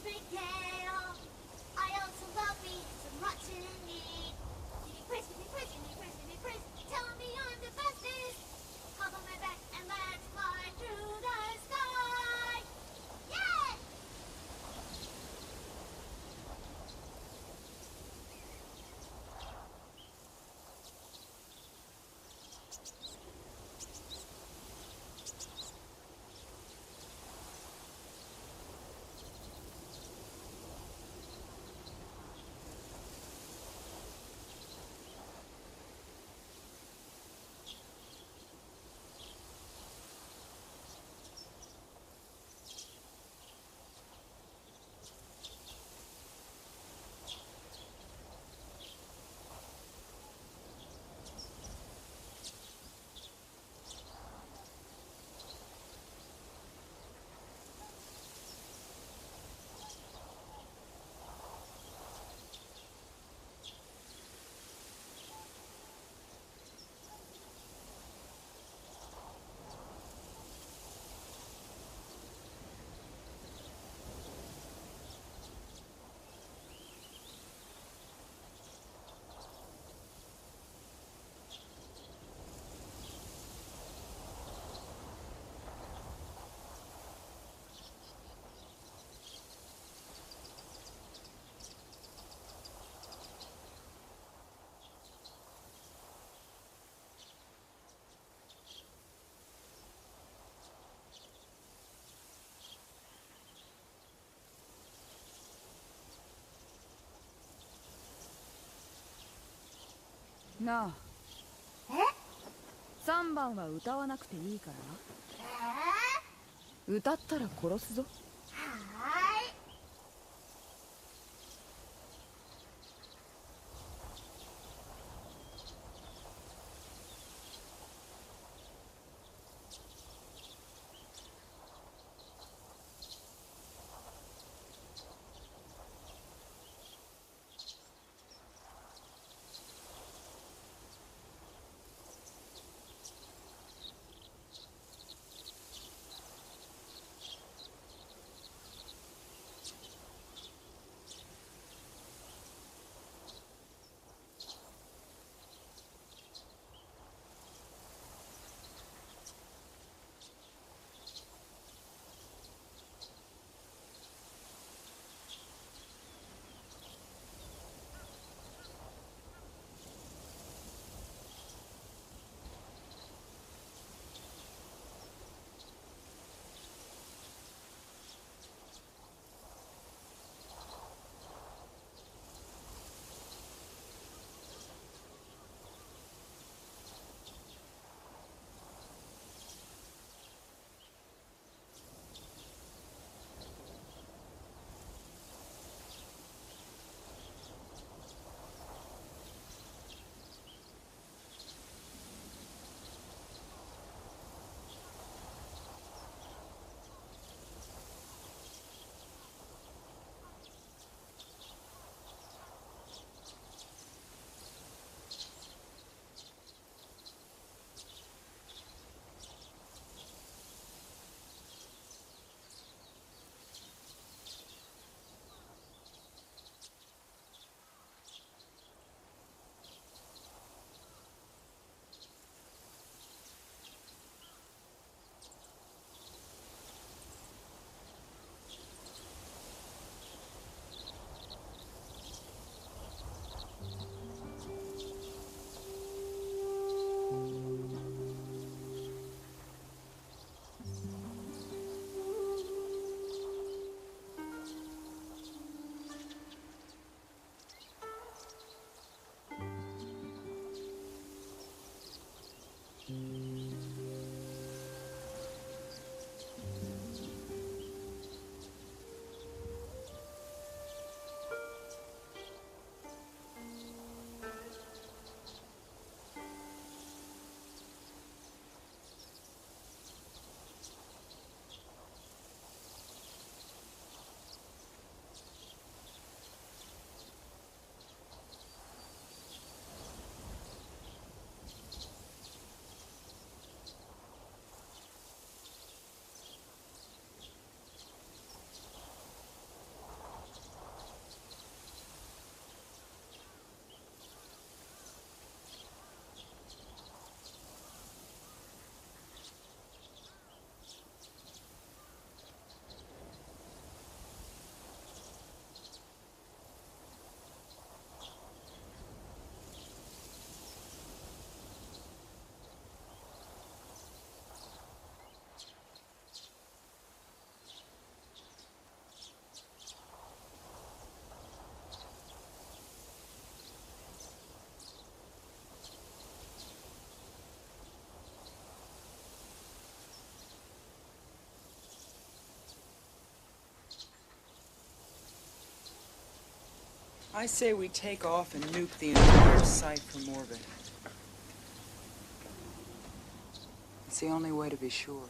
Miguel. I also love beans and rotten meat. Give me praise, give me praise, give me praise, give me praise. Tell me I'm the bestest. Hop on my back and let's fly through the sky. Yay!なあ、え3番は歌わなくていいからな。歌ったら殺すぞ。はーい。I say we take off and nuke the entire site from orbit. It's the only way to be sure.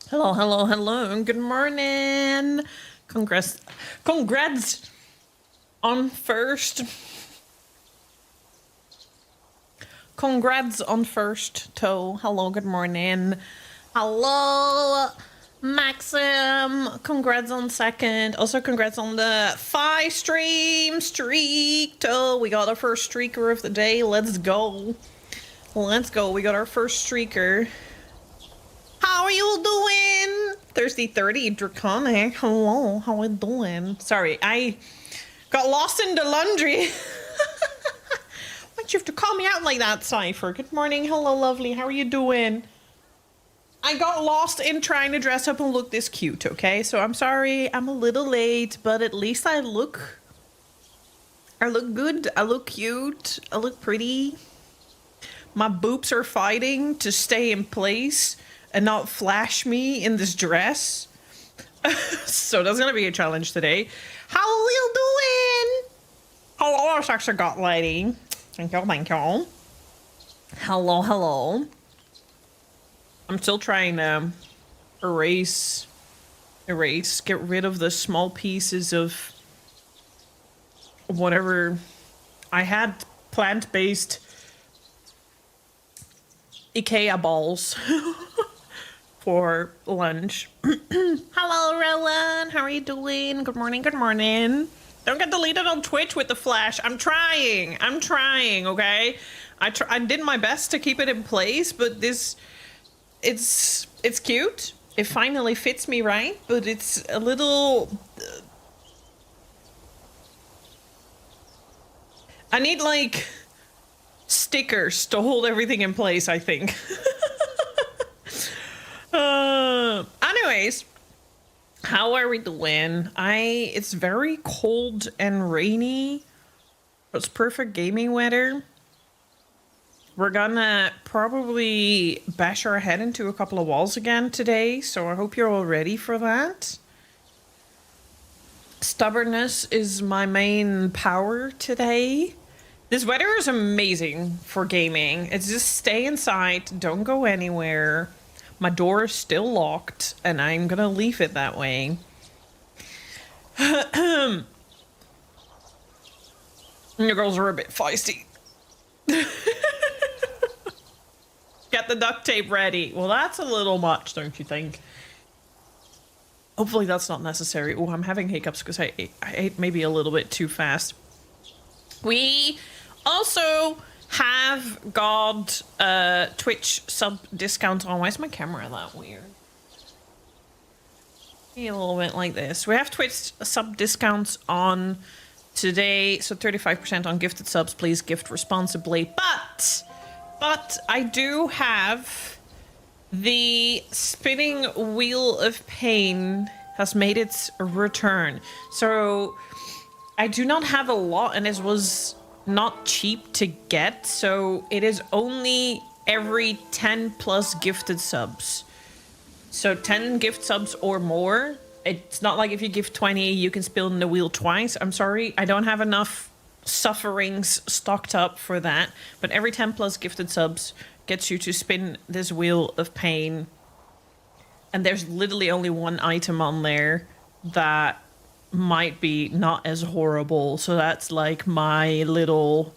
Hello, hello, hello. Good morning. Congrats on first. Congrats on first toe. Hello, good morning. Hello, Maxim. Congrats on second. Also, congrats on the 5-stream streak. Toe, we got our first streaker of the day. Let's go. Let's go. We got our first streaker. How are you doing? Thirsty 30, Draconic. Hello, how are you doing? Sorry, I got lost in the laundry. Why'd you have to call me out like that, Cypher? Good morning. Hello, lovely. How are you doing? I got lost in trying to dress up and look this cute, okay? So I'm sorry, I'm a little late, but at least I look good. I look cute. I look pretty. My boobs are fighting to stay in place and not flash me in this dress. So that's gonna be a challenge today. How are you doing? Hello, Sexy Got Lady. Thank you, thank you. Hello, hello. I'm still trying to erase, get rid of the small pieces of whatever I had plant-based IKEA balls for lunch. Hello, Rowan. How are you doing? Good morning. Good morning. Don't get deleted on Twitch with the flash. I'm trying, okay? I did my best to keep it in place, but this, it's cute. It finally fits me right, but it's a little... I need, like, stickers to hold everything in place, I think. Anyways, how are we doing? It's very cold and rainy. It's perfect gaming weather. We're gonna probably bash our head into a couple of walls again today, so I hope you're all ready for that. Stubbornness is my main power today. This weather is amazing for gaming. It's just stay inside, don't go anywhere. My door is still locked, and I'm gonna leave it that way. Your girls are a bit feisty. Get the duct tape ready. Well, that's a little much, don't you think? Hopefully that's not necessary. Oh, I'm having hiccups because I ate maybe a little bit too fast. We also have got Twitch sub discounts on. Why is my camera that weird? Maybe a little bit like this. We have Twitch sub discounts on today, so 35% on gifted subs. Please gift responsibly. But I do have the spinning wheel of pain has made its return. So I do not have a lot, and this was not cheap to get. So it is only every 10 plus gifted subs. So 10 gift subs or more. It's not like if you give 20, you can spin the wheel twice. I'm sorry, I don't have enough sufferings stocked up for that, but every 10 plus gifted subs gets you to spin this wheel of pain, and there's literally only one item on there that might be not as horrible, so that's like my little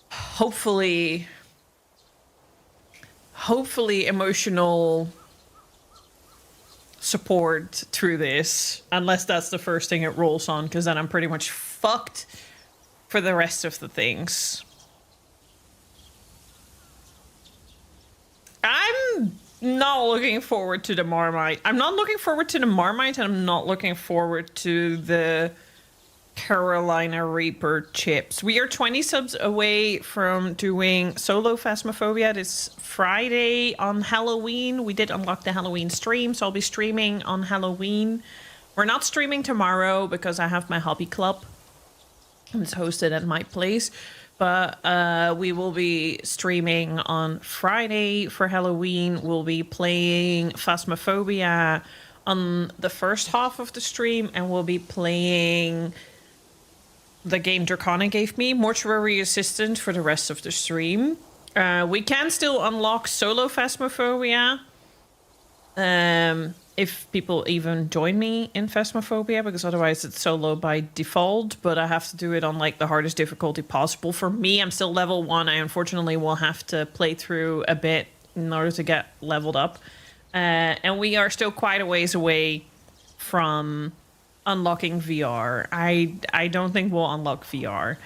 hopefully emotional support through this, unless that's the first thing it rolls on, because then I'm pretty much fucked for the rest of the things. I'm not looking forward to the Marmite. I'm not looking forward to the Marmite, and I'm not looking forward to the Carolina Reaper chips. We are 20 subs away from doing solo Phasmophobia this Friday on Halloween. We did unlock the Halloween stream, so I'll be streaming on Halloween. We're not streaming tomorrow because I have my hobby club. It's hosted at my place, but we will be streaming on Friday for Halloween. We'll be playing Phasmophobia on the first half of the stream, and we'll be playing the game Dracona gave me, Mortuary Assistant, for the rest of the stream. We can still unlock solo Phasmophobia if people even join me in Phasmophobia, because otherwise it's solo by default, but I have to do it on like the hardest difficulty possible. For me, I'm still level 1. I unfortunately will have to play through a bit in order to get leveled up. And we are still quite a ways away from unlocking VR. I don't think we'll unlock VR,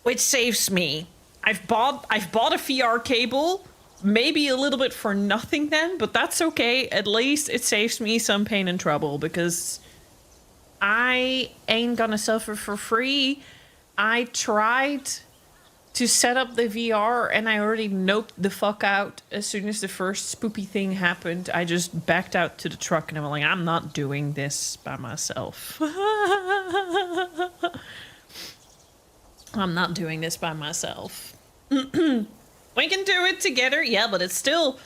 which saves me. I've bought a VR cable, maybe a little bit for nothing then, but that's okay. At least it saves me some pain and trouble, because I ain't gonna suffer for free. I tried to set up the VR and I already noped the fuck out as soon as the first spoopy thing happened. I just backed out to the truck and I'm like, I'm not doing this by myself. I'm not doing this by myself. We can do it together, yeah, but it still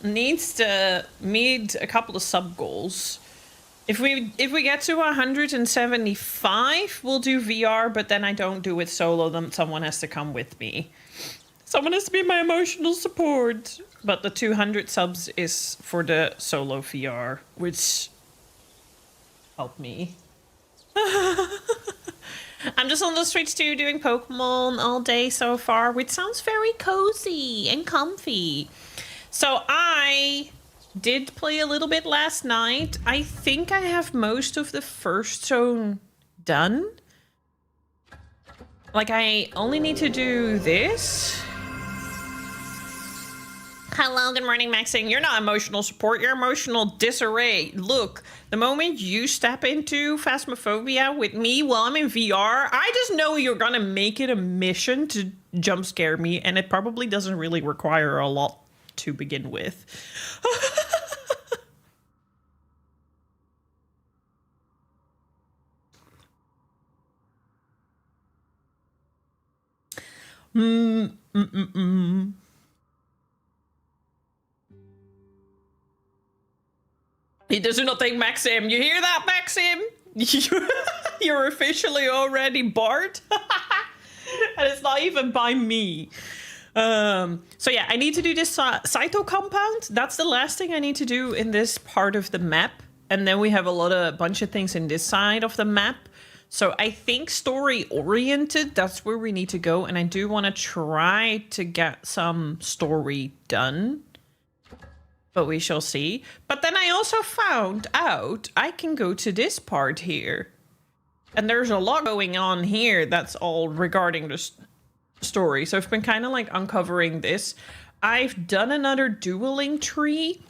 needs to meet a couple of sub goals. If we get to 175, we'll do VR, but then I don't do it solo, then someone has to come with me. Someone has to be my emotional support. But the 200 subs is for the solo VR, which helped me. I'm just on the Switch 2 doing Pokemon all day so far, which sounds very cozy and comfy. So I did play a little bit last night. I think I have most of the first zone done. Like, I only need to do this. Hello, good morning, Maxine. You're not emotional support, you're emotional disarray. Look, the moment you step into Phasmophobia with me while I'm in VR, I just know you're gonna make it a mission to jump scare me, and it probably doesn't really require a lot to begin with. He does not think Maxim. You hear that, Maxim? You're officially already barred. And it's not even by me. So yeah, I need to do this Saito compound. That's the last thing I need to do in this part of the map. And then we have a bunch of things in this side of the map. So I think story oriented, that's where we need to go. And I do want to try to get some story done. But we shall see. But then I also found out I can go to this part here. And there's a lot going on here that's all regarding the story. So I've been kind of like uncovering this. I've done another dueling tree.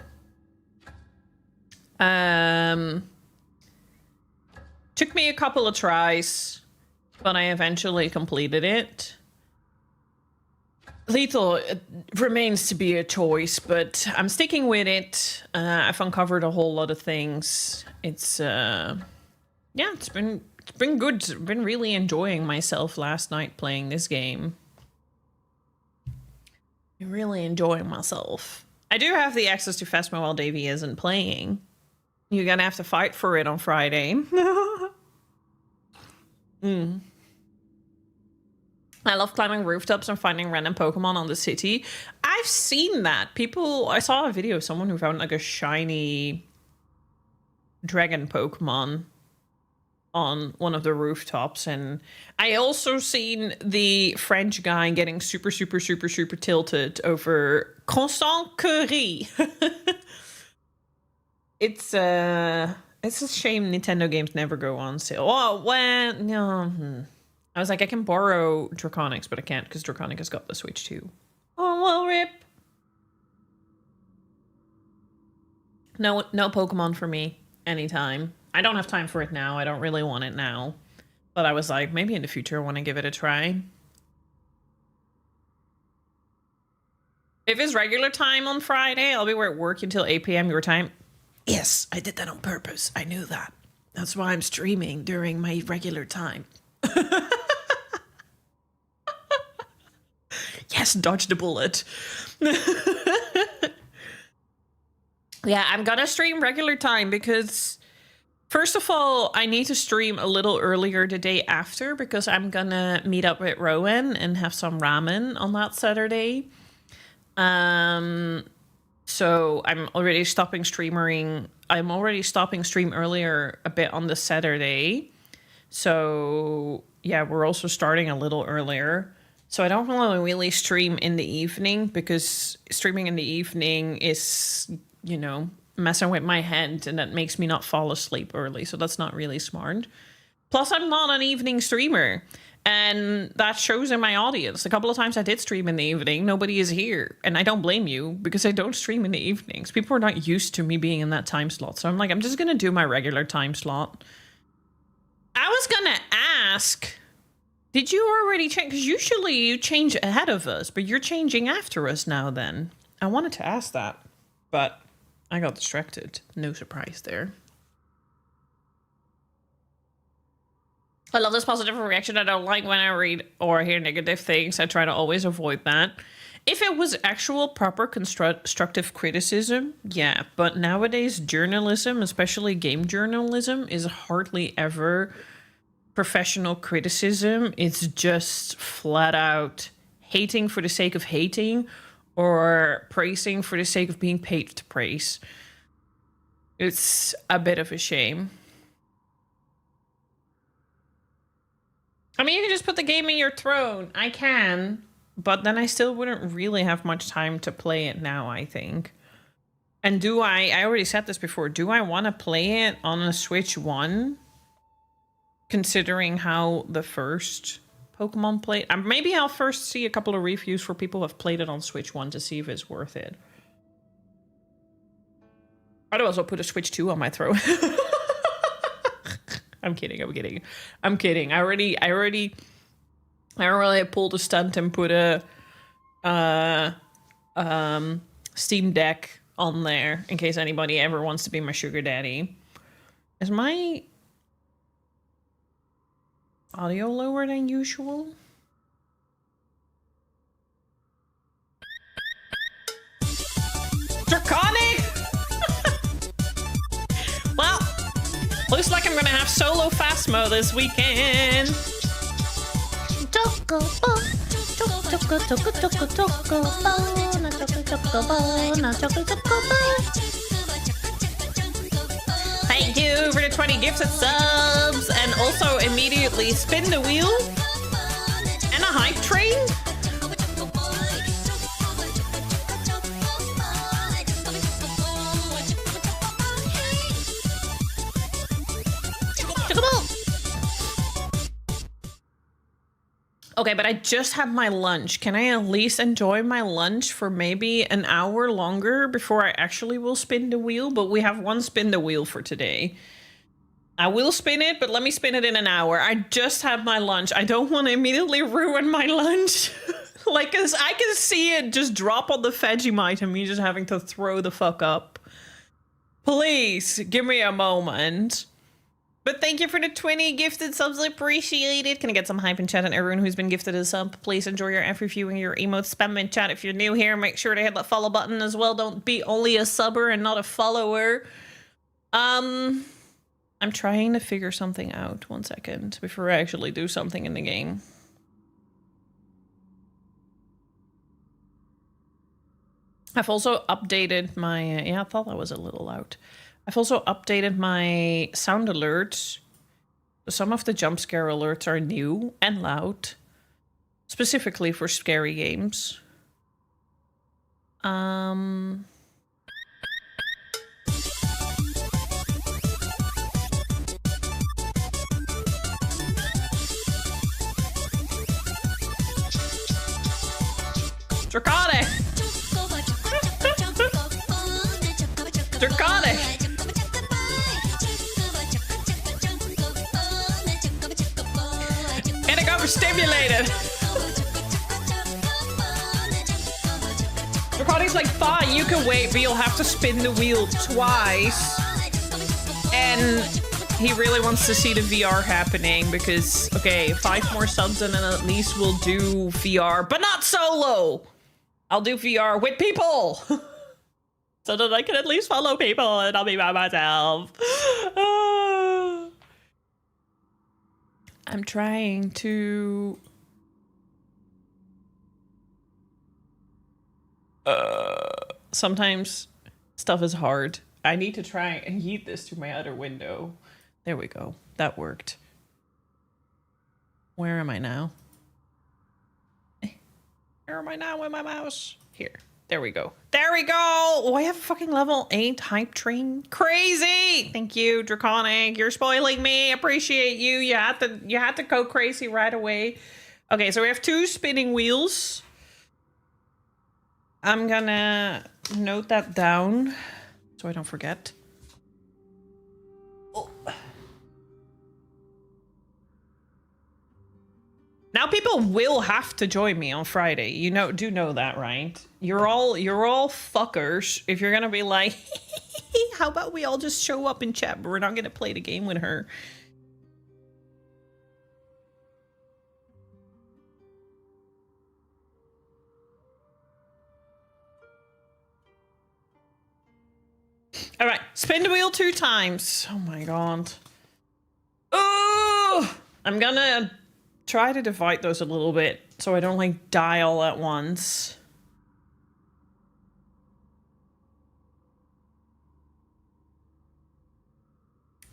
Took me a couple of tries, but I eventually completed it. Lethal remains to be a choice, but I'm sticking with it. I've uncovered a whole lot of things. It's yeah, it's been good. I've been really enjoying myself last night playing this game. I'm really enjoying myself. I do have the access to Phasmo while Davey isn't playing. You're gonna have to fight for it on Friday. I love climbing rooftops and finding random Pokemon on the city. I've seen that. I saw a video of someone who found like a shiny dragon Pokemon on one of the rooftops. And I also seen the French guy getting super tilted over Constant Curry. It's a shame Nintendo games never go on sale. Oh, well, no. I was like, I can borrow Draconics, but I can't because Draconic has got the Switch too. Oh, well, rip. No Pokemon for me anytime. I don't have time for it now. I don't really want it now. But I was like, maybe in the future I want to give it a try. If it's regular time on Friday, I'll be at work until 8 p.m. your time. Yes, I did that on purpose. I knew that. That's why I'm streaming during my regular time. Yes, dodge the bullet. Yeah, I'm gonna stream regular time because, first of all, I need to stream a little earlier the day after because I'm gonna meet up with Rowan and have some ramen on that Saturday. So I'm already stopping streaming. I'm already stopping stream earlier a bit on the Saturday. So yeah, we're also starting a little earlier. So I don't want to really stream in the evening because streaming in the evening is, you know, messing with my head and that makes me not fall asleep early. So that's not really smart. Plus, I'm not an evening streamer. And that shows in my audience. A couple of times I did stream in the evening. Nobody is here. And I don't blame you because I don't stream in the evenings. People are not used to me being in that time slot. So I'm like, I'm just going to do my regular time slot. I was going to ask, did you already change? Because usually you change ahead of us, but you're changing after us now then. I wanted to ask that, but I got distracted. No surprise there. I love this positive reaction. I don't like when I read or hear negative things. I try to always avoid that. If it was actual proper constructive criticism, yeah. But nowadays, journalism, especially game journalism, is hardly ever professional criticism. It's just flat out hating for the sake of hating or praising for the sake of being paid to praise. It's a bit of a shame. I mean, you can just put the game in your throne. I can, but then I still wouldn't really have much time to play it now, I think. And do I already said this before, do I want to play it on a Switch 1? Considering how the first Pokemon played. Maybe I'll first see a couple of reviews for people who have played it on Switch 1 to see if it's worth it. Otherwise, I'll put a Switch 2 on my throne. I'm kidding. I already pulled a stunt and put a Steam Deck on there in case anybody ever wants to be my sugar daddy. Is my audio lower than usual? Draconic! Well, looks like I'm gonna have solo Phasmo this weekend. Thank you for the 20 gifted subs, and also immediately spin the wheel and a hype train. Okay, but I just had my lunch. Can I at least enjoy my lunch for maybe an hour longer before I actually will spin the wheel? But we have one spin the wheel for today. I will spin it, but let me spin it in an hour. I just had my lunch. I don't want to immediately ruin my lunch. Like, 'cause I can see it just drop on the Vegemite and me just having to throw the fuck up. Please, give me a moment. But thank you for the 20 gifted subs, I appreciate it. Can I get some hype in chat? And everyone who's been gifted a sub, please enjoy your F review and your emotes. Spam in chat if you're new here. Make sure to hit that follow button as well. Don't be only a subber and not a follower. I'm trying to figure something out. 1 second before I actually do something in the game. I've also updated my... yeah, I thought that was a little loud. I've also updated my sound alerts. Some of the jump scare alerts are new and loud. Specifically for scary games. Draconic! Draconic! And it overstimulated. Draconic's like, fine, you can wait, but you'll have to spin the wheel twice. And he really wants to see the VR happening because, okay, 5 more subs and then at least we'll do VR, but not solo. I'll do VR with people. So that I can at least follow people and I'll be by myself. I'm trying to... sometimes stuff is hard. I need to try and yeet this through my other window. There we go. That worked. Where am I now? Where am I now with my mouse? Here. There we go. There we go! Oh, I have a fucking level 8 hype train. Crazy! Thank you, Draconic. You're spoiling me. Appreciate you. You had to go crazy right away. Okay, so we have 2 spinning wheels. I'm gonna note that down so I don't forget. Oh. Now people will have to join me on Friday. You know, do know that, right? You're all fuckers if you're gonna be like, how about we all just show up in chat, but we're not gonna play the game with her. All right, spin the wheel 2 times. Oh my god. Oh, I'm gonna try to divide those a little bit so I don't like die all at once.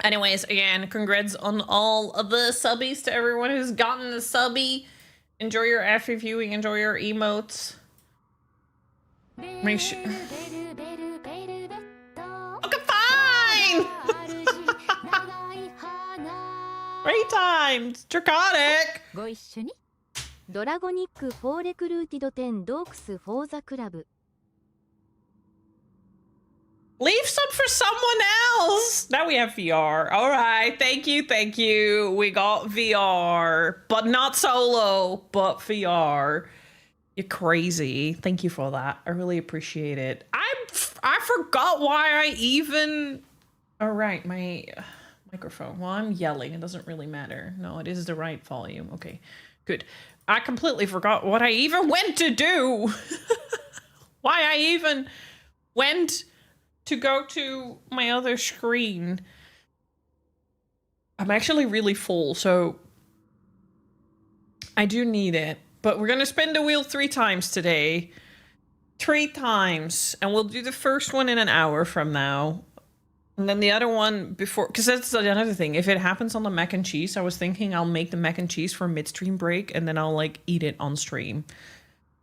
Anyways, again, congrats on all of the subbies to everyone who's gotten a subby. Enjoy your after viewing, enjoy your emotes. Make sure. Okay, fine! Great times! Draconic! ご一緒にドラゴニック4レクルーティド10ドークスフォーザクラブ Leave some for someone else! Now we have VR. Alright, thank you, thank you. We got VR. But not solo, but VR. You're crazy. Thank you for that. I really appreciate it. I forgot why I even... Alright, my microphone. Well, I'm yelling. It doesn't really matter. No, it is the right volume. Okay, good. I completely forgot what I even went to do. Why I even went to go to my other screen. I'm actually really full, so I do need it. But we're gonna spin the wheel 3 times today. 3 times. And we'll do the first one in an hour from now. And then the other one before, because that's another thing. If it happens on the mac and cheese, I was thinking I'll make the mac and cheese for midstream break and then I'll like eat it on stream.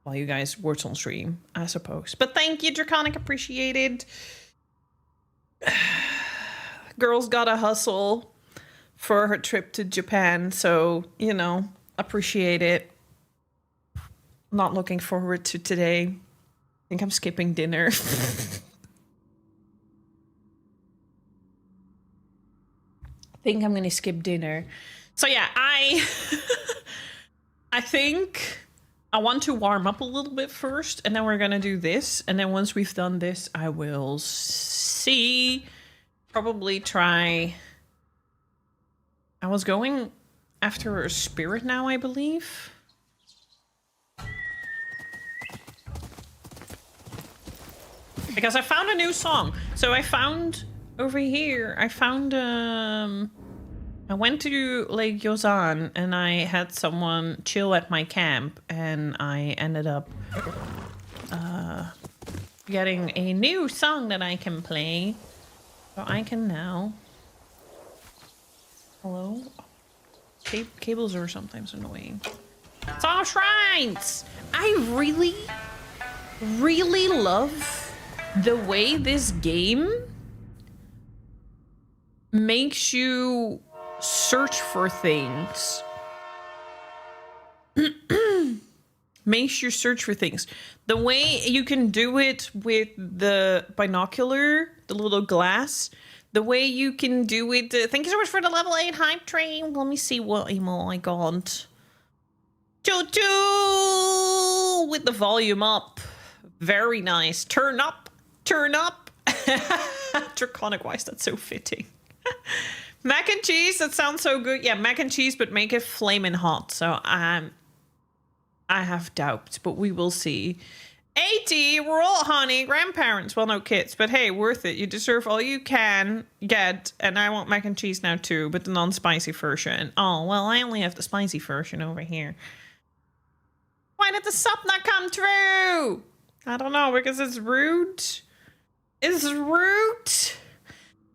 While you guys watch on stream, I suppose. But thank you, Draconic, appreciated. Girl's gotta hustle for her trip to Japan, so, you know, appreciate it. Not looking forward to today. I think I'm skipping dinner. Think I'm gonna skip dinner. So yeah, I think I want to warm up a little bit first, and then we're gonna do this. And then once we've done this, I will see, probably try. I was going after a spirit now, I believe. Because I found a new song. So I found over here, I found, I went to Lake Yozan and I had someone chill at my camp and I ended up getting a new song that I can play. So I can now... Hello? Cables are sometimes annoying. Song Shrines! I really, really love the way this game makes you search for things. Makes you search for things. The way you can do it with the binocular, the little glass, the way you can do it. Thank you so much for the level 8 hype train. Let me see what emo I got. Choo-choo! With the volume up. Very nice. Turn up. Turn up. Draconic wise, that's so fitting. Mac and cheese, that sounds so good. Yeah, mac and cheese, but make it flaming hot. So I have doubts, but we will see. 80, we're all honey, grandparents. Well, no kids, but hey, worth it. You deserve all you can get. And I want mac and cheese now too, but the non-spicy version. Oh, well, I only have the spicy version over here. Why did the sub not come true? I don't know, because it's rude. It's rude.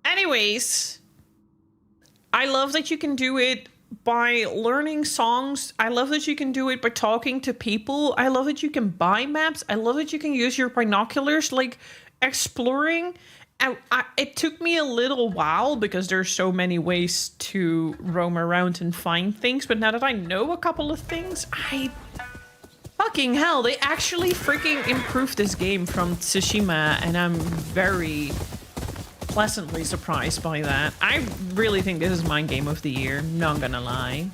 Anyways, I love that you can do it by learning songs. I love that you can do it by talking to people. I love that you can buy maps. I love that you can use your binoculars, like exploring. It took me a little while because there's so many ways to roam around and find things. But now that I know a couple of things, fucking hell, they actually freaking improved this game from Tsushima, and I'm very pleasantly surprised by that. I really think this is my game of the year, not gonna lie.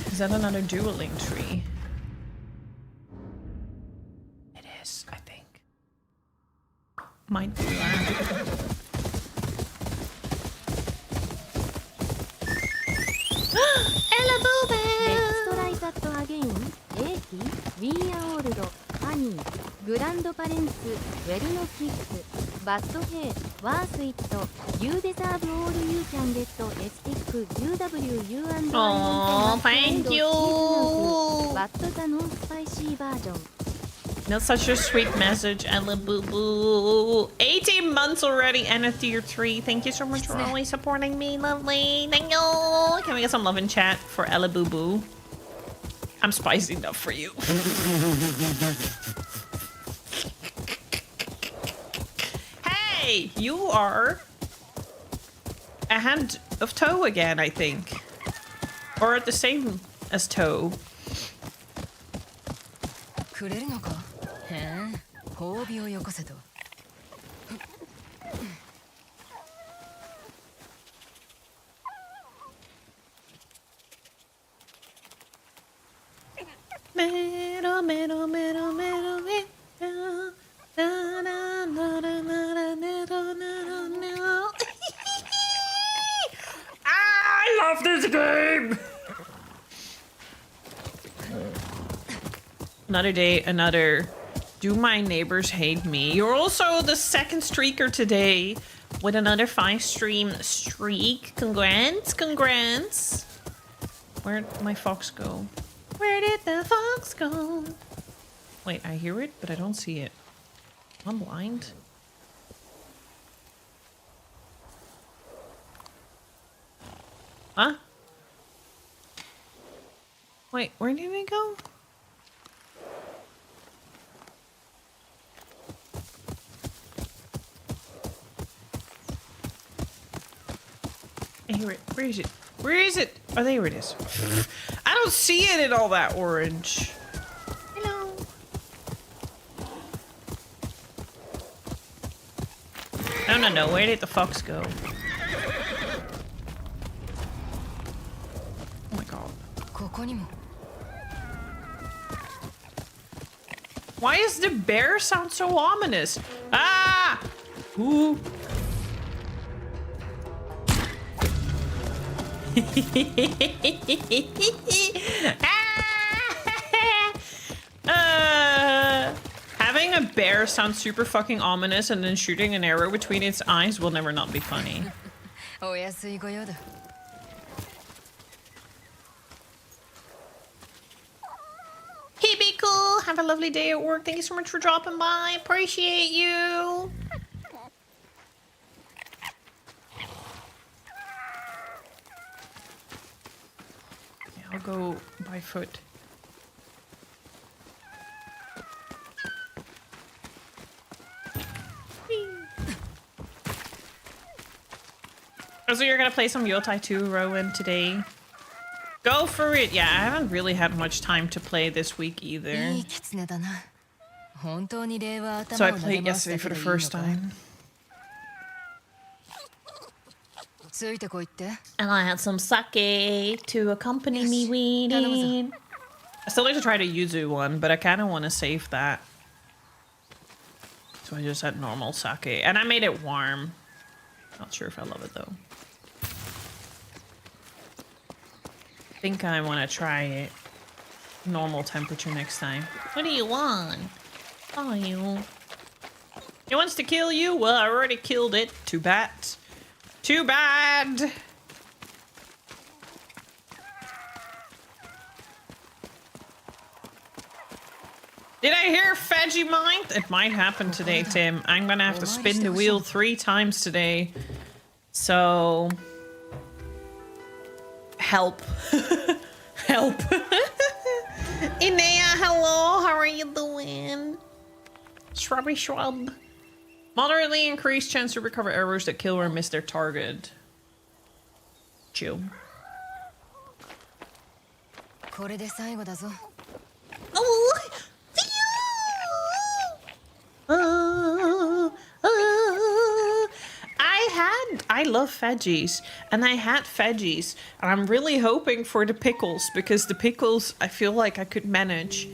Is that another dueling tree? It is, I think. Might be that. Ella Booba! レッツトライザットアゲイン、エーティ、ウィーアオールド、ハニー、グランドパレンツ、ウェルノキック、バッドヘイ、ワースイット、You deserve all you can get, STIC, UW, and Aw, thank you. But the non-spicy version. That's such a sweet message, Ella Boo Boo. 18 months already and a tier 3. Thank you so much for always supporting me, lovely. Thank you. Can we get some love in chat for Ella Boo Boo? I'm spicy enough for you. Hey, you are ahead of Toe again, I think. Or at the same as Toe. くれるのかへえ褒美をよこせとメロメロメロメロメロナナナナナナネロナロネロ I love this game! Another day, another. Do my neighbors hate me? You're also the second streaker today with another 5-stream streak. Congrats, congrats. Where'd my fox go? Where did the fox go? Wait, I hear it, but I don't see it. I'm blind. Huh? Wait, where did it go? I hear it. Where is it? Where is it? Oh, there it is. I don't see it in all that orange. Hello. No, no, no. Where did the fox go? Oh my god. ここにも Why does the bear sound so ominous? Ah! Ooh. Having a bear sound super fucking ominous and then shooting an arrow between its eyes will never not be funny. お安いご用だ Hey, be cool. Have a lovely day at work. Thank you so much for dropping by. Appreciate you. Yeah, I'll go by foot. Oh, so you're gonna play some Yōtei 2, Rowan, today? Go for it. Yeah, I haven't really had much time to play this week either. いい狐だな本当に礼は So I 頭を撫 played で回す yesterday だ for け the でいいの first か time. ついてこいって And I had some sake to accompany me weeding. I still like to try the yuzu one, but I kind of want to save that. So I just had normal sake. And I made it warm. Not sure if I love it though. I think I want to try it normal temperature next time. What do you want? Oh, you. It wants to kill you? Well, I already killed it. Too bad. Too bad. Did I hear Vegemite? It might happen today, Tim. I'm gonna have to spin the wheel 3 times today. So... help. Help. Inea, hello. How are you doing? Shrubby shrub. Moderately increased chance to recover arrows that kill or miss their target. Chill. これで最後だぞ Oh, I love veggies, and I had veggies, and I'm really hoping for the pickles, because the pickles I feel like I could manage.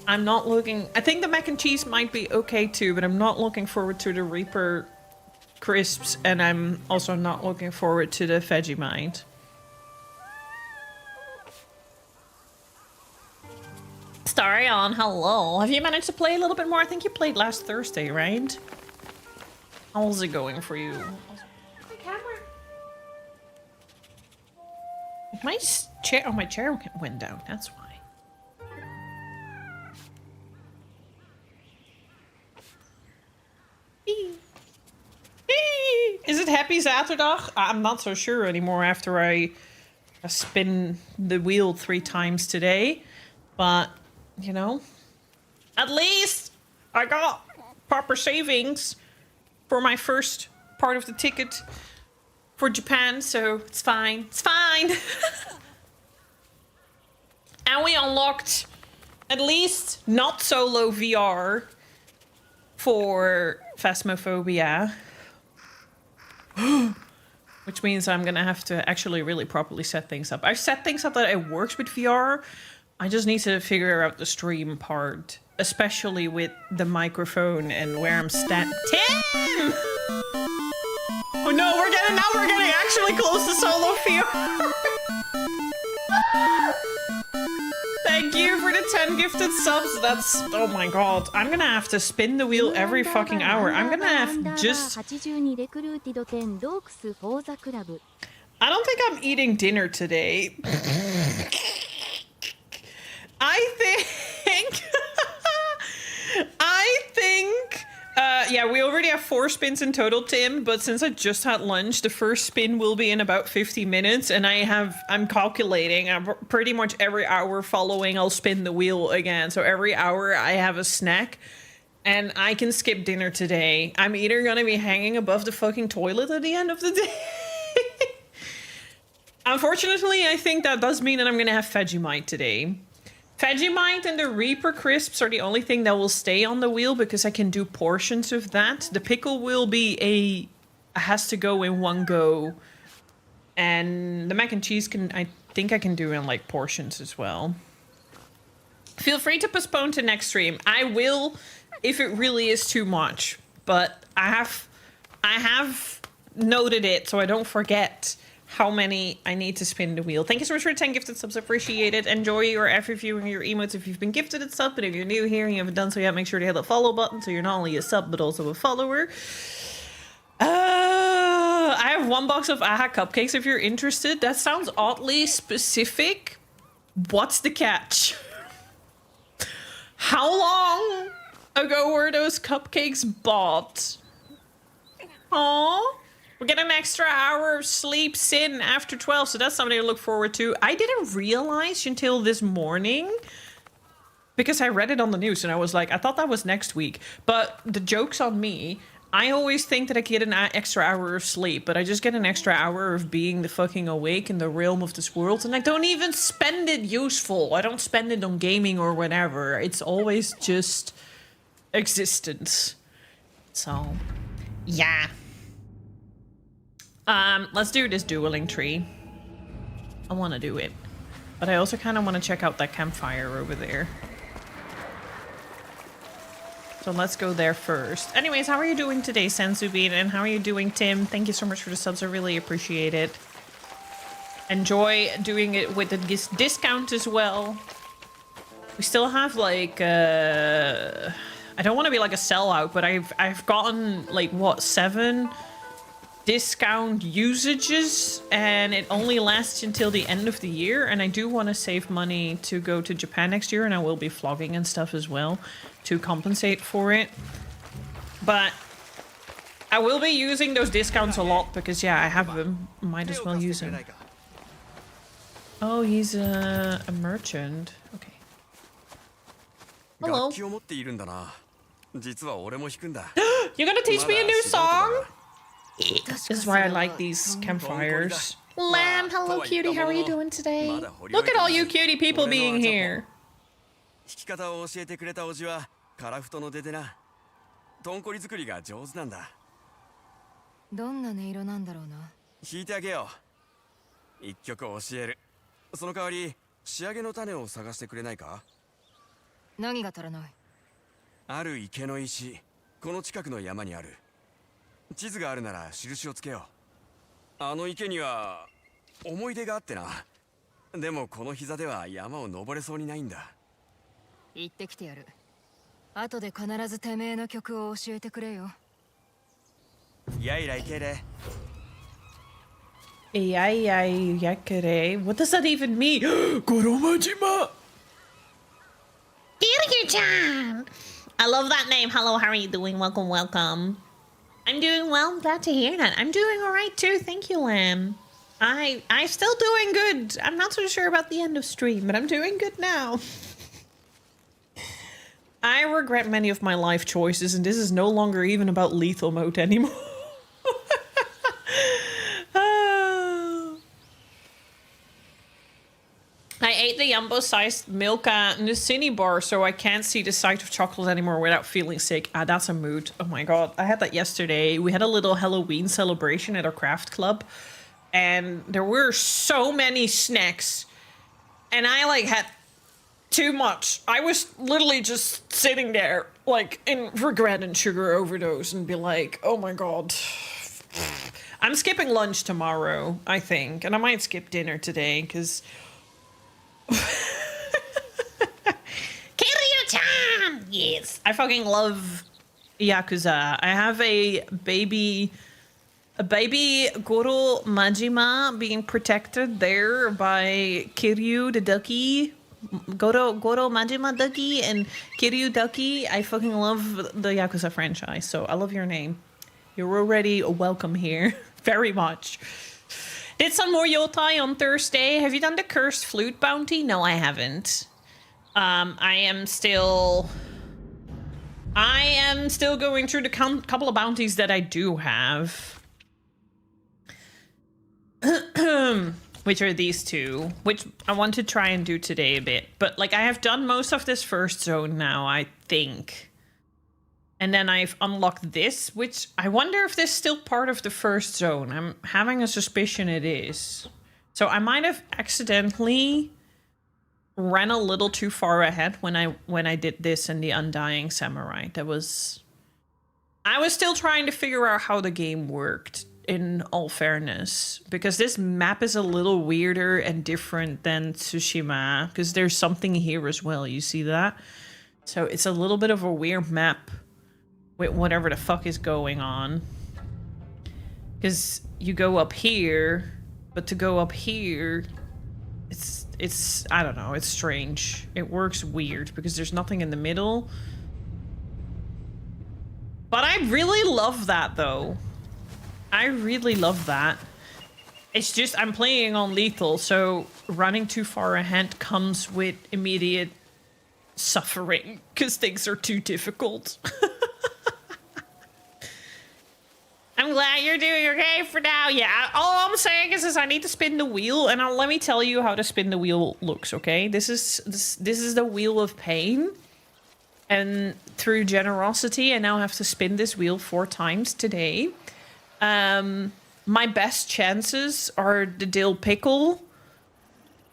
I'm not looking... I think the mac and cheese might be okay too, but I'm not looking forward to the Reaper crisps, and I'm also not looking forward to the Vegemite. Starion, hello. Have you managed to play a little bit more? I think you played last Thursday, right? How's it going for you? My camera. My chair. Oh, my chair went down. That's why. Is it happy Zaterdag? I'm not so sure anymore after I spin the wheel 3 times today. But, you know, at least I got proper savings for my first part of the ticket for Japan, so it's fine. It's fine. And we unlocked at least not solo VR for Phasmophobia. Which means I'm gonna have to actually really properly set things up. I've set things up that it works with VR. I just need to figure out the stream part, especially with the microphone and where I'm Tim! Oh no, we're getting actually close to solo VR. Thank you for the 10 gifted subs. That's, oh my god. I'm gonna have to spin the wheel every fucking hour. I'm gonna have just... I don't think I'm eating dinner today. Yeah, we already have 4 spins in total, Tim, but since I just had lunch, the first spin will be in about 50 minutes, and I'm calculating, pretty much every hour following, I'll spin the wheel again. So every hour I have a snack, and I can skip dinner today. I'm either gonna be hanging above the fucking toilet at the end of the day. Unfortunately, I think that does mean that I'm gonna have Vegemite today. Vegemite and the Reaper crisps are the only thing that will stay on the wheel because I can do portions of that. The pickle will be has to go in one go. And the mac and cheese I think I can do in like portions as well. Feel free to postpone to next stream. I will if it really is too much. But I have noted it so I don't forget how many I need to spin the wheel. Thank you so much for the 10 gifted subs. Appreciate it. Enjoy your FFU and your emotes if you've been gifted a sub. But if you're new here and you haven't done so yet, make sure to hit the follow button so you're not only a sub but also a follower. I have 1 box of AHA cupcakes if you're interested. That sounds oddly specific. What's the catch? How long ago were those cupcakes bought? Aww. We get an extra hour of sleep sin after 12, so that's something to look forward to. I didn't realize until this morning, because I read it on the news and I was like, I thought that was next week. But the joke's on me. I always think that I get an extra hour of sleep, but I just get an extra hour of being the fucking awake in the realm of this world, and I don't even spend it useful. I don't spend it on gaming or whatever. It's always just existence. So, yeah. Let's do this dueling tree. I want to do it. But I also kind of want to check out that campfire over there. So let's go there first. Anyways, how are you doing today, Sensubin? And how are you doing, Tim? Thank you so much for the subs. I really appreciate it. Enjoy doing it with the discount as well. We still have like, I don't want to be like a sellout, but I've gotten like, what, 7 discount usages, and it only lasts until the end of the year, and I do want to save money to go to Japan next year, and I will be vlogging and stuff as well to compensate for it. But I will be using those discounts a lot because, yeah, I have them. Might as well use them. Oh, he's a merchant. Okay. Hello. You're gonna teach me a new song? This is why I like these campfires. Lamb, hello cutie, how are you doing today? Look at all you cutie people being here. Yakere. What does that even mean? Goromajima! Kiryu-chan! I love that name. Hello, how are you doing? Welcome, welcome. I'm doing well. Glad to hear that. I'm doing alright too. Thank you, Lamb. I'm still doing good. I'm not so sure about the end of stream, but I'm doing good now. I regret many of my life choices, and this is no longer even about lethal mode anymore. I ate the jumbo-sized Milka Nussini bar, so I can't see the sight of chocolate anymore without feeling sick. Ah, that's a mood. Oh my god. I had that yesterday. We had a little Halloween celebration at our craft club, and there were so many snacks, and I, like, had too much. I was literally just sitting there, like, in regret and sugar overdose, and be like, oh my god. I'm skipping lunch tomorrow, I think, and I might skip dinner today, because... Kiryu-chan! Yes. I fucking love Yakuza. I have a baby Goro Majima being protected there by Kiryu the ducky. Goro Majima ducky and Kiryu ducky. I fucking love the Yakuza franchise, so I love your name. You're already welcome here. Very much. Did some more Yōtei on Thursday. Have you done the cursed flute bounty? No, I haven't. I am still going through the couple of bounties that I do have. Which are these two, which I want to try and do today a bit. But, like, I have done most of this first zone now, I think. And then I've unlocked this, which I wonder if this is still part of the first zone. I'm having a suspicion it is. So I might have accidentally ran a little too far ahead when I did this in the Undying Samurai. I was still trying to figure out how the game worked, in all fairness. Because this map is a little weirder and different than Tsushima. Because there's something here as well, you see that? So it's a little bit of a weird map with whatever the fuck is going on. Because you go up here, but to go up here, it's I don't know, it's strange. It works weird because there's nothing in the middle. But I really love that though. I really love that. It's just I'm playing on lethal, so running too far ahead comes with immediate suffering because things are too difficult. I'm glad you're doing okay for now. Yeah, all I'm saying is I need to spin the wheel, and let me tell you how the spin the wheel looks, okay? This is the wheel of pain. And through generosity, I now have to spin this wheel 4 times today. My best chances are the dill pickle,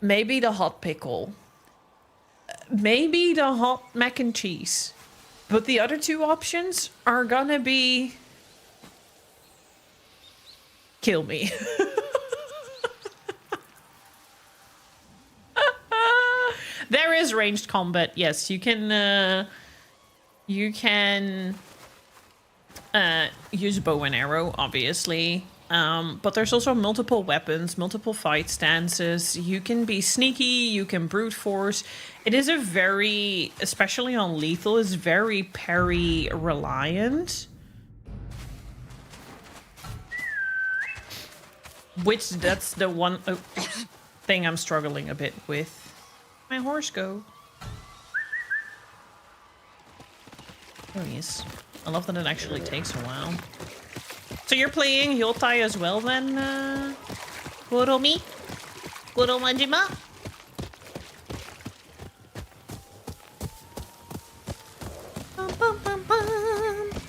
maybe the hot pickle, maybe the hot mac and cheese. But the other 2 options are gonna be... kill me. There is ranged combat. Yes, you can use bow and arrow, obviously. But there's also multiple weapons, multiple fight stances. You can be sneaky, you can brute force. It is a very, especially on lethal, is very parry reliant. Which, that's the one thing I'm struggling a bit with. My horse go. Oh yes. I love that it actually takes a while. So you're playing Yōtei as well then, Goromi? Goro Majima?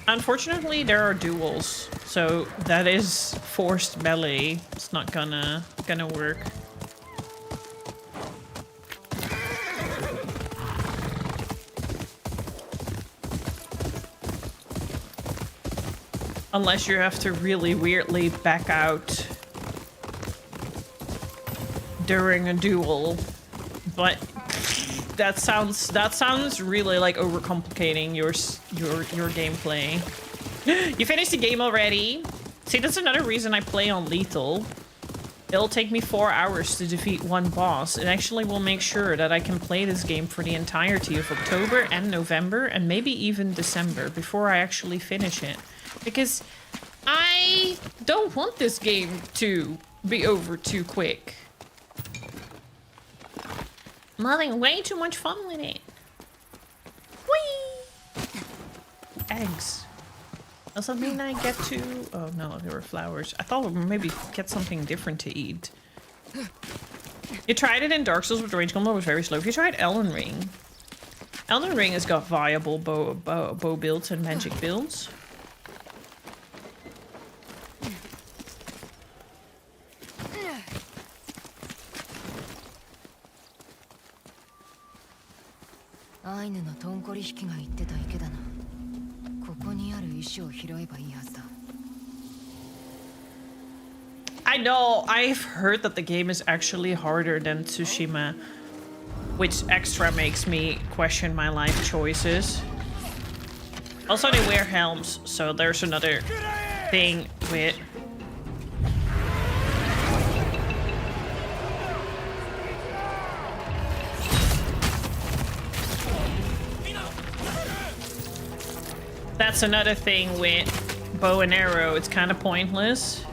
Unfortunately, there are duels, so that is forced melee. It's not gonna work. Unless you have to really weirdly back out during a duel, but that sounds really like overcomplicating your gameplay. You finished the game already? See, that's another reason I play on lethal. It'll take me 4 hours to defeat one boss. It actually will make sure that I can play this game for the entirety of October and November and maybe even December before I actually finish it. Because I don't want this game to be over too quick. I'm having way too much fun with it. Whee! Eggs. Does that mean I get to... Oh no, there were flowers. I thought we'd maybe get something different to eat. You tried it in Dark Souls, but the range combo was very slow. If you tried Elden Ring... Elden Ring has got viable bow builds and magic builds. I know, I've heard that the game is actually harder than Tsushima, which extra makes me question my life choices. Also, they wear helms, so there's another thing with... That's another thing with bow and arrow, it's kind of pointless.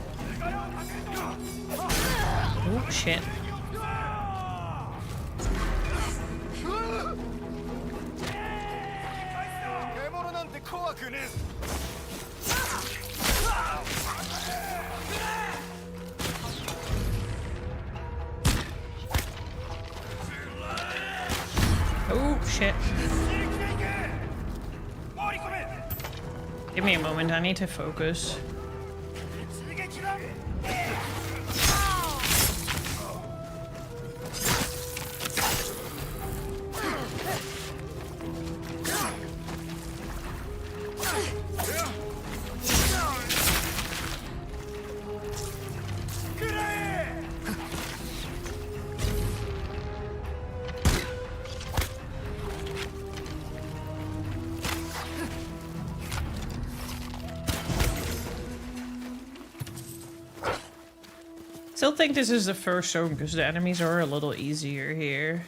Oh, shit. Oh, shit. Give me a moment, I need to focus. Still think this is the first zone because the enemies are a little easier here.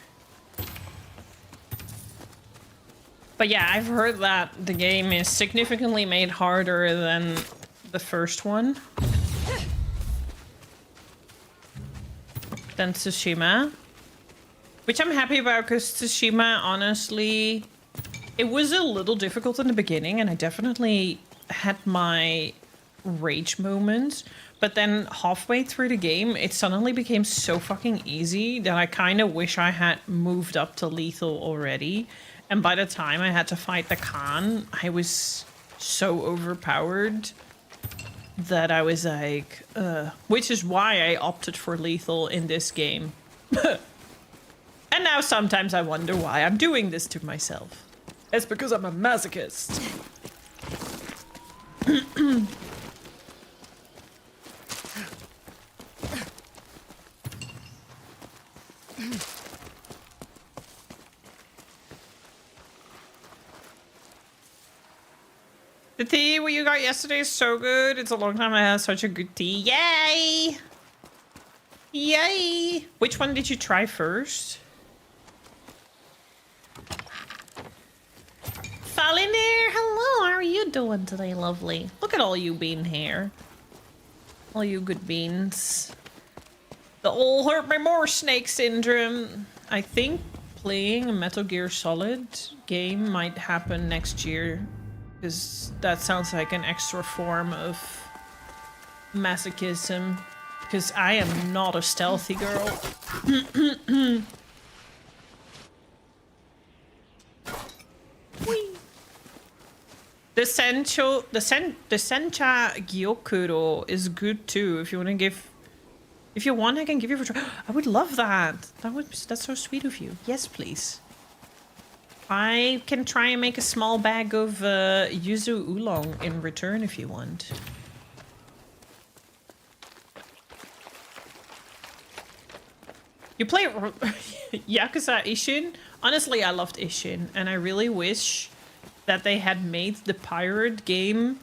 But yeah, I've heard that the game is significantly made harder than the first one. Than Tsushima. Which I'm happy about because Tsushima, honestly, it was a little difficult in the beginning and I definitely had my rage moments. But then halfway through the game, it suddenly became so fucking easy that I kind of wish I had moved up to lethal already. And by the time I had to fight the Khan, I was so overpowered that I was like, which is why I opted for lethal in this game. And now sometimes I wonder why I'm doing this to myself. It's because I'm a masochist. The tea what you got yesterday is so good. It's a long time I had such a good tea. Yay! Yay! Which one did you try first? Fallen here, hello, how are you doing today, lovely? Look at all you bean here. All you good beans. The old hurt me more snake syndrome. I think playing a Metal Gear Solid game might happen next year. Because that sounds like an extra form of masochism. Because I am not a stealthy girl. The Sencha Gyokuro is good too. If you want to give, if you want, I can give you a try. I would love that. That's so sweet of you. Yes, please. I can try and make a small bag of yuzu oolong in return if you want. You play Yakuza Ishin? Honestly, I loved Ishin, and I really wish that they had made the pirate game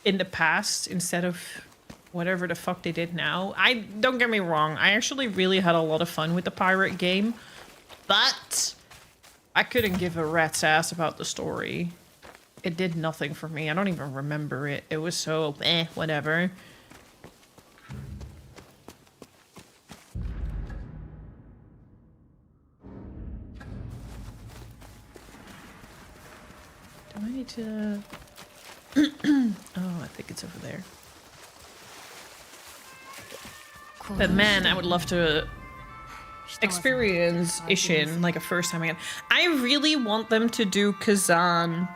in the past instead of whatever the fuck they did now. Don't get me wrong, I actually really had a lot of fun with the pirate game, but I couldn't give a rat's ass about the story. It did nothing for me. I don't even remember it. It was so whatever. Do I need to... Oh, I think it's over there. But man, I would love to experience Ishin like a first time again. I really want them to do Kazan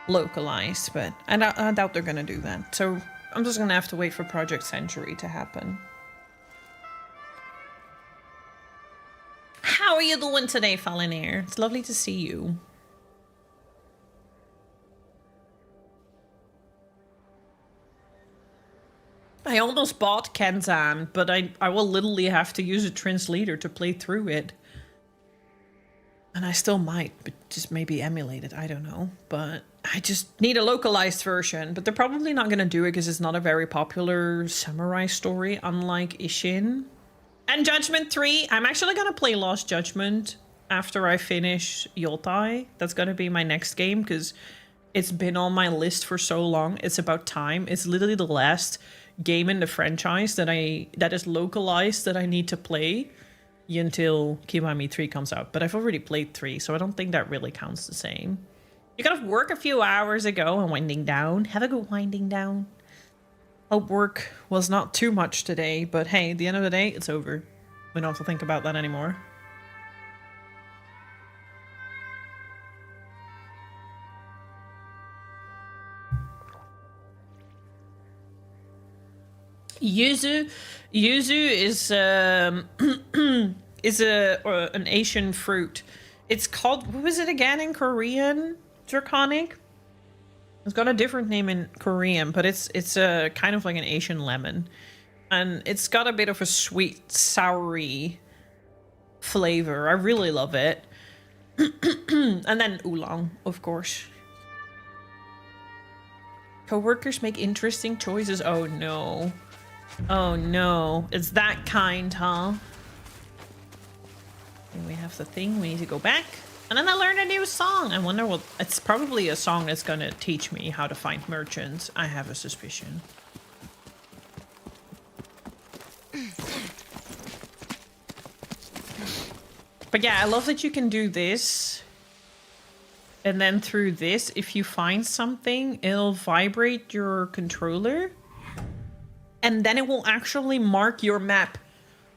localized, but I doubt they're gonna do that. So I'm just gonna have to wait for Project Century to happen. How are you doing today, Falinair? It's lovely to see you. I almost bought Kenzan, but I will literally have to use a translator to play through it. And I still might, but just maybe emulate it, I don't know. But I just need a localized version. But they're probably not going to do it because it's not a very popular samurai story, unlike Ishin. And Judgment 3, I'm actually going to play Lost Judgment after I finish Yōtei. That's going to be my next game because it's been on my list for so long. It's about time. It's literally the last game in the franchise that is localized that I need to play until Kiwami 3 comes out. But I've already played 3, so I don't think that really counts the same. You got off work a few hours ago and winding down. Have a good winding down. Hope work was not too much today, but hey, at the end of the day, it's over. We don't have to think about that anymore. Yuzu is an Asian fruit. It's called, what was it again in Korean? Draconic? It's got a different name in Korean, but it's a kind of like an Asian lemon, and it's got a bit of a sweet, soury flavor. I really love it. And then oolong, of course. Coworkers make interesting choices. Oh no. Oh no, it's that kind, huh? And we have the thing, we need to go back. And then I learned a new song. I wonder what, it's probably a song that's gonna teach me how to find merchants. I have a suspicion. But yeah, I love that you can do this. And then through this, if you find something, it'll vibrate your controller. And then it will actually mark your map.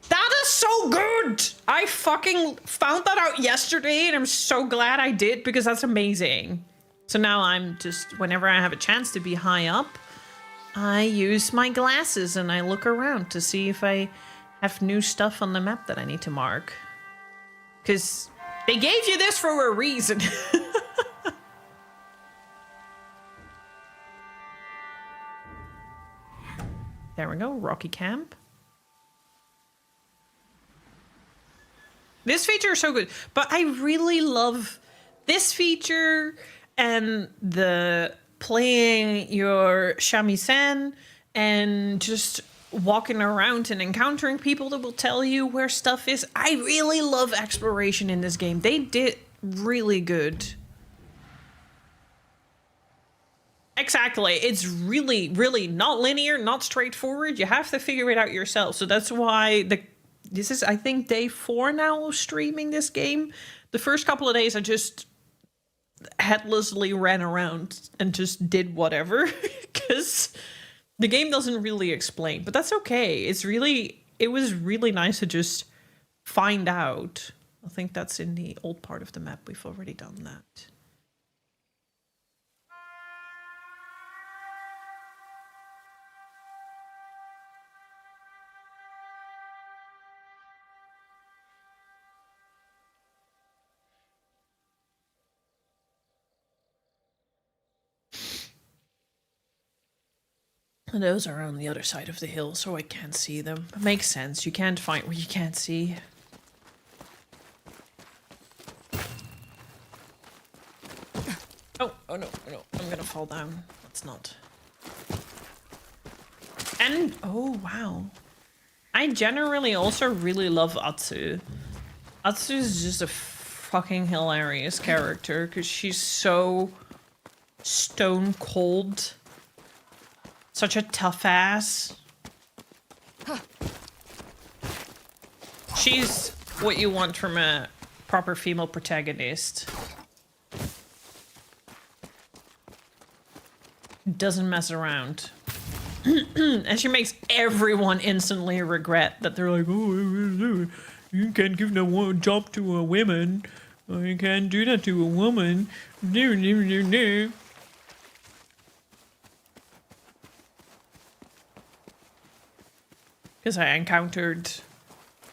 That is so good! I fucking found that out yesterday and I'm so glad I did because that's amazing. So now I'm just, whenever I have a chance to be high up, I use my glasses and I look around to see if I have new stuff on the map that I need to mark. Because they gave you this for a reason. There we go, Rocky Camp. This feature is so good, but I really love this feature and the playing your shamisen and just walking around and encountering people that will tell you where stuff is. I really love exploration in this game. They did really good. Exactly. It's really, really not linear, not straightforward. You have to figure it out yourself. So that's why this is, I think, day 4 now of streaming this game. The first couple of days I just headlessly ran around and just did whatever because the game doesn't really explain, but that's okay. It was really nice to just find out. I think that's in the old part of the map. We've already done that. And those are on the other side of the hill, so I can't see them. It makes sense. You can't find where you can't see. Oh no, I'm gonna fall down. That's not And oh wow, I generally also really love Atsu. Atsu is just a fucking hilarious character because she's so stone cold, such a tough ass. She's what you want from a proper female protagonist. Doesn't mess around. And she makes everyone instantly regret that they're like, oh, you can't give no job to a woman. You can't do that to a woman. No, no, no, no. Because I encountered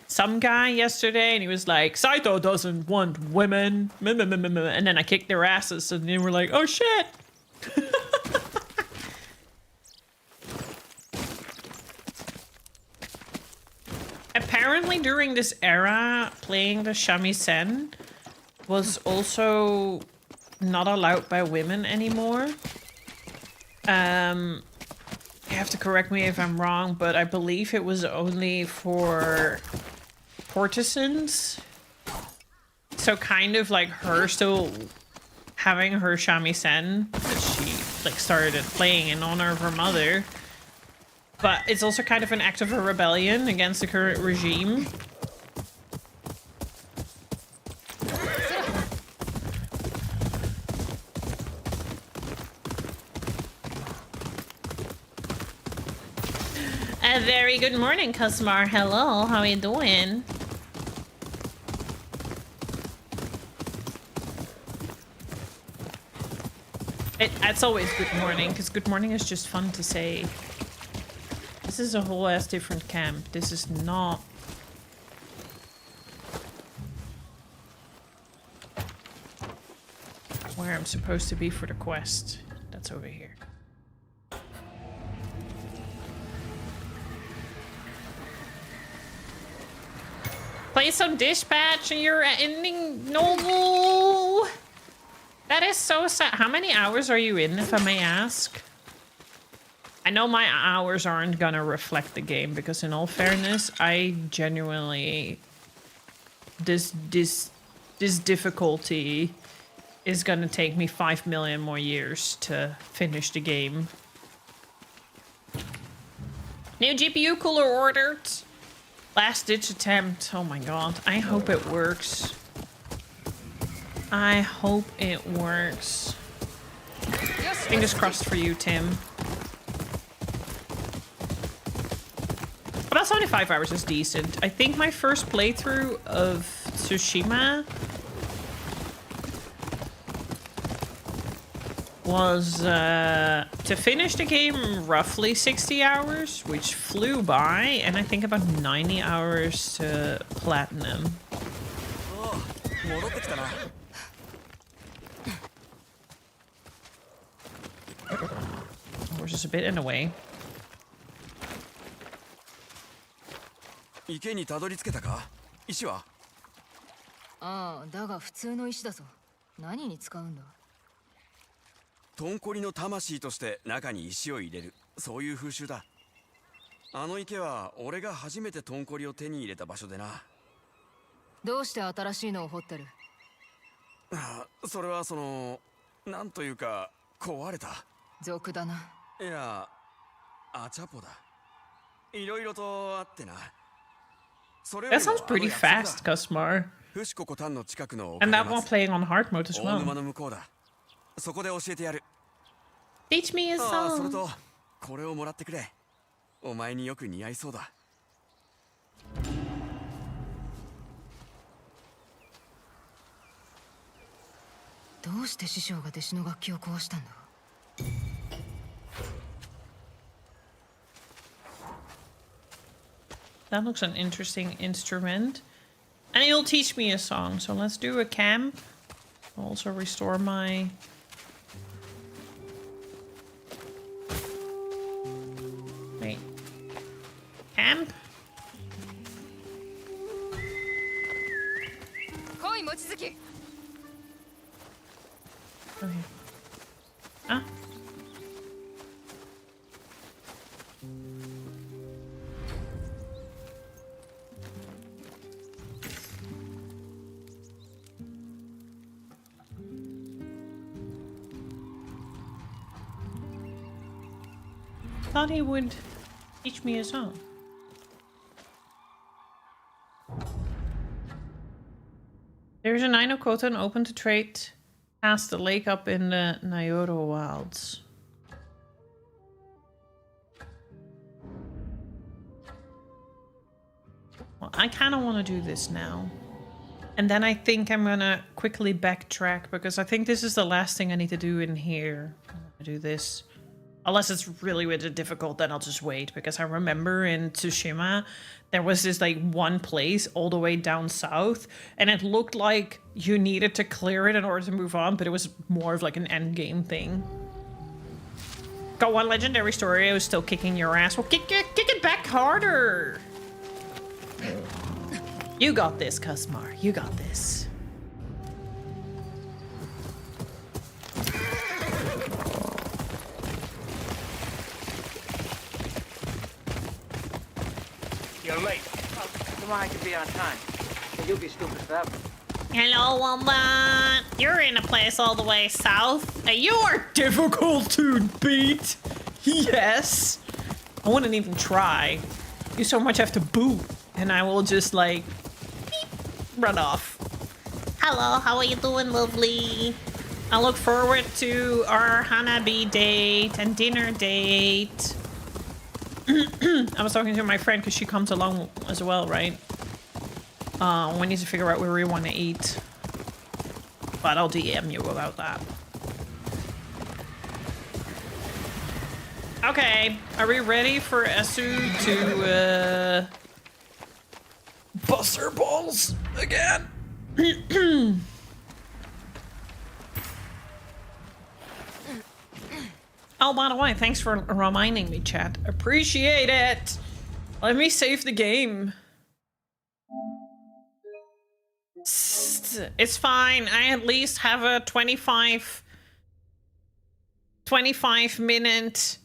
some guy yesterday and he was like, Saito doesn't want women. And then I kicked their asses and they were like, oh shit. Apparently during this era, playing the shamisen was also not allowed by women anymore. You have to correct me if I'm wrong, but I believe it was only for courtesans. So kind of like her still having her shamisen that she like started playing in honor of her mother. But it's also kind of an act of a rebellion against the current regime. A very good morning, Cosmar. Hello, how are you doing? It's always good morning, because good morning is just fun to say. This is a whole ass different camp. This is not... where I'm supposed to be for the quest. That's over here. Play some Dispatch and you're ending... No! That is so sad. How many hours are you in, if I may ask? I know my hours aren't gonna reflect the game because in all fairness, I genuinely... This difficulty is gonna take me 5 million more years to finish the game. New GPU cooler ordered. Last ditch attempt. Oh my god. I hope it works. I hope it works. Fingers crossed for you, Tim. But also only 5 hours is decent. I think my first playthrough of Tsushima was to finish the game roughly 60 hours, which flew by, and I think about 90 hours to platinum. Horse is a bit in the way. 池にたどり着けたか？石は？ああ、だが普通の石だぞ。何に使うんだ？トンコリの魂として中に石を入れる、そういう風習だ。あの池は俺が初めてトンコリを手に入れた場所でな。どうして新しいのを掘ってる？それはその、なんというか壊れた。俗だな。いや、アチャポだ。いろいろとあってな。That sounds pretty fast, Cosmar. And that while playing on hard mode as well. Teach me a song. これをもらってくれ。お前によく似合いそうだ。どうして師匠が弟子の楽器を壊したんだ？ That looks an interesting instrument. And he'll teach me a song. So let's do a camp. I'll also restore my... Wait. Camp? Okay. Huh? thought he would teach me his own. There's a Nino Kotan open to trade past the lake up in the Nyoro Wilds. Well, I kind of want to do this now. And then I think I'm gonna quickly backtrack because I think this is the last thing I need to do in here. I'm gonna do this. Unless it's really, really difficult, then I'll just wait. Because I remember in Tsushima, there was this like one place all the way down south. And it looked like you needed to clear it in order to move on. But it was more of like an end game thing. Got one legendary story. I was still kicking your ass. Well, kick it back harder. You got this, Kusmar. You got this. You're late. Oh, come on, I can be on time. You'll be stupid forever. Hello, Wombat. You're in a place all the way south. You are difficult to beat. Yes. I wouldn't even try. You so much have to boot, and I will just like beep, run off. Hello, how are you doing, lovely? I look forward to our Hanabi date and dinner date. I was talking to my friend because she comes along as well, right? We need to figure out where we want to eat. But I'll DM you about that. Okay, are we ready for Esu to bust her balls again? Oh, by the way, thanks for reminding me, chat. Appreciate it. Let me save the game. It's fine. I at least have a 25 minute.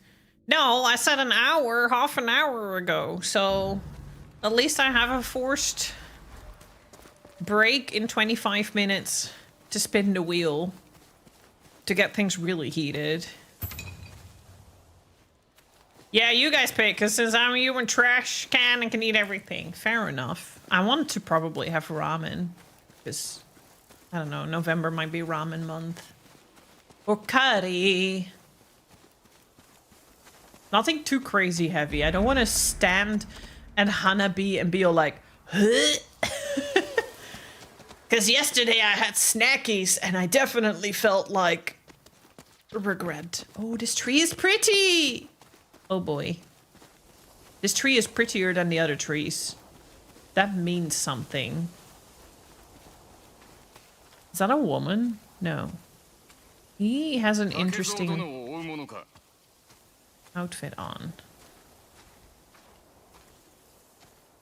No, I said an hour, half an hour ago. So at least I have a forced break in 25 minutes to spin the wheel to get things really heated. Yeah, you guys pick, because since I'm a human trash can and can eat everything. Fair enough. I want to probably have ramen. Because, I don't know, November might be ramen month. Or curry. Nothing too crazy heavy. I don't want to stand at Hanabi and be all like, huh? Because yesterday I had snackies and I definitely felt like regret. Oh, this tree is pretty. Oh boy. This tree is prettier than the other trees. That means something. Is that a woman? No. He has an interesting outfit on.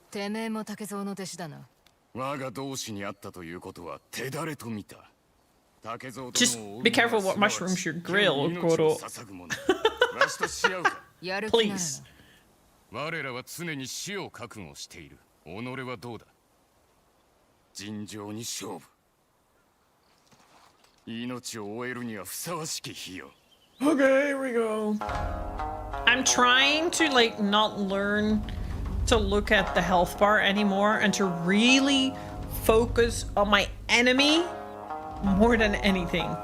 てめえも竹蔵の弟子だな。我が同志に会ったということは手だれと見た。竹蔵 Just be careful what mushrooms you grill, Koro. やる気ならな。 Please. 我らは常に死を覚悟している。己はどうだ。尋常に勝負。命を終えるにはふさわしき日よ。 Okay, here we go. I'm trying to like not learn to look at the health bar anymore and to really focus on my enemy more than anything.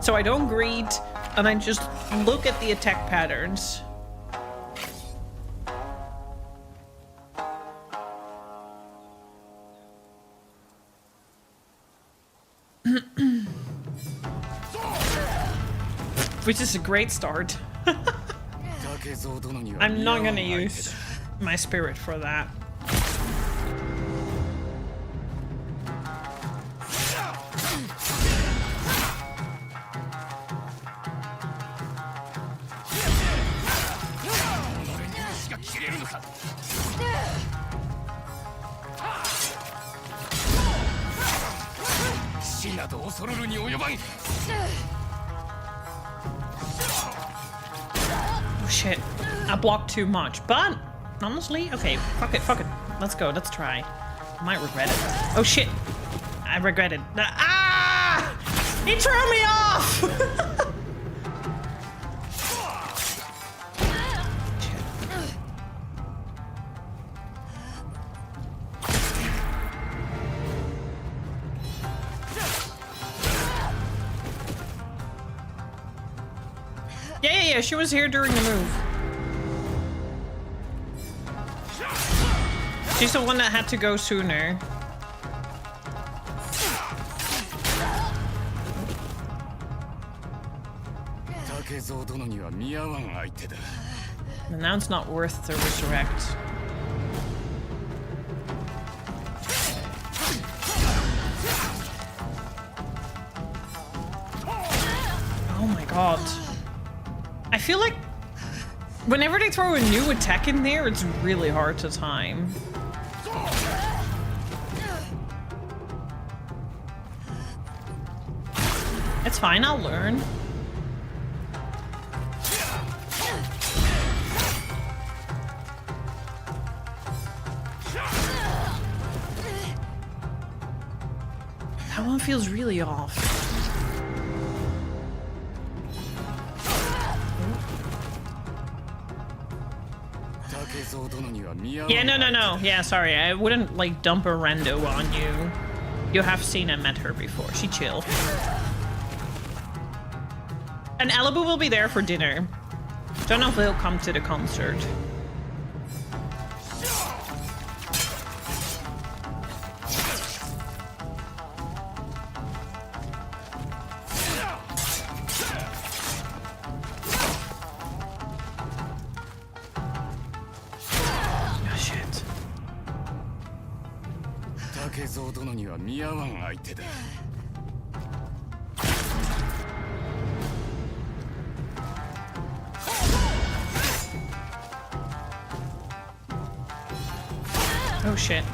So I don't greed and I just look at the attack patterns. Which is a great start. I'm not gonna use my spirit for that. Oh shit, I blocked too much, but honestly, okay, fuck it. Let's go, let's try. I might regret it. Oh shit, I regret it. Ah! He threw me off! Yeah, she was here during the move. She's the one that had to go sooner. And now it's not worth to resurrect. Oh my god. I feel like whenever they throw a new attack in there, it's really hard to time. It's fine, I'll learn. That one feels really off. Yeah, no. Yeah, sorry. I wouldn't, like, dump a rando on you. You have seen and met her before. She chill. And Alibu will be there for dinner. Don't know if he'll come to the concert. Oh shit.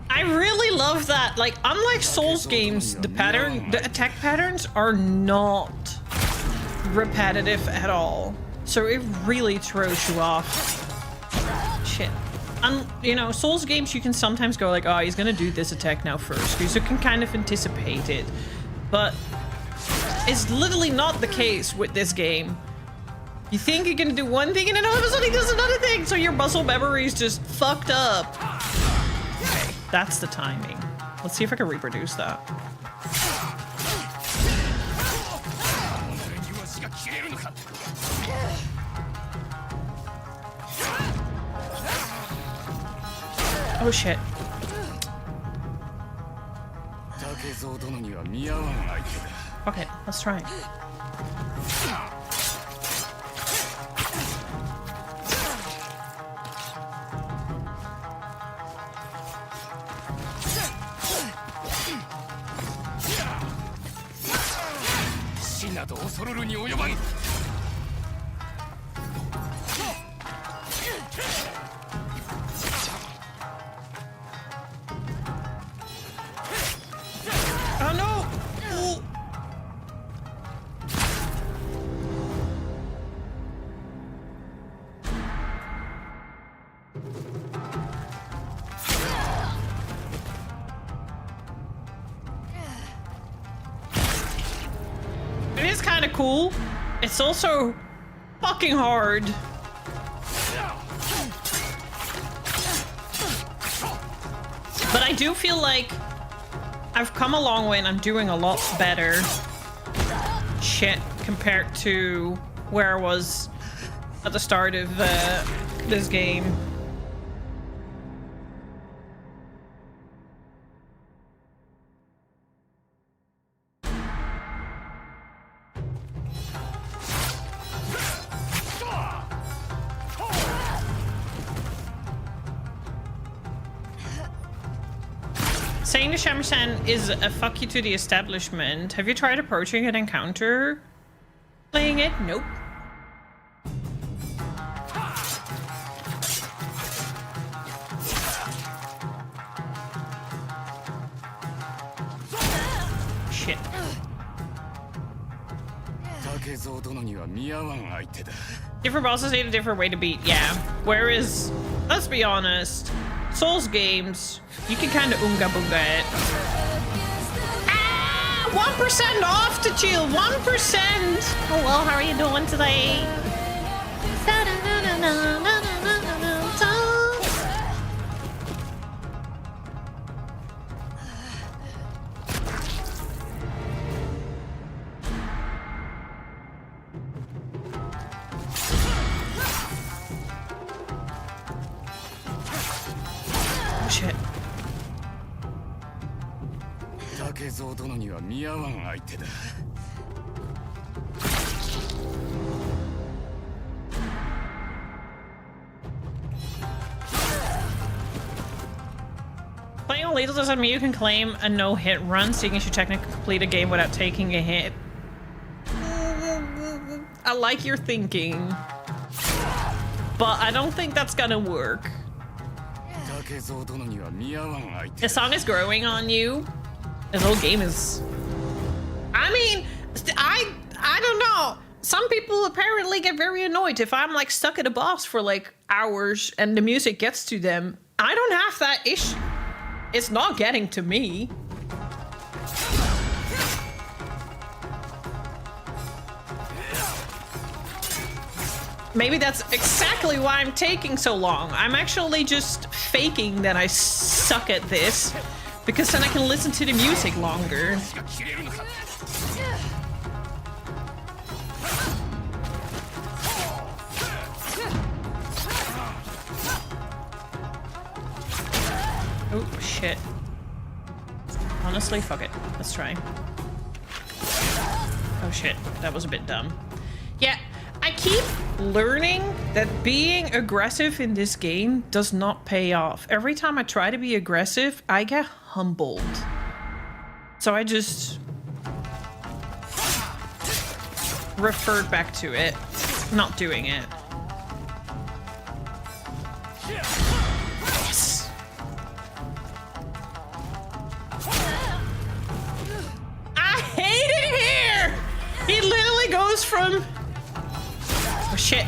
I really love that. Like, unlike Souls games, the attack patterns are not repetitive at all. So it really throws you off. Shit. You know, Souls games, you can sometimes go like, oh, he's gonna do this attack now first, because you can kind of anticipate it. But it's literally not the case with this game. You think you're gonna do one thing and then all of a sudden he does another thing, so your muscle memory is just fucked up. Okay, that's the timing. Let's see if I can reproduce that. Oh shit. Okay, let's try. Oh no! Ooh. It is kind of cool. It's also fucking hard. But I do feel like I've come a long way and I'm doing a lot better shit compared to where I was at the start of this game. Saying the Shamisen is a fuck you to the establishment. Have you tried approaching an encounter? Playing it? Nope. Shit. Different bosses need a different way to beat, yeah. Whereas, let's be honest, Souls games, you can kind of oonga boonga it. Ah! 1% off to chill, 1%! Hello, how are you doing today? 蔵殿には見合わん相手だ。Playing a lethal doesn't mean you can claim a no-hit run, seeing as you technically complete a game without taking a hit. I like your thinking, but I don't think that's gonna work. The song is growing on you. This whole game is... I mean, I don't know. Some people apparently get very annoyed if I'm like stuck at a boss for like hours and the music gets to them. I don't have that issue. It's not getting to me. Maybe that's exactly why I'm taking so long. I'm actually just faking that I suck at this, because then I can listen to the music longer. Oh, shit. Honestly, fuck it. Let's try. Oh shit, that was a bit dumb. Yeah, I keep learning that being aggressive in this game does not pay off. Every time I try to be aggressive, I get humbled. So I just referred back to it, not doing it. Yes. I hate it here! He literally goes from... Oh shit.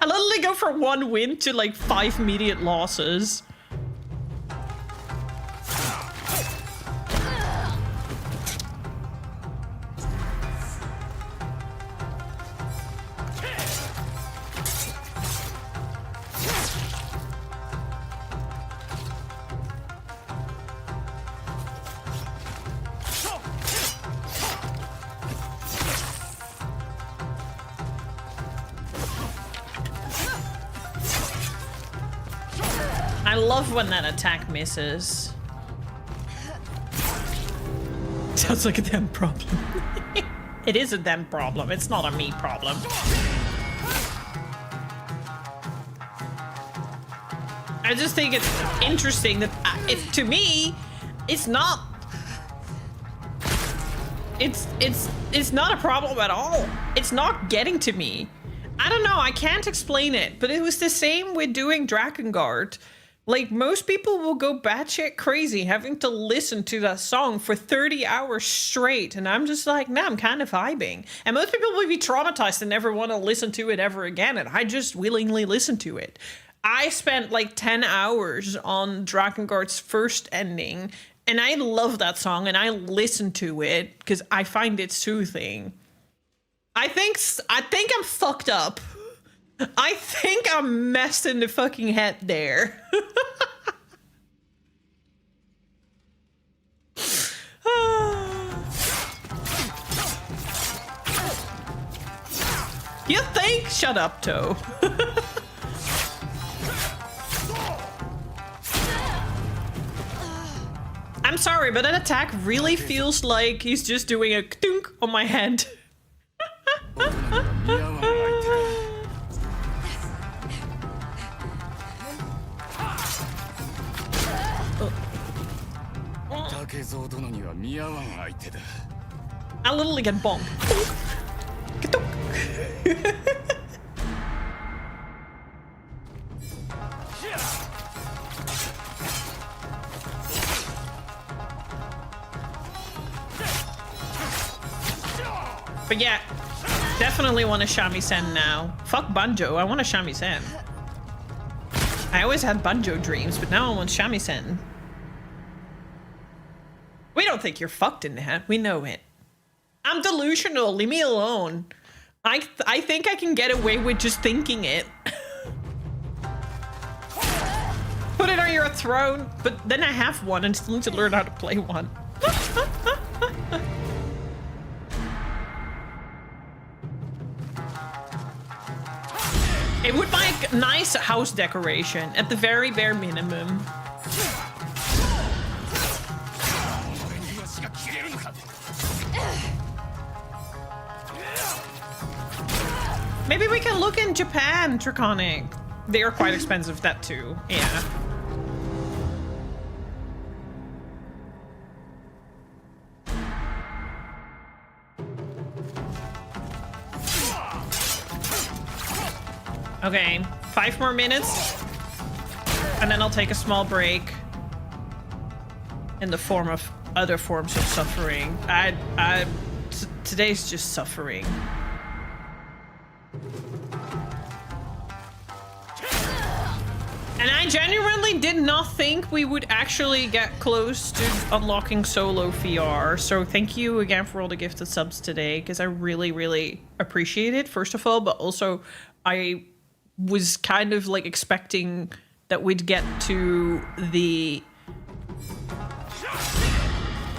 I literally go from 1 win to like 5 immediate losses. I love when that attack misses. Sounds like a them problem. It is a them problem. It's not a me problem. I just think it's interesting that to me, it's not. It's not a problem at all. It's not getting to me. I don't know. I can't explain it, but it was the same with doing Drakengard. Like, most people will go batshit crazy having to listen to that song for 30 hours straight. And I'm just like, nah, I'm kind of vibing. And most people will be traumatized and never want to listen to it ever again. And I just willingly listen to it. I spent like 10 hours on Drakengard's first ending. And I love that song and I listen to it because I find it soothing. I think I'm fucked up. I think I'm messed in the fucking head there. You think? Shut up, Toe. I'm sorry, but that attack really feels like he's just doing a dunk on my head. I literally get bonked. But yeah, definitely want a shamisen now. Fuck Banjo, I want a shamisen. I always had Banjo dreams, but now I want shamisen. We don't think you're fucked in the head. We know it. I'm delusional. Leave me alone. I think I can get away with just thinking it. Put it on your throne, but then I have one and still need to learn how to play one. It would like nice house decoration at the very bare minimum. Maybe we can look in Japan, Draconic. They are quite expensive, that too. Yeah. Okay, 5 more minutes. And then I'll take a small break. In the form of other forms of suffering. Today's just suffering. And I genuinely did not think we would actually get close to unlocking solo VR. So thank you again for all the gifted subs today, because I really, really appreciate it, first of all. But also, I was kind of like expecting that we'd get to the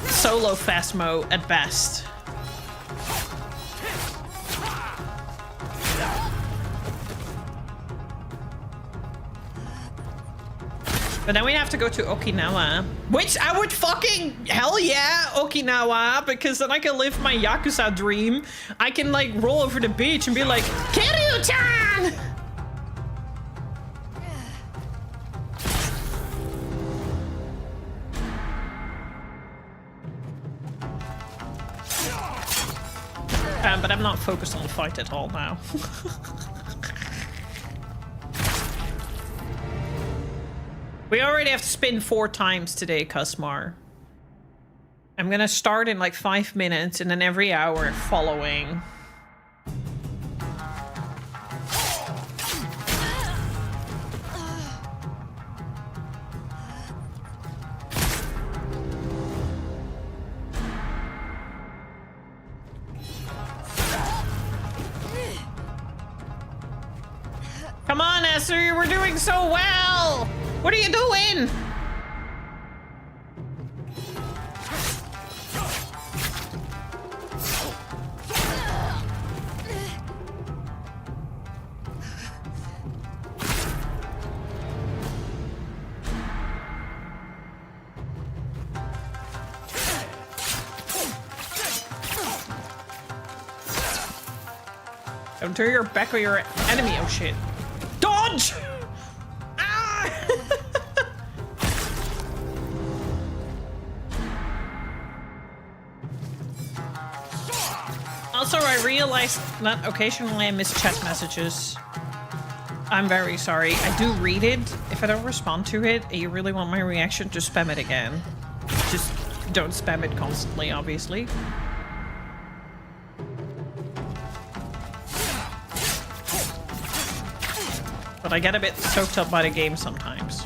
solo Phasmo at best. But then we have to go to Okinawa, which I would fucking, hell yeah, Okinawa, because then I can live my Yakuza dream. I can like roll over the beach and be like, Kiryu-chan! But I'm not focused on the fight at all now. We already have to spin 4 times today, Cusmar. I'm gonna start in like 5 minutes and then every hour following. Come on, Esther, we're doing so well! What are you doing? Don't turn your back on your enemy, oh shit. Dodge! Also, I realized that occasionally I miss chat messages. I'm very sorry. I do read it. If I don't respond to it and you really want my reaction, just spam it again. Just don't spam it constantly, obviously. But I get a bit soaked up by the game sometimes.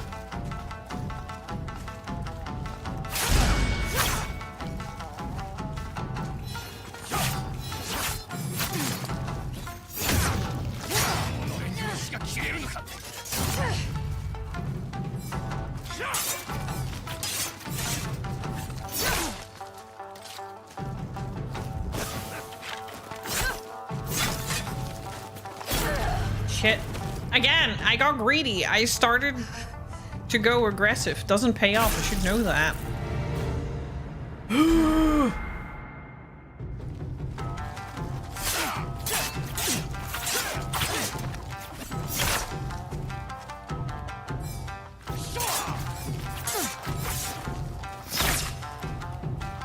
Shit. Again, I got greedy. I started to go aggressive. Doesn't pay off. I should know that.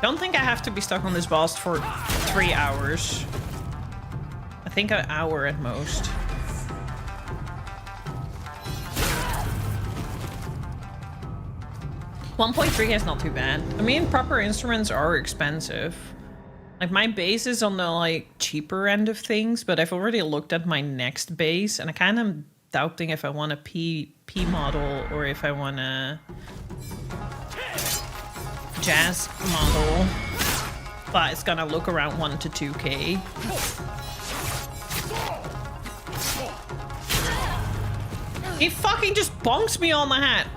Don't think I have to be stuck on this boss for 3 hours. I think an hour at most. $1.3 is not too bad. I mean, proper instruments are expensive. Like, my base is on the, like, cheaper end of things, but I've already looked at my next base, and I kind of doubting if I want a P model or if I want a jazz model. But it's gonna look around 1 to 2K. He fucking just bonks me on the head.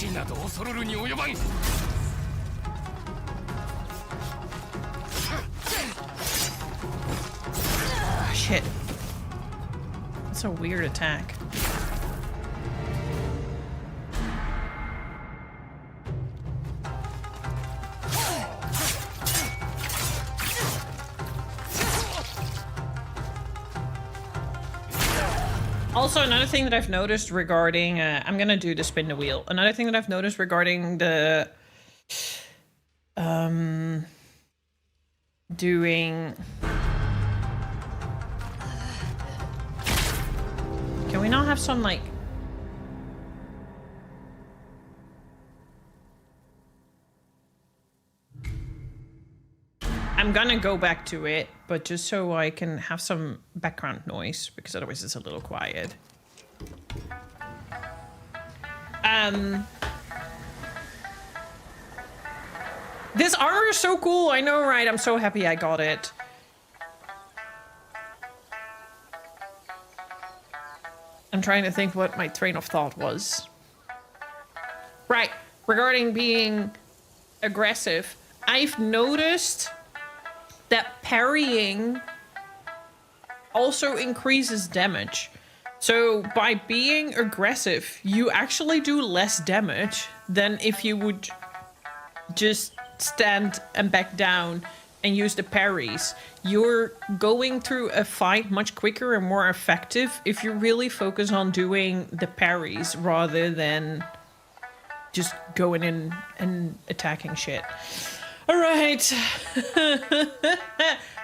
死など恐るるに及ばん。 Shit. That's a weird attack. Also, another thing that I've noticed regarding... I'm gonna do the spin the wheel. Another thing that I've noticed regarding the... doing... Can we not have some, like... I'm gonna go back to it, but just so I can have some background noise, because otherwise it's a little quiet. This armor is so cool, I know, right? I'm so happy I got it. I'm trying to think what my train of thought was. Right, regarding being aggressive, I've noticed that parrying also increases damage. So by being aggressive, you actually do less damage than if you would just stand and back down and use the parries. You're going through a fight much quicker and more effective if you really focus on doing the parries rather than just going in and attacking shit. All right.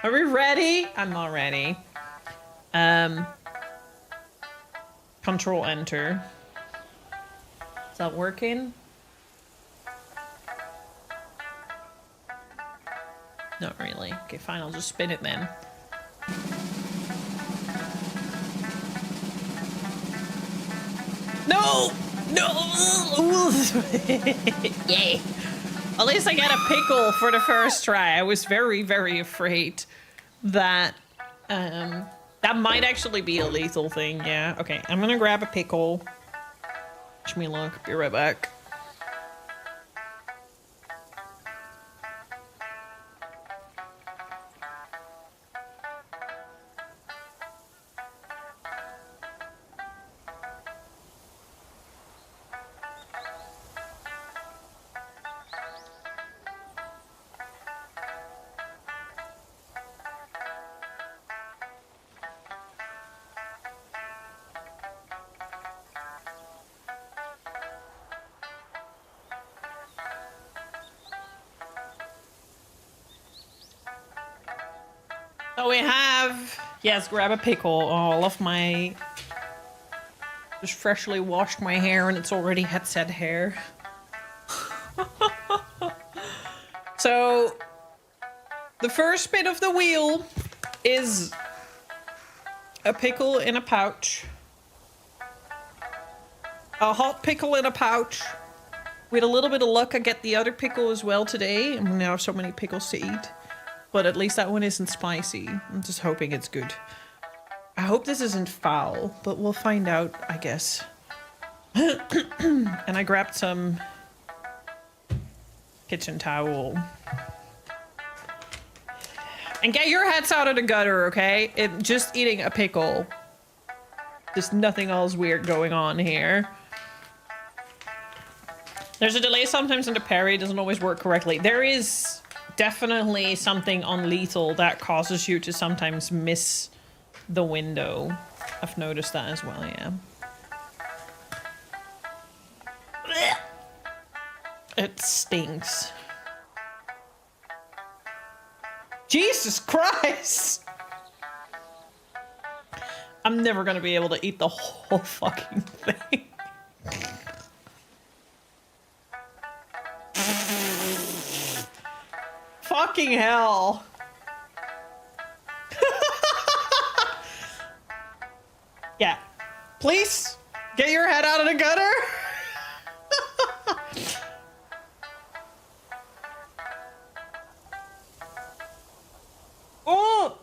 Are we ready? I'm not ready. Control enter. Is that working? Not really. Okay, fine. I'll just spin it then. No! No! Yay. At least I got a pickle for the first try. I was very, very afraid that that might actually be a lethal thing. Yeah. Okay, I'm gonna grab a pickle. Wish me luck. Be right back. So we have, yes, grab a pickle. Oh, I love my, just freshly washed my hair and it's already headset hair. So the first bit of the wheel is a pickle in a pouch. A hot pickle in a pouch. With a little bit of luck, I get the other pickle as well today. I'm gonna have so many pickles to eat. But at least that one isn't spicy. I'm just hoping it's good. I hope this isn't foul, but we'll find out, I guess. And I grabbed some kitchen towel. And get your heads out of the gutter, okay? Just eating a pickle. There's nothing else weird going on here. There's a delay sometimes in the parry. It doesn't always work correctly. There is definitely something on lethal that causes you to sometimes miss the window. I've noticed that as well, yeah. It stinks. Jesus Christ! I'm never gonna be able to eat the whole fucking thing. Fucking hell. Yeah. Please get your head out of the gutter. Oh.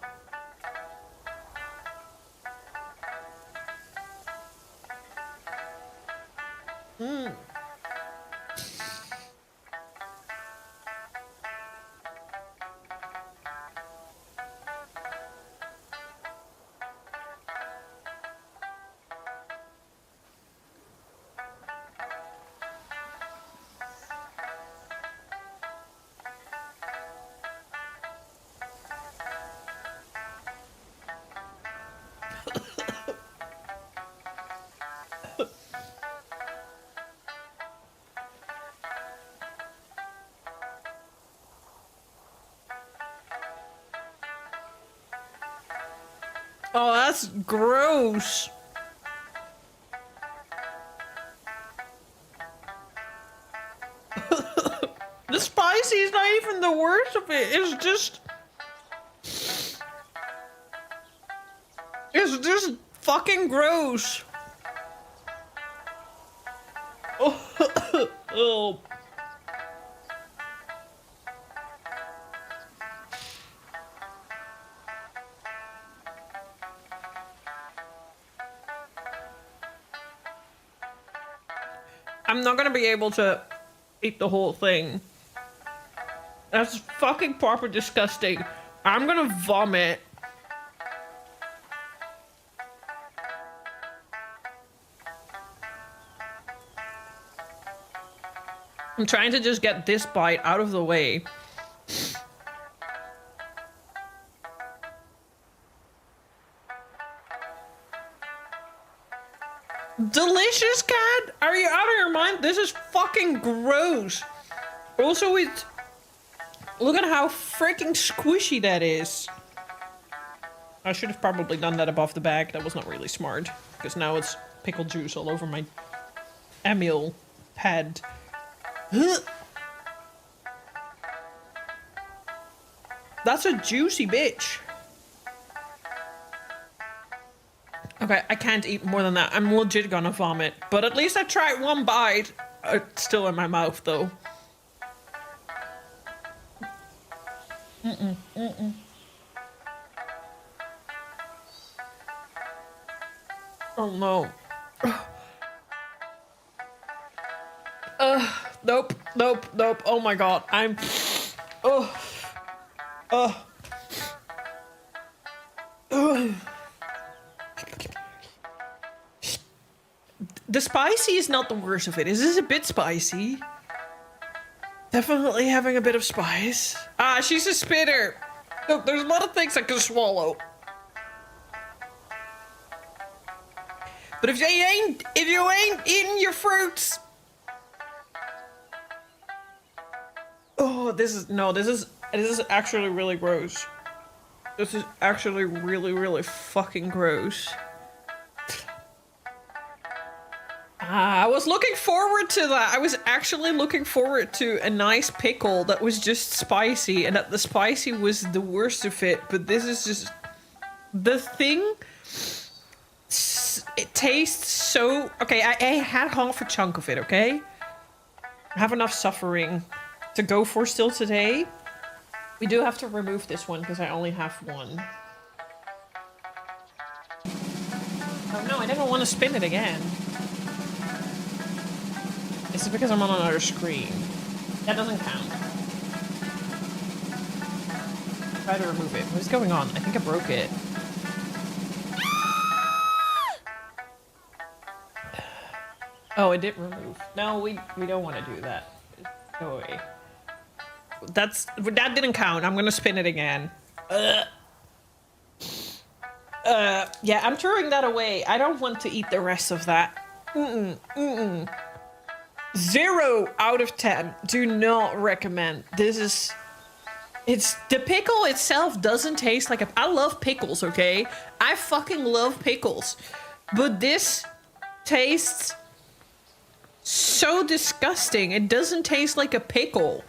Oh, that's gross. The spicy is not even the worst of it. It's just fucking gross. Oh. I'm not gonna be able to eat the whole thing. That's fucking proper disgusting. I'm gonna vomit. I'm trying to just get this bite out of the way. Delicious, cat? Are you out of your mind? This is fucking gross. Also, look at how freaking squishy that is. I should have probably done that above the bag. That was not really smart. Because now it's pickle juice all over my Emil pad. That's a juicy bitch. Okay, I can't eat more than that. I'm legit gonna vomit. But at least I tried one bite. It's still in my mouth, though. Oh, no. Nope. Oh, my God. The spicy is not the worst of it. Is this a bit spicy? Definitely having a bit of spice. Ah, she's a spitter. Look, there's a lot of things I can swallow. But if you ain't eating your fruits. Oh, this is actually really gross. This is actually really, really fucking gross. I was looking forward to that. I was actually looking forward to a nice pickle that was just spicy, and that the spicy was the worst of it. But this is just the thing. It tastes so okay. I had half a chunk of it. Okay, I have enough suffering to go for still today. We do have to remove this one because I only have one. Oh no, I didn't want to spin it again. This is because I'm on another screen. That doesn't count. Try to remove it. What is going on? I think I broke it. Oh, it did remove. No, we don't want to do that. Go away. That didn't count. I'm gonna spin it again. Yeah, I'm throwing that away. I don't want to eat the rest of that. 0 out of 10. Do not recommend. It's the pickle itself doesn't taste like I love pickles, okay? I fucking love pickles. But this tastes so disgusting. It doesn't taste like a pickle.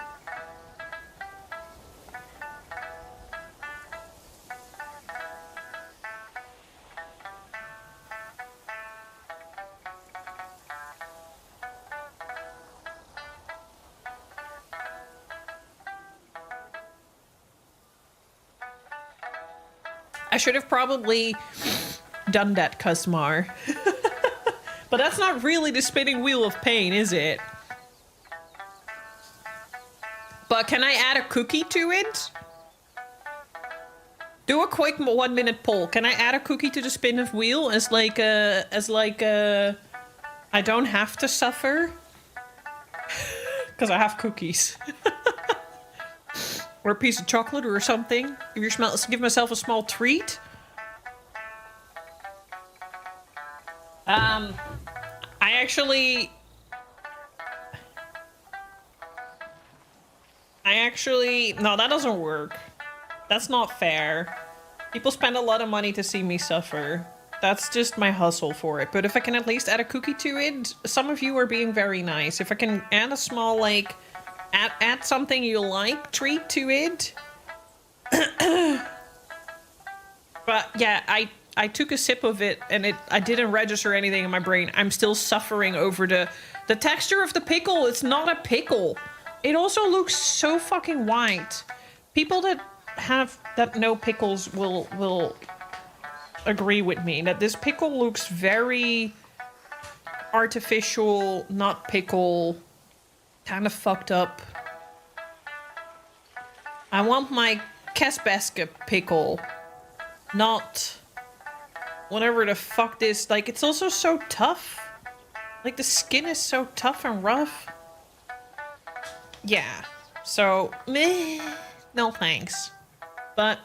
I should have probably done that, Cusmar. But that's not really the spinning wheel of pain, is it? But can I add a cookie to it? Do a quick 1 minute poll. Can I add a cookie to the spinning wheel as like I don't have to suffer? Because I have cookies. Or a piece of chocolate or something. Give myself a small treat. No, that doesn't work. That's not fair. People spend a lot of money to see me suffer. That's just my hustle for it. But if I can at least add a cookie to it, some of you are being very nice. If I can add a small, like, add something you like, treat to it. But yeah, I took a sip of it and I didn't register anything in my brain. I'm still suffering over the texture of the pickle. It's not a pickle. It also looks so fucking white. People that know pickles will agree with me that this pickle looks very artificial, not pickle, kind of fucked up. I want my Kesbeska pickle, not whatever the fuck this, like, it's also so tough. Like, the skin is so tough and rough. Yeah, so, meh, no thanks. But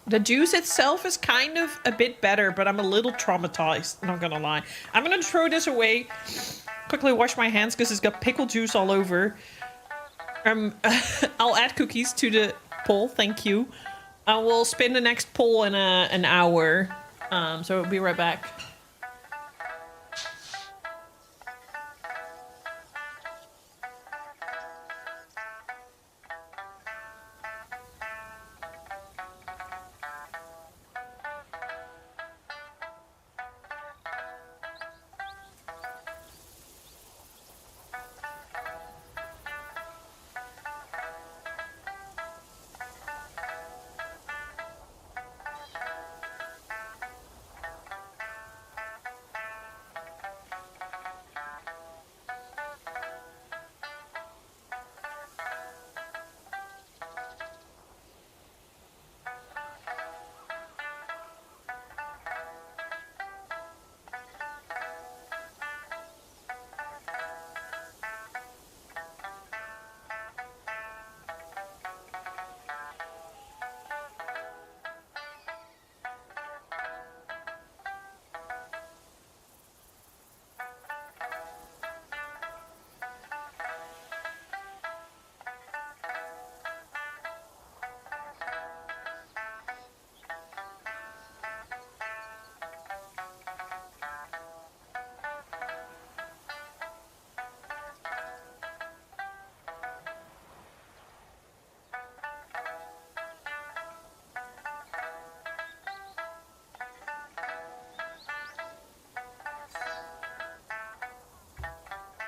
the juice itself is kind of a bit better, but I'm a little traumatized, not gonna lie. I'm gonna throw this away, quickly wash my hands because it's got pickle juice all over. I'll add cookies to the poll, thank you. I will spin the next poll in an hour, so I'll be right back.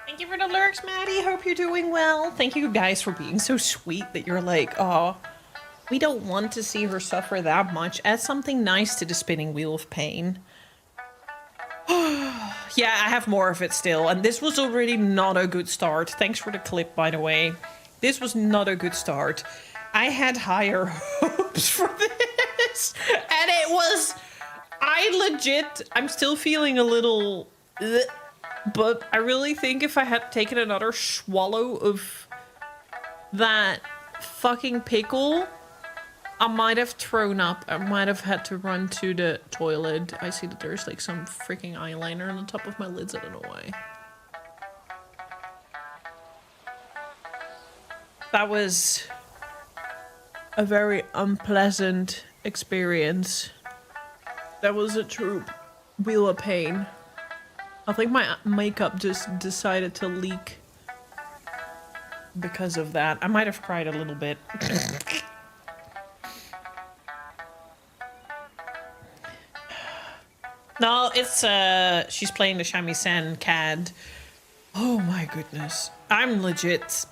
Thank you for the lurks, Maddie. Hope you're doing well. Thank you guys for being so sweet that you're like, oh, we don't want to see her suffer that much. Add something nice to the spinning wheel of pain. Yeah, I have more of it still. And this was already not a good start. Thanks for the clip, by the way. This was not a good start. I had higher hopes for this. And it was... I'm still feeling a little... But I really think if I had taken another swallow of that fucking pickle, I might have thrown up. I might have had to run to the toilet. I see that there's like some freaking eyeliner on the top of my lids. I don't know why. That was a very unpleasant experience. That was a true wheel of pain. I think my makeup just decided to leak because of that. I might have cried a little bit. No, it's she's playing the shamisen CAD. Oh my goodness. I'm legit.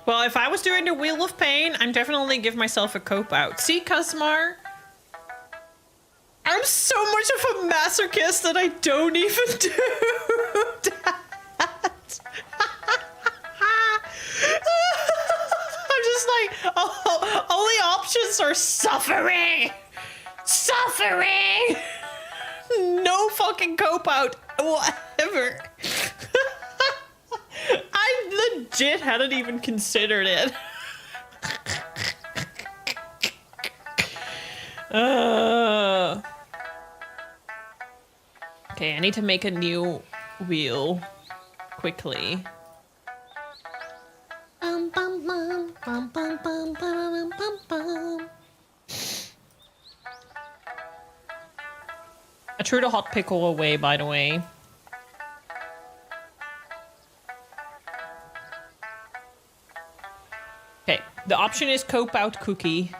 Well, if I was doing the Wheel of Pain, I'm definitely give myself a cope out. See, Cosmar? I'm so much of a masochist that I don't even do that. I'm just like, oh, all the options are suffering. Suffering. No fucking cope out. Whatever. I legit hadn't even considered it. Okay, I need to make a new wheel quickly. Bum, bum, bum, bum, bum, bum, bum, bum, bum. I threw the hot pickle away, by the way. Okay, the option is cope out cookie.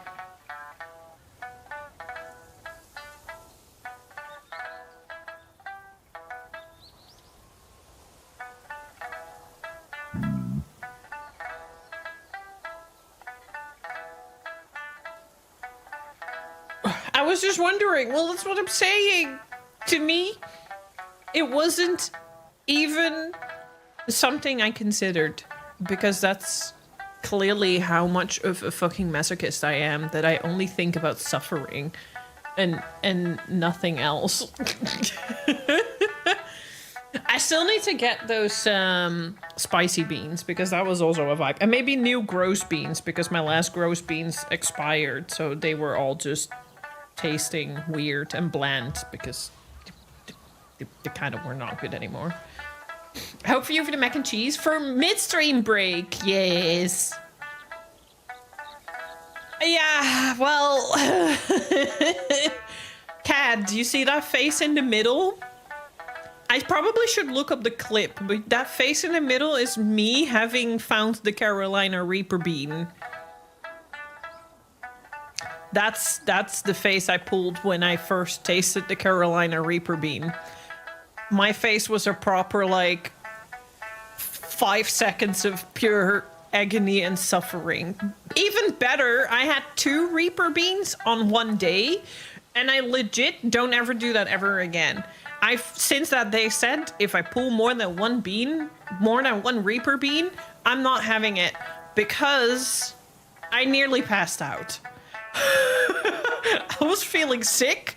I was just wondering, well, that's what I'm saying. To me, it wasn't even something I considered, because that's clearly how much of a fucking masochist I am, that I only think about suffering and nothing else. I still need to get those spicy beans, because that was also a vibe. And maybe new gross beans, because my last gross beans expired, so they were all just tasting weird and bland, because they kind of were not good anymore. I hope for you for the mac and cheese for midstream break. Yes. Yeah, well, Cad, do you see that face in the middle? I probably should look up the clip, but that face in the middle is me having found the Carolina Reaper bean. That's the face I pulled when I first tasted the Carolina Reaper bean. My face was a proper, like, 5 seconds of pure agony and suffering. Even better, I had 2 Reaper beans on one day, and I legit don't ever do that ever again. Since that day said, if I pull more than one Reaper bean, I'm not having it, because I nearly passed out. I was feeling sick.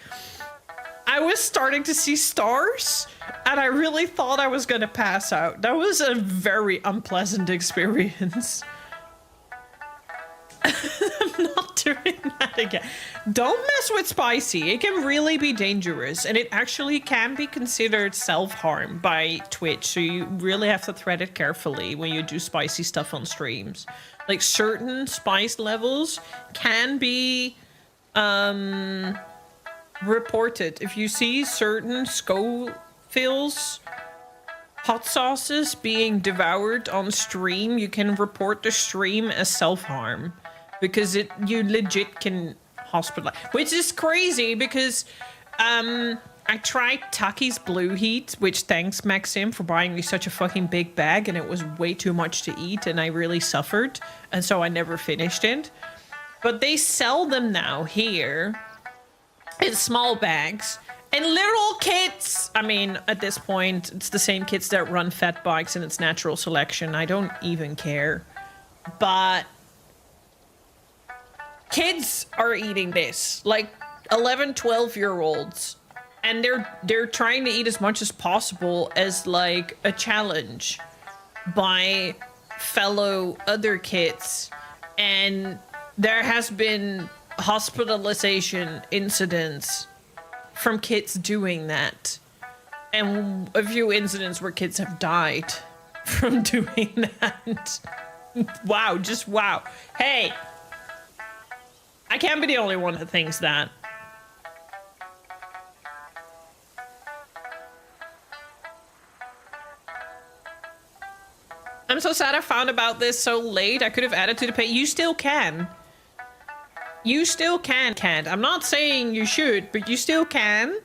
I was starting to see stars, and I really thought I was gonna pass out. That was a very unpleasant experience. I'm not doing that again. Don't mess with spicy. It can really be dangerous, and it actually can be considered self-harm by Twitch, so you really have to thread it carefully when you do spicy stuff on streams. Like, certain spice levels can be reported. If you see certain Scovilles hot sauces being devoured on stream, you can report the stream as self-harm, because you legit can hospitalize, which is crazy, because I tried Taki's Blue Heat, which thanks Maxim for buying me such a fucking big bag, and it was way too much to eat, and I really suffered, and so I never finished it. But they sell them now here in small bags, and little kids, I mean, at this point, it's the same kids that run fat bikes and it's natural selection. I don't even care. But kids are eating this, like 11, 12-year-olds. And they're trying to eat as much as possible as, like, a challenge by fellow other kids. And there has been hospitalization incidents from kids doing that. And a few incidents where kids have died from doing that. Wow, just wow. Hey, I can't be the only one that thinks that. I'm so sad I found about this so late. I could have added to the page. You still can. You still can, Cat. I'm not saying you should, but you still can.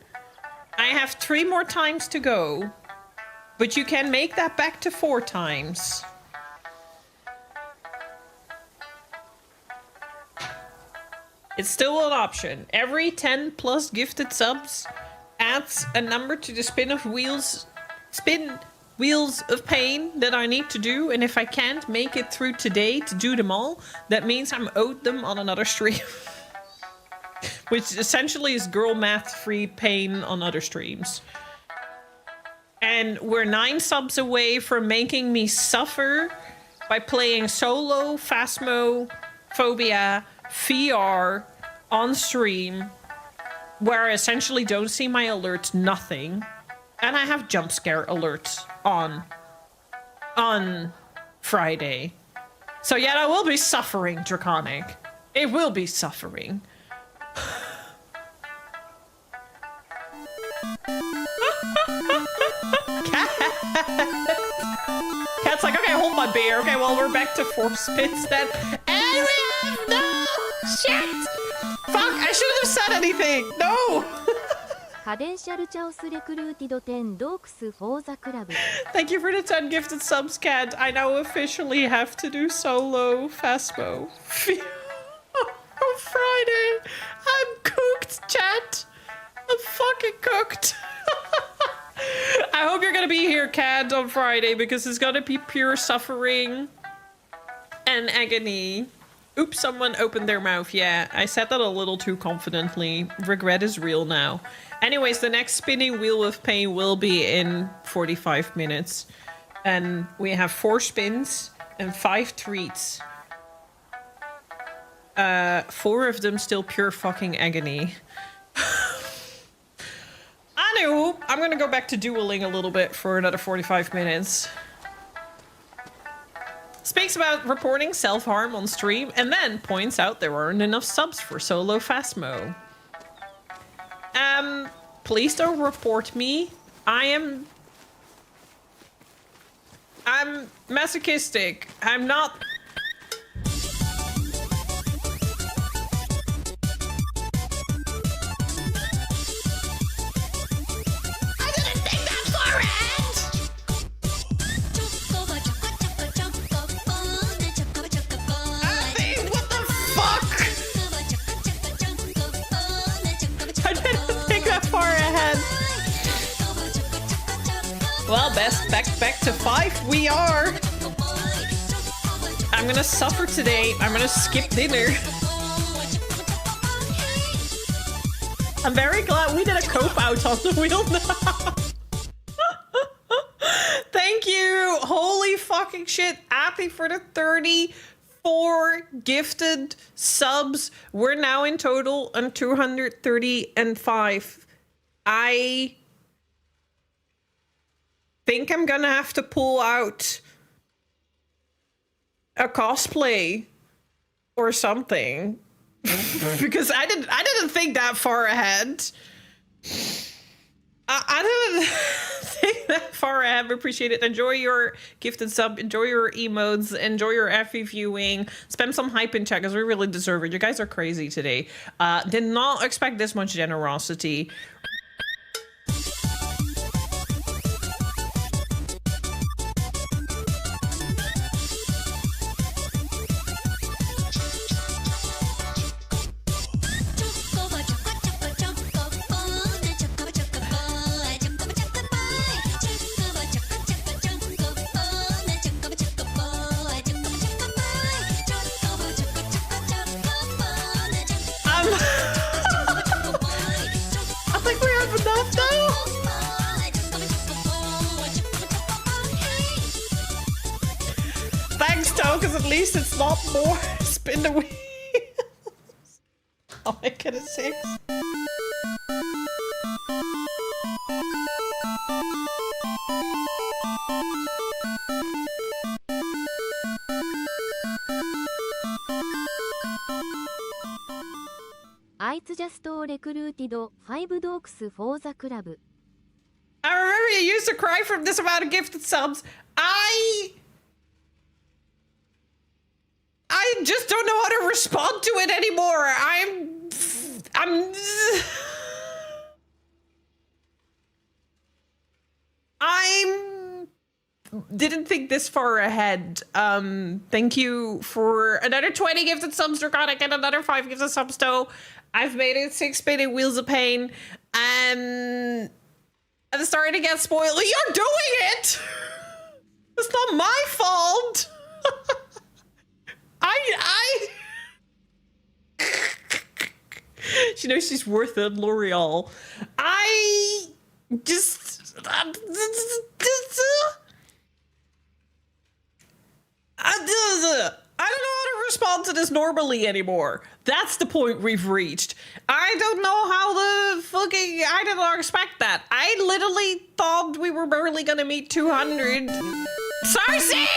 I have 3 more times to go. But you can make that back to 4 times. It's still an option. Every 10 plus gifted subs adds a number to the spin wheels of pain that I need to do, and if I can't make it through today to do them all, that means I'm owed them on another stream. Which essentially is girl math free pain on other streams. And we're 9 subs away from making me suffer by playing solo Phasmophobia VR on stream where I essentially don't see my alerts, nothing. And I have jump scare alerts on Friday. So yeah, I will be suffering, Draconic. It will be suffering. Cat's like, okay, hold my beer. Okay, well, we're back to 4 spits then. And we have no shit! Fuck, I shouldn't have said anything. No! カデンシャルチャオスレクルーティド10ドークスフォーザクラブ Thank you for the 10 gifted subs, Cat. I now officially have to do solo Phasmo. On Friday. I'm cooked, chat. I'm fucking cooked. I hope you're gonna be here, Cat, on Friday, because it's gonna be pure suffering and agony. Oops, someone opened their mouth. Yeah, I said that a little too confidently. Regret is real now. Anyways, the next spinning wheel of pain will be in 45 minutes. And we have 4 spins and 5 treats. 4 of them still pure fucking agony. Anywho, I'm gonna go back to dueling a little bit for another 45 minutes. Speaks about reporting self-harm on stream and then points out there aren't enough subs for solo Phasmo. Please don't report me. I'm masochistic. I'm not... I didn't think that far ahead! Abby, what the fuck? I didn't think that far ahead. Well, back to 5 we are. I'm gonna suffer today. I'm gonna skip dinner. I'm very glad we did a cope out on the wheel now. Thank you. Holy fucking shit. Happy for the 34 gifted subs. We're now in total on 235. I think I'm gonna have to pull out a cosplay or something. Because I didn't think that far ahead. I didn't think that far ahead. Appreciate it. Enjoy your gifted sub. Enjoy your emotes. Enjoy your FE viewing. Spam some hype in chat because we really deserve it. You guys are crazy today. Did not expect this much generosity. I think we have enough now. Thanks, Toe, because at least it's not more. Spin the wheel. I'll make it a 6. I just recruited 5 dogs for the club. I remember you used to cry from this amount of gifted subs. I just don't know how to respond to it anymore. I'm didn't think this far ahead. Thank you for another 20 gifted subs, Draconic, and another 5 gifted subs, though. I've made it 6 spinning wheels of pain, and I'm starting to get spoiled. You're doing it! It's not my fault! She knows she's worth it, L'Oreal. I don't know how to respond to this normally anymore. That's the point we've reached. I I don't know how the fucking... I didn't expect that. I literally thought we were barely gonna meet 200. Cersei!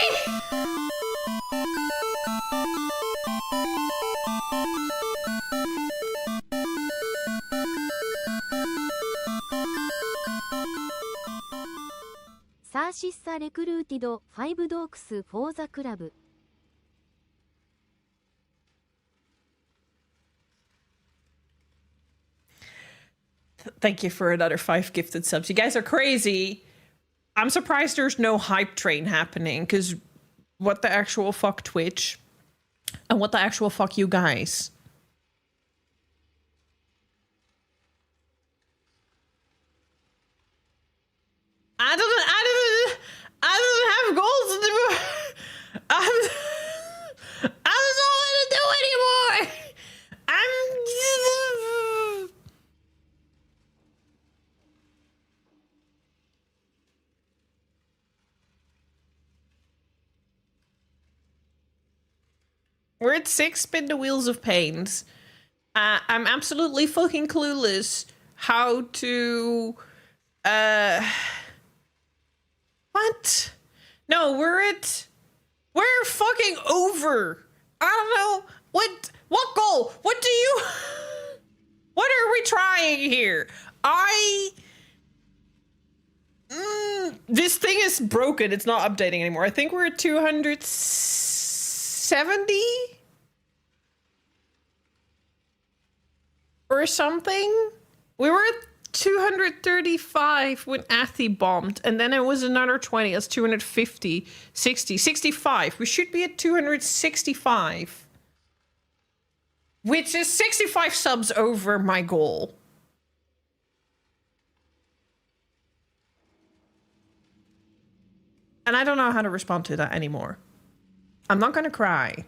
サーシッサレクルーティド5ドークスフォーザクラブ Thank you for another 5 gifted subs. You guys are crazy. I'm surprised there's no hype train happening, because what the actual fuck Twitch? And what the actual fuck you guys? I don't have goals anymore. I don't know what to do anymore. We're at 6, spin the wheels of pains. I'm absolutely fucking clueless how to... What? No, we're fucking over. I don't know. What goal? What do you... What are we trying here? This thing is broken. It's not updating anymore. I think we're at 270? Or something? We were at 235 when Athi bombed, and then it was another 20. That's 250, 60, 65. We should be at 265. Which is 65 subs over my goal. And I don't know how to respond to that anymore. I'm not gonna cry.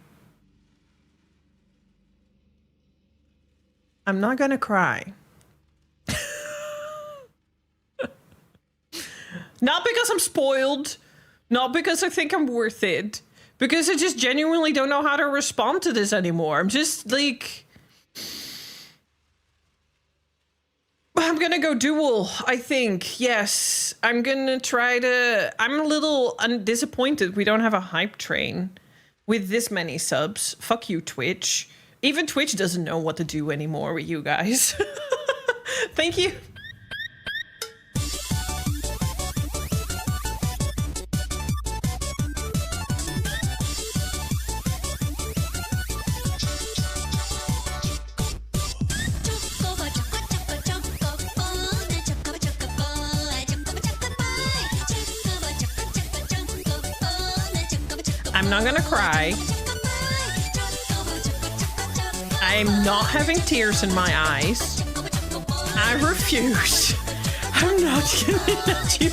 I'm not gonna cry. Not because I'm spoiled. Not because I think I'm worth it. Because I just genuinely don't know how to respond to this anymore. I'm just like... I'm gonna go dual, I think. Yes. I'm gonna try to... I'm a little disappointed we don't have a hype train with this many subs. Fuck you, Twitch. Even Twitch doesn't know what to do anymore with you guys. Thank you. I'm not gonna cry. I'm not having tears in my eyes. I refuse. I'm not gonna let you.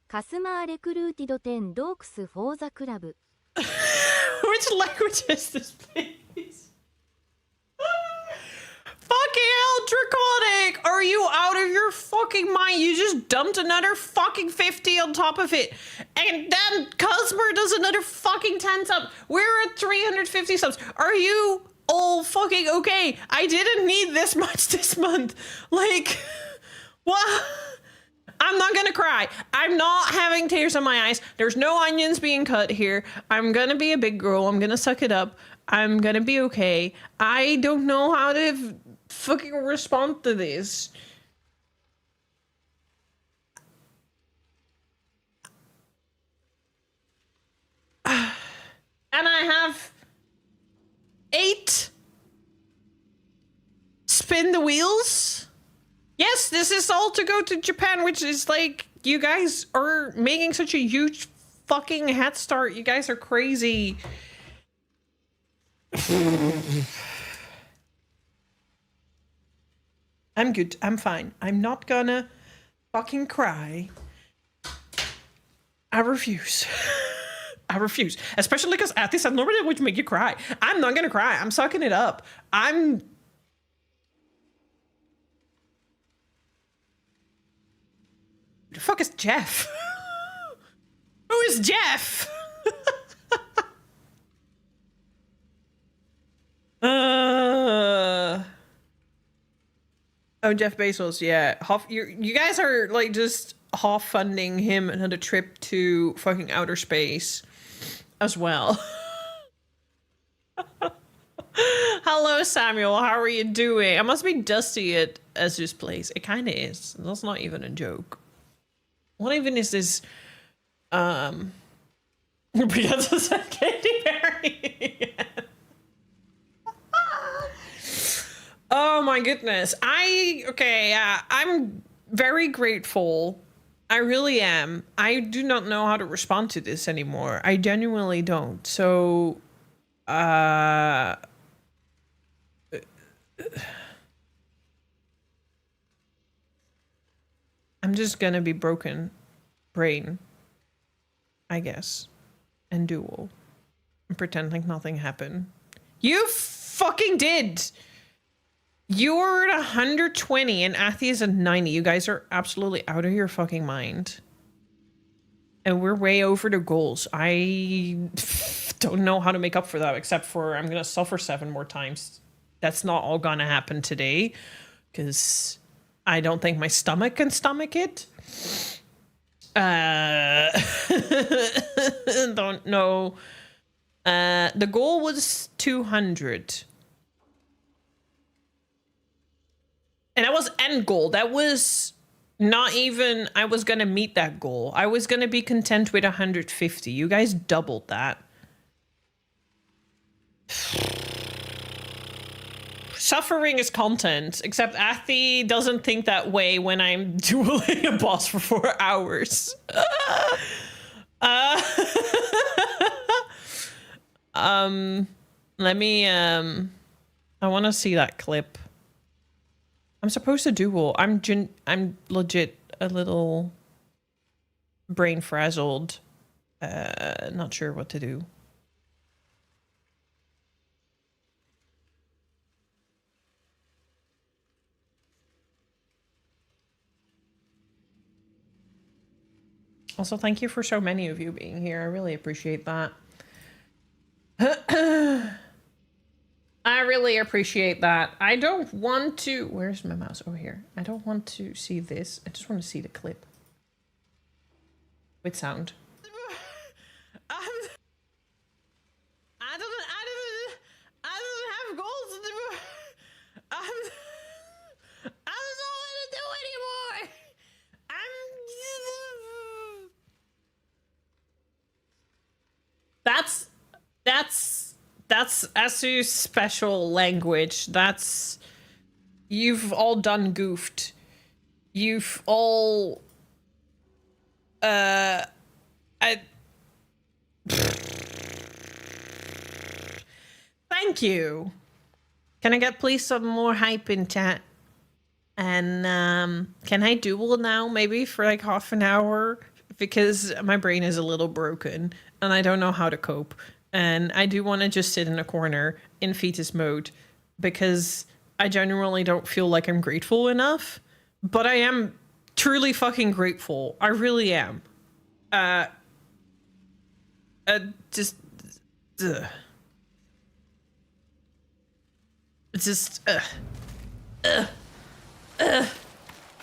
カスマーレクルーティド10ドークスフォーザクラブ Which language is this, please? Fucking hell, Draconic! Are you out of your fucking mind? You just dumped another fucking 50 on top of it. And then Cosmer does another fucking 10 subs. We're at 350 subs. Are you all fucking okay? I didn't need this much this month. Like, what? I'm not gonna cry. I'm not having tears in my eyes. There's no onions being cut here. I'm gonna be a big girl. I'm gonna suck it up. I'm gonna be okay. I don't know how to fucking respond to this. And I have 8 spin the wheels. Yes, this is all to go to Japan, which is like, you guys are making such a huge fucking head start. You guys are crazy. I'm good. I'm fine. I'm not gonna fucking cry. I refuse. I refuse. Especially because Athie said normally would make you cry. I'm not gonna cry. I'm sucking it up. I'm... The fuck is Jeff? Who is Jeff? Oh, Jeff Bezos, yeah. You guys are like just half funding him another trip to fucking outer space as well. Hello, Samuel. How are you doing? I must be dusty at Ezra's place. It kind of is. That's not even a joke. What even is this? Brianna said Katy Perry. Oh my goodness. I'm very grateful. I really am. I do not know how to respond to this anymore. I genuinely don't. So, I'm just gonna be broken brain, I guess, and duel and pretend like nothing happened. You fucking did! You're at 120 and Athie is at 90. You guys are absolutely out of your fucking mind. And we're way over the goals. I don't know how to make up for that, except for I'm gonna suffer 7 more times. That's not all gonna happen today, because I don't think my stomach can stomach it. Don't know. The goal was 200. And that was end goal. That was not even, I was going to meet that goal. I was going to be content with 150. You guys doubled that. Suffering is content, except Athie doesn't think that way when I'm dueling a boss for 4 hours. Let me, I want to see that clip. I'm supposed to duel. I'm legit a little brain frazzled. Not sure what to do. Also, thank you for so many of you being here. I really appreciate that. I really appreciate that. I don't want to... Where's my mouse? Over here. I don't want to see this. I just want to see the clip. With sound. I don't have goals to do. I don't know what to do anymore. That's Asu's special language. That's... You've all done goofed. You've all... Thank you. Can I get please some more hype in chat? And can I duel now maybe for like half an hour? Because my brain is a little broken and I don't know how to cope. And I do want to just sit in a corner in fetus mode because I genuinely don't feel like I'm grateful enough. But I am truly fucking grateful. I really am. I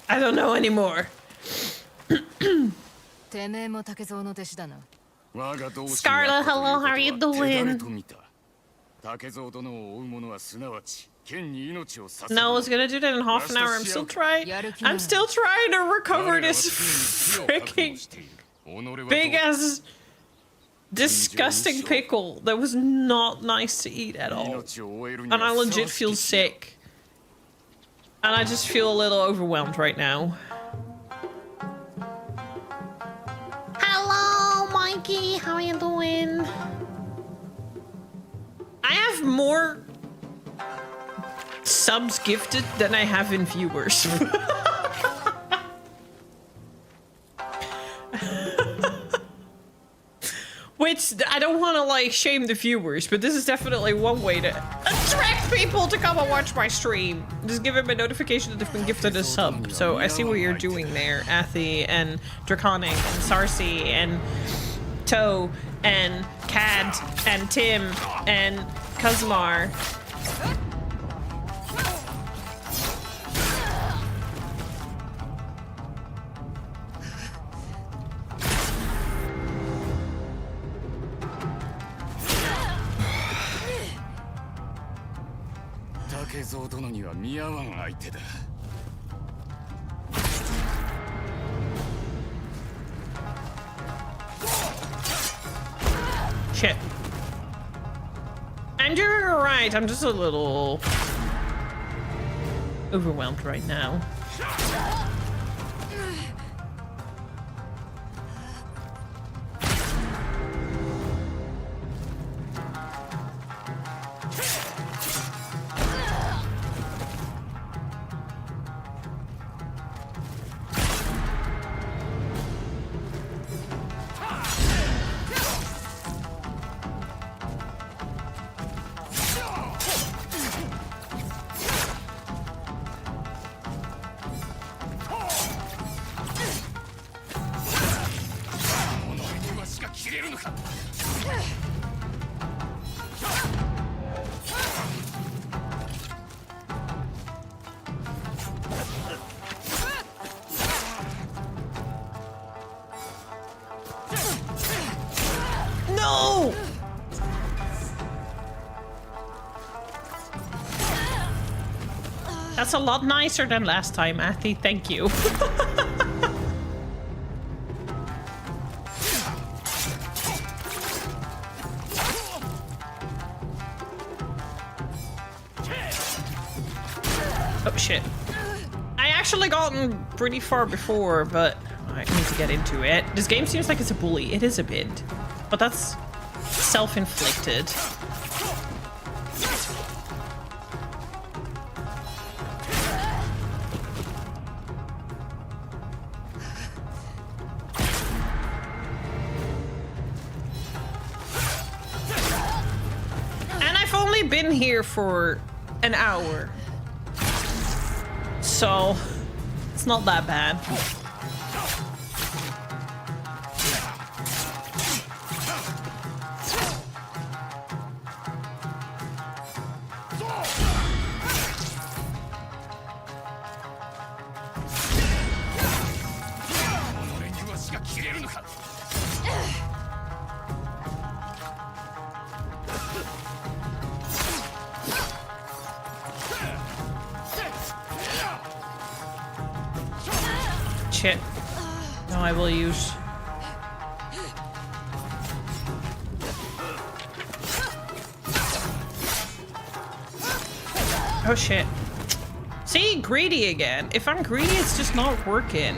don't know anymore. Scarlet, hello, how are you doing? No, I was gonna do that in half an hour. I'm still trying to recover this freaking big ass disgusting pickle that was not nice to eat at all. And I legit feel sick. And I just feel a little overwhelmed right now. Hello, Mikey. How are you doing? I have more subs gifted than I have in viewers. Which, I don't want to, like, shame the viewers, but this is definitely one way to attract people to come and watch my stream. Just give them a notification that they've been gifted a sub. So I see what you're doing there, Athy, and Draconic, and Sarcy, and Toe, and Cad, and Tim, and Kazmar. Shit. And you're right, I'm just a little overwhelmed right now. No! That's a lot nicer than last time, Athy. Thank you. Oh shit. I actually gotten pretty far before, but I need to get into it. This game seems like it's a bully. It is a bit. But that's self-inflicted. And I've only been here for an hour. So, it's not that bad. Shit. No, I will use. Oh shit. See, greedy again. If I'm greedy, it's just not working.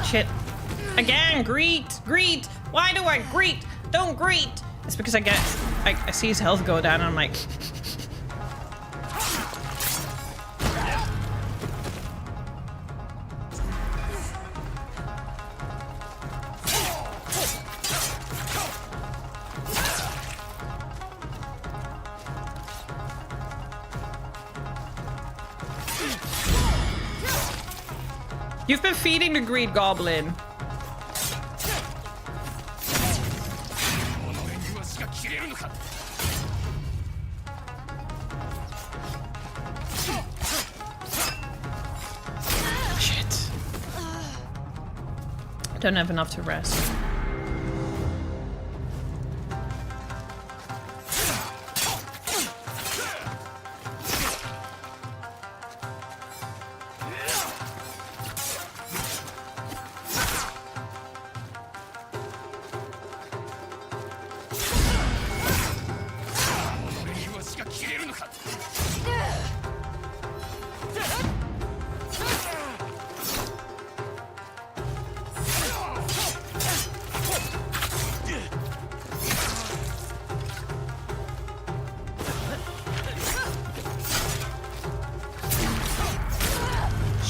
Shit. Again, greet! Greet! Why do I greet? Don't greet! It's because I see his health go down and I'm like... You've been feeding the greed goblin. Don't have enough to rest.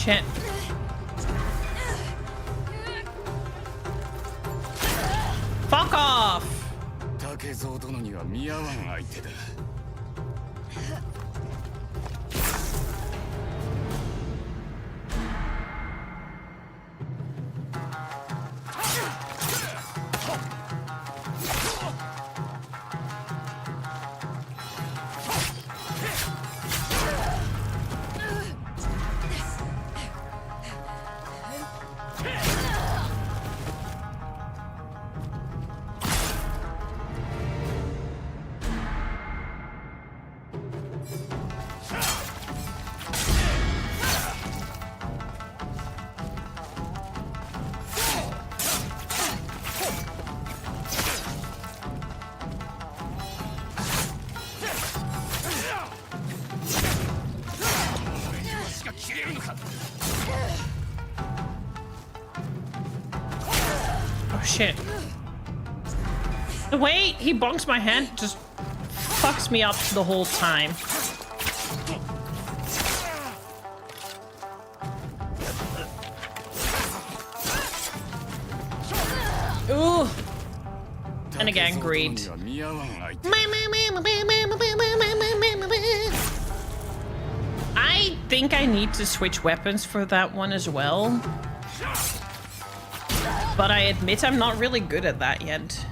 Shit. Fuck off! 竹蔵殿には見合わん相手だ。Oh shit. The way he bonks my hand just fucks me up the whole time. Ooh. And again, greed. I think I need to switch weapons for that one as well. But I admit I'm not really good at that yet.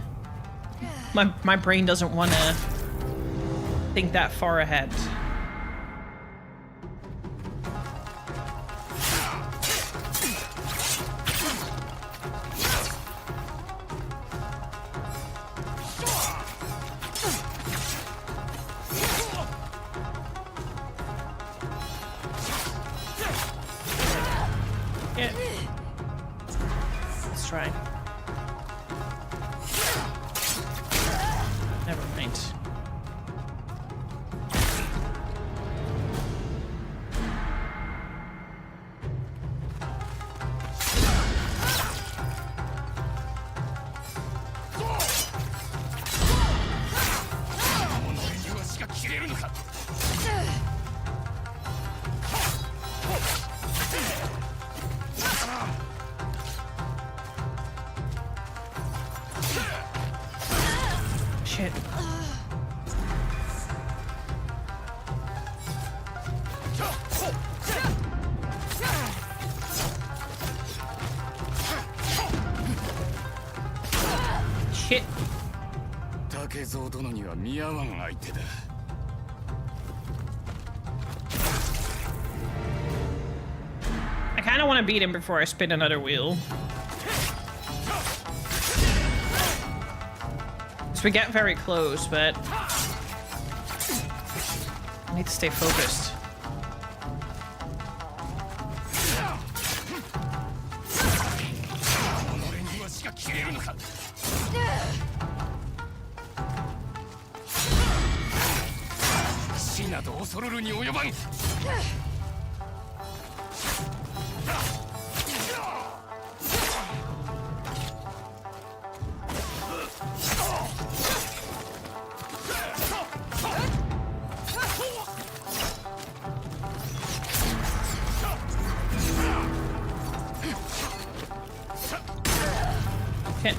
My brain doesn't want to think that far ahead. Yeah. Let's try. Never mind. Shit. Shit. 竹蔵殿には見合わん相手だ。I kind of want to beat him before I spin another wheel. We get very close, but I need to stay focused. Shit.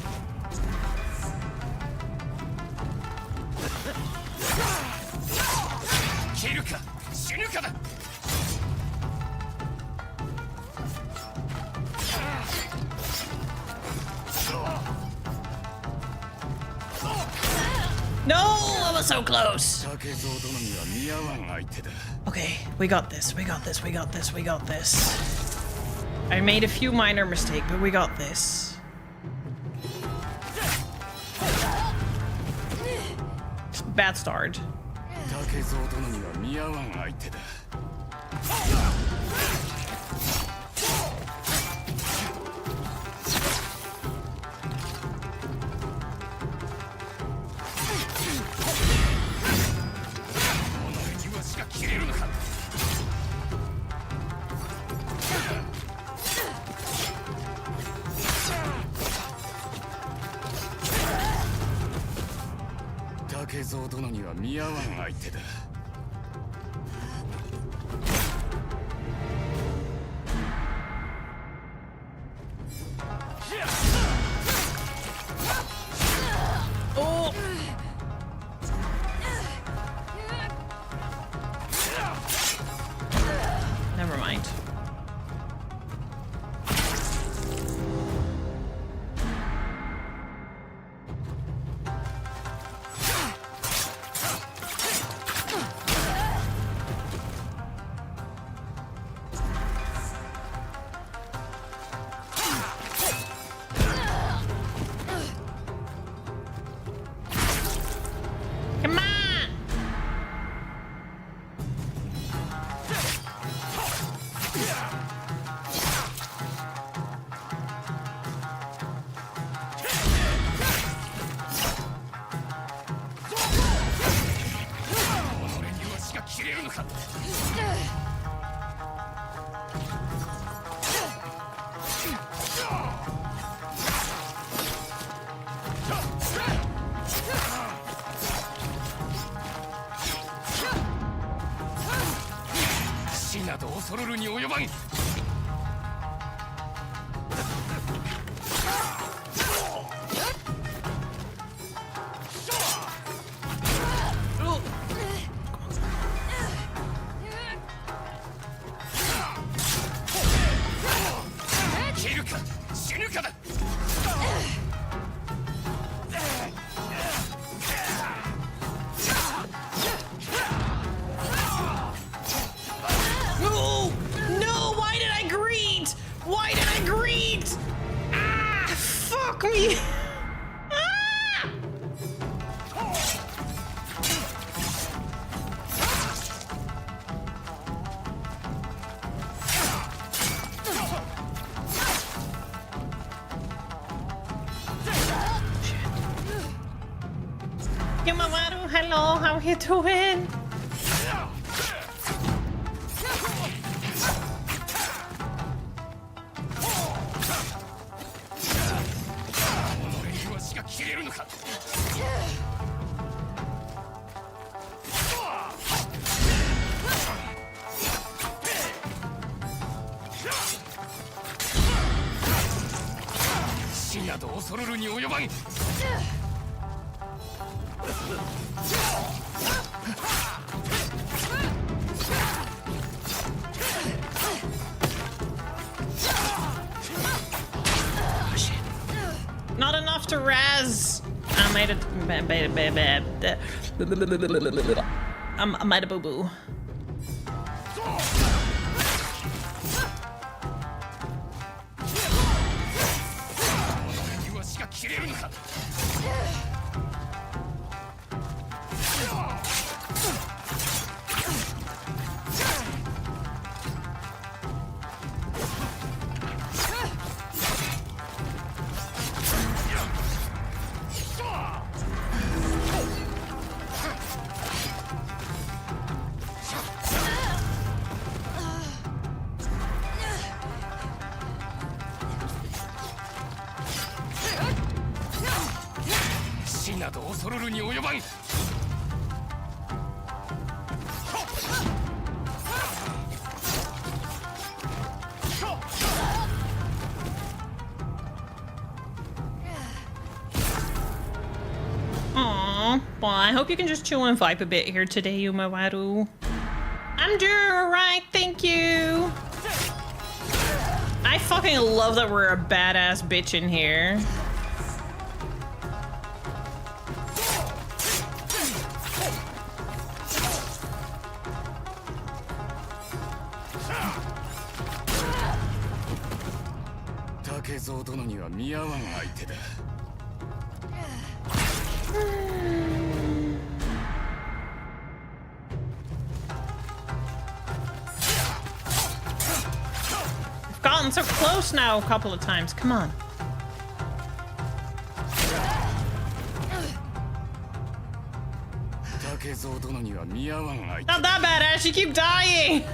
No, I was so close. Okay, we got this, we got this, we got this, we got this. I made a few minor mistakes, but we got this. bad start. 竹蔵殿には見合わん相手だ。己にわしが切れるのか。竹蔵殿には見合わん相手だ。Oh! Never mind. Come on! No! No! Why did I greet? Why did I greet? Ah! Fuck me! Ah! Yamawaru, hello, how you doing? Not enough to raz. I made it. I made a boo boo. Aww, well, I hope you can just chill and vibe a bit here today, Yumawaru. I'm doing alright, thank you. I fucking love that we're a badass bitch in here. gotten so close now a couple of times. Come on. Not that bad, Ash. You keep dying.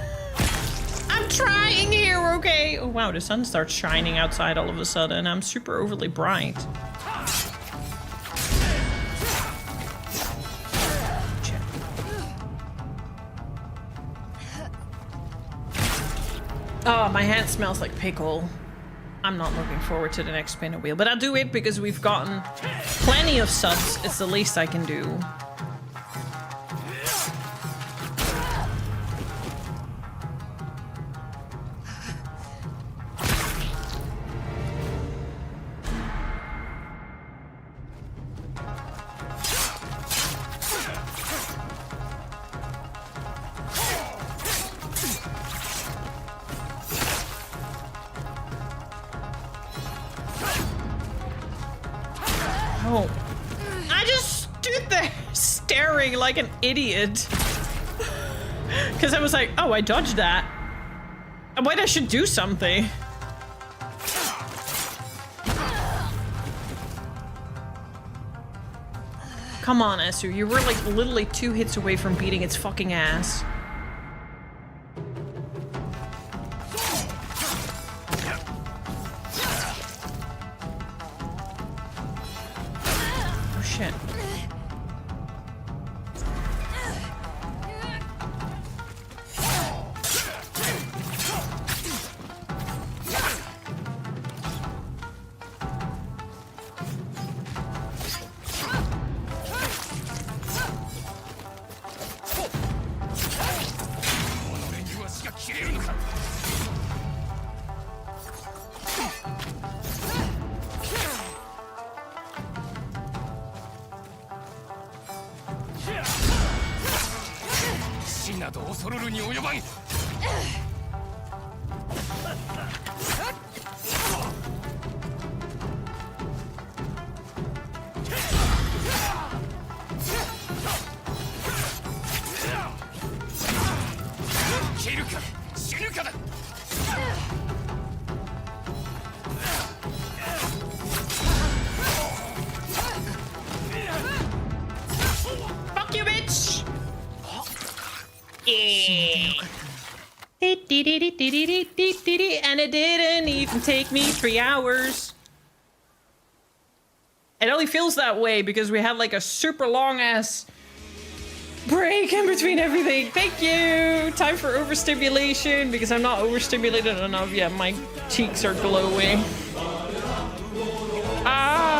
I'm trying here, okay? Oh, wow. The sun starts shining outside all of a sudden. I'm super overly bright. Oh, my hand smells like pickle. I'm not looking forward to the next spinner wheel, but I'll do it because we've gotten plenty of subs. It's the least I can do. Oh, I just stood there staring like an idiot. Because I was like, oh, I dodged that. Wait, I should do something. Come on, Esu. You were like literally 2 hits away from beating its fucking ass. Oh shit. Fuck you, bitch! Yeah. And it didn't even take me 3 hours. It only feels that way because we had like a super long ass break in between everything. Thank you. Time for overstimulation because I'm not overstimulated enough yet. My cheeks are glowing. Ah.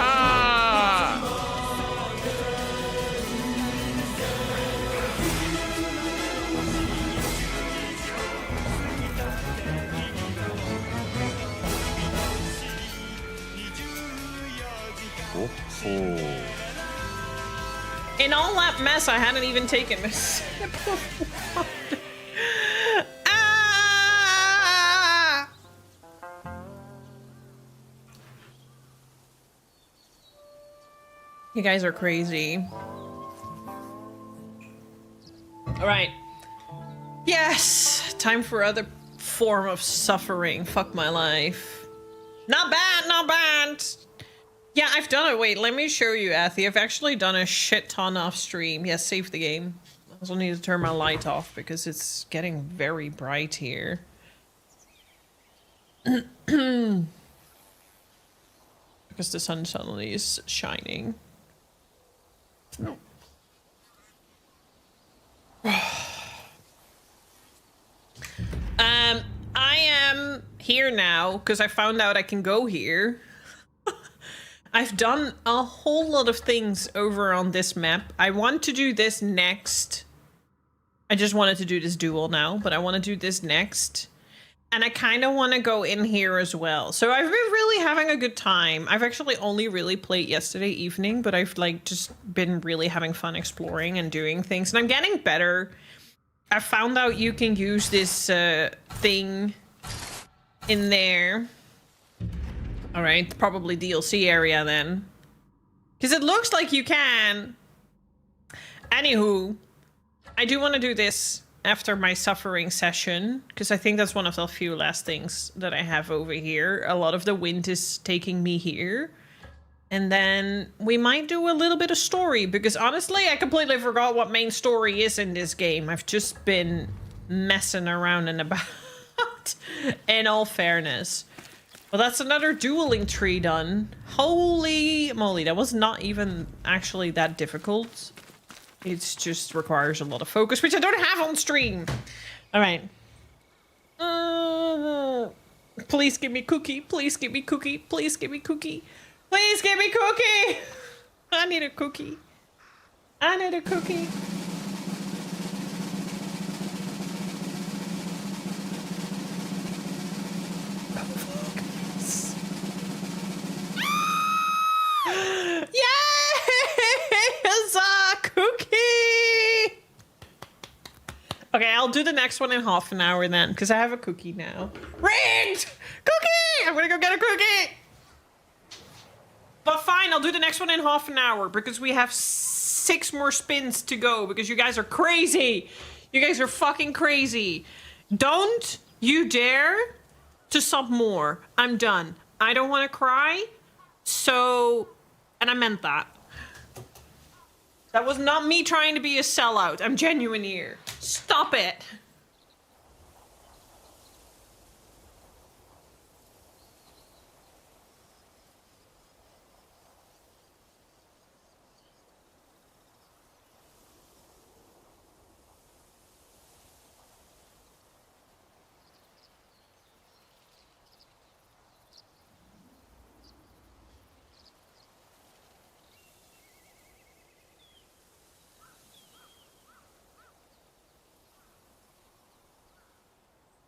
In all that mess, I hadn't even taken a sip of water. Ah! You guys are crazy. All right. Yes, time for other form of suffering. Fuck my life. Not bad, not bad. Yeah, I've done it. Wait, let me show you, Athy. I've actually done a shit ton off stream. Yes, save the game. I also need to turn my light off because it's getting very bright here. Because the sun suddenly is shining. I am here now because I found out I can go here. I've done a whole lot of things over on this map. I want to do this next. I just wanted to do this duel now, but I want to do this next. And I kind of want to go in here as well. So I've been really having a good time. I've actually only really played yesterday evening, but I've like just been really having fun exploring and doing things. And I'm getting better. I found out you can use this thing in there. All right, probably DLC area then. Because it looks like you can. Anywho, I do want to do this after my suffering session, because I think that's one of the few last things that I have over here. A lot of the wind is taking me here. And then we might do a little bit of story, because honestly, I completely forgot what main story is in this game. I've just been messing around and about, in all fairness. Well, that's another dueling tree done. Holy moly, that was not even actually that difficult. It just requires a lot of focus, which I don't have on stream. All right. Please give me cookie. Please give me cookie. Please give me cookie. Please give me cookie. I need a cookie. I need a cookie. Yes! A cookie! Okay, I'll do the next one in half an hour then, because I have a cookie now. Rigged! Cookie! I'm gonna go get a cookie! But fine, I'll do the next one in half an hour, because we have 6 more spins to go, because you guys are crazy! You guys are fucking crazy. Don't you dare to sub more. I'm done. I don't want to cry. So, and I meant that. That was not me trying to be a sellout. I'm genuine here. Stop it.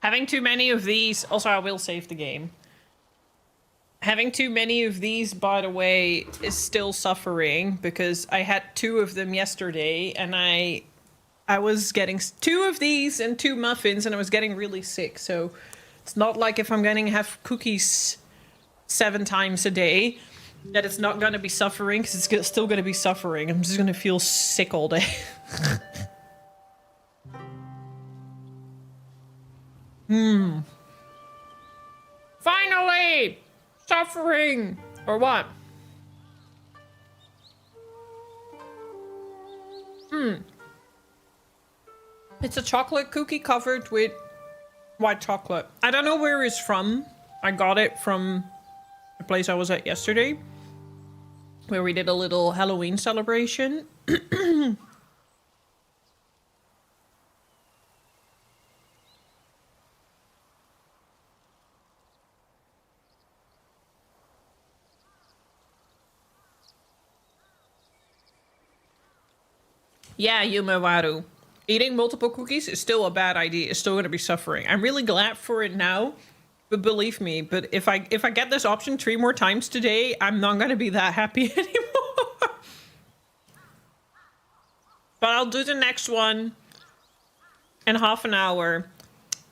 Having too many of these... Also, I will save the game. Having too many of these, by the way, is still suffering, because I had 2 of them yesterday, and I was getting 2 of these and 2 muffins, and I was getting really sick. So it's not like if I'm going to have cookies 7 times a day, that it's not going to be suffering, because it's still going to be suffering. I'm just going to feel sick all day. Finally! Suffering! Or what? It's a chocolate cookie covered with white chocolate. I don't know where it's from. I got it from the place I was at yesterday, where we did a little Halloween celebration. Yeah, Yumewaru. Eating multiple cookies is still a bad idea. It's still going to be suffering. I'm really glad for it now, but believe me, but if I get this option 3 more times today, I'm not going to be that happy anymore. But I'll do the next one in half an hour.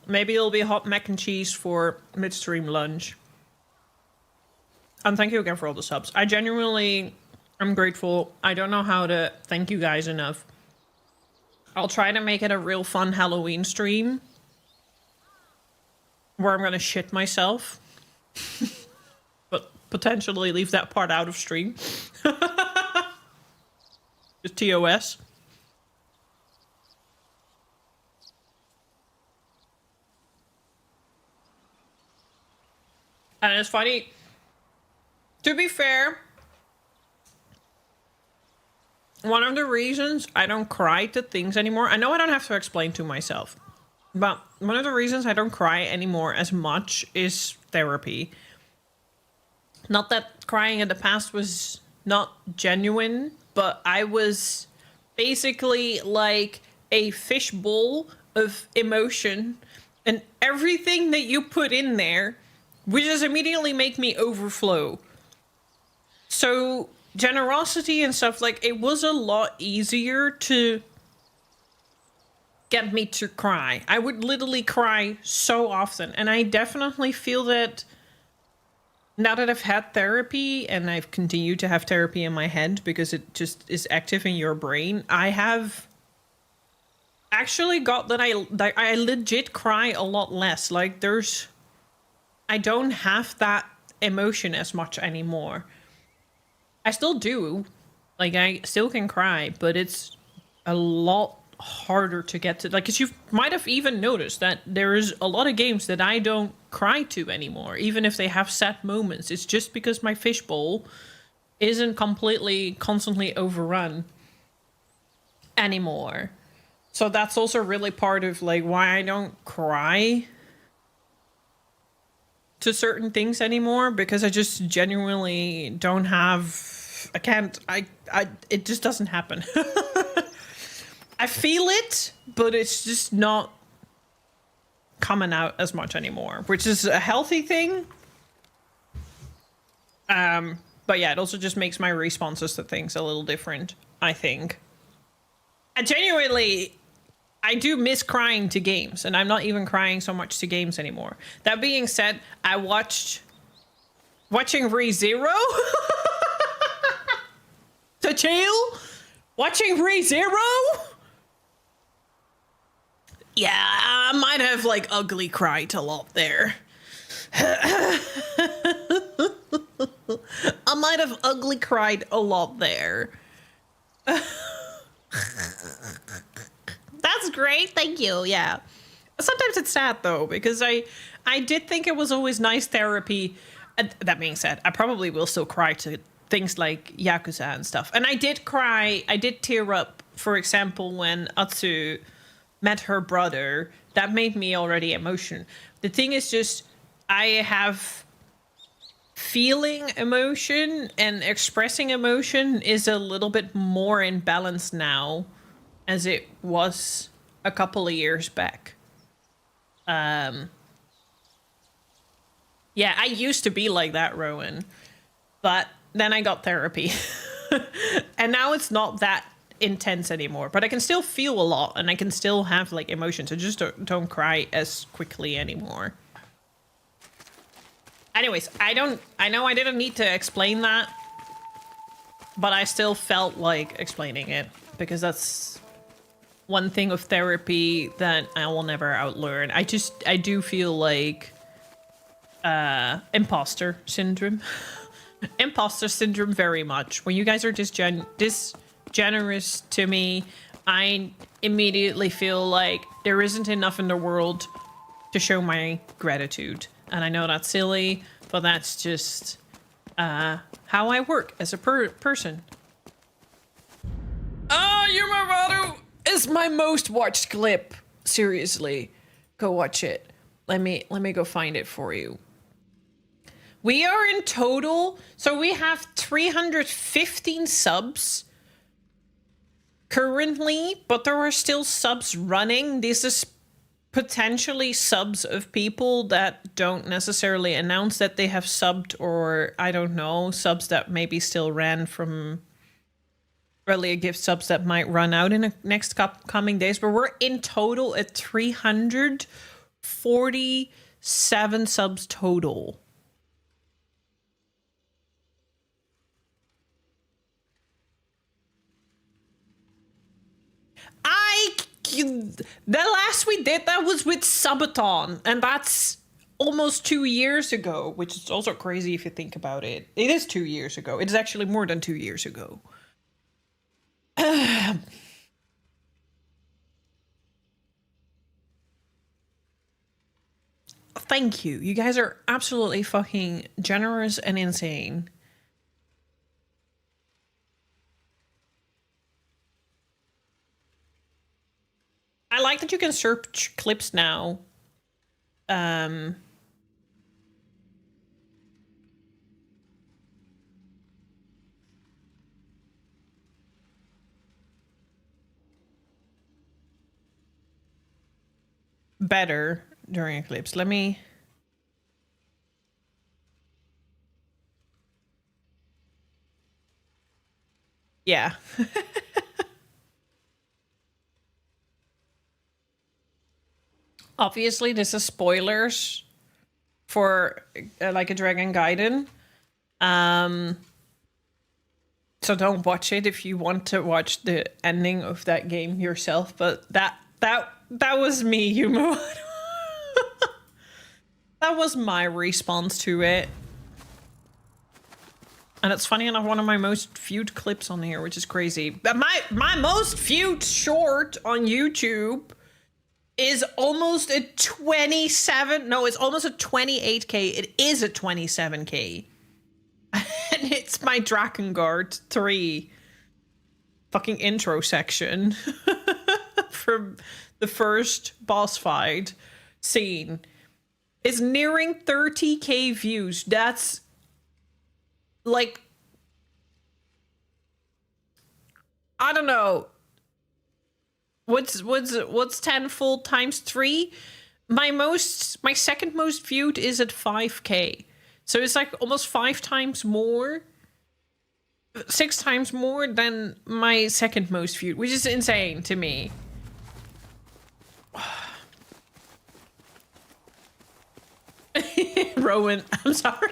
Maybe it'll be hot mac and cheese for midstream lunch. And thank you again for all the subs. I genuinely am grateful. I don't know how to thank you guys enough. I'll try to make it a real fun Halloween stream where I'm gonna shit myself. But potentially leave that part out of stream. Just TOS. And it's funny, to be fair, one of the reasons I don't cry to things anymore, I know I don't have to explain to myself, but one of the reasons I don't cry anymore as much is therapy. Not that crying in the past was not genuine, but I was basically like a fishbowl of emotion, and everything that you put in there would just immediately make me overflow. So generosity and stuff, like, it was a lot easier to get me to cry. I would literally cry so often, and I definitely feel that now that I've had therapy, and I've continued to have therapy in my head because it just is active in your brain, I have actually got that I legit cry a lot less. Like I don't have that emotion as much anymore. I still do. Like I still can cry, but it's a lot harder to get to. Like, 'cause you might have even noticed that there is a lot of games that I don't cry to anymore, even if they have sad moments. It's just because my fishbowl isn't completely constantly overrun anymore. So that's also really part of like why I don't cry to certain things anymore, because I just genuinely don't have, I can't, it just doesn't happen. I feel it, but it's just not coming out as much anymore, which is a healthy thing. But yeah, it also just makes my responses to things a little different, I think. And genuinely, I do miss crying to games, and I'm not even crying so much to games anymore. That being said, I watching ReZero to chill. Watching ReZero. Yeah, I might have like ugly cried a lot there. I might have ugly cried a lot there. That's great, thank you, yeah. Sometimes it's sad though, because I did think it was always nice therapy. That being said, I probably will still cry to things like Yakuza and stuff. And I did cry, I did tear up, for example, when Atsu met her brother. That made me already emotional. The thing is just, I have feeling emotion and expressing emotion is a little bit more in balance now as it was a couple of years back. Yeah, I used to be like that, Rowan, but then I got therapy and now it's not that intense anymore, but I can still feel a lot and I can still have like emotions. I just don't cry as quickly anymore. Anyways, I know I didn't need to explain that, but I still felt like explaining it because that's one thing of therapy that I will never outlearn. I do feel like imposter syndrome. Imposter syndrome very much. When you guys are generous to me, I immediately feel like there isn't enough in the world to show my gratitude. And I know that's silly, but that's just how I work as a person. Yumaru is my most watched clip. Seriously, go watch it. Let me go find it for you. We are in total, so we have 315 subs currently, but there are still subs running. This is potentially subs of people that don't necessarily announce that they have subbed, or I don't know, subs that maybe still ran from earlier gift subs that might run out in the next coming days. But we're in total at 347 subs total. The last we did that was with Subathon, and that's almost 2 years ago, which is also crazy if you think about it. It is 2 years ago. It is actually more than 2 years ago. Thank you. You guys are absolutely fucking generous and insane. I like that you can search clips now. Better during eclipse. Let me... Yeah. Obviously, this is spoilers for like a Dragon Gaiden. So don't watch it if you want to watch the ending of that game yourself. But that that was me, Yumo. That was my response to it. And it's funny enough, one of my most viewed clips on here, which is crazy. But my most viewed short on YouTube is almost a 27. No, it's almost a 28K. It is a 27K. And it's my Drakengard 3 fucking intro section from the first boss fight scene. It's nearing 30K views. That's like, I don't know. What's 10 full times 3? My second most viewed is at 5K. So it's like almost 5 times more. 6 times more than my second most viewed, which is insane to me. Rowan, I'm sorry.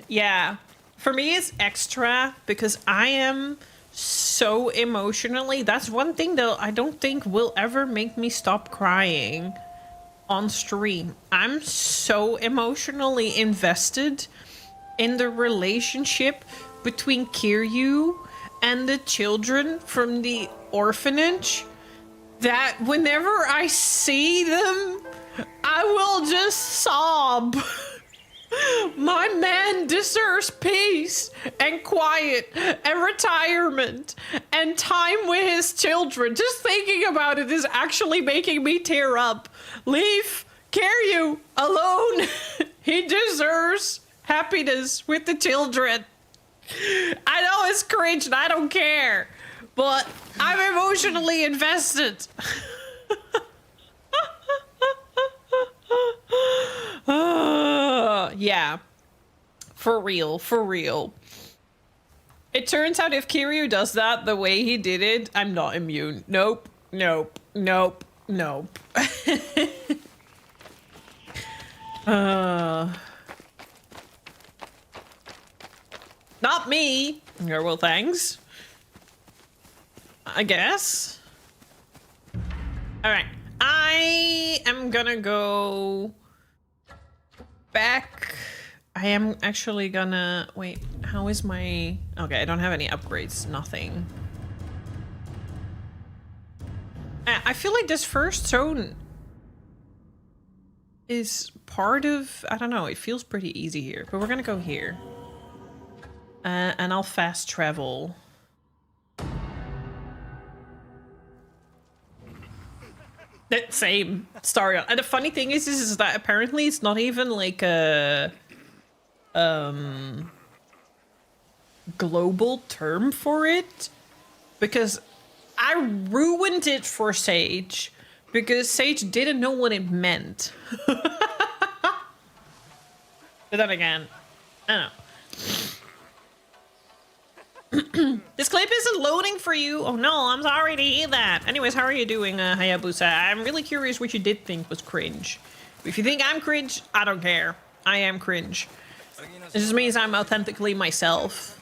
Yeah, for me it's extra because I am so emotionally. That's one thing though I don't think will ever make me stop crying on stream. I'm so emotionally invested in the relationship between Kiryu and the children from the orphanage that whenever I see them, I will just sob. My man deserves peace and quiet and retirement and time with his children. Just thinking about it is actually making me tear up. Leave Kiryu alone. He deserves happiness with the children. I know it's cringe and I don't care, but I'm emotionally invested. Yeah, for real, for real. It turns out if Kiryu does that the way he did it, I'm not immune. Nope, nope, nope, nope. Not me. Yeah, well, thanks. I guess. All right. I am gonna go back. I am actually gonna wait. How is my? Okay, I don't have any upgrades. Nothing. I feel like this first zone is part of. I don't know. It feels pretty easy here, but we're gonna go here, and I'll fast travel. Same story. And the funny thing is that apparently it's not even like a global term for it, because I ruined it for Sage because Sage didn't know what it meant. But then again, I don't know. This clip isn't loading for you. Oh no, I'm sorry to hear that. Anyways, how are you doing, Hayabusa? I'm really curious what you did think was cringe. If you think I'm cringe, I don't care. I am cringe. This just means I'm authentically myself.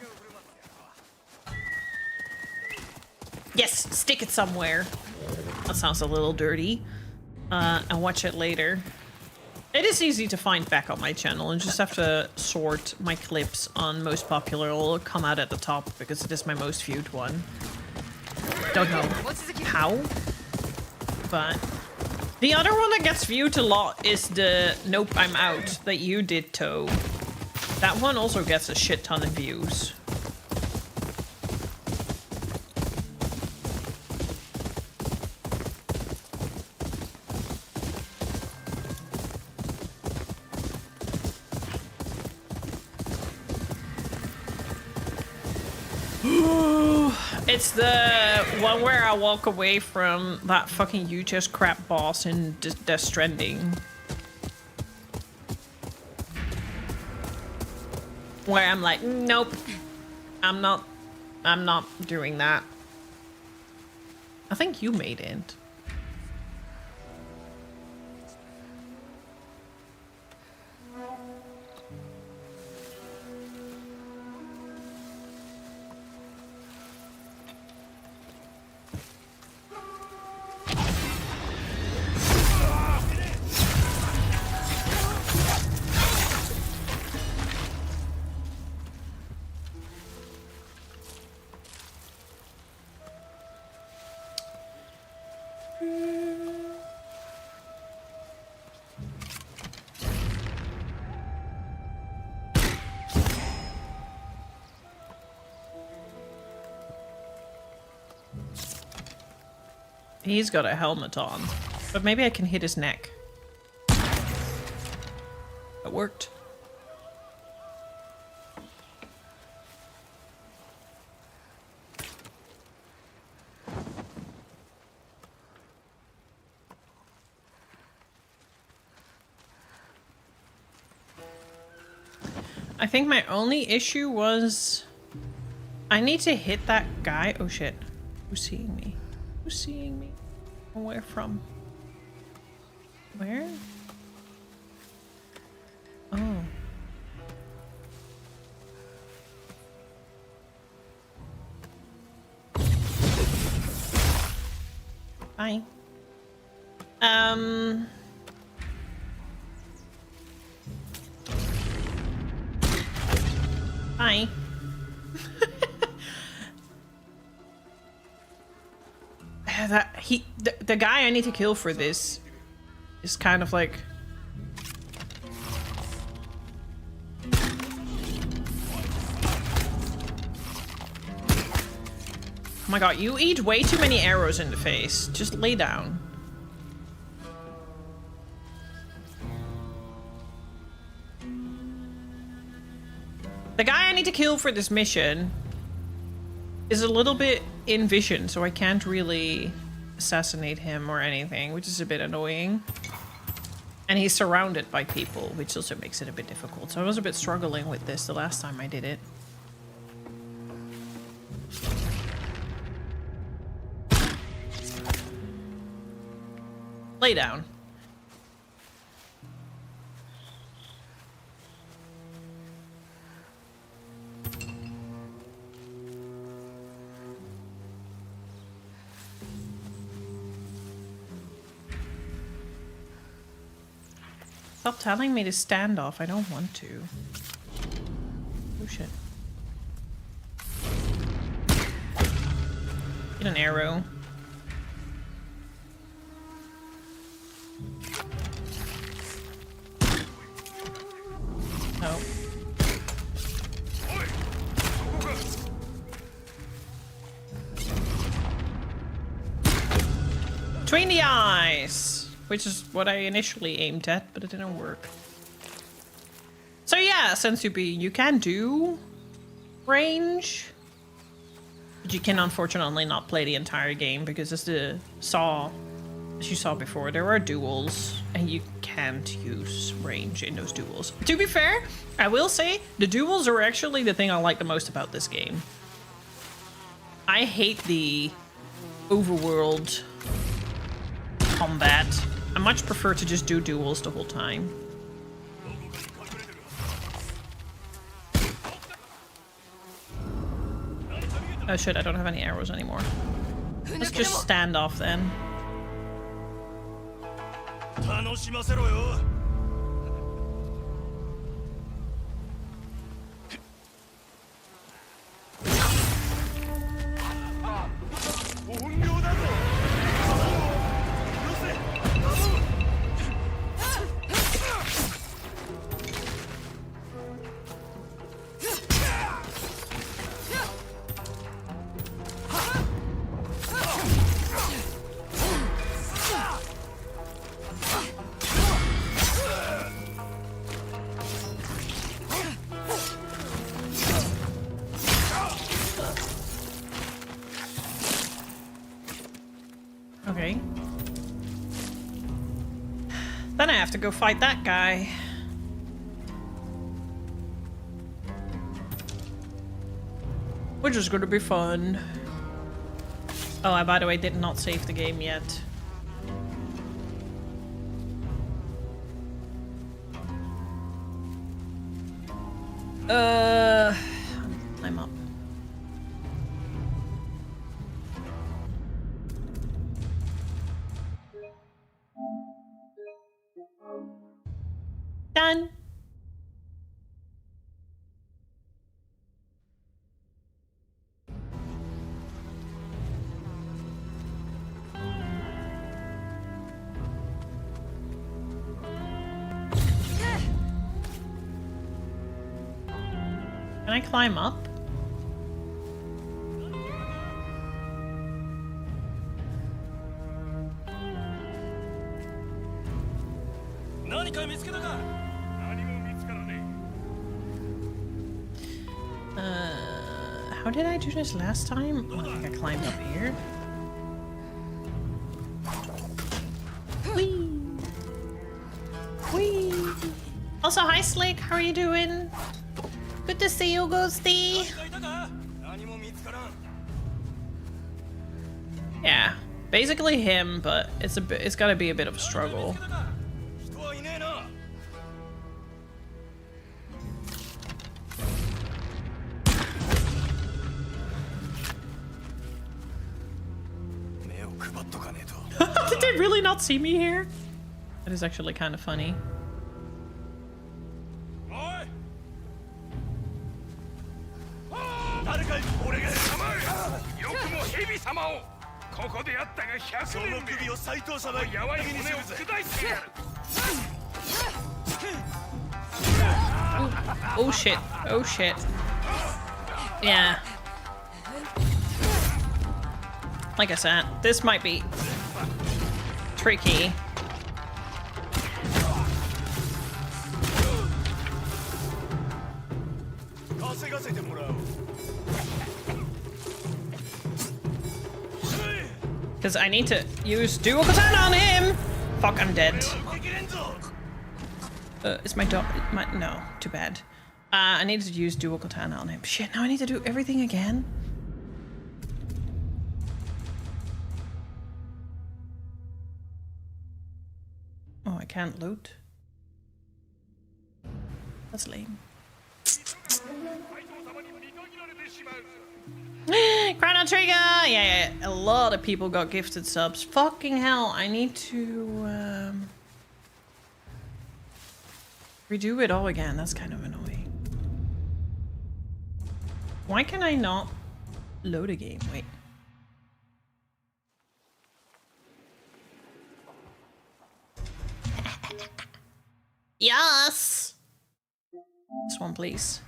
Yes, stick it somewhere. That sounds a little dirty. I'll watch it later. It is easy to find back on my channel, and just have to sort my clips on most popular. It'll come out at the top because it is my most viewed one. Don't know how, but the other one that gets viewed a lot is the Nope, I'm Out that you did, Toe. That one also gets a shit ton of views. It's the one where I walk away from that fucking you just crap boss in Death Stranding. Where I'm like, nope, I'm not doing that. I think you made it. He's got a helmet on. But maybe I can hit his neck. It worked. I think my only issue was I need to hit that guy. Oh shit. Who's seeing me? Who's seeing me? Where from? Where? Oh. Bye. Bye. The guy I need to kill for this is kind of like oh my god, you eat way too many arrows in the face. Just lay down. The guy I need to kill for this mission is a little bit in vision, so I can't really assassinate him or anything, which is a bit annoying. And he's surrounded by people, which also makes it a bit difficult. So I was a bit struggling with this the last time I did it. Lay down. Stop telling me to stand off. I don't want to. Oh shit. Get an arrow. No. Between the eyes! Which is what I initially aimed at, but it didn't work. So yeah, Sensubi, you can do range. But you can unfortunately not play the entire game because as you saw before, there are duels and you can't use range in those duels. To be fair, I will say the duels are actually the thing I like the most about this game. I hate the overworld combat. I much prefer to just do duels the whole time. Oh shit, I don't have any arrows anymore. Let's just stand off then. Okay. Then I have to go fight that guy. Which is going to be fun. Oh, I, by the way, did not save the game yet. I'm up. Done. Can I climb up? How did I do this last time? Oh, I think I climbed up here. Whee! Whee! Also, hi Slick, how are you doing? Good to see you, Ghosty. Yeah, basically him, but it's gotta be a bit of a struggle. Did they really not see me here? That is actually kind of funny. Oh shit. Oh shit. Yeah. Like I said, this might be tricky. Because I need to use dual katana on him! Fuck, I'm dead. Is my dog... No, too bad. I need to use dual katana on him. Shit, now I need to do everything again? Oh, I can't loot. That's lame. Chrono Trigger! Yeah, a lot of people got gifted subs. Fucking hell, I need to redo it all again. That's kind of annoying. Why can I not load a game? Wait. Yes! This one, please.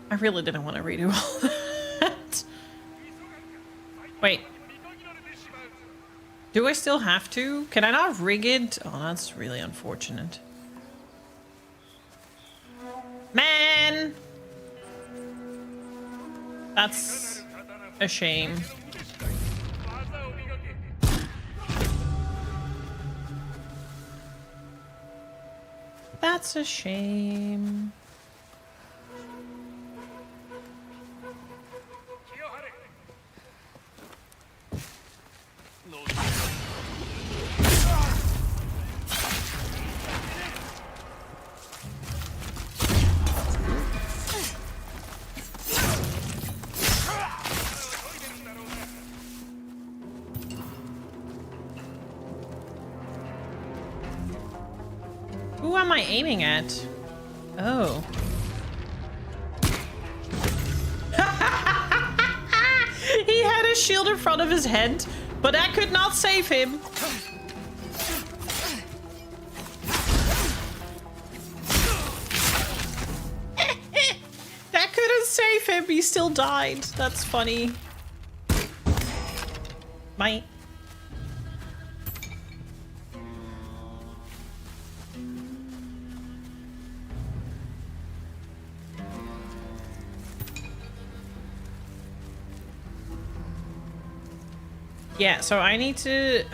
I really didn't want to redo all that. Wait. Do I still have to? Can I not rig it? Oh, that's really unfortunate. Man! That's a shame. That's a shame. Who am I aiming at? Oh. He had a shield in front of his head, but that could not save him. That couldn't save him. He still died. That's funny. Bye. Yeah, so I need to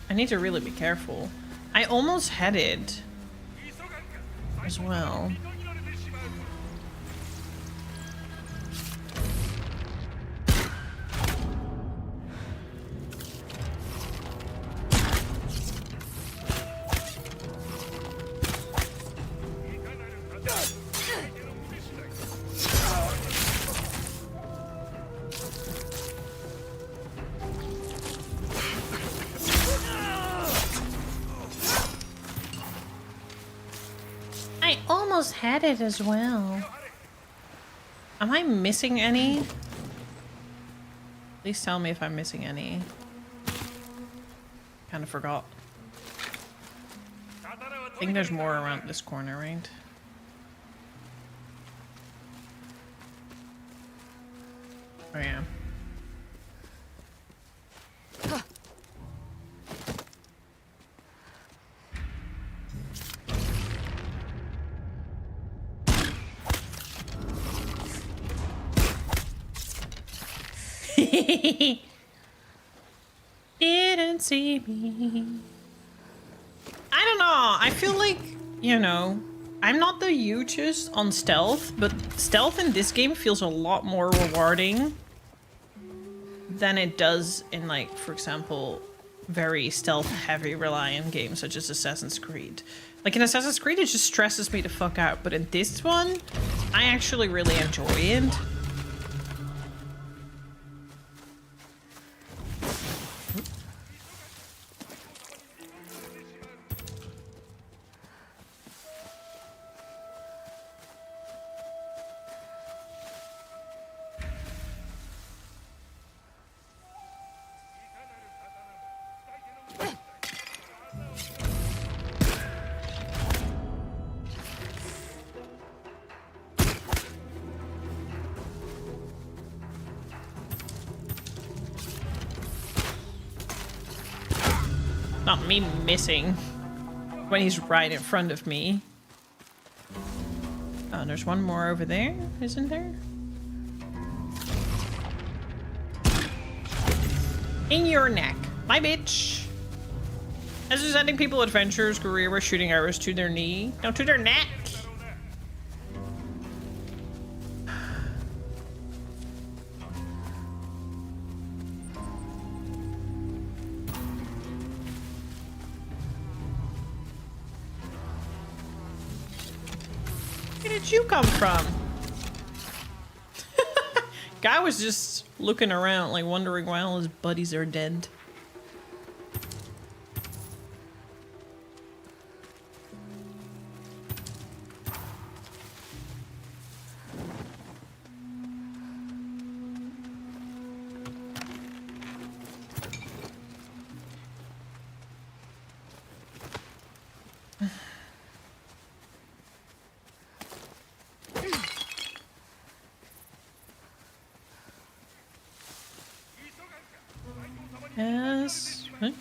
really be careful. I almost had it as well. Had it as well. Am I missing any? Please tell me if I'm missing any. Kind of forgot. I think there's more around this corner, right? Oh yeah. Didn't see me. I don't know. I feel like, you know, I'm not the hugest on stealth, but stealth in this game feels a lot more rewarding than it does in, like, for example, very stealth-heavy reliant games such as Assassin's Creed. Like, in Assassin's Creed, it just stresses me the fuck out, but in this one, I actually really enjoy it. Not me missing when he's right in front of me. Oh, there's one more over there, isn't there? In your neck, my bitch. As is sending people adventures, Guerrero shooting arrows to their knee. No, to their neck. Where did you come from? Guy was just looking around, like wondering why all his buddies are dead. Yes. Huh?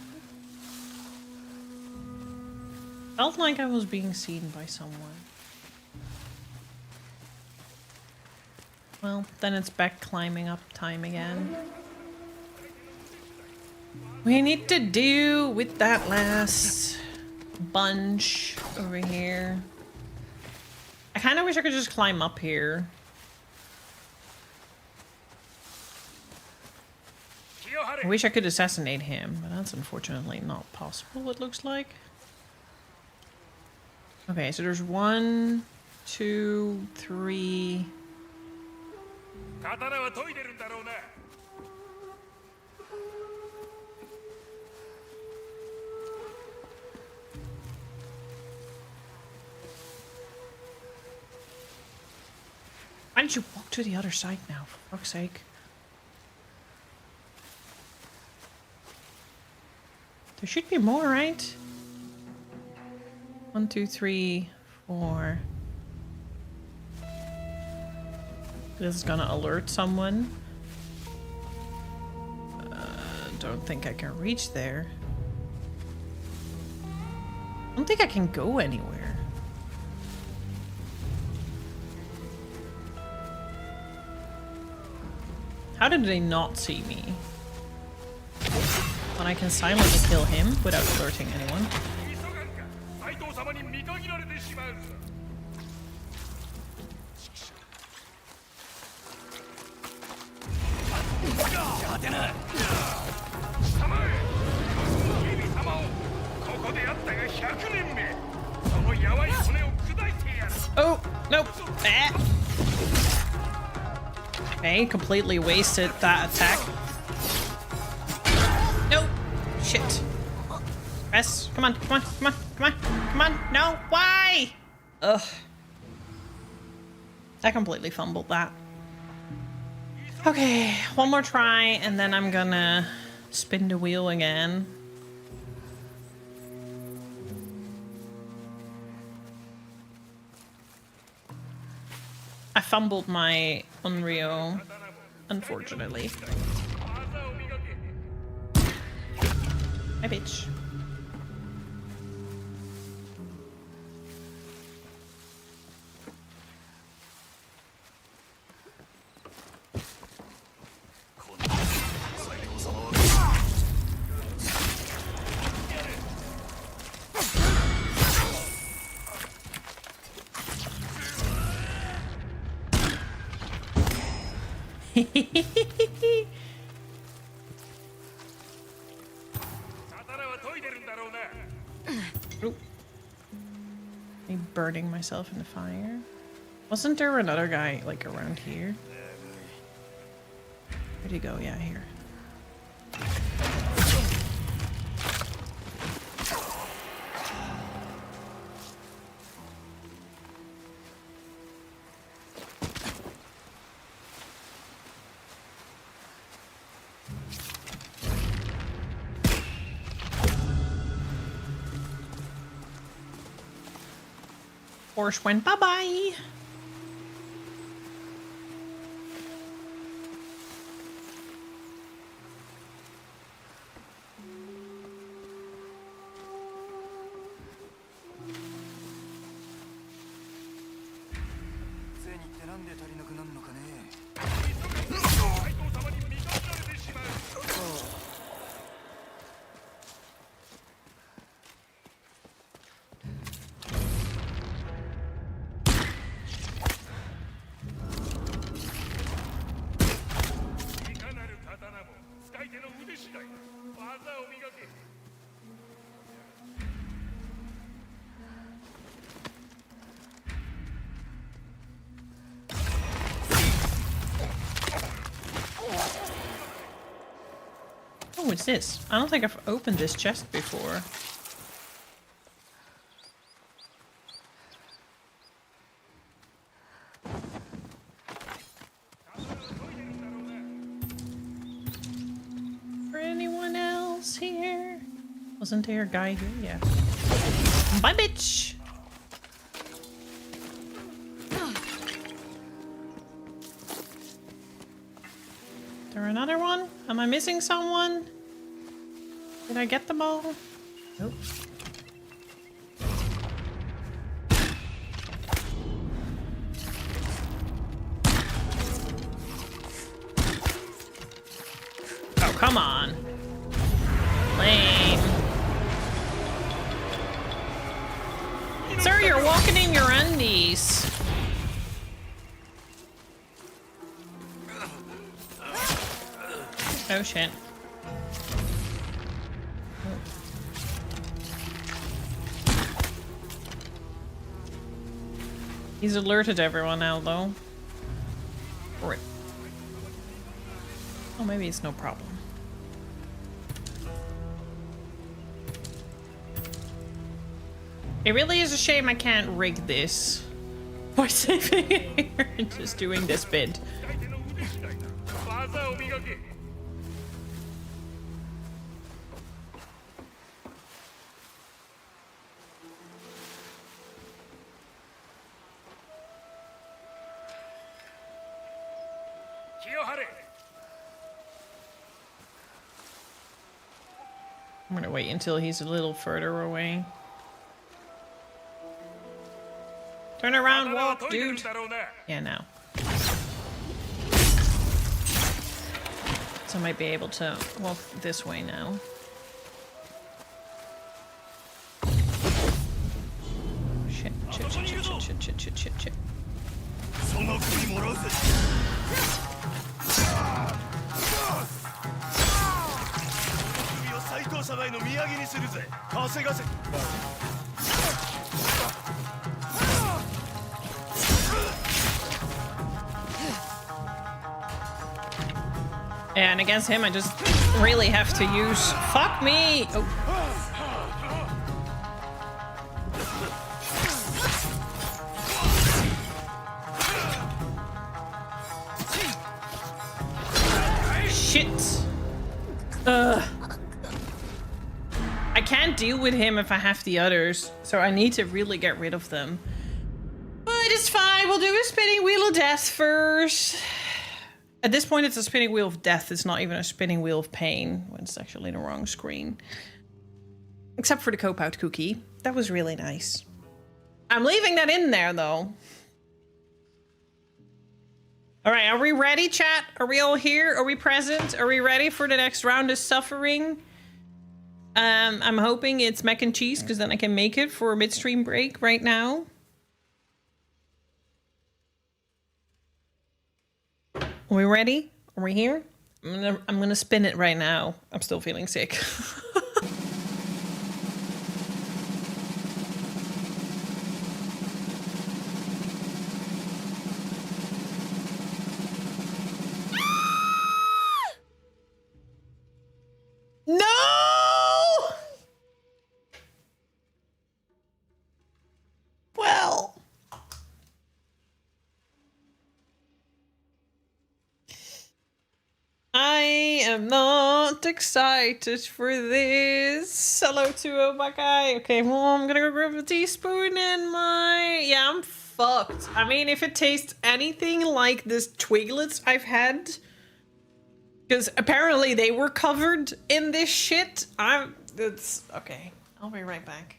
Felt like I was being seen by someone. Well, then it's back climbing up time again. We need to do with that last bunch over here. I kind of wish I could just climb up here. I wish I could assassinate him, but that's unfortunately not possible, it looks like. Okay, so there's 1, 2, 3. Why did you walk to the other side now, for fuck's sake? There should be more, right? 1, 2, 3, 4. This is gonna alert someone. Don't think I can reach there. I don't think I can go anywhere. How did they not see me? When I can silently kill him without alerting anyone. Oh, nope. Ah. Okay, completely wasted that attack. Nope. Shit. Press. Come on, come on, come on, come on, come on. No, why? Ugh. I completely fumbled that. Okay, one more try, and then I'm gonna spin the wheel again. I fumbled my Unreal, unfortunately. Hi, bitch. Oop. Me burning myself in the fire. Wasn't there another guy like around here? Where'd he go? Yeah, here. Horse went bye-bye. Oh, what's this? I don't think I've opened this chest before. For anyone else here? Wasn't there a guy here? Yeah. Bye, bitch! Is there another one? Am I missing someone? Did I get them all? Nope. Oh, come on. Lame. Sir, you're walking in your undies. Oh shit. He's alerted everyone now, though. Or oh, maybe it's no problem. It really is a shame I can't rig this by saving it here and just doing this bit. I'm gonna wait until he's a little further away. Turn around, walk, dude. Yeah, now. So I might be able to walk this way now. Shit, shit, shit, shit, shit, shit, shit, shit, shit, shit. And against him, I just really have to use. Fuck me! Oh. Shit! Ugh. I can't deal with him if I have the others, so I need to really get rid of them. But it's fine, we'll do a spinning wheel of death first. At this point, it's a spinning wheel of death. It's not even a spinning wheel of pain when it's actually the wrong screen. Except for the cope-out cookie. That was really nice. I'm leaving that in there, though. All right, are we ready, chat? Are we all here? Are we present? Are we ready for the next round of suffering? I'm hoping it's mac and cheese, because then I can make it for a midstream break right now. Are we ready? Are we here? I'm gonna spin it right now. I'm still feeling sick. No! Well. I am not excited for this. Hello to oh my guy. Okay, well, I'm gonna go grab a teaspoon and my... Yeah, I'm fucked. I mean, if it tastes anything like this Twiglets I've had, because apparently they were covered in this shit, it's... Okay, I'll be right back.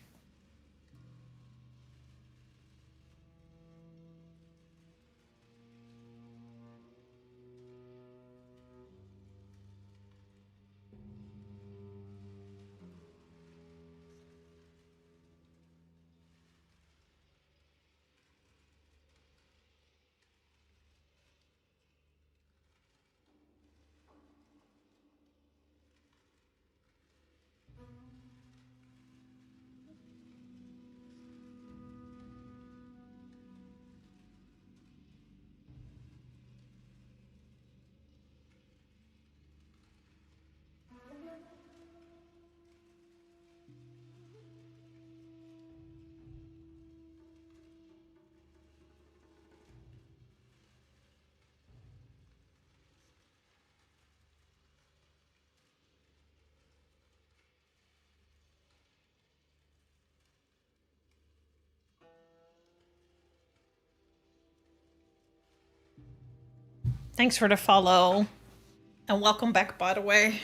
Thanks for the follow. And welcome back, by the way.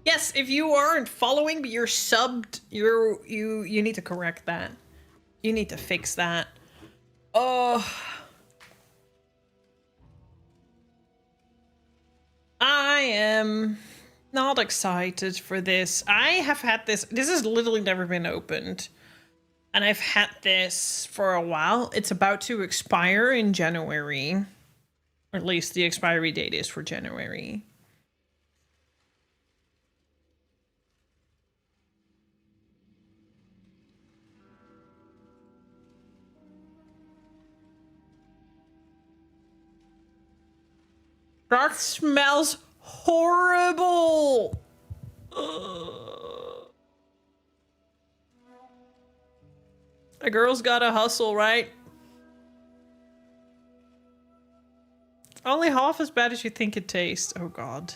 Yes, if you aren't following but you're subbed, you need to correct that. You need to fix that. Oh. I am not excited for this. I have had this. This has literally never been opened. And I've had this for a while. It's about to expire in January. Or at least the expiry date is for January. That smells horrible. Ugh. A girl's gotta hustle, right? Only half as bad as you think it tastes. Oh god.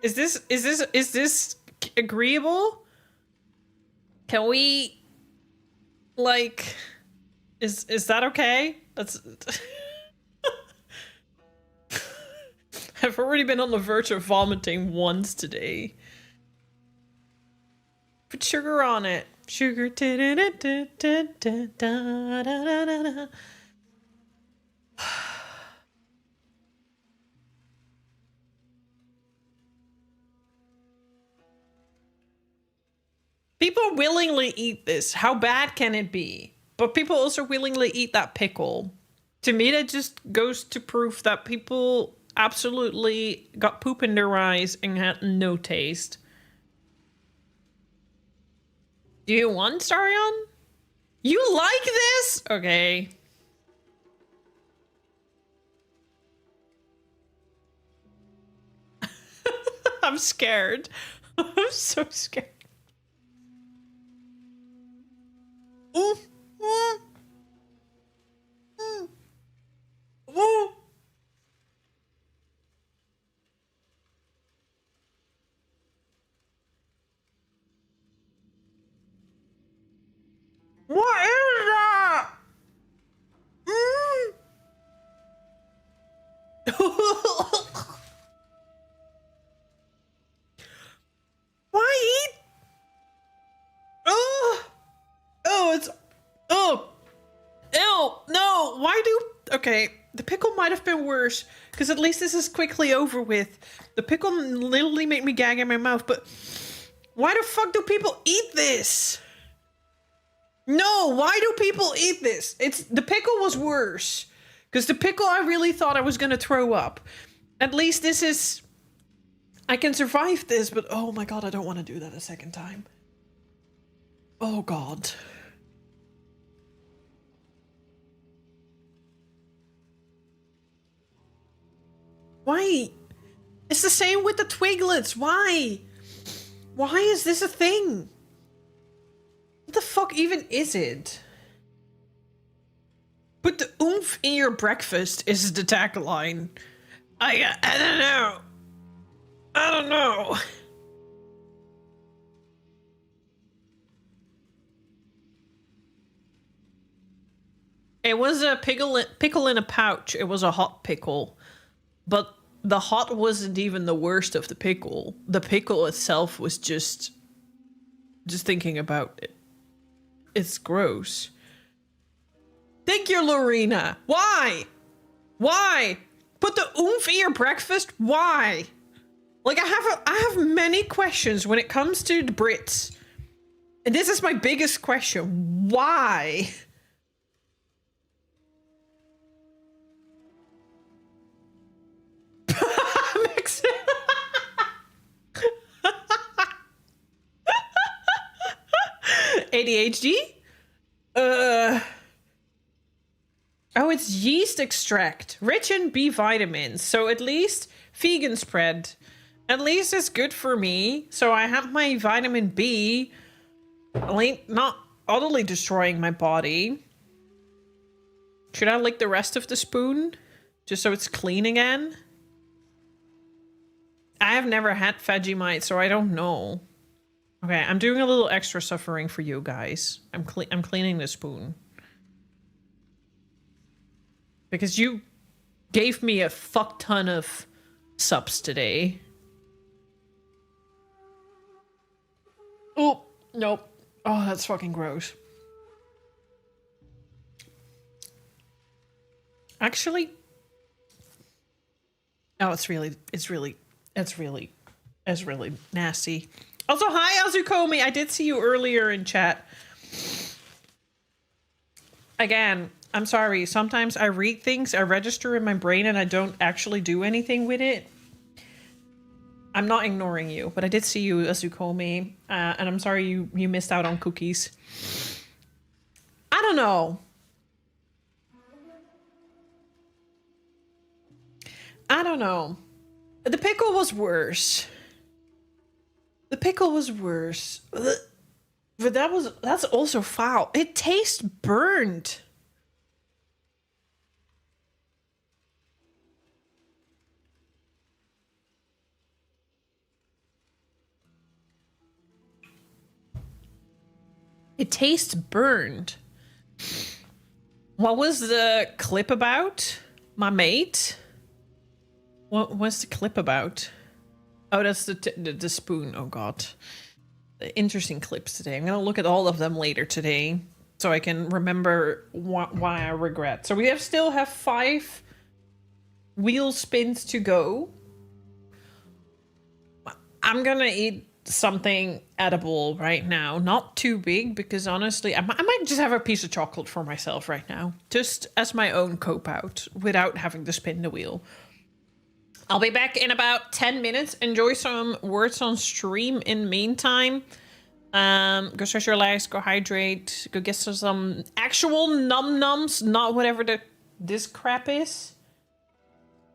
Is this agreeable? Can we, like, is that okay? That's I've already been on the verge of vomiting once today. Put sugar on it. Sugar. People willingly eat this. How bad can it be? But people also willingly eat that pickle. To me, that just goes to prove that people absolutely got poop in their eyes and had no taste. Do you want Starion? You like this? Okay. I'm scared. I'm so scared. Ooh. Ooh. Ooh. Ooh. What is that? Mm. Why eat? Oh, oh, it's oh, ew, no. Why do? Okay, the pickle might have been worse because at least this is quickly over with. The pickle literally made me gag in my mouth, but Why the fuck do people eat this? No, why do people eat this? The pickle was worse. Because the pickle, I really thought I was gonna throw up. At least this is... I can survive this, but oh my god, I don't want to do that a second time. Oh god. Why? It's the same with the twiglets. Why? Why is this a thing? What the fuck even is it? Put the oomph in your breakfast is the tagline. I don't know. I don't know. It was a pickle in a pouch. It was a hot pickle. But the hot wasn't even the worst of the pickle. The pickle itself was just thinking about it. It's gross. Thank you, Lorena. Why? Why? Put the oomph in your breakfast? Why? Like, I have many questions when it comes to the Brits. And this is my biggest question. Why? ADHD? Oh, it's yeast extract. Rich in B vitamins. So at least vegan spread. At least it's good for me. So I have my vitamin B. Not utterly destroying my body. Should I lick the rest of the spoon? Just so it's clean again? I have never had Vegemite, so I don't know. Okay, I'm doing a little extra suffering for you guys. I'm cleaning the spoon. Because you gave me a fuck ton of subs today. Oh, nope. Oh, that's fucking gross. Actually... Oh, it's really nasty. Also, hi, Azukomi. I did see you earlier in chat. Again, I'm sorry. Sometimes I read things, I register in my brain, and I don't actually do anything with it. I'm not ignoring you, but I did see you, Azukomi. And I'm sorry you missed out on cookies. I don't know. I don't know. The pickle was worse. The pickle was worse. But that's also foul. It tastes burnt. It tastes burned. What was the clip about? My mate? What was the clip about? Oh, that's the spoon. Oh, God. Interesting clips today. I'm going to look at all of them later today so I can remember why I regret. So we still have 5 wheel spins to go. I'm going to eat something edible right now. Not too big because honestly, I might just have a piece of chocolate for myself right now. Just as my own cope out without having to spin the wheel. I'll be back in about 10 minutes. Enjoy some words on stream in meantime. Go stretch your legs, go hydrate, go get some actual num-nums, not whatever this crap is.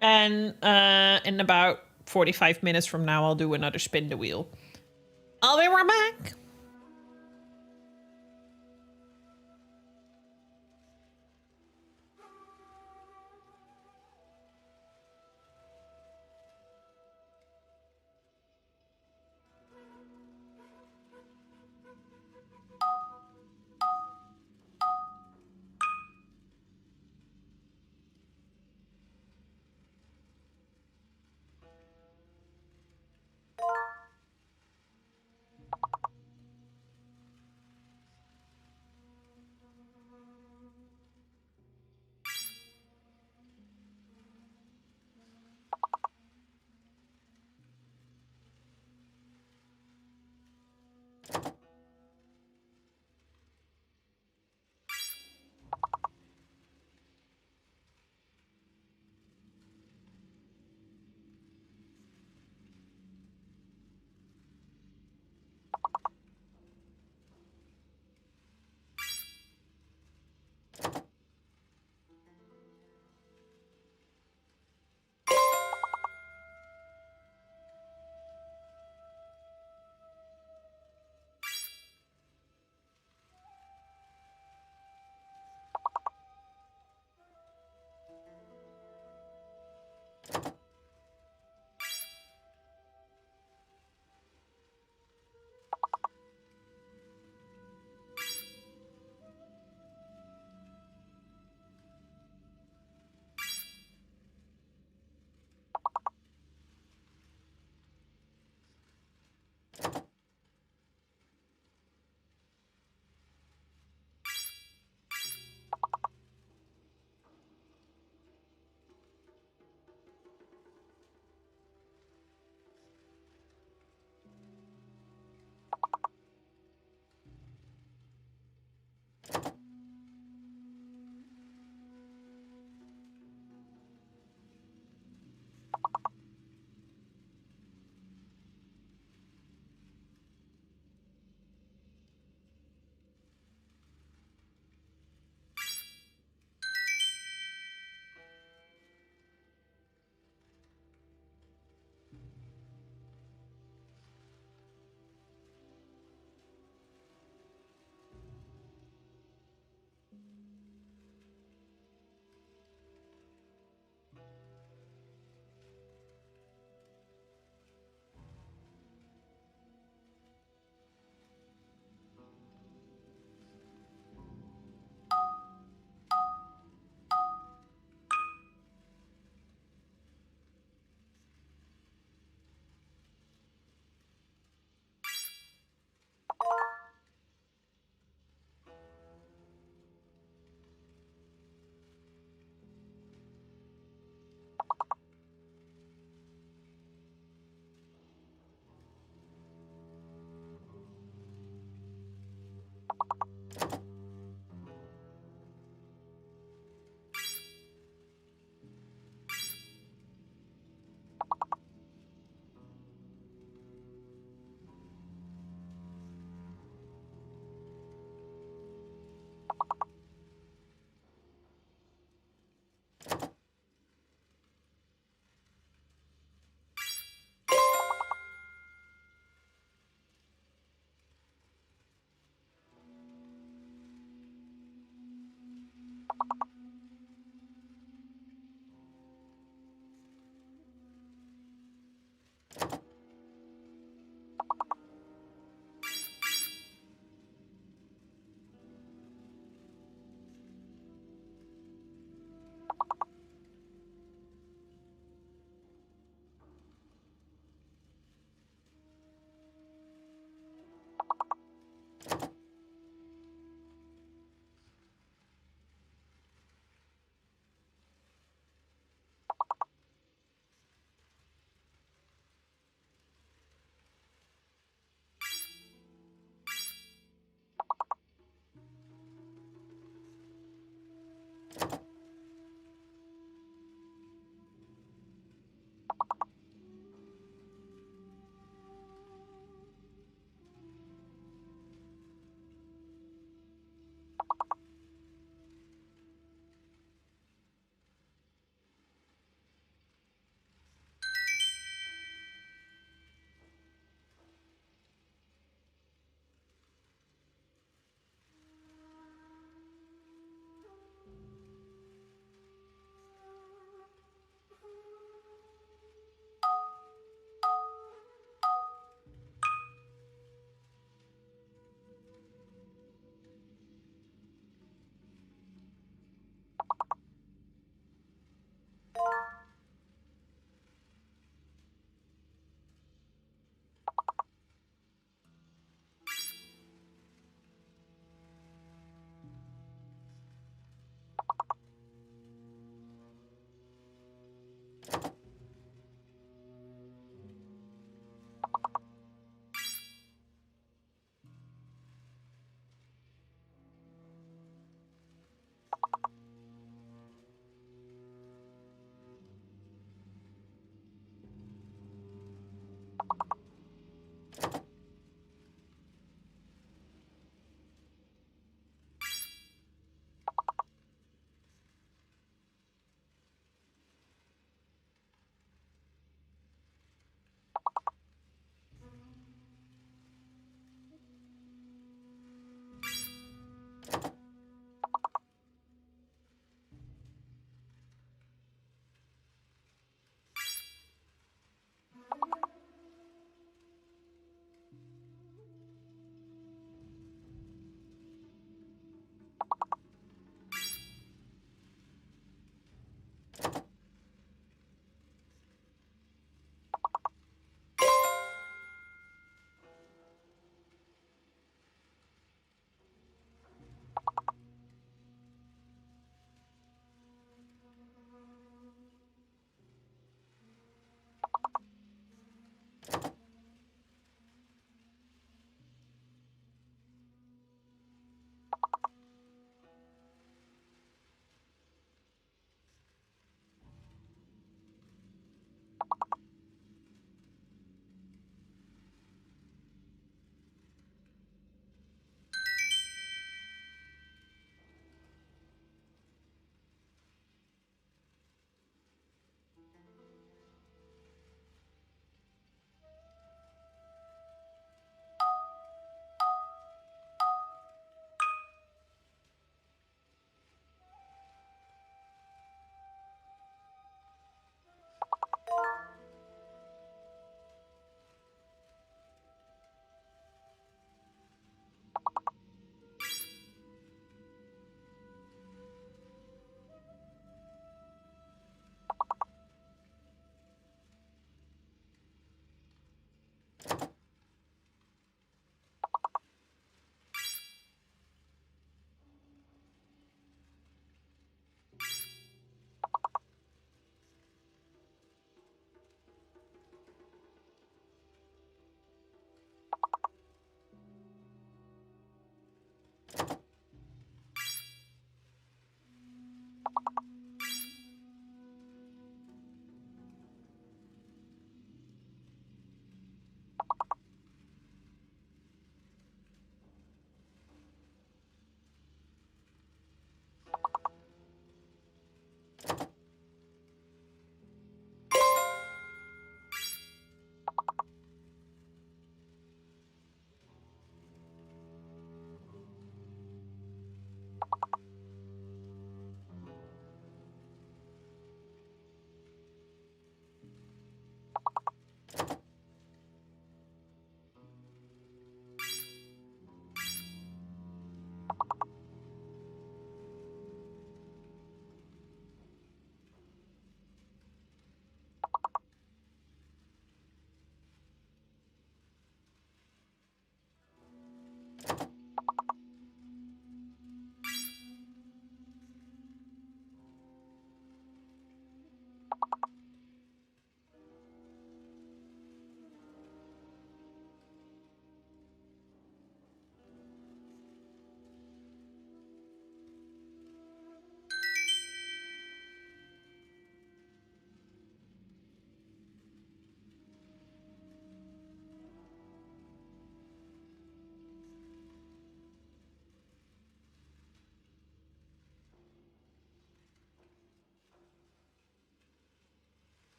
And in about 45 minutes from now, I'll do another spin the wheel. I'll be right back.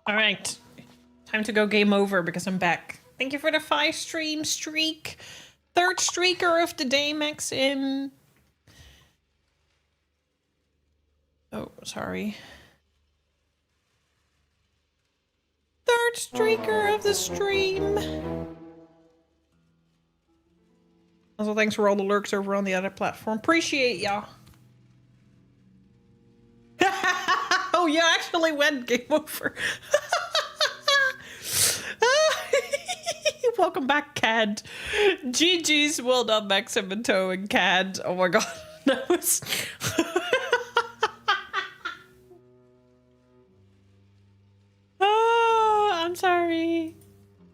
All right. Time to go game over because I'm back. Thank you for the 5 stream streak. 3rd streaker of the day, Maxim. Oh, sorry. 3rd streaker of the stream. Also, thanks for all the lurks over on the other platform. Appreciate y'all. Oh, you actually went game over. Welcome back, Cad. GG's, well done, Maxim and Toe and Cad. Oh my god, that was... Oh, I'm sorry.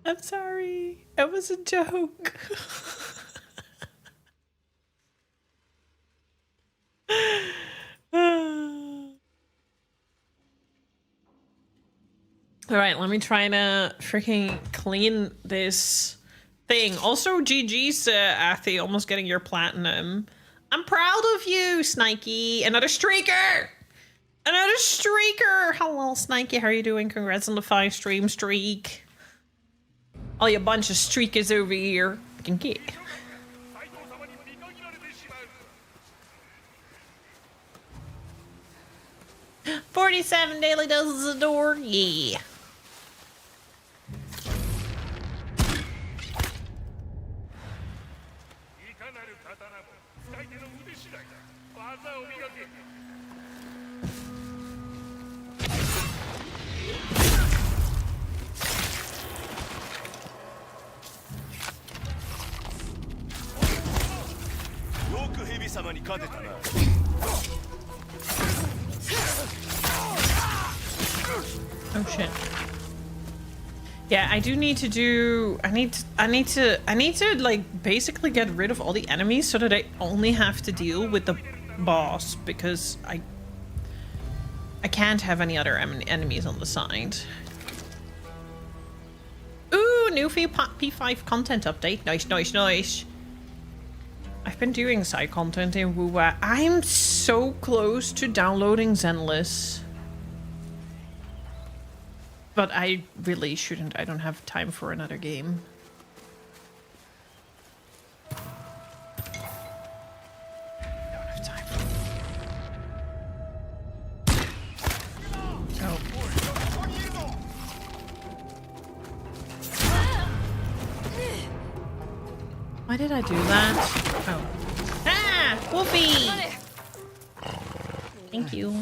I'm sorry. It was a joke. Alright, let me try to freaking clean this thing. Also, GG's, Athy, almost getting your platinum. I'm proud of you, Snikey. Another streaker! Another streaker! Hello, Snikey, how are you doing? Congrats on the 5 stream streak. All you bunch of streakers over here. Thank you. 47 daily doses of door, yeah. Oh shit. Yeah, I do need to do... I need to like basically get rid of all the enemies so that I only have to deal with the boss, because I can't have any other enemies on the side. Ooh, new P5 content update. Nice, nice, nice. I've been doing side content in WoWA. I'm so close to downloading Zenless. But I really shouldn't. I don't have time for another game. I don't have time for Oh. Why did I do that? Oh. Ah! Wolfie! Thank you.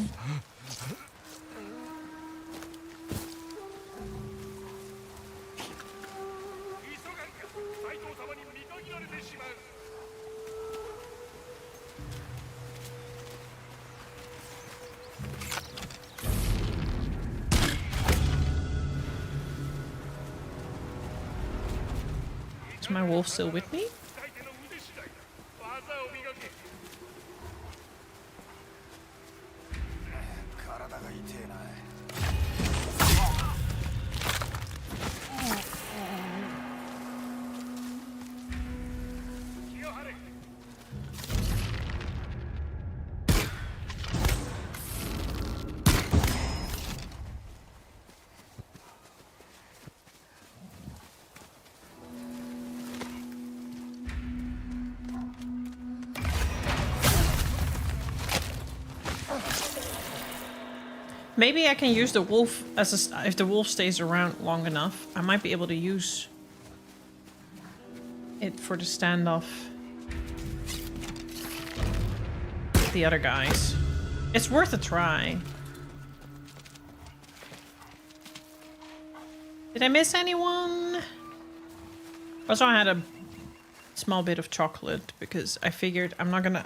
Is my wolf still with me? Maybe I can use the wolf as a, if the wolf stays around long enough, I might be able to use it for the standoff with the other guys. It's worth a try. Did I miss anyone? Also, I had a small bit of chocolate because I figured I'm not gonna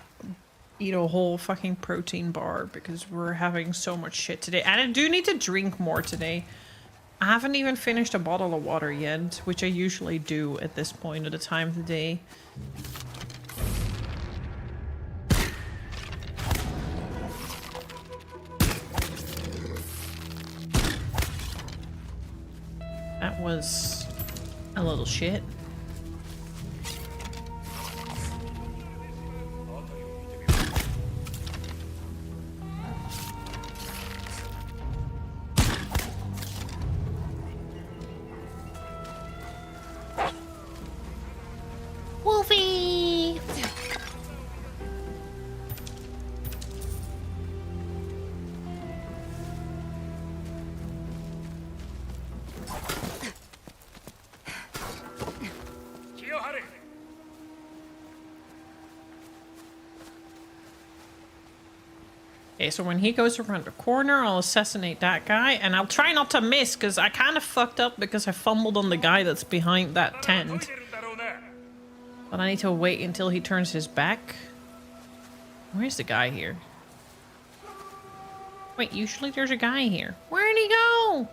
eat a whole fucking protein bar because we're having so much shit today. And I do need to drink more today. I haven't even finished a bottle of water yet, which I usually do at this point of the time of the day. That was a little shit. Okay, so when he goes around the corner, I'll assassinate that guy. And I'll try not to miss, because I kind of fucked up because I fumbled on the guy that's behind that tent. But I need to wait until he turns his back. Where's the guy here? Wait, usually there's a guy here. Where'd he go?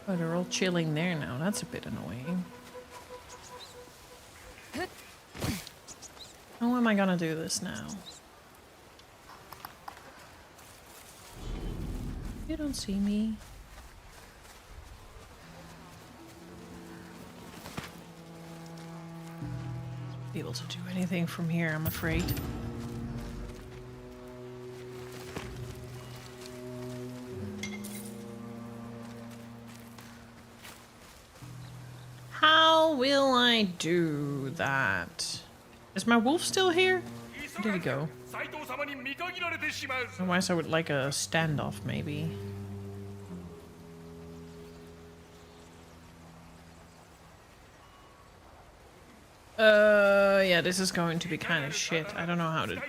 Oh, they're all chilling there now. That's a bit annoying. How am I gonna do this now? You don't see me. Be able to do anything from here, I'm afraid. How will I do that? Is my wolf still here? Where did he go? Otherwise I would like a standoff, maybe. Yeah, this is going to be kind of shit. I don't know how to...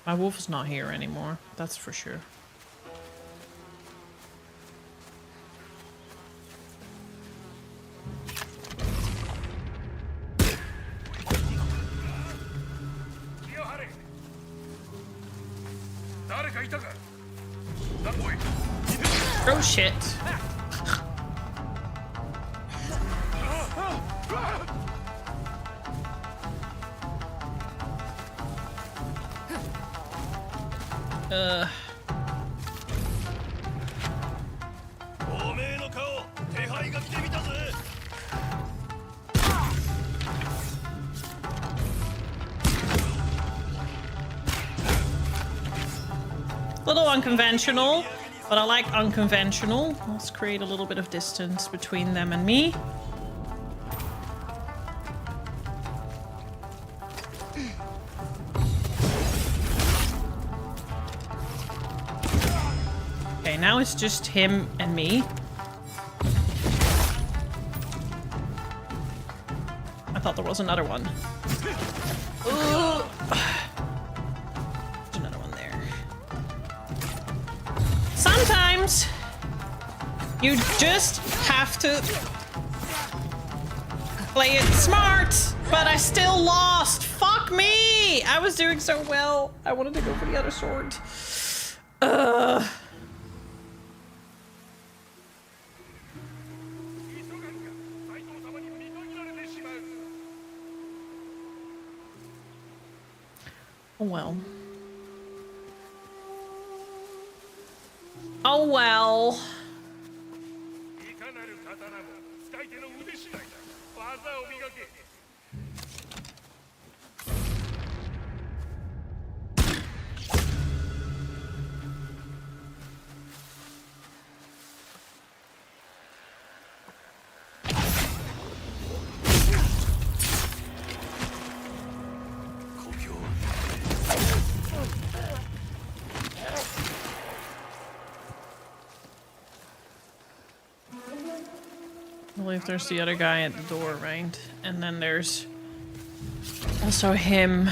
My wolf is not here anymore, that's for sure. Oh shit. Little unconventional, but I like unconventional. Let's create a little bit of distance between them and me. Okay, now it's just him and me. I thought there was another one. Ugh. There's another one there. Sometimes you just have to play it smart, but I still lost. Fuck me! I was doing so well. I wanted to go for the other sword. Oh well. Oh well. I believe there's the other guy at the door, right? And then there's also him.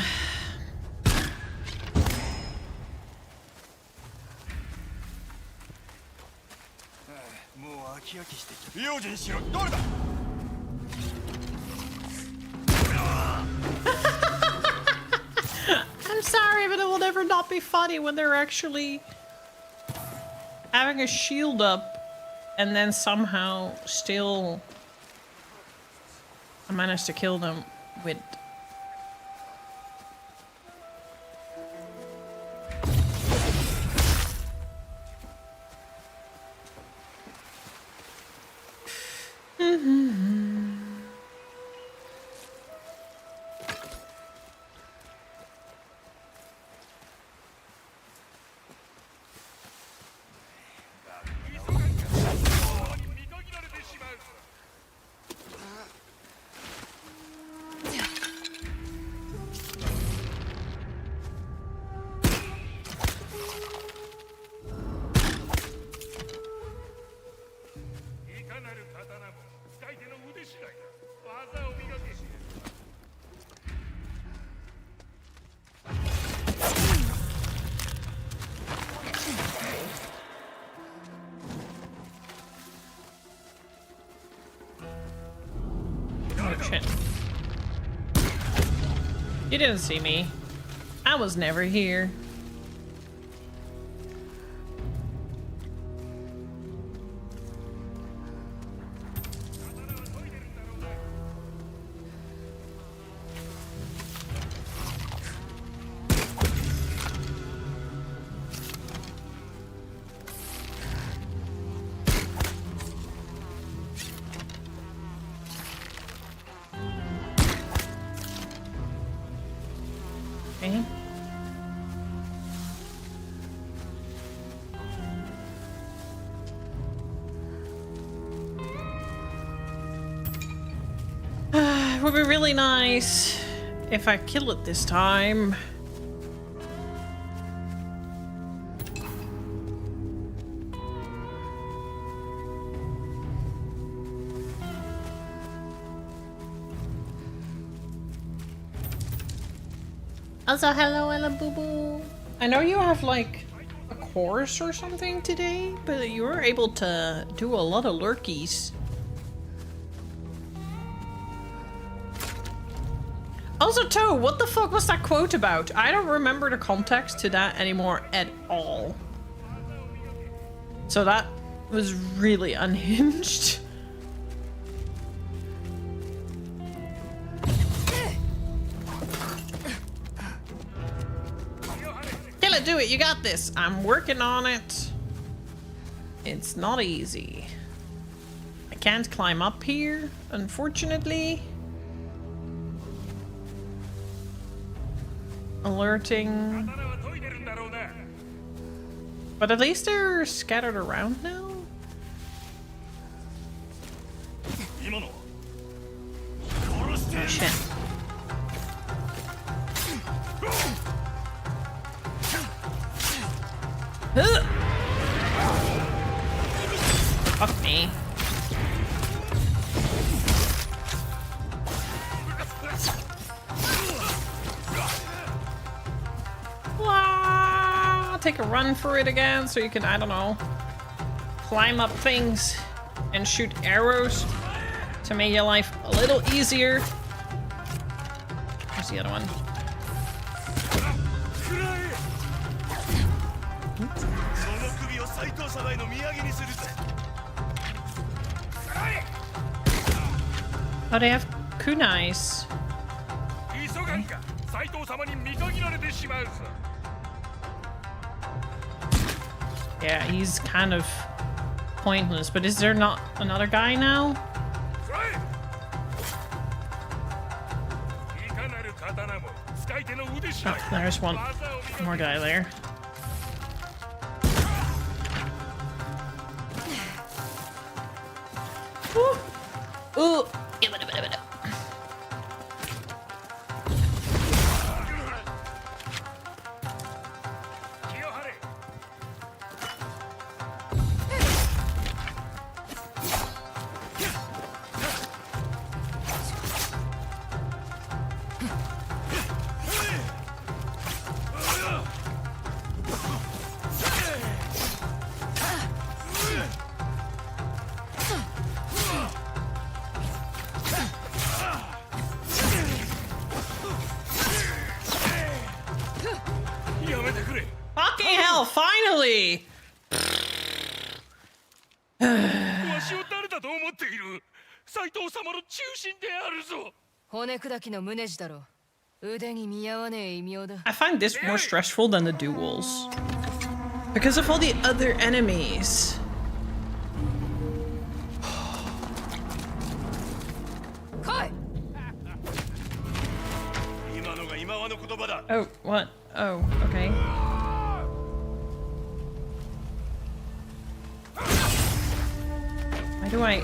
I'm sorry, but it will never not be funny when they're actually having a shield up and then somehow still I managed to kill them with You didn't see me. I was never here. Okay. It would be really nice if I kill it this time. Also, hello, Ella Boo Boo. I know you have like a course or something today, but you were able to do a lot of lurkies. Also, Toe, what the fuck was that quote about? I don't remember the context to that anymore at all. So that was really unhinged. Kill it, do it, you got this. I'm working on it. It's not easy. I can't climb up here, unfortunately. Alerting. But at least they're scattered around now. Oh shit. Fuck me. I'll take a run for it again so you can, I don't know, climb up things and shoot arrows to make your life a little easier. Where's the other one? Oh, they have kunais. Yeah, he's kind of pointless, but is there not another guy now? Oh, there's one more guy there. Ooh. Ooh. Fucking hell, finally! わしを誰だと思っている斎藤様の中心であるぞ骨砕きの宗次だろ腕に見合わねえ異名だ I find this more stressful than the duels. Because of all the other enemies. Oh, what? Oh, okay. Why do I...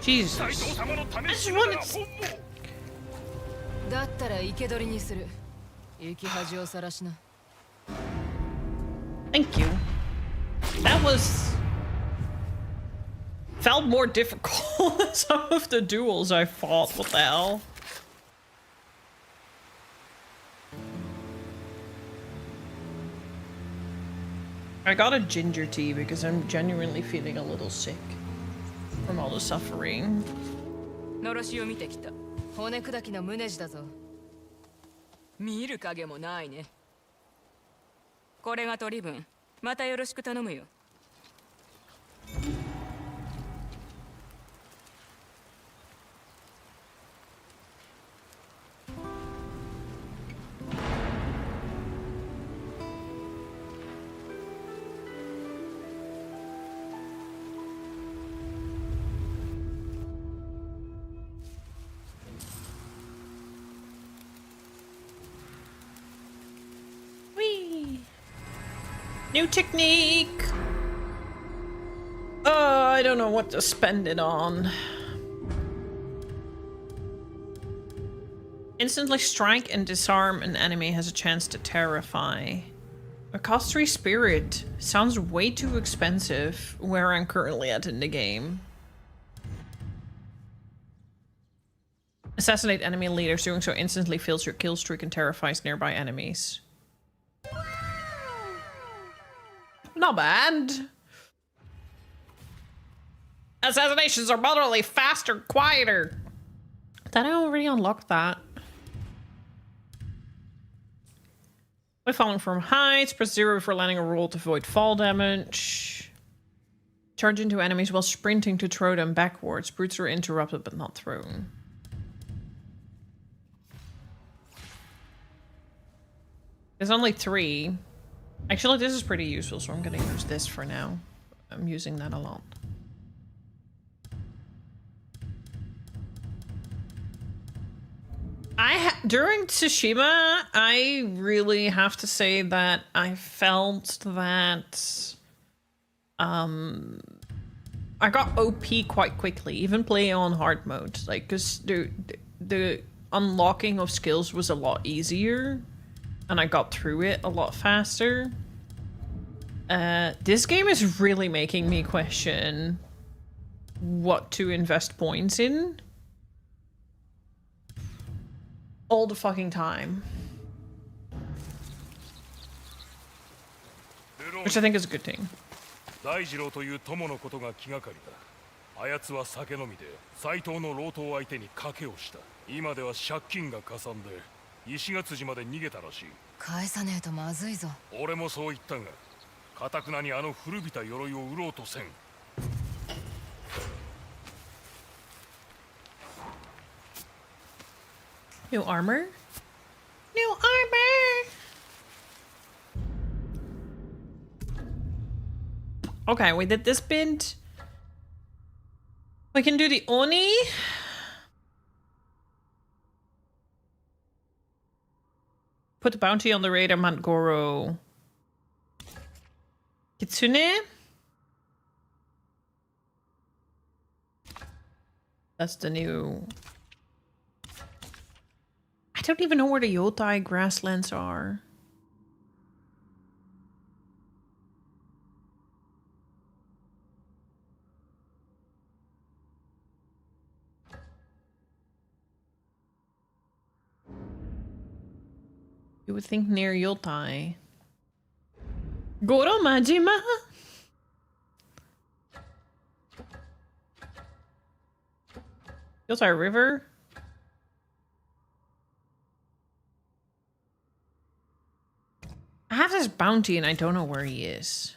Jesus. 斎藤様の I 試し just なら wanted 本望。だったら生け捕りにする。生き恥をさらしな。 Thank you. That was... felt more difficult than some of the duels I fought. What the hell? I got a ginger tea because I'm genuinely feeling a little sick from all the suffering. のろしを見てきた。骨砕きの胸地だぞ。見る影もないね。これが取り分。またよろしく頼むよ。Whee! New technique! I don't know what to spend it on. Instantly strike and disarm an enemy has a chance to terrify. A cost 3 spirit sounds way too expensive where I'm currently at in the game. Assassinate enemy leaders. Doing so instantly fills your kill streak and terrifies nearby enemies. Not bad. Assassinations are moderately faster, quieter. Did I already unlock that? By falling from heights, press 0 for landing a roll to avoid fall damage. Charge into enemies while sprinting to throw them backwards. Brutes are interrupted but not thrown. There's only 3. Actually, this is pretty useful, so I'm gonna use this for now. I'm using that a lot. During Tsushima, I really have to say that I felt that I got OP quite quickly, even playing on hard mode. Like, cause the unlocking of skills was a lot easier, and I got through it a lot faster. This game is really making me question what to invest points in. All the fucking time. Which I think is a good thing. 大二郎という友のことが気がかりだ。あやつは酒飲みで斎藤の老頭相手に賭けをした。今では借金がかさんで石ヶ辻まで逃げたらしい。返さねえとまずいぞ。俺もそう言ったが、堅くなにあの古びた鎧を売ろうとせん。New armor? New armor! Okay, we did this bit. We can do the Oni. Put the bounty on the raider Mount Goro. Kitsune? That's the new... I don't even know where the Yōtei grasslands are. You would think near Yōtei. Goro Majima? Yōtei River? I have this bounty and I don't know where he is.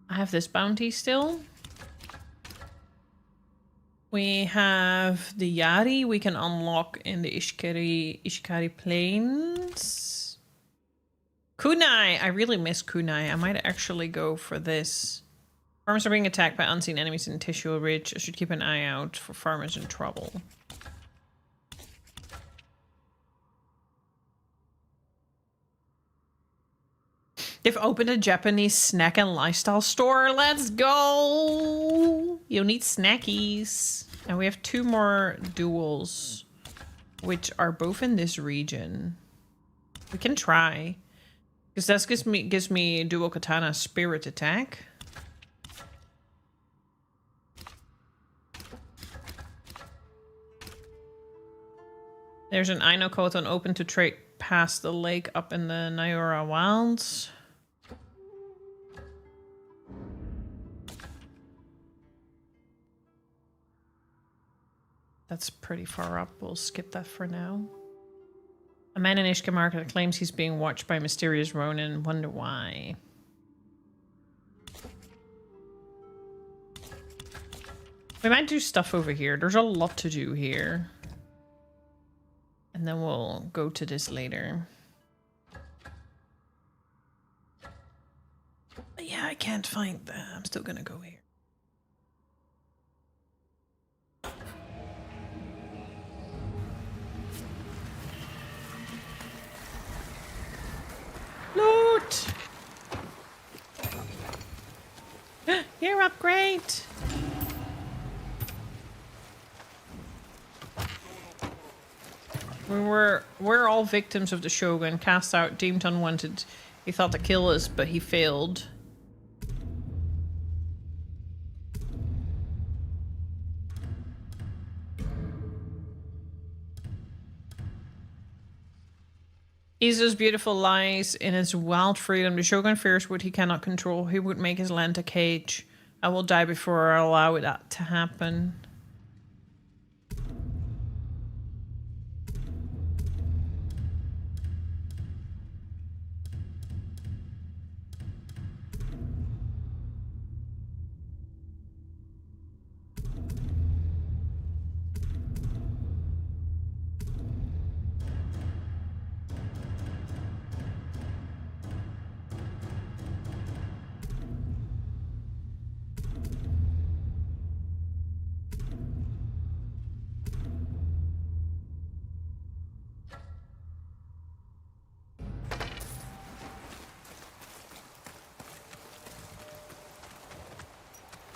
I have this bounty still. We have the Yari we can unlock in the Ishikari Plains. Kunai! I really miss Kunai. I might actually go for this. Farmers are being attacked by unseen enemies in Tissue Ridge. I should keep an eye out for farmers in trouble. They've opened a Japanese snack and lifestyle store. Let's go! You'll need snackies. And we have 2 more duels, which are both in this region. We can try. Because that gives me dual katana spirit attack. There's an Aino Koton open to trade past the lake up in the Nyora Wilds. That's pretty far up. We'll skip that for now. A man in Ishka Market claims he's being watched by mysterious Ronin. Wonder why. We might do stuff over here. There's a lot to do here. And then we'll go to this later. But yeah, I can't find that. I'm still gonna go here. Loot! Gear upgrade! We're all victims of the Shogun, cast out, deemed unwanted. He thought to kill us, but he failed. Izu's beautiful lies in his wild freedom. The Shogun fears what he cannot control. He would make his land a cage. I will die before I allow that to happen.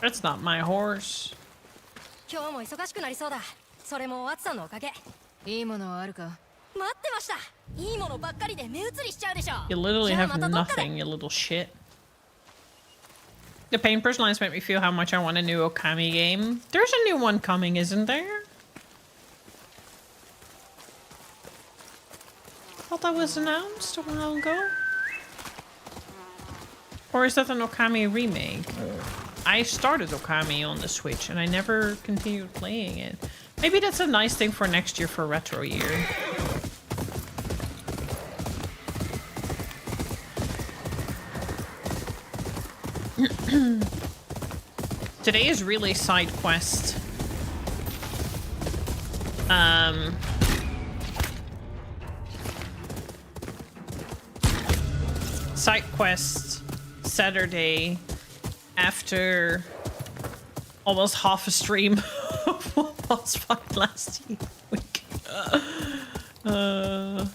That's not my horse. 今日も忙しくなりそうだ。それも暑さのおかげ。いいものはあるか？待ってました。いいものばっかりで目移りしちゃうでしょ。 You literally have nothing, you little shit. The paintbrush lines make me feel how much I want a new Okami game. There's a new one coming, isn't there? I thought that was announced a while ago. Or is that an Okami remake? I started Okami on the Switch and I never continued playing it. Maybe that's a nice thing for next year for Retro Year. Today is really side quest. Side quest Saturday after almost half a stream of what was fight last week. I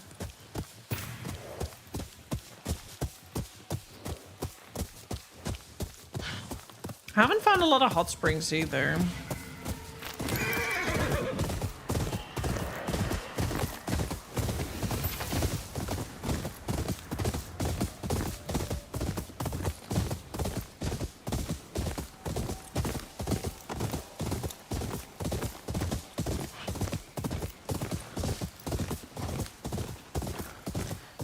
haven't found a lot of hot springs either.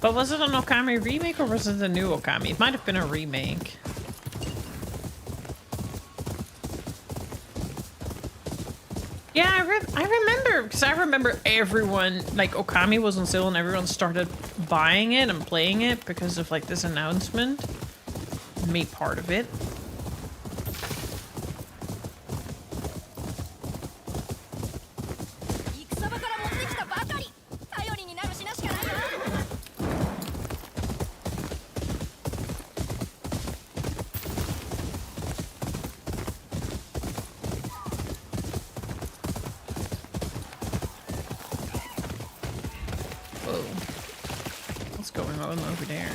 But was it an Okami remake or was it a new Okami? It might have been a remake. Yeah, I remember, because I remember everyone, like, Okami was on sale and everyone started buying it and playing it because of, like, this announcement. Me part of it. What's going on over there?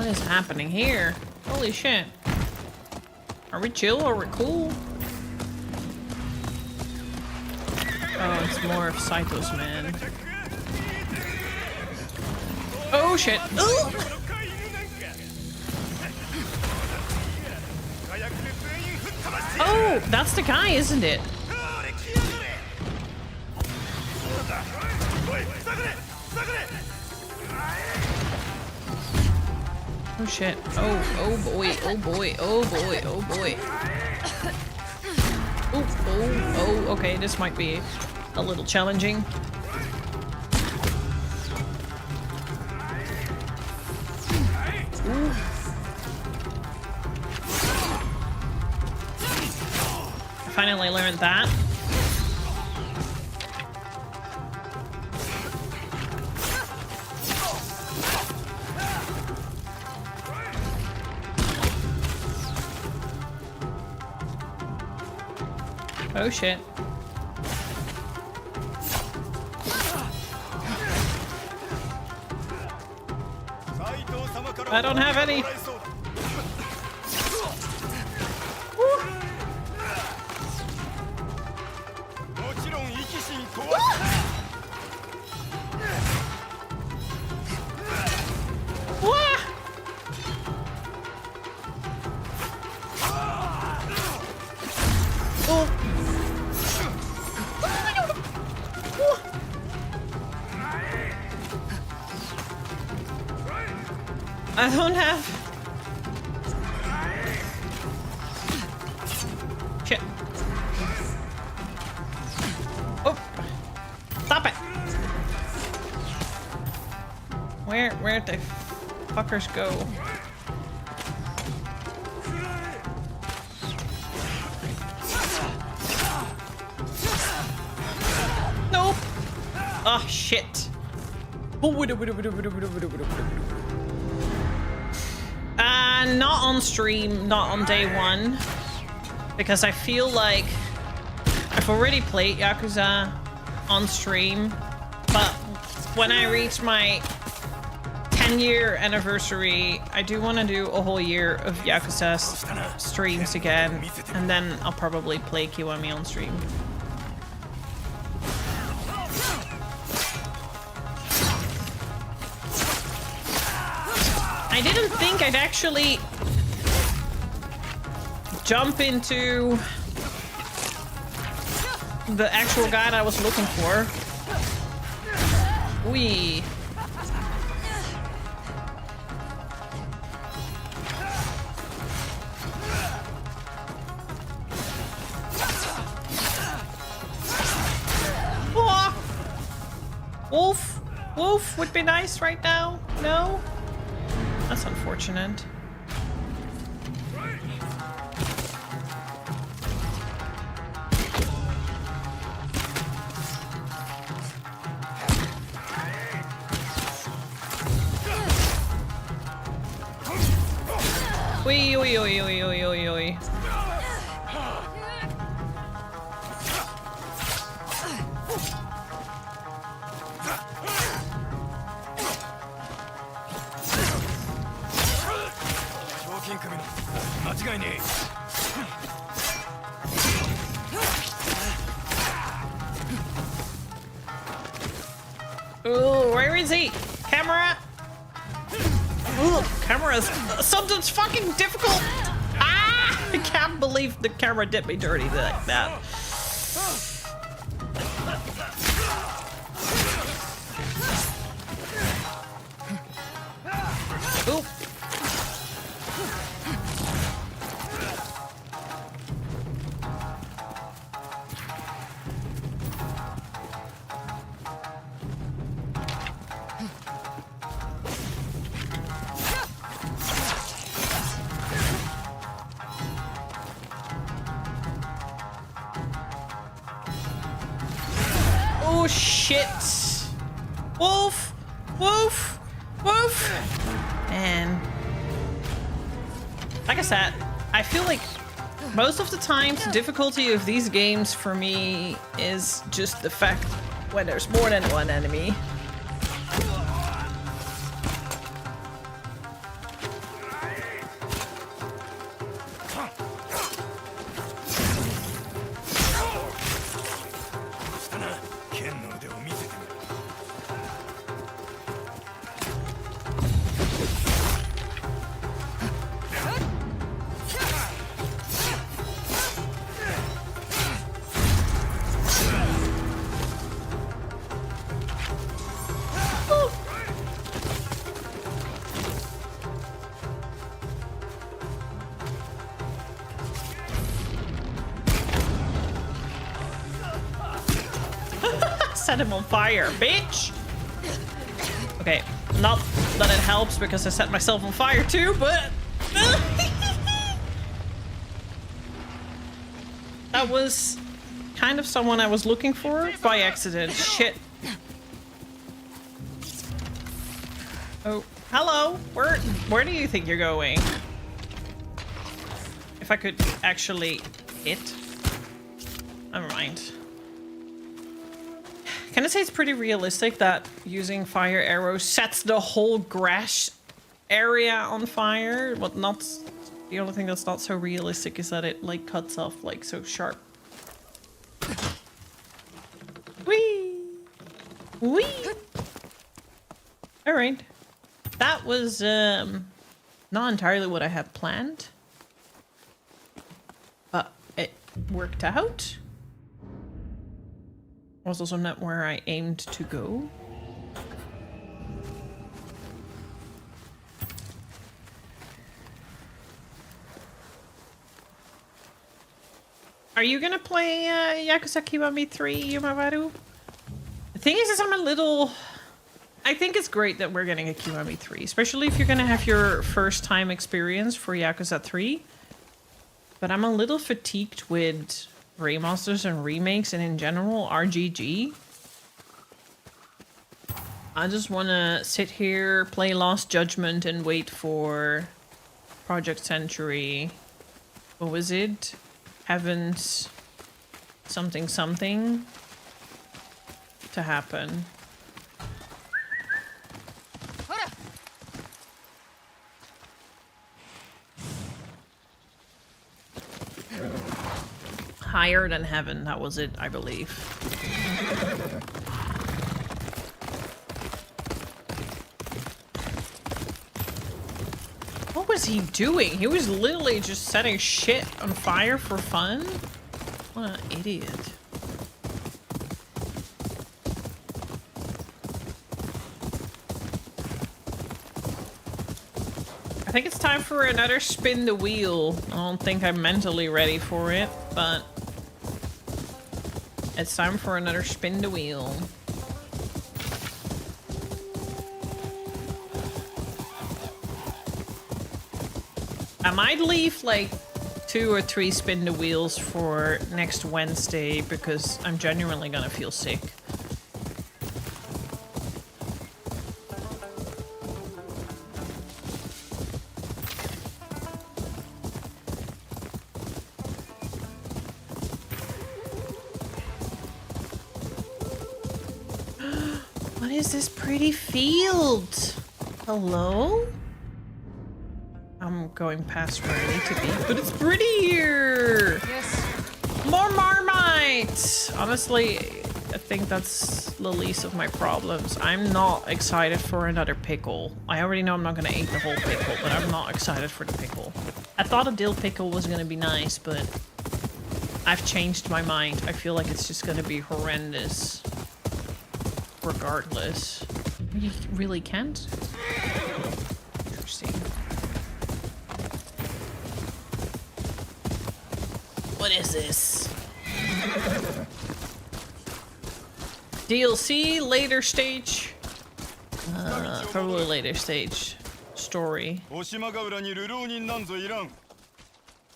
What is happening here? Holy shit. Are we chill? Are we cool? Oh, it's more of Saito's man. Oh shit. Ooh! Oh, that's the guy, isn't it? Oh shit. Oh boy, oh boy, oh boy, oh boy. Oh, okay, this might be a little challenging. Ooh. I finally learned that. Oh shit. I don't have any. I don't have... Shit. Oh! Stop it! Where'd the fuckers go? Nope! Oh, shit. Not on stream, not on day one, because I feel like I've already played Yakuza on stream, but when I reach my 10-year anniversary, I do want to do a whole year of Yakuza streams again, and then I'll probably play Kiwami on stream. I didn't think I'd actually jump into the actual guy I was looking for. Wee. Oh. Wolf? Wolf would be nice right now. No? That's unfortunate. Wee, wee, wee, wee, wee, wee, wee. Ooh, where is he? Camera! Ooh, camera's something's fucking difficult! Ah! I can't believe the camera did me dirty like that. Ooh. Oh shit! Wolf! Wolf! Wolf! Man. Like I said, I feel like most of the times the difficulty of these games for me is just the fact when there's more than one enemy. set him on fire, bitch! Okay, not that it helps because I set myself on fire too, but... That was kind of someone I was looking for by accident. Shit. Oh, hello. Where do you think you're going? If I could actually hit. Never mind. Can I say it's pretty realistic that using fire arrows sets the whole grass area on fire? But not... The only thing that's not so realistic is that it like cuts off like so sharp. Whee! Whee! Alright. That was not entirely what I had planned. But it worked out. Was also not where I aimed to go. Are you gonna play Yakuza Kiwami 3, Yumawaru? The thing is I'm a little... I think it's great that we're getting a Kiwami 3, especially if you're gonna have your first time experience for Yakuza 3. But I'm a little fatigued with remasters and remakes and in general RGG. I just wanna sit here, play Lost Judgment and wait for Project Century. What was it? Heavens something something to happen. Higher than heaven, that was it, I believe. What was he doing? He was literally just setting shit on fire for fun? What an idiot. I think it's time for another spin the wheel. I don't think I'm mentally ready for it, but it's time for another spin the wheel. I might leave like 2 or 3 spin the wheels for next Wednesday because I'm genuinely gonna feel sick. What is this pretty field? Hello? I'm going past where I need to be, but it's pretty here! Yes. More Marmite! Honestly, I think that's the least of my problems. I'm not excited for another pickle. I already know I'm not gonna eat the whole pickle, but I'm not excited for the pickle. I thought a dill pickle was gonna be nice, but I've changed my mind. I feel like it's just gonna be horrendous. Regardless. You really can't? Interesting. What is this? DLC, later stage? Probably later stage story. 蝦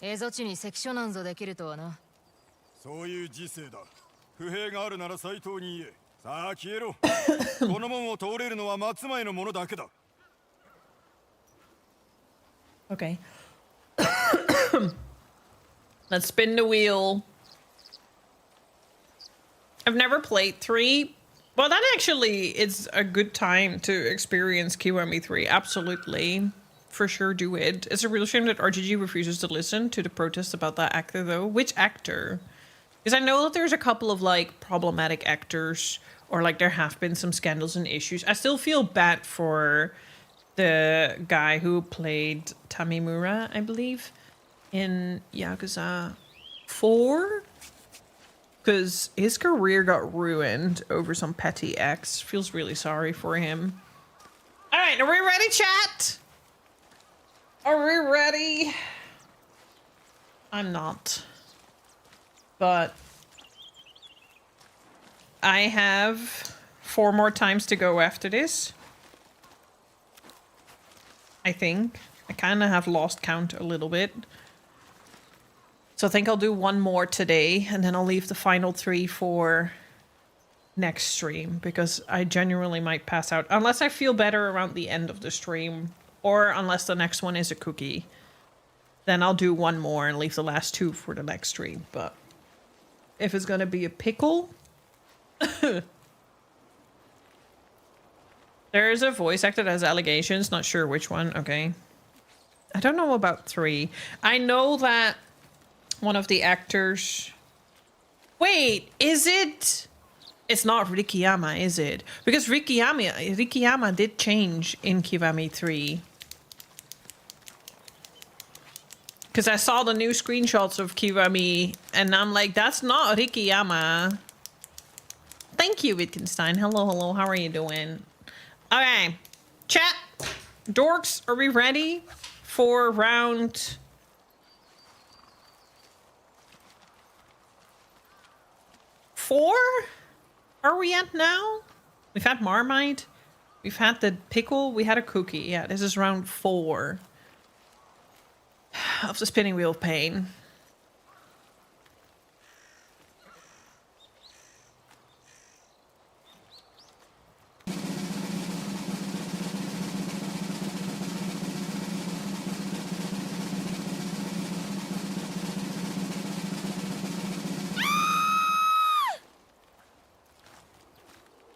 夷地に関所なんぞできるとはな。そういう時世だ。不平があるなら斎藤に言え。さあ消えろ。この門を通れるのは松前の者だけだ。Okay. Let's spin the wheel. I've never played 3. Well, that actually is a good time to experience Kiwami 3. Absolutely. For sure do it. It's a real shame that RGG refuses to listen to the protests about that actor, though. Which actor? Because I know that there's a couple of, like, problematic actors, or, like, there have been some scandals and issues. I still feel bad for the guy who played Tamimura, I believe, in Yakuza 4. Because his career got ruined over some petty acts. Feels really sorry for him. Alright, are we ready, chat? Are we ready? I'm not. But I have 4 more times to go after this. I think. I kind of have lost count a little bit. So I think I'll do 1 more today, and then I'll leave the final 3 for next stream, because I genuinely might pass out. Unless I feel better around the end of the stream, or unless the next one is a cookie. Then I'll do 1 more and leave the last 2 for the next stream. But if it's gonna be a pickle... There is a voice actor that has allegations, not sure which one. Okay. I don't know about 3. I know that one of the actors... Wait, is it... It's not Rikiyama, is it? Because Rikiyama did change in Kiwami 3. Because I saw the new screenshots of Kiwami, and I'm like, that's not Rikiyama. Thank you, Wittgenstein. Hello, hello. How are you doing? Okay. Chat. Dorks, are we ready for round... 4? Are we at now? We've had Marmite. We've had the pickle. We had a cookie. Yeah, this is round 4 of the spinning wheel of pain.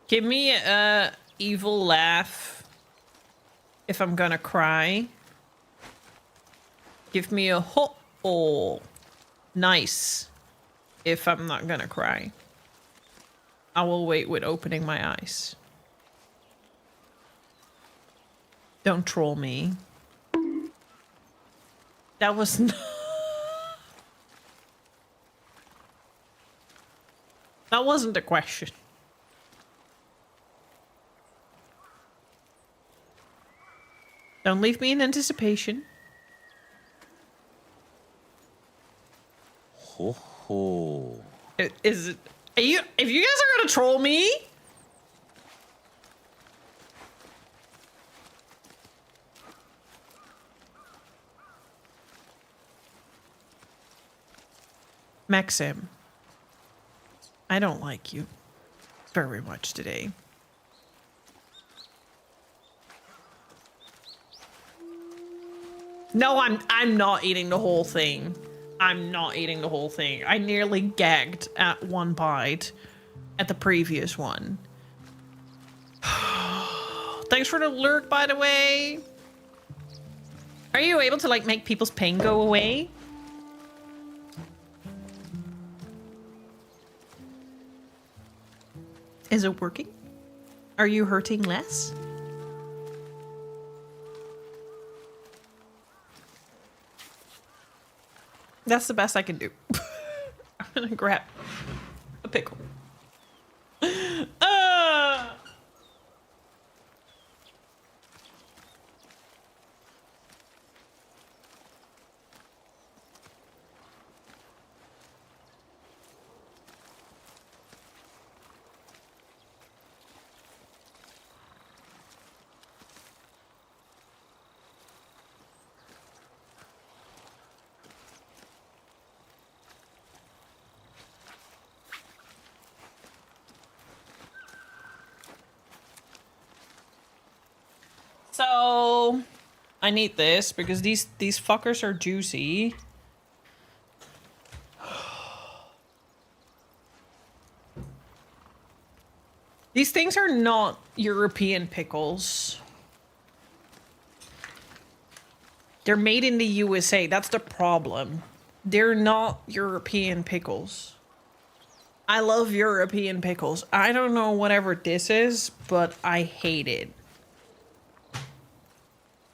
Give me a evil laugh if I'm gonna cry. Give me a ho-oh nice if I'm not gonna cry. I will wait with opening my eyes. Don't troll me. That was not... That wasn't a question. Don't leave me in anticipation. Ho ho. Is it... Are you... If you guys are gonna troll me... Maxim. I don't like you very much today. No, I'm not eating the whole thing. I'm not eating the whole thing. I nearly gagged at 1 bite at the previous one. Thanks for the lurk, by the way. Are you able to, like, make people's pain go away? Is it working? Are you hurting less? That's the best I can do. I'm gonna grab a pickle. So I need this because these fuckers are juicy. These things are not European pickles. They're made in the USA. That's the problem. They're not European pickles. I love European pickles. I don't know whatever this is, but I hate it.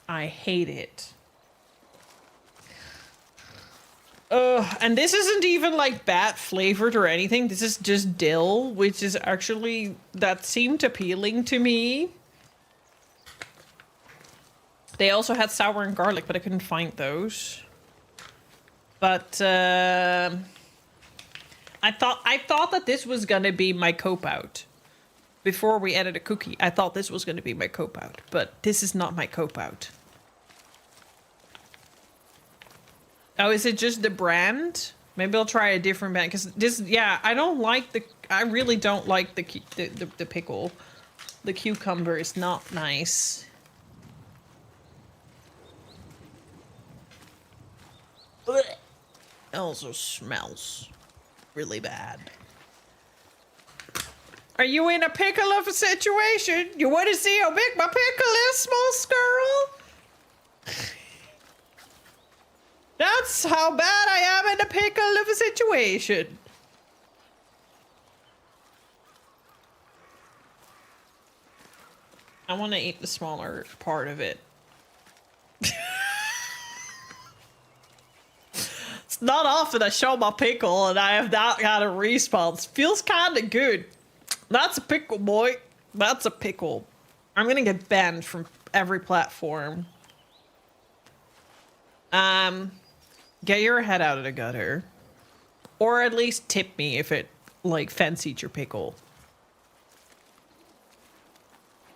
I hate it. And this isn't even like bad flavored or anything. This is just dill, which is actually, that seemed appealing to me. They also had sour and garlic, but I couldn't find those. But I I thought that this was gonna be my cope out. Before we added a cookie, I thought this was gonna be my cope out, but this is not my cope out. Oh, is it just the brand? Maybe I'll try a different brand, because this, yeah, I really don't like the pickle. The cucumber is not nice. Blech. It also smells really bad. Are you in a pickle of a situation? You want to see how big my pickle is, small squirrel? That's how bad I am in a pickle of a situation. I want to eat the smaller part of it. It's not often I show my pickle and I have not got a response. Feels kind of good. That's a pickle, boy. That's a pickle. I'm gonna get banned from every platform. Get your head out of the gutter. Or at least tip me if it, like, fancied your pickle.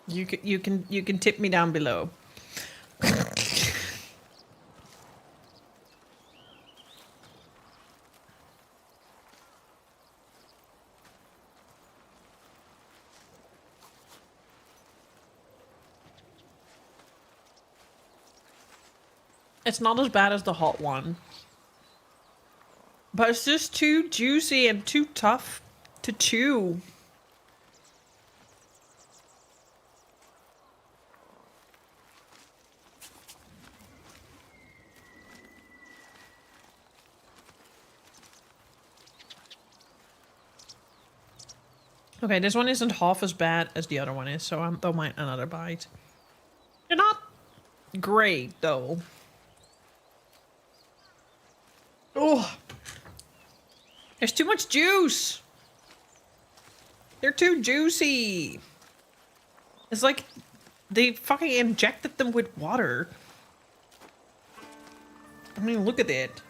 You can tip me down below. It's not as bad as the hot one. But it's just too juicy and too tough to chew. Okay, this one isn't half as bad as the other one is, so I don't mind another bite. They're not great, though. Oh, there's too much juice. They're too juicy. It's like they fucking injected them with water. I mean, look at it.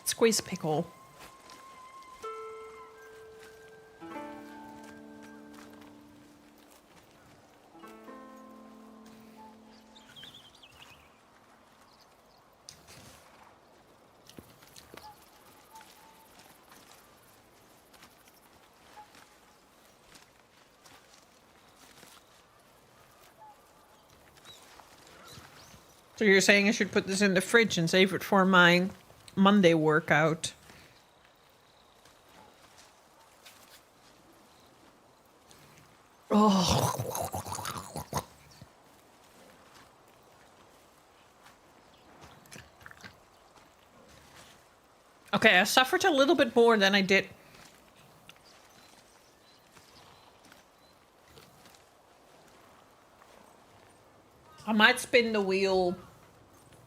Squeeze pickle. So you're saying I should put this in the fridge and save it for my Monday workout? Oh. Okay, I suffered a little bit more than I did. I might spin the wheel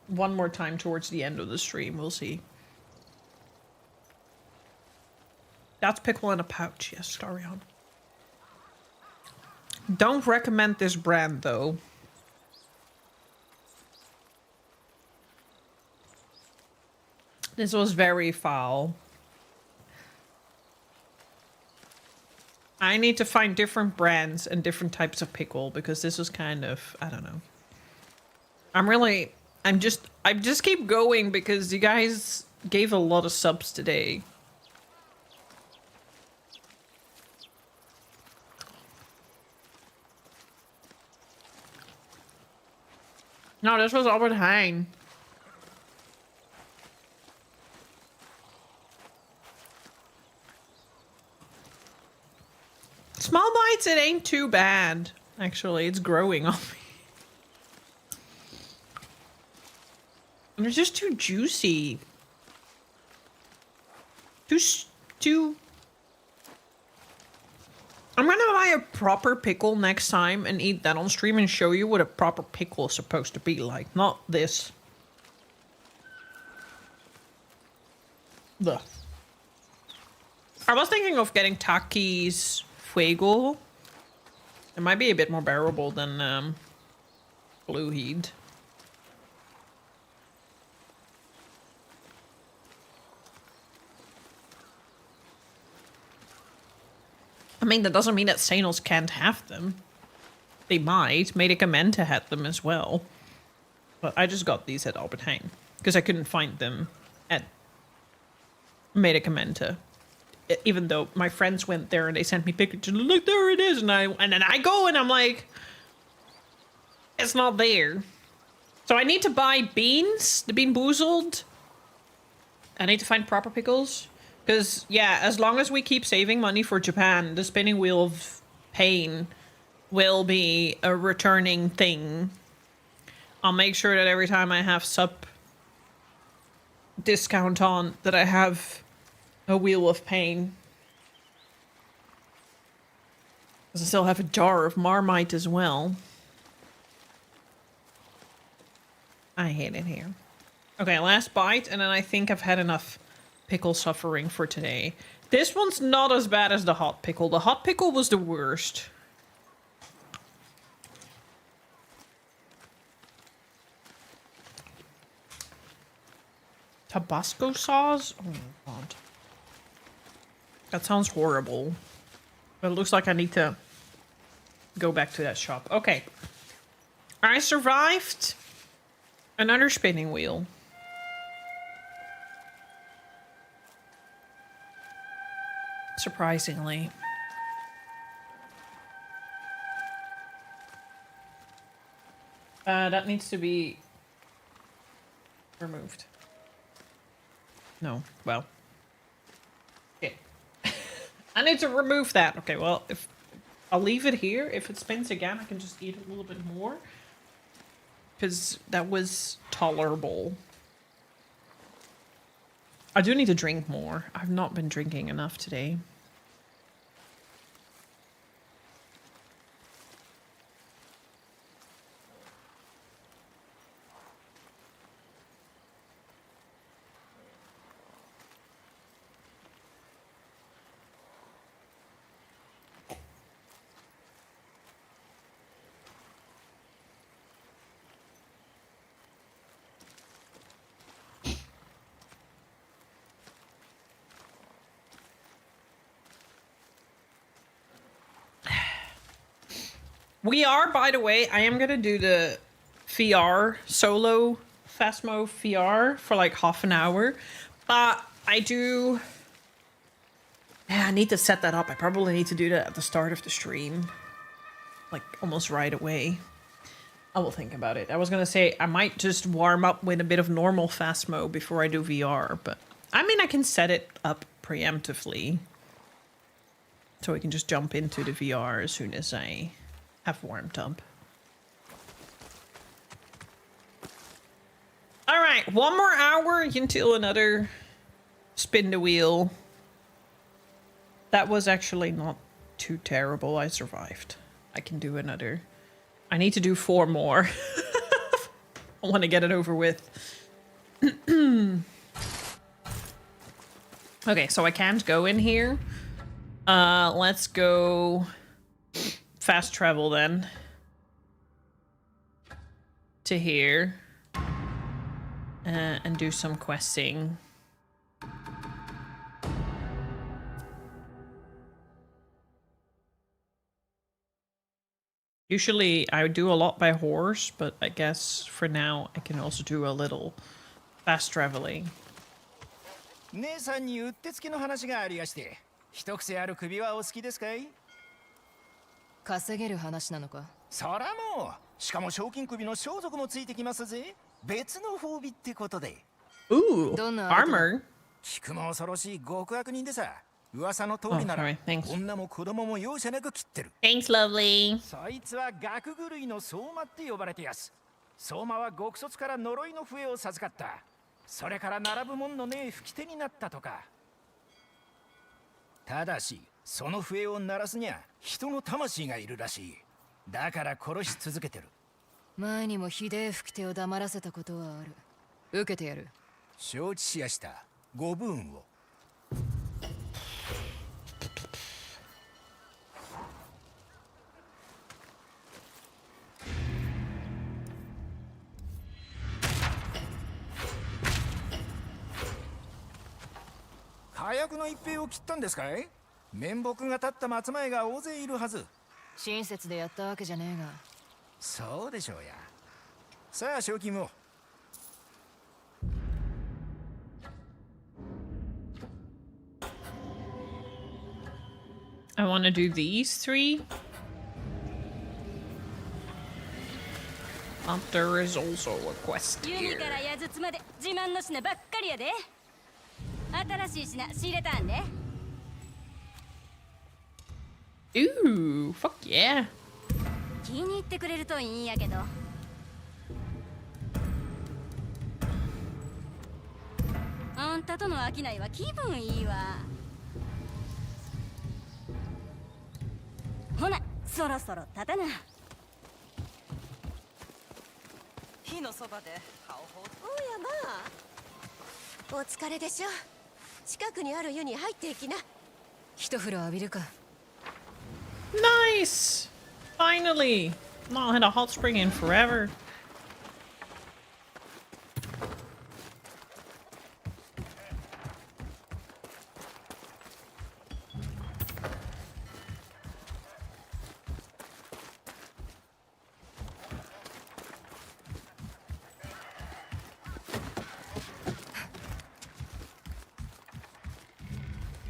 one more time towards the end of the stream. We'll see. That's pickle in a pouch. Yes, carry on. Don't recommend this brand, though. This was very foul. I need to find different brands and different types of pickle because this was kind of, I don't know. I just keep going because you guys gave a lot of subs today. No, this was Albert Heijn. Small bites, it ain't too bad. Actually, it's growing on me. They're just too juicy. Too... I'm gonna buy a proper pickle next time and eat that on stream and show you what a proper pickle is supposed to be like. Not this. Ugh. I was thinking of getting Taki's Fuego. It might be a bit more bearable than Blue Heat. I mean, that doesn't mean that Xenos can't have them. They might. Medicamenta had them as well. But I just got these at Albert Heijn. Because I couldn't find them at Medicamenta. Even though my friends went there and they sent me pictures. Look, there it is. And then I go and I'm like, it's not there. So I need to buy beans. The Bean Boozled. I need to find proper pickles. Because, yeah, as long as we keep saving money for Japan, the spinning wheel of pain will be a returning thing. I'll make sure that every time I have sub discount on, that I have a wheel of pain. Because I still have a jar of Marmite as well. I hate it here. Okay, last bite, and then I think I've had enough pickle suffering for today. This one's not as bad as the hot pickle. The hot pickle was the worst. Tabasco sauce? Oh my god. That sounds horrible. But it looks like I need to go back to that shop. Okay. I survived another spinning wheel. Surprisingly. That needs to be removed. No, well. Okay. I need to remove that. Okay, well, if I'll leave it here. If it spins again, I can just eat a little bit more. Because that was tolerable. I do need to drink more. I've not been drinking enough today. We are, by the way, I am gonna do the VR solo Phasmo VR for like half an hour, but I do. Yeah, I need to set that up. I probably need to do that at the start of the stream, like almost right away. I will think about it. I was gonna say I might just warm up with a bit of normal Phasmo before I do VR, but I mean I can set it up preemptively, so we can just jump into the VR as soon as I have warmed up. All right, one more hour until another spin the wheel. That was actually not too terrible. I survived. I can do another. I need to do 4 more. I want to get it over with. Okay, so I can't go in here. Let's go fast travel then to here and do some questing. Usually I do a lot by horse, but I guess for now I can also do a little fast traveling. 姉さんにうってつけの話がありやして、一癖ある首はお好きですかい？稼げる話なのか？そらもう、しかも賞金首の装束もついてきますぜ。別の褒美ってことで。Ooh, armor. 聞くも恐ろしい極悪人でさ。噂の通りなら、女も子供も容赦なく切ってる。Thanks, lovely. そいつは学狂いの相馬って呼ばれてやす。相馬は極卒から呪いの笛を授かった。それから並ぶもんのねえ吹き手になったとか。ただし、その笛を鳴らすにゃ人の魂がいるらしい。だから殺し続けてる。前にもひでえ吹き手を黙らせたことはある。受けてやる。承知しやした。ご分を。早くの一平を切ったんですかい？面目が立った松前が大勢いるはず。親切でやったわけじゃねえが。そうでしょうや。さあ賞金を。I want to do these 3. There is also a quest 弓 here. から矢筒まで自慢の品ばっかりやで。新しい品仕入れたんで。Ooh, fuck yeah. 気に入ってくれるといいんやけど。あんたとの商いは気分いいわ。ほな、そろそろ立たな。火のそばで顔を放おやまあ、お疲れでしょ。近くにある湯に入っていきな。一風呂浴びるか。Nice! Finally! Not had a hot spring in forever.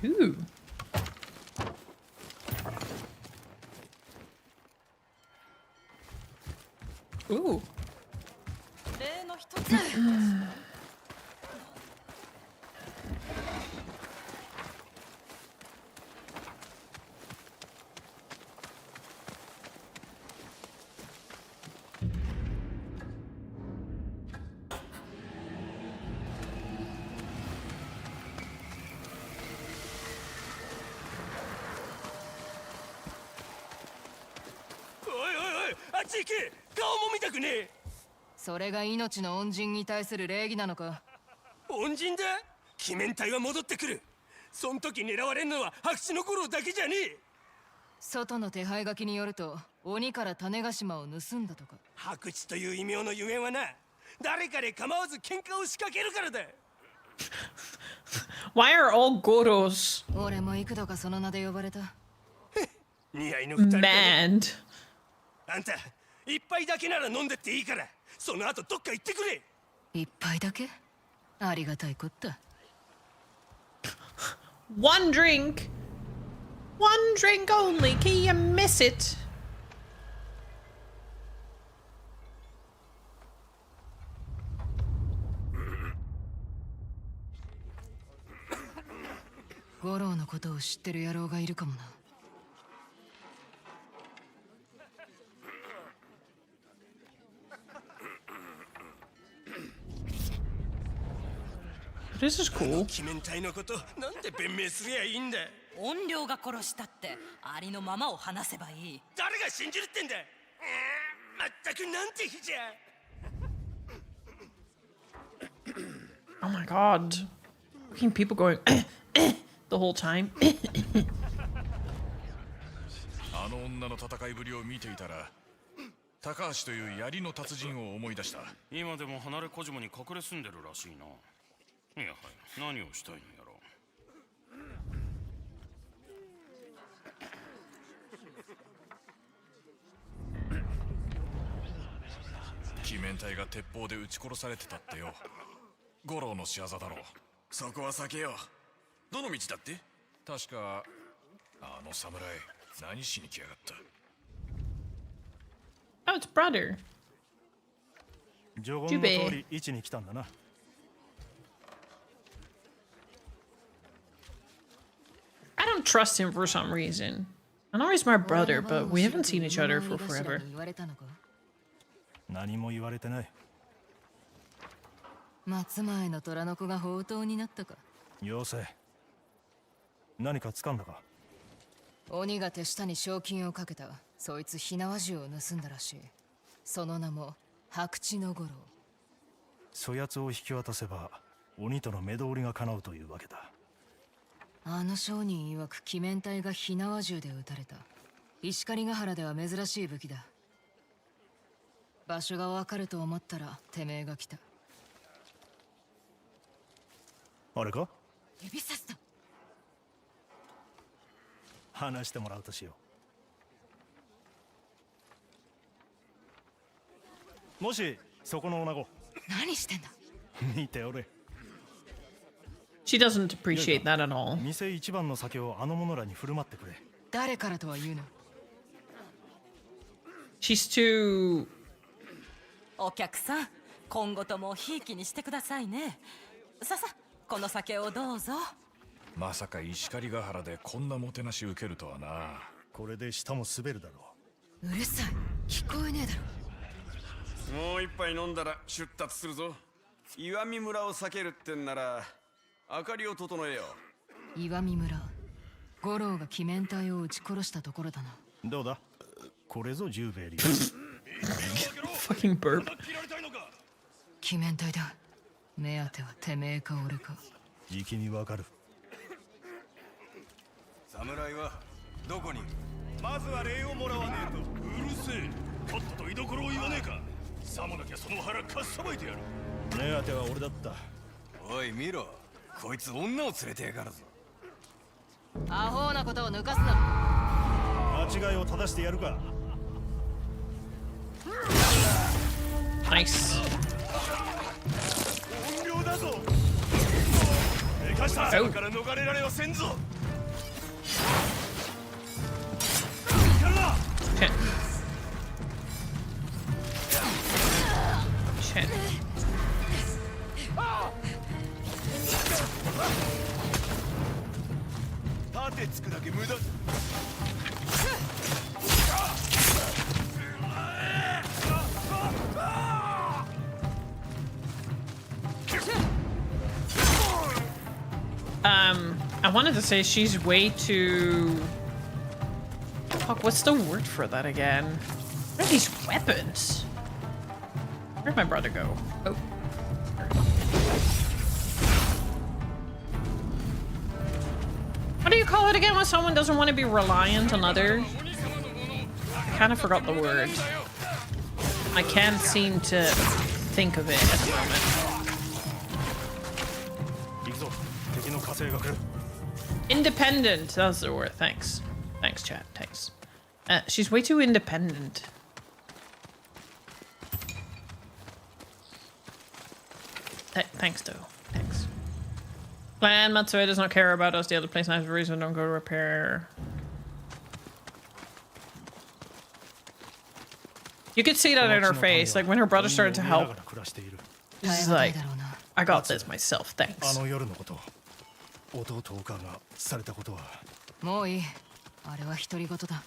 Ooh. Ooh. 例の一つ。おいおいおい、あっち行け。顔も見たくねえ。それが命の恩人に対する礼儀なのか。恩人だ。鬼面隊が戻ってくる。そん時狙われんのは白紙の五郎だけじゃねえ。外の手配書きによると鬼から種子島を盗んだとか。白地という異名のゆえんはな、誰かで構わず喧嘩を仕掛けるからだ。Why are all Goros 俺も幾度かその名で呼ばれた。似合いの二人だね。 mad? あんた一杯だけなら飲んでっていいから、その後どっか行ってくれ。一杯だけ？ありがたいこった。One drink! One drink only! Can you miss it? 五郎のことを知ってる野郎がいるかもな。This is cool. 鬼面隊のことなんで弁明すりゃいいんだ。怨霊が殺したってありのままを話せばいい。誰が信じるってんだ。まったくなんて日じゃ。 Oh my god. Fucking people going the whole time. あの女の戦いぶりを見ていたら、高橋という槍の達人を思い出した。今でも離れ小島に隠れ住んでるらしいな。いやはや、何をしたいんやろう。鬼面隊が鉄砲で撃ち殺されてたってよ。五郎の仕業だろう。そこは避けよう。どの道だって？確かあの侍何しに来やがった。 Oh, it's brother. 序言の通り位置に来たんだな。I don't trust him for some reason. I know he's my brother, but we haven't seen each other for forever. 何も言われてない。松前の虎の子が宝刀になったか。妖精。何か掴んだか。鬼が手下に賞金をかけた。そいつ火縄銃を盗んだらしい。その名も白地の五郎。そやつを引き渡せば鬼との目通りが叶うというわけだ。あの商人曰く鬼面隊が火縄銃で撃たれた。石狩ヶ原では珍しい武器だ。場所がわかると思ったらてめえが来た。あれか？指さした。話してもらうとしよう。もしそこの女子何してんだ。見ておれ。 She doesn't appreciate that at all. 店一番の酒をあの者らに振る舞ってくれ。誰からとは言うな。She's too... お客さん、今後ともひいきにしてくださいね。ささ、この酒をどうぞ。まさか石狩ヶ原でこんなもてなし受けるとはな。これで舌も滑るだろうるさい、聞こえねえだろ。もう一杯飲んだら出立するぞ。岩見村を避けるってんなら明かりを整えよう。岩見村、五郎が鬼面体を撃ち殺したところだな。どうだ、これぞジューベリー。Fucking burp. 鬼面体だ。目当てはてめえか俺か。じきにわかる。侍はどこにいる？まずは礼をもらわねえと。うるせえ、とっとと居所を言わねえか。さもなきゃその腹かっさばいてやる。目当ては俺だった。おい見ろ、こいつ女を連れてやがるぞ。アホなことを抜かすな。間違いを正してやるか。Nice. 本領だぞ。生かしたさから逃れられはせんぞ。Shit. Shit. I wanted to say she's way too... Fuck, what's the word for that again? What are these weapons? Where'd my brother go? Oh. What do you call it again when someone doesn't want to be reliant on others? I kind of forgot the word. I can't seem to think of it at the moment. Independent, that's the word. Thanks. Thanks, chat. Thanks. She's way too independent. Thanks, though. Thanks. Clan Matsue does not care about us. The other place has a reason. Don't go to repair. You could see that in her face, like when her brother started to help. She's like, I got this myself, thanks. 弟をかがされたことはもういい。あれは独り言だ。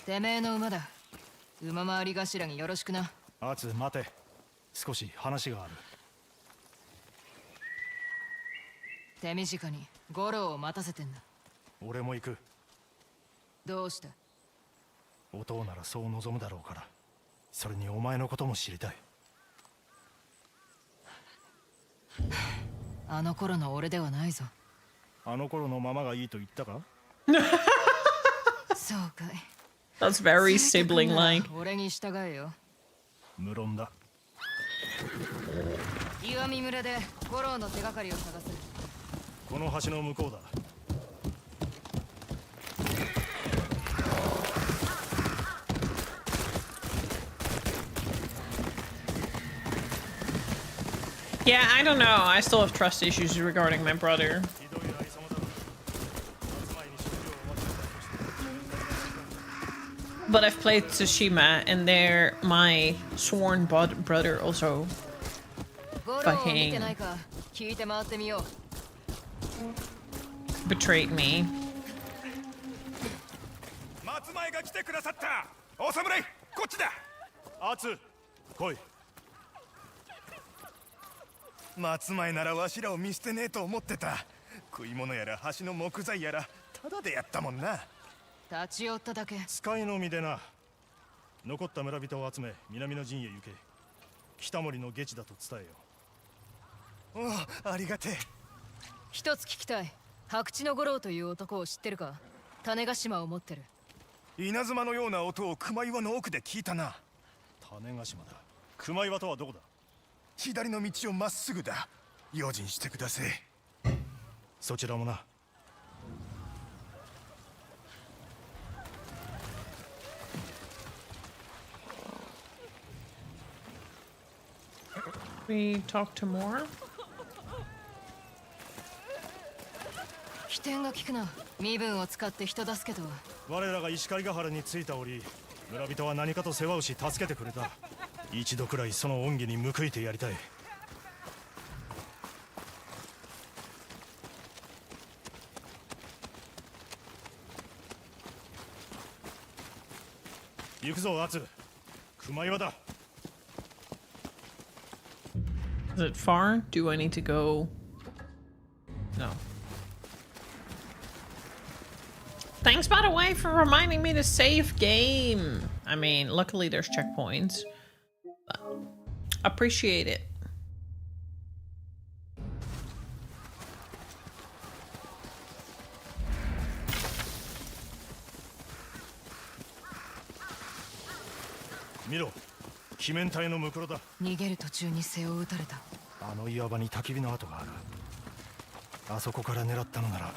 てめえの馬だ。馬回り頭によろしくな。アツ待て、少し話がある。手短に五郎を待たせてんだ。俺も行く。どうした？弟ならそう望むだろうから。それにお前のことも知りたい。あの頃の俺ではないぞ。あの頃のままがいいと言ったか？そうかい。That's very sibling-like. 俺に従えよ。無論だ。岩見村で五郎の手がかりを探す。この橋の向こうだ。Yeah, I don't know. I still have trust issues regarding my brother. But I've played Tsushima, and there, my sworn brother also fucking betrayed me. 松前が来てくださった。お侍、こっちだ。アツ、来い。松前ならわしらを見捨てねえと思ってた。食い物やら橋の木材やらタダでやったもんな。立ち寄っただけ。使いの身でな。残った村人を集め南の陣へ行け。北森の下地だと伝えよ。おお、ありがてえ。一つ聞きたい。白地の五郎という男を知ってるか？種子島を持ってる。稲妻のような音を熊岩の奥で聞いたな。種ヶ島だ。熊岩とはどこだ？左の道をまっすぐだ。用心してください。そちらもな。We talk to more? 起点が効くな。身分を使って人助けとは。我らが石狩ヶ原に着いた折、村人は何かと世話をし助けてくれた。一度くらいその恩義に報いてやりたい。行くぞ、アツ。熊岩だ。Is it far? Do I need to go? No. Thanks, by the way, for reminding me to save game. I mean, luckily there's checkpoints. But appreciate it. Miro, 鬼面隊のムクロだ。逃げる途中に背を撃たれた。あの岩場に焚き火の跡がある。あそこから狙ったのなら、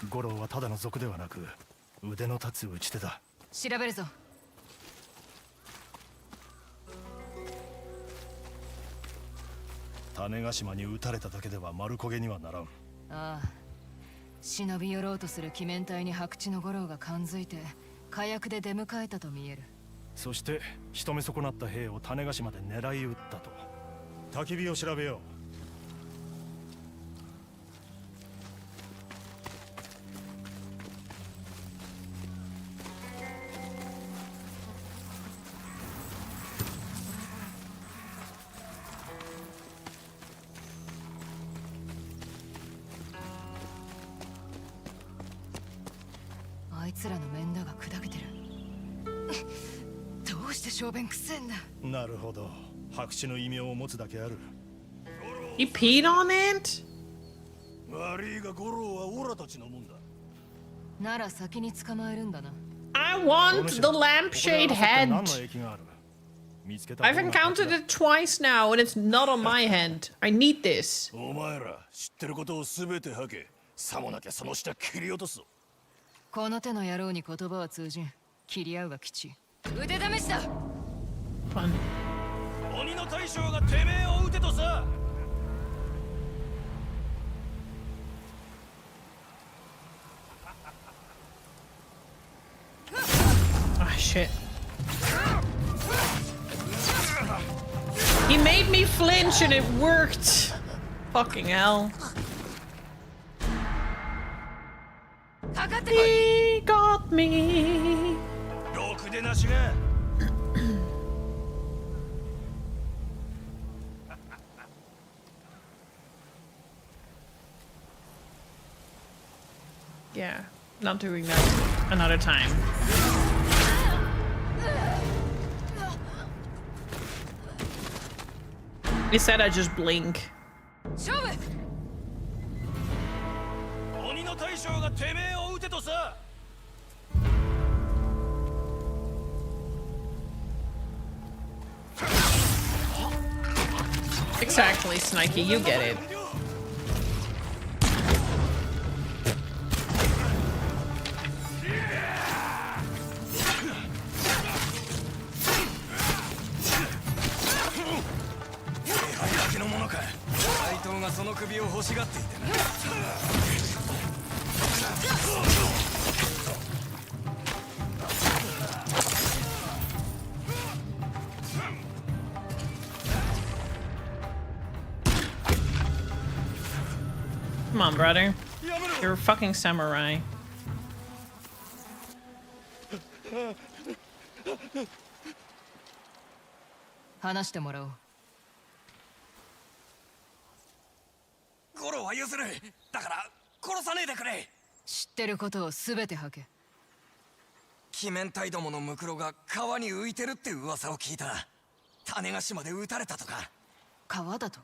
五郎はただの賊ではなく腕の立つ打ち手だ。調べるぞ。種ヶ島に撃たれただけでは丸焦げにはならん。ああ、忍び寄ろうとする鬼面隊に白地の五郎が感づいて火薬で出迎えたと見える。そして仕留め損なった兵を種ヶ島で狙い撃ったと。焚き火を調べよう。あいつらの面倒が砕けてる。どうして小便くせんだ。なるほど。白紙の異名を持つだけある。You peed on it? 悪いが五郎はオラたちのもんだ。なら先に捕まえるんだな。I want the lampshade head. I've encountered it twice now and it's not on my head. I need this. お前ら知ってることをすべて吐け。さもなきゃその下切り落とすぞ。この手の野郎に言葉は通じん。切り合うが吉。腕試しだ。鬼の大将がてめえを撃てとさ。Ah, shit. He made me flinch and it worked. Fucking hell. He got me. ろくでなしが。Yeah, not doing that another time. Instead, I just blink. 勝負。鬼の大将がてめえを撃てとさ。Exactly, Snikey, you get it. Come on, brother. You're a fucking samurai.話してもらおう。ゴロは譲る。だから殺さねえでくれ。知ってることをすべて吐け。鬼面隊どものムクロが川に浮いてるって噂を聞いた。種ヶ島で撃たれたとか。川だと。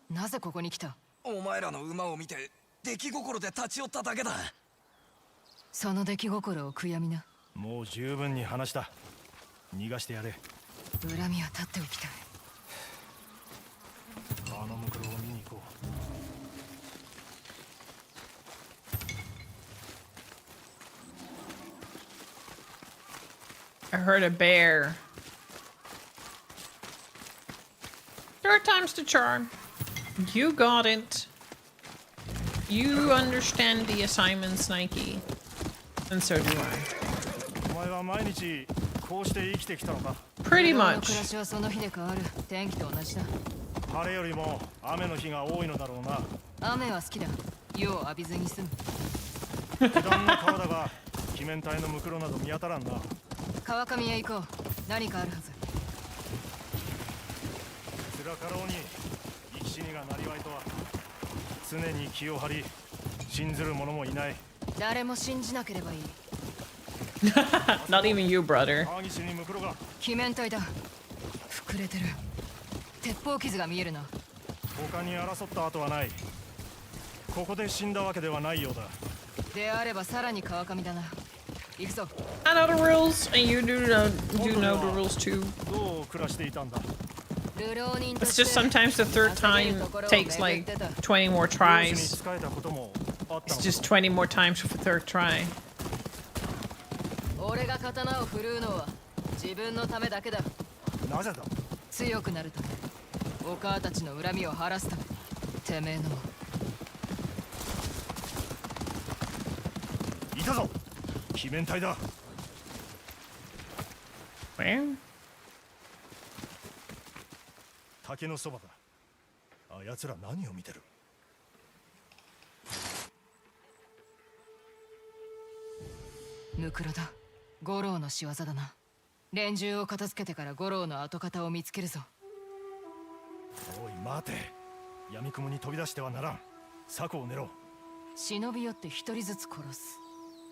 なぜここに来た。お前らの馬を見て出来心で立ち寄っただけだ。その出来心を悔やみな。もう十分に話した。逃がしてやれ。恨みは立っておきたい。あのムクロを見に行こ I heard a bear. Third time's the charm. You got it. You understand the assignments, Nike. And so do I. う。お前は毎日こうして生きてきたのか。 Pretty 暮 much. らしはその日で変わる。天気と同じだ。晴れよりも雨の日が多いのだろうな。雨は好きだ。湯を浴びずに済む。普段の川だが、鬼面体のムクロなど見当たらんな。川上へ行こう。何かあるはず。つらかろうに生き死にがなりわいとは。常に気を張り、信ずる者もいない。誰も信じなければいい。Not even you, brother. 川岸にムクロが。鬼面体だ。膨れてる。鉄砲傷が見えるな。他に争った跡はない。ここで死んだわけではないようだ。であればさらに川上だな。行くぞ。I know the rules, and you do know the rules too. どう暮らしていたんだ。 It's just sometimes the third time takes like 20 more tries. It's just 20 more times for the third try. 俺が刀を振るうのは自分のためだけだ。なぜだ。強くなるため。お母たちの恨みを晴らすため。てめえのも。いたぞ。鬼面体だ。Where? 竹のそばだ。あやつら何を見てる。ムクロだ。五郎の仕業だな。連中を片付けてから五郎の跡形を見つけるぞ。おい待て。闇雲に飛び出してはならん。策を練ろう。忍び寄って一人ずつ殺す。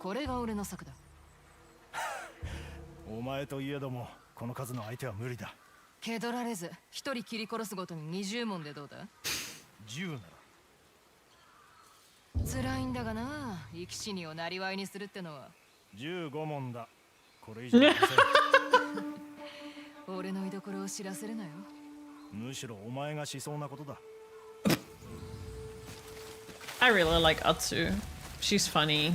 これが俺の策だ。お前といえどもこの数の相手は無理だ。気取られず一人切り殺すごとに20問でどうだ。10なら。辛いんだがな。生き死にをなりわいにするってのは。15問だ。これ以上は俺の居所を知らせるなよ。むしろお前がしそうなことだ。I really like Atsu. She's funny.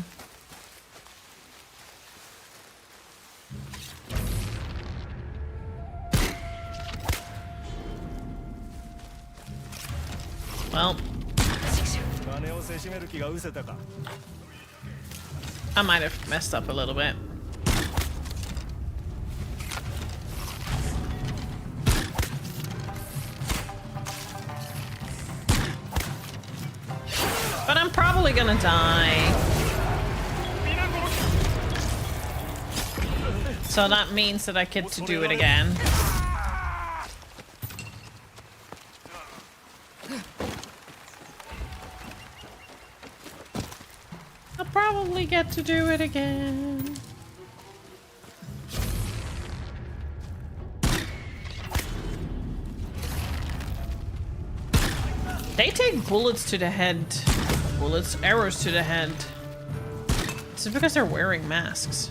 Well, I might have messed up a little bit. But I'm probably gonna die. So that means that I get to do it again. I'll probably get to do it again. They take bullets to the head. Bullets, arrows to the head. Is it because they're wearing masks?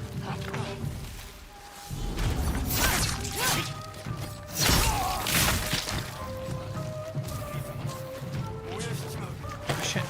Shit.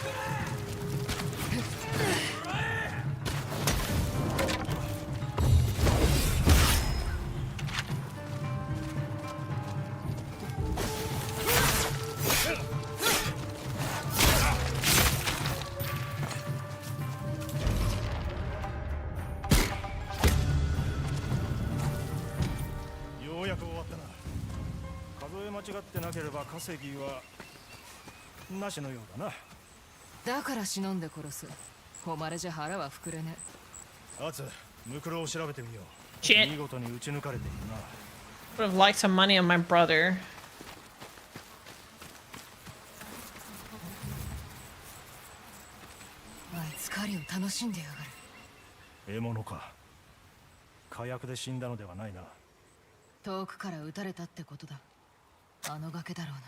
だから忍んで殺す。誉れじゃ腹は膨れねえ。アツ、ムクロを調べてみよう。 Shit. 見事に撃ち抜かれているな。 Would have liked some money on my brother. あいつ狩りを楽しんでやがる。獲物か。火薬で死んだのではないな。遠くから撃たれたってことだ。あの崖だろうな。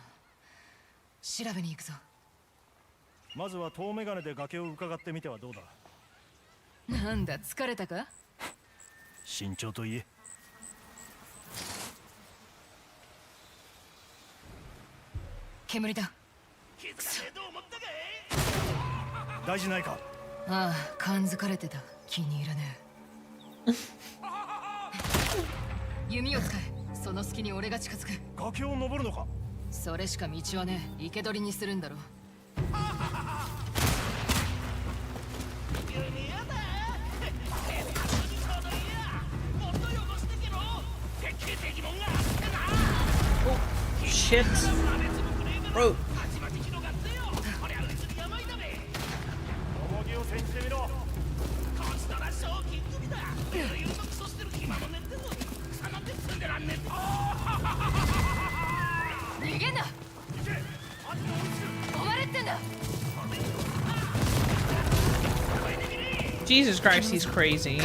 調べに行くぞ。まずは遠眼鏡で崖を伺ってみてはどうだ。なんだ、疲れたか。慎重と言え。煙だ。大事ないか。ああ、感づかれてた。気に入らねえ。弓を使え。その隙に俺が近づく。崖を登るのか。それしか道はねえ。生け捕りにするんだろ。Shit. Bro. 逃げんな。止まれってんだ。 Jesus Christ, he's crazy.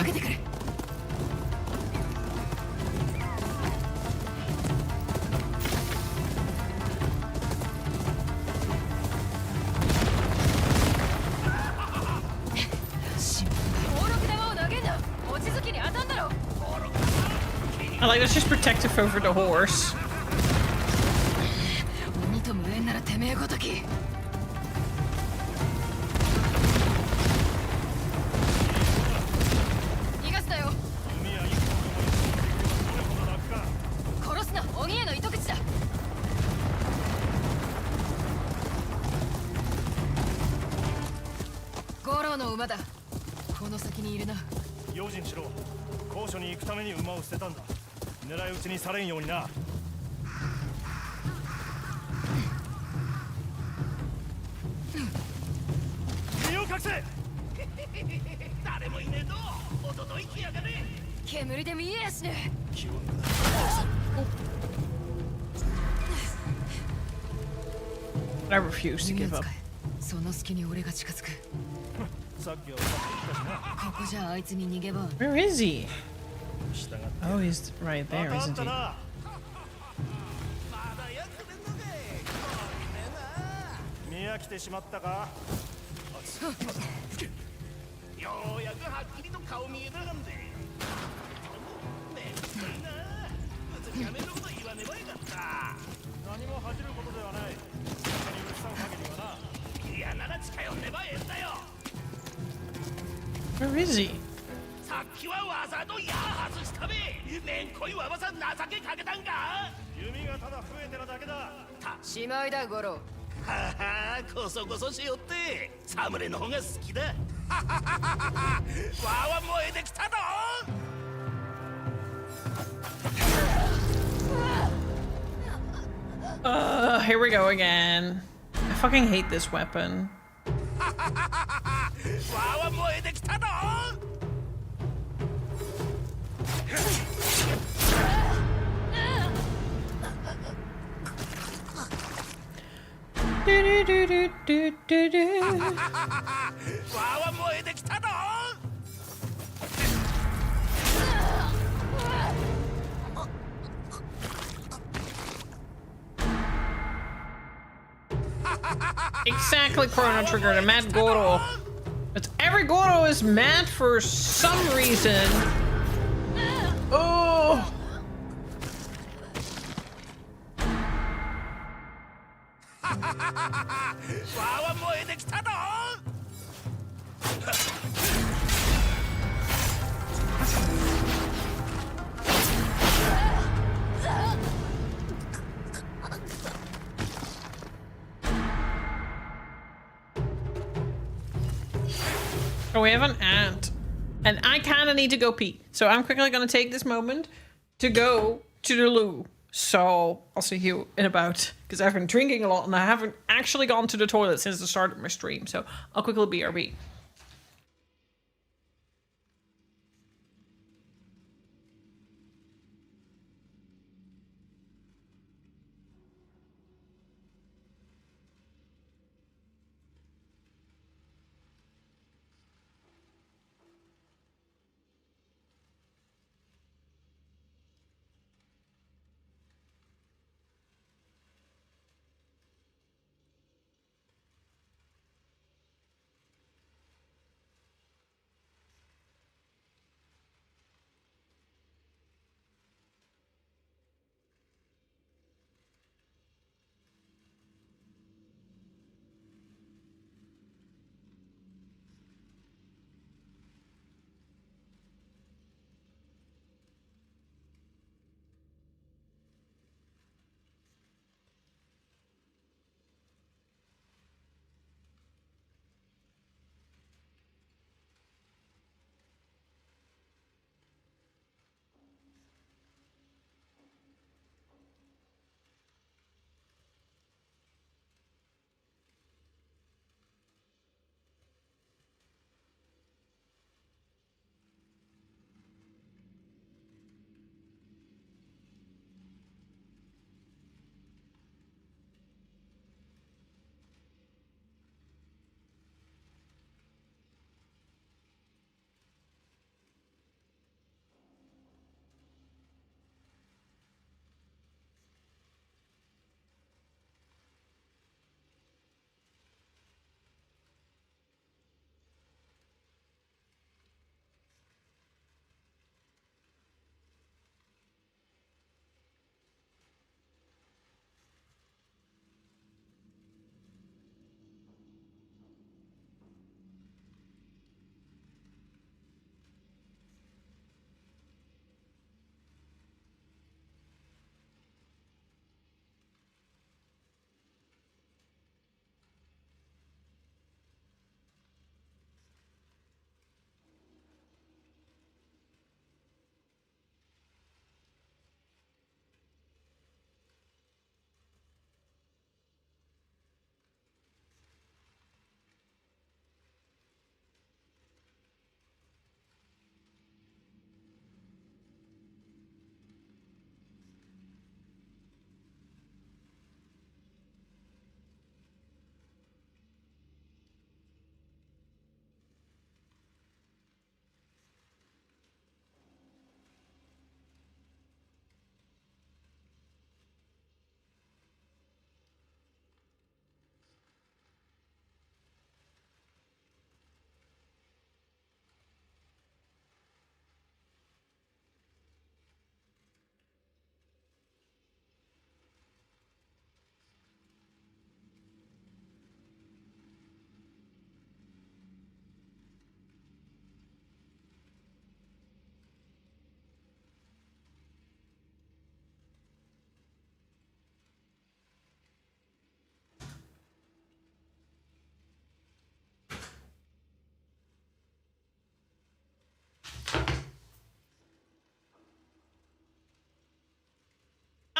I like that's just protective over the horse. 鬼と無縁ならてめえごとき。逃がすなよ。殺すな。鬼への糸口だ。五郎の馬だ。この先にいるな。用心しろ。高所に行くために馬を捨てたんだ。狙い撃ちにされんようにな。身を隠せ。誰もいねえぞ。おとといきやがれ。煙で見えやしねえ。 I refuse to give up. その隙に俺が近づく。さっきはさっき言ったしな。ここじゃあいつに逃げ場。 Where is he? Oh, he's right there, isn't he? 見飽きてしまったか。ようやくはっきりと顔見えたがんで。めんどくさいな。うつやめのこと言わねばよかった。何も恥じることではない。確かにうるさう限りはな。いやなら近寄んねばええんだよ。 Where is he? さっきはわざと矢外したべ。めんこいわばさ情けかけたんか。弓がただ増えてるだけだ。しまいだ五郎。ははこそこそしよってサムネの方が好きだ。わは燃えてきたぞ。 Here we go again. I fucking hate this weapon. わは燃えてきたぞ。 Exactly, Chrono Trigger, the Mad Goro. But every Goro is mad for some reason. Oh! Oh, we have an ant. And I kind of need to go pee. So I'm quickly going to take this moment to go to the loo. So I'll see you in about, because I've been drinking a lot and I haven't actually gone to the toilet since the start of my stream. So I'll quickly BRB.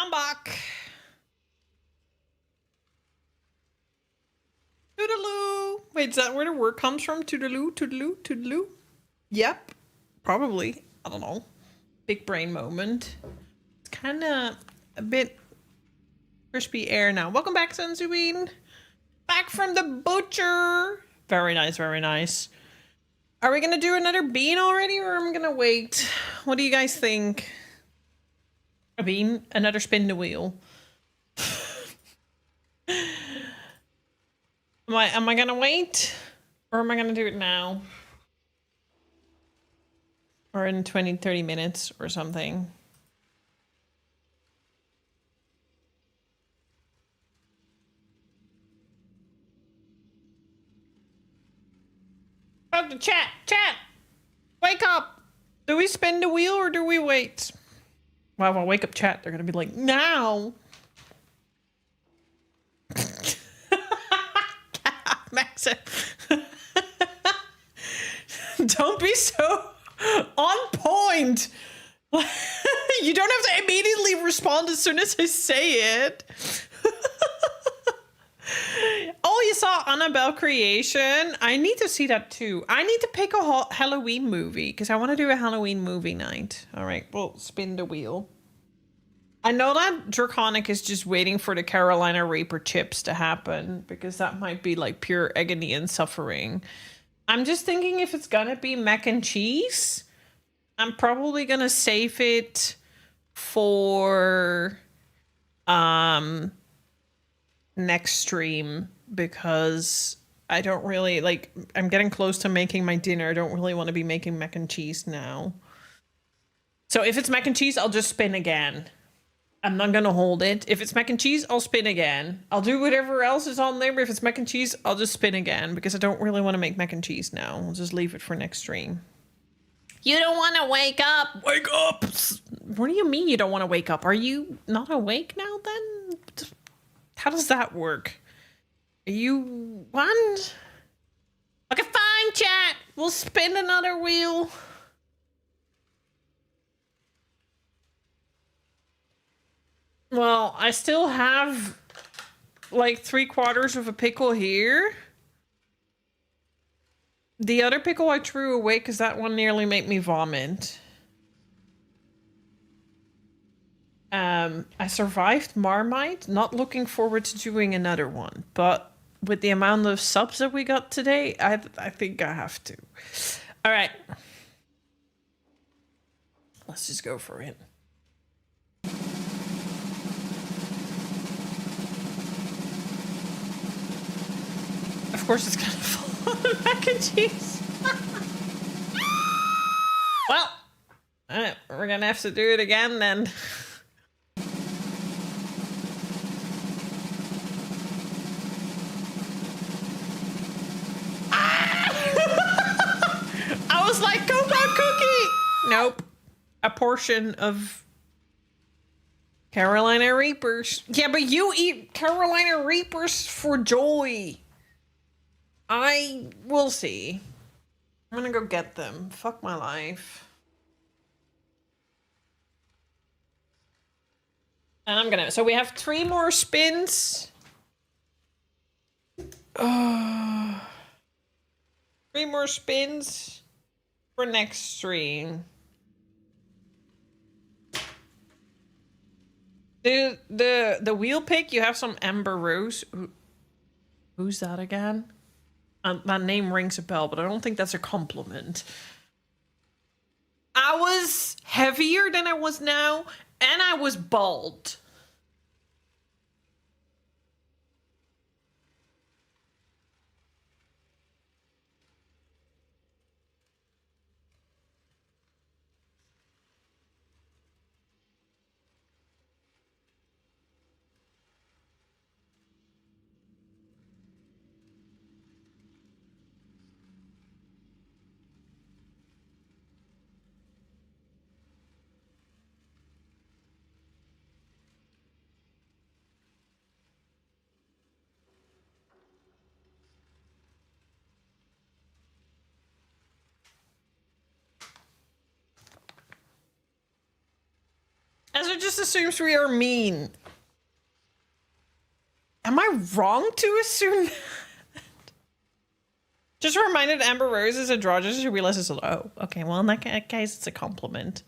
I'm back. Toodaloo. Wait, is that where the word comes from? Toodaloo, toodaloo, toodaloo? Yep. Probably. I don't know. Big brain moment. It's kind of a bit crispy air now. Welcome back, Sunsuine. Back from the butcher. Very nice, very nice. Are we going to do another bean already, or am I going to wait? What do you guys think? A bean? Another spin the wheel. Am I going to wait? Or am I going to do it now? Or in 20, 30 minutes or something? Oh, the chat! Wake up! Do we spin the wheel or do we wait? Well, if I wake up chat, they're gonna be like, now! Maxim. Don't be so on point! You don't have to immediately respond as soon as I say it. Oh, you saw Annabelle Creation? I need to see that too. I need to pick a Halloween movie because I want to do a Halloween movie night. All right, we'll spin the wheel. I know that Draconic is just waiting for the Carolina Reaper chips to happen because that might be like pure agony and suffering. I'm just thinking if it's gonna be mac and cheese, I'm probably gonna save it for next stream because I don't really like, I'm getting close to making my dinner. I don't really want to be making mac and cheese now. So if it's mac and cheese, I'll just spin again. I'm not gonna hold it. If it's mac and cheese, I'll spin again. I'll do whatever else is on there, but if it's mac and cheese, I'll just spin again because I don't really want to make mac and cheese now. I'll just leave it for next stream. You don't want to wake up. Wake up. What do you mean you don't want to wake up? Are you not awake now then? How does that work? Are you one? Okay, fine, chat. We'll spin another wheel. Well, I still have like 3/4 of a pickle here. The other pickle I threw away because that one nearly made me vomit. I survived Marmite, not looking forward to doing another one, but with the amount of subs that we got today, I think I have to. All right. Let's just go for it. Of course it's gonna fall on mac and cheese. Well, we're gonna have to do it again then. I was like, cocoa cookie! Nope. A portion of Carolina Reapers. Yeah, but you eat Carolina Reapers for joy. I will see. I'm gonna go get them. Fuck my life. And I'm gonna... So we have 3 more spins. 3 more spins for next stream. The wheel pick, you have some Amber Rose. Who's that again? That name rings a bell, but I don't think that's a compliment. I was heavier than I was now, and I was bald. Hazard just assumes we are mean. Am I wrong to assume that? Just reminded Amber Rose is androgynous. She realizes, oh, okay, well, in that case, it's a compliment.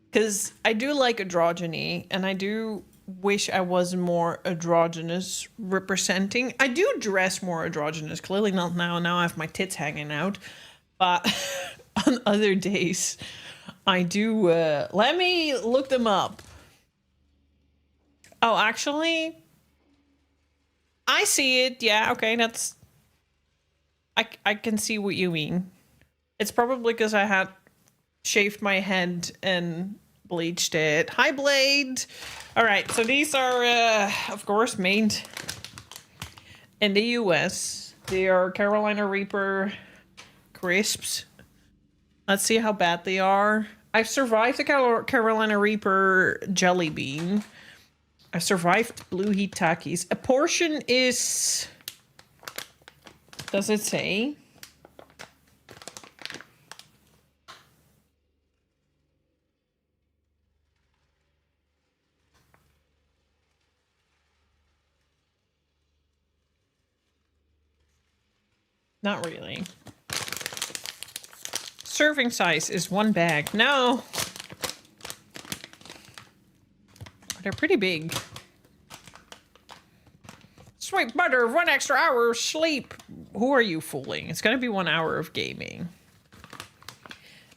Because I do like androgyny, and I do wish I was more androgynous representing. I do dress more androgynous. Clearly not now. Now I have my tits hanging out. But on other days, I do. Let me look them up. Oh, actually, I see it. Yeah, okay, that's... I can see what you mean. It's probably because I had shaved my head and bleached it. Hi, Blade! Alright, so these are, of course, made in the US. They are Carolina Reaper crisps. Let's see how bad they are. I've survived the Carolina Reaper jelly bean. I survived Blue Heat Takis. A portion is... Does it say? Not really. Serving size is 1 bag. No. They're pretty big. Sweet butter, 1 extra hour of sleep. Who are you fooling? It's going to be 1 hour of gaming.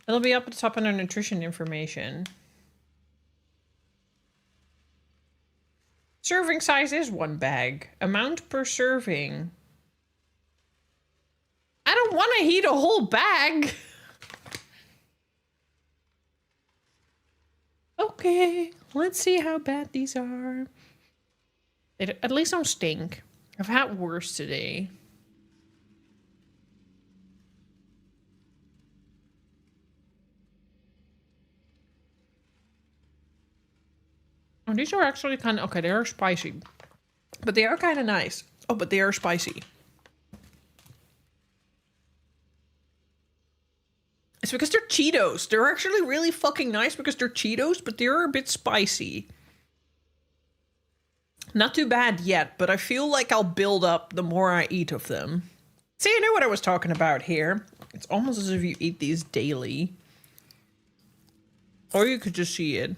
It'll be up at the top under nutrition information. Serving size is 1 bag. Amount per serving. I don't want to eat a whole bag. Okay, let's see how bad these are. They at least don't stink. I've had worse today. Oh, these are actually kind of... Okay, they are spicy. But they are kind of nice. Oh, but they are spicy. It's because they're Cheetos. They're actually really fucking nice because they're Cheetos, but they're a bit spicy. Not too bad yet, but I feel like I'll build up the more I eat of them. See, I knew what I was talking about here. It's almost as if you eat these daily. Or you could just see it.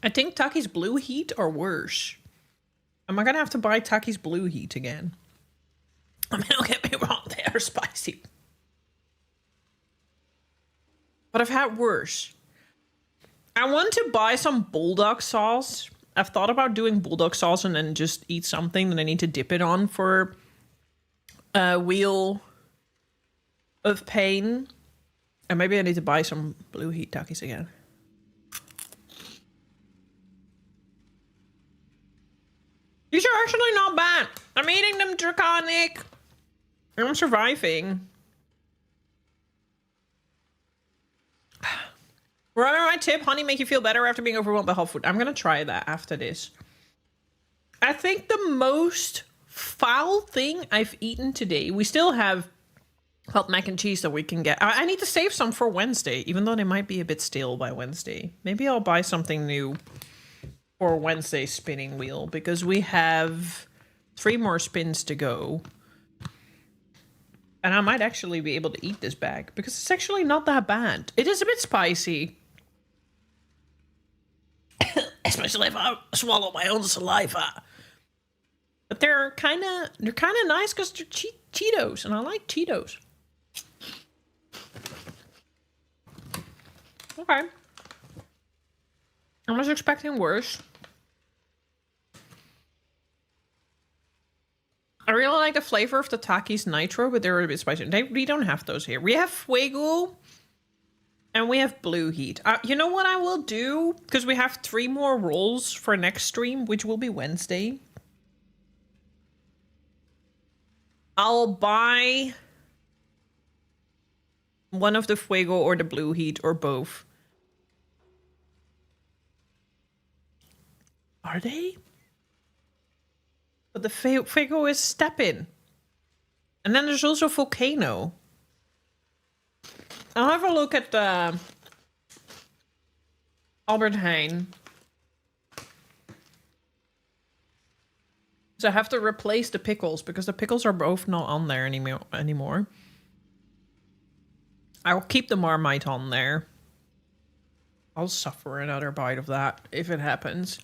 I think Taki's Blue Heat are worse. Am I gonna have to buy Taki's Blue Heat again? I mean, don't get me wrong, they are spicy. But I've had worse. I want to buy some bulldog sauce. I've thought about doing bulldog sauce and then just eat something that I need to dip it on for a Wheel of Pain. And maybe I need to buy some Blue Heat Takis again. These are actually not bad. I'm eating them draconic. I'm surviving. Remember my tip? Honey make you feel better after being overwhelmed by hot food. I'm gonna try that after this. I think the most foul thing I've eaten today, we still have hot mac and cheese that we can get. I need to save some for Wednesday, even though they might be a bit stale by Wednesday. Maybe I'll buy something new for Wednesday's spinning wheel because we have 3 more spins to go. And I might actually be able to eat this bag because it's actually not that bad. It is a bit spicy. Especially if I swallow my own saliva. But they're kind of nice because they're Cheetos, and I like Cheetos. Okay. I was expecting worse. I really like the flavor of the Takis Nitro, but they're a bit spicy. We don't have those here. We have Fuego and we have Blue Heat. You know what I will do? Because we have 3 more rolls for next stream, which will be Wednesday. I'll buy one of the Fuego or the Blue Heat or both. Are they? But the Fuego is stepping. And then there's also Volcano. I'll have a look at Albert Heijn. So I have to replace the pickles because the pickles are both not on there anymore. I will keep the Marmite on there. I'll suffer another bite of that if it happens.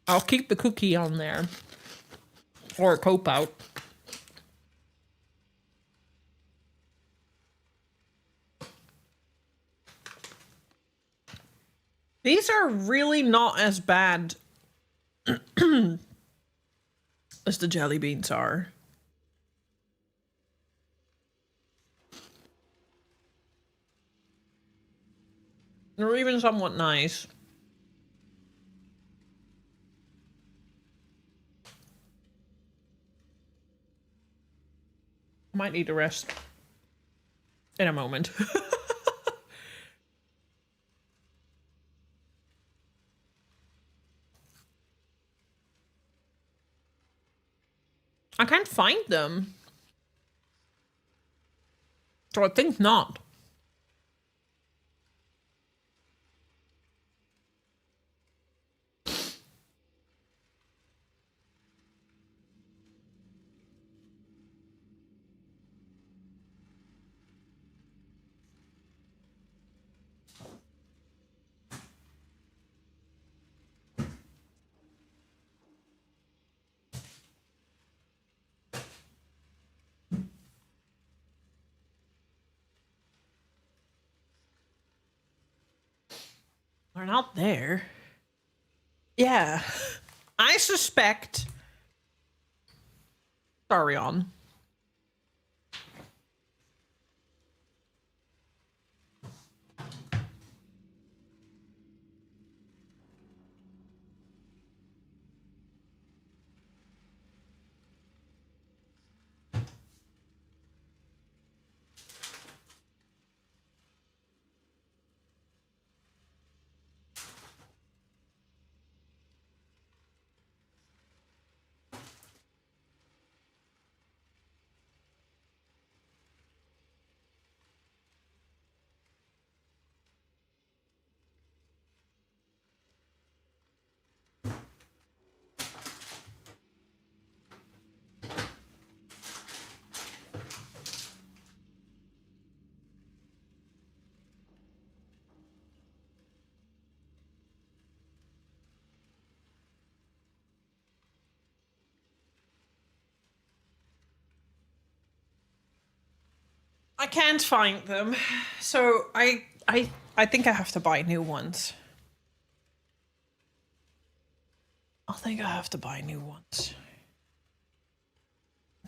I'll keep the cookie on there. Or a cope out. These are really not as bad as the jelly beans are. They're even somewhat nice. Might need a rest in a moment. I can't find them. So I think not. They're not there. Yeah. I suspect... Sorry, on. I can't find them, so I think I have to buy new ones. I think I have to buy new ones.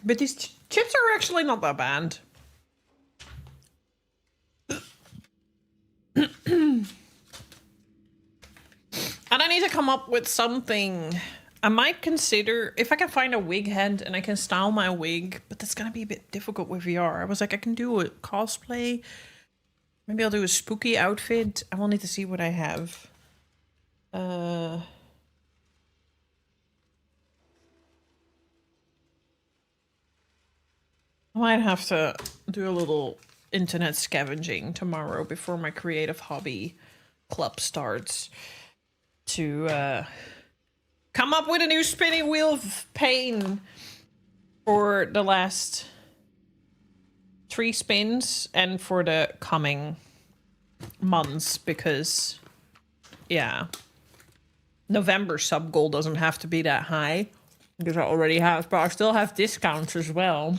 But these chips are actually not that bad. And I need to come up with something. I might consider, if I can find a wig head and I can style my wig, but that's gonna be a bit difficult with VR. I was like, I can do a cosplay. Maybe I'll do a spooky outfit. I will need to see what I have. I might have to do a little internet scavenging tomorrow before my creative hobby club starts to come up with a new spinning wheel of pain for the last 3 spins and for the coming months, because yeah, November sub goal doesn't have to be that high because I already have, but I still have discounts as well.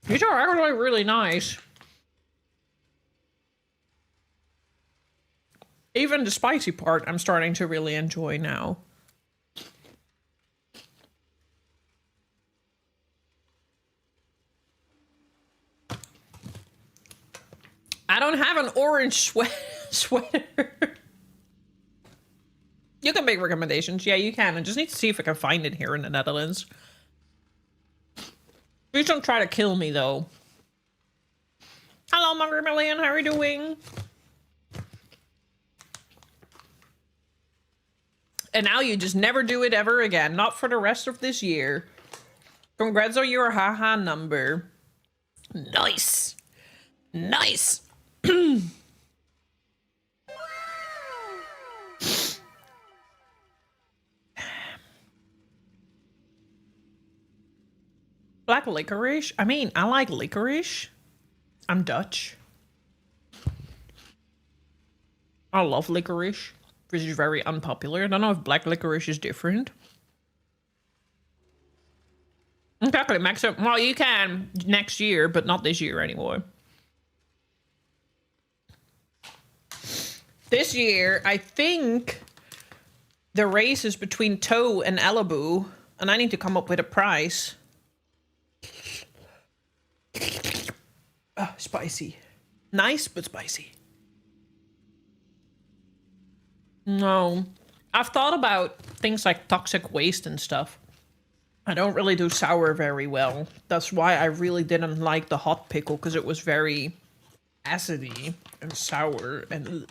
These are actually really nice. Even the spicy part, I'm starting to really enjoy now. I don't have an orange sweater. You can make recommendations. Yeah, you can. I just need to see if I can find it here in the Netherlands. Please don't try to kill me, though. Hello, Mugger Million. How are you doing? And now you just never do it ever again. Not for the rest of this year. Congrats on your haha number. Nice. Nice. Black licorice? I mean, I like licorice. I'm Dutch. I love licorice, which is very unpopular. I don't know if black licorice is different. Exactly, max up. Well, you can next year, but not this year anymore. This year, I think the race is between Toe and Alibu, and I need to come up with a price. Spicy. Nice, but spicy. No. I've thought about things like toxic waste and stuff. I don't really do sour very well. That's why I really didn't like the hot pickle, because it was very acidy and sour and... Ugh.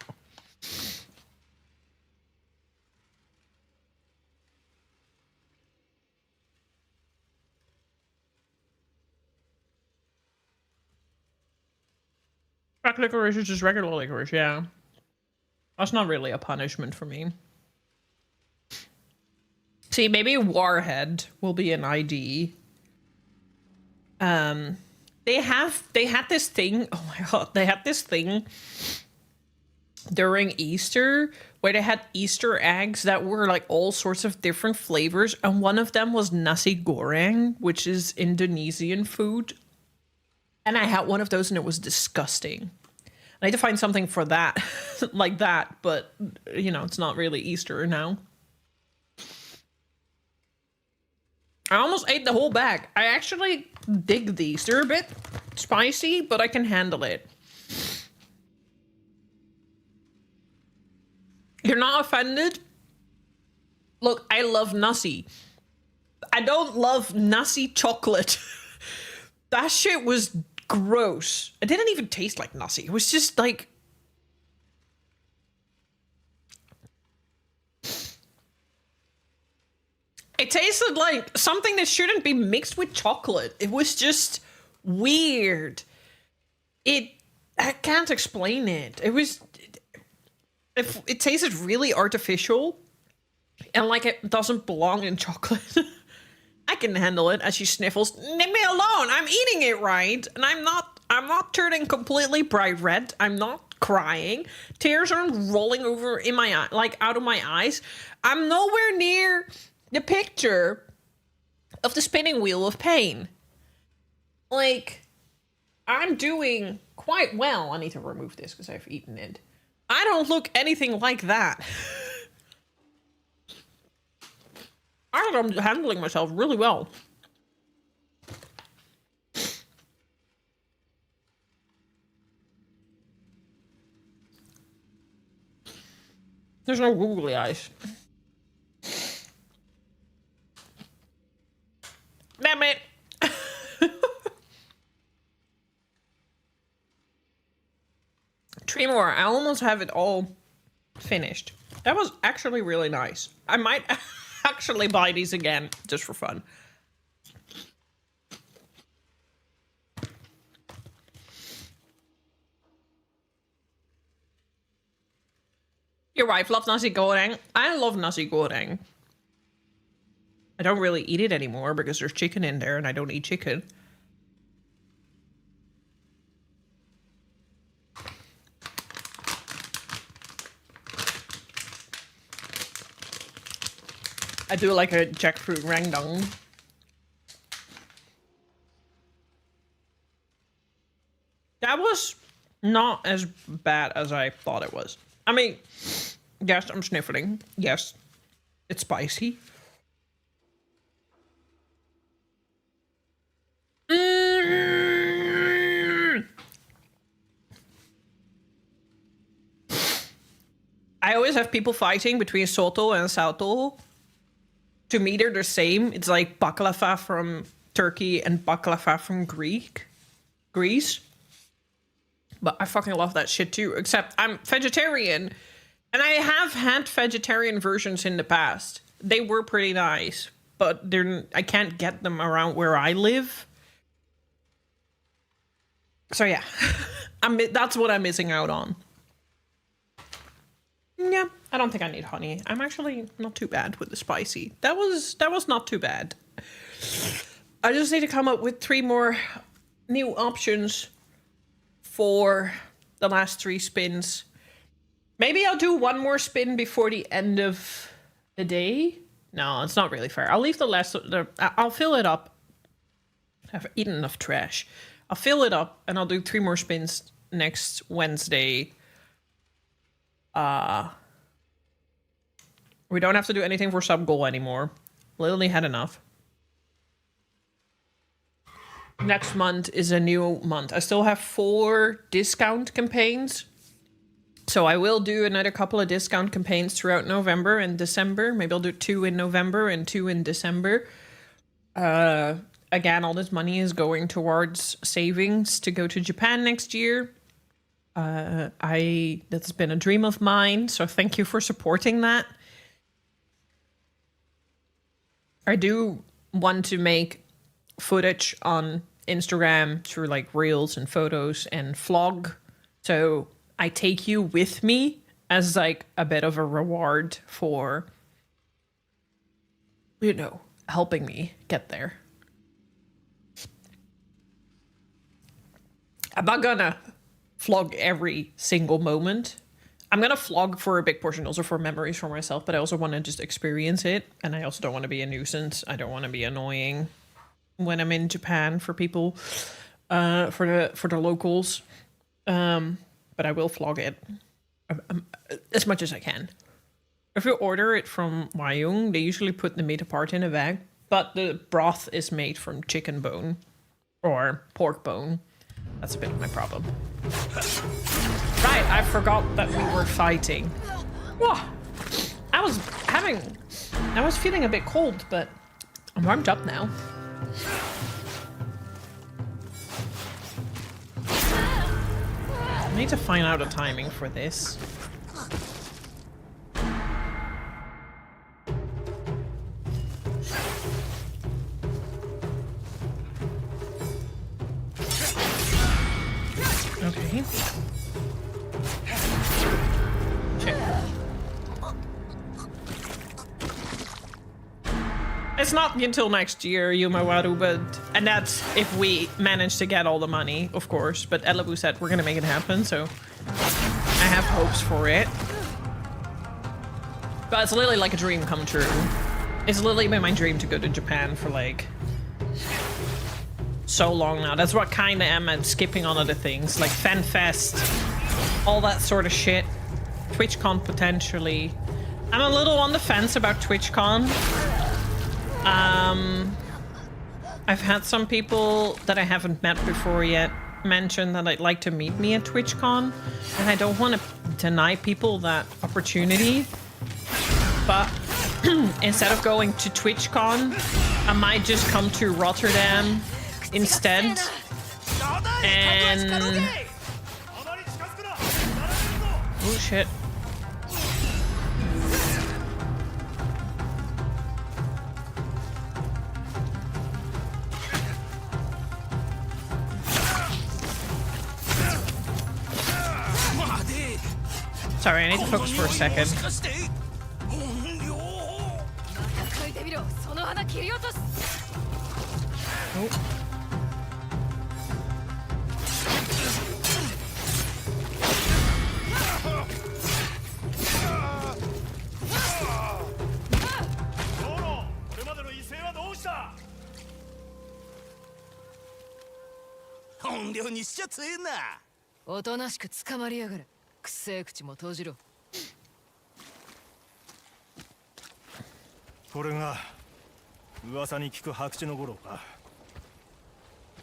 Black licorice is just regular licorice, yeah. That's not really a punishment for me. See, maybe Warhead will be an ID. They had this thing, oh my god, they had this thing during Easter where they had Easter eggs that were like all sorts of different flavors, and one of them was nasi goreng, which is Indonesian food. And I had one of those and it was disgusting. I need to find something for that, like that, but you know, it's not really Easter now. I almost ate the whole bag. I actually dig these. They're a bit spicy, but I can handle it. You're not offended? Look, I love nasi. I don't love nasi chocolate. That shit was gross. It didn't even taste like nasi. It was just like... It tasted like something that shouldn't be mixed with chocolate. It was just weird. I can't explain it. It was... It tasted really artificial. And like it doesn't belong in chocolate. I can handle it as she sniffles. Leave me alone. I'm eating it right. And I'm not turning completely bright red. I'm not crying. Tears aren't rolling over in my eye, like out of my eyes. I'm nowhere near the picture of the spinning wheel of pain. Like, I'm doing quite well. I need to remove this because I've eaten it. I don't look anything like that. I think I'm handling myself really well. There's no googly eyes. Damn it. Three more. I almost have it all finished. That was actually really nice. I might actually buy these again just for fun. Your wife loves nasi goreng. I love nasi goreng. I don't really eat it anymore because there's chicken in there and I don't eat chicken. I do like a jackfruit rendang. That was not as bad as I thought it was. I mean, yes, I'm sniffling. Yes, it's spicy. I always have people fighting between soto and sauto. To me, they're the same. It's like baklava from Turkey and baklava from Greece. But I fucking love that shit too, except I'm vegetarian. And I have had vegetarian versions in the past. They were pretty nice. but I can't get them around where I live. So yeah, that's what I'm missing out on. Yeah, I don't think I need honey. I'm actually not too bad with the spicy. That was not too bad. I just need to come up with 3 more new options for the last 3 spins. Maybe I'll do 1 more spin before the end of the day. No, it's not really fair. I'll leave I'll fill it up. I've eaten enough trash. I'll fill it up and I'll do 3 more spins next Wednesday. We don't have to do anything for sub goal anymore. Literally had enough. Next month is a new month. I still have 4 discount campaigns. So I will do another couple of discount campaigns throughout November and December. Maybe I'll do 2 in November and 2 in December. Again, all this money is going towards savings to go to Japan next year. That's been a dream of mine, so thank you for supporting that. I do want to make footage on Instagram through like reels and photos and vlog. So I take you with me as like a bit of a reward for, you know, helping me get there. I'm not gonna vlog every single moment. I'm gonna vlog for a big portion also for memories for myself, but I also want to just experience it, and I also don't want to be a nuisance. I don't want to be annoying when I'm in Japan for people, for the locals. But I will vlog it as much as I can. If you order it from Wyong, they usually put the meat apart in a bag, but the broth is made from chicken bone or pork bone. That's a bit of my problem. Right, I forgot that we were fighting. Whoa. I was feeling a bit cold, but I'm warmed up now. I need to find out a timing for this. Okay. Shit. It's not until next year, Yumawaru, and that's if we manage to get all the money, of course. But Elabu said we're gonna make it happen, so I have hopes for it. But it's literally like a dream come true. It's literally been my dream to go to Japan for like so long now. That's what kind of am at skipping on other things like FanFest, all that sort of shit. TwitchCon potentially. I'm a little on the fence about TwitchCon. I've had some people that I haven't met before yet mention that I'd like to meet me at TwitchCon, and I don't want to deny people that opportunity. But instead of going to TwitchCon, I might just come to Rotterdam instead. And oh shit. Sorry, I need to focus for a second. Oh. Oh. これが噂に聞く白地の五郎か。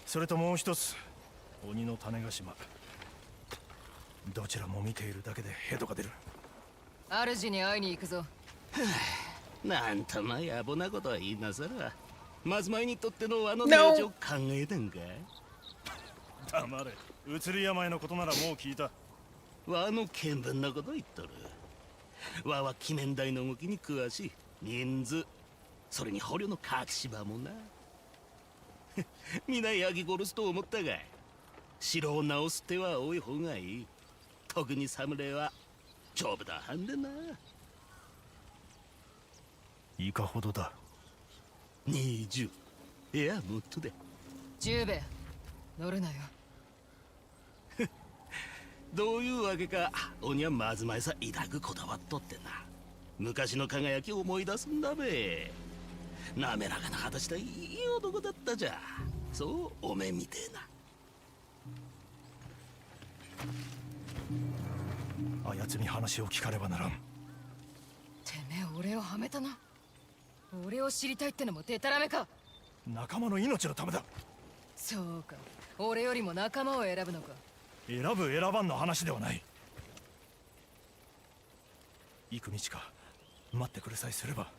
それともう一つ鬼の種ヶ島。どちらも見ているだけでヘドが出る。主に会いに行くぞ。なんとま野暮なことは言いなさら。まず前にとっての和の名字を考えたんか。黙れ。移り病のことならもう聞いた。和の見聞のこと言っとる。和は鬼面台の動きに詳しい。人数それに捕虜の隠し場もな。皆ヤギ殺すと思ったが、城を直す手は多い方がいい。特に侍は丈夫だはんでな。いかほどだ。20。いやもっとで。10兵衛乗るなよ。どういうわけか鬼はまずまいさ抱くこだわっとってな。昔の輝きを思い出すんだべ。滑らかな肌したいい男だったじゃ。そうおめみてえな。あやつに話を聞かねばならん。てめえ俺をはめたな。俺を知りたいってのもデタラメか。仲間の命のためだ。そうか、俺よりも仲間を選ぶのか。選ぶ選ばんの話ではない。行く道か待ってくれさえすれば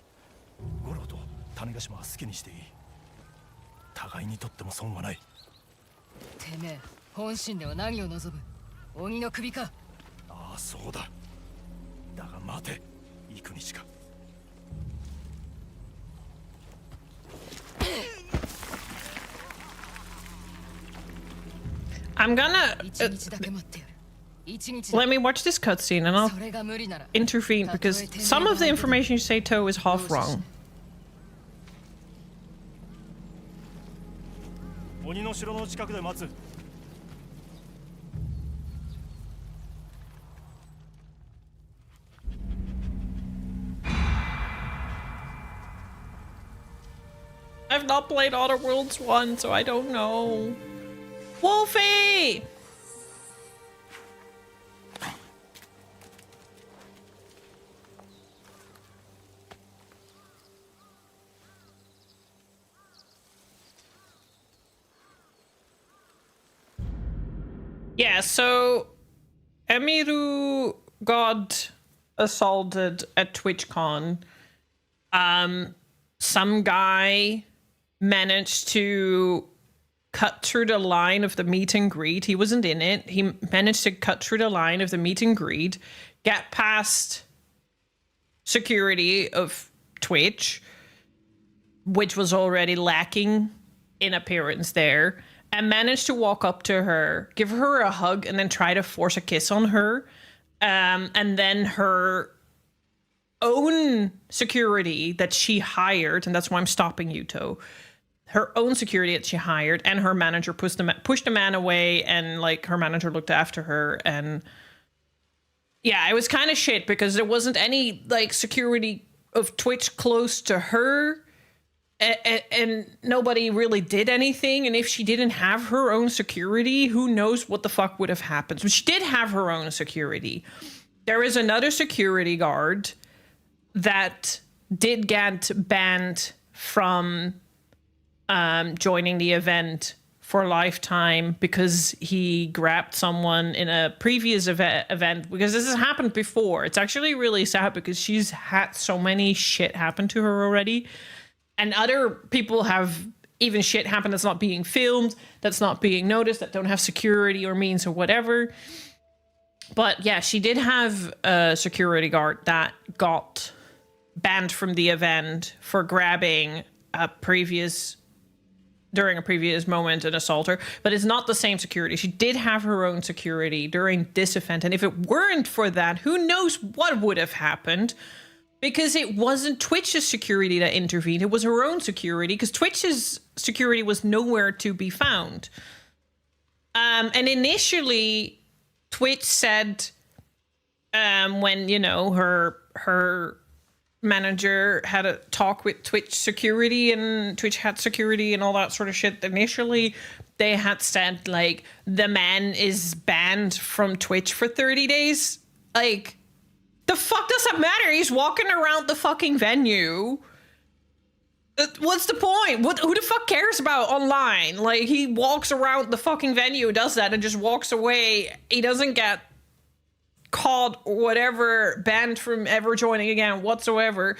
五郎と種子島は好きにしていい。互いにとっても損はない。てめえ本心では何を望む。鬼の首か。ああそうだ。だが待て、行く道か。I'm gonna let me watch this cutscene and I'll intervene because some of the information you say, To, is half wrong. 鬼の城の近くで待つ。I've not played Outer Worlds 1, so I don't know. Wolfie! Yeah, so Emiru got assaulted at TwitchCon. Some guy managed to cut through the line of the meet and greet. He wasn't in it. He managed to cut through the line of the meet and greet, get past security of Twitch, which was already lacking in appearance there, and managed to walk up to her, give her a hug, and then try to force a kiss on her. And then her own security that she hired, and that's why I'm stopping you, To. Her own security that she hired, and her manager pushed the man away, and like her manager looked after her, and yeah, it was kind of shit because there wasn't any like security of Twitch close to her, and nobody really did anything. And if she didn't have her own security, who knows what the fuck would have happened. But she did have her own security. There is another security guard that did get banned from joining the event for a lifetime because he grabbed someone in a previous event, because this has happened before. It's actually really sad because she's had so many shit happen to her already, and other people have even shit happen that's not being filmed, that's not being noticed, that don't have security or means or whatever. But yeah, she did have a security guard that got banned from the event for grabbing during a previous moment and assault her, but it's not the same security. She did have her own security during this event, and if it weren't for that, who knows what would have happened, because it wasn't Twitch's security that intervened, it was her own security, because Twitch's security was nowhere to be found. And initially, Twitch said, when, you know, her manager had a talk with Twitch security and Twitch had security and all that sort of shit. Initially, they had said, like, the man is banned from Twitch for 30 days. Like, the fuck does that matter? He's walking around the fucking venue. What's the point? Who the fuck cares about online? Like, he walks around the fucking venue, does that, and just walks away. He doesn't get caught or whatever, banned from ever joining again whatsoever.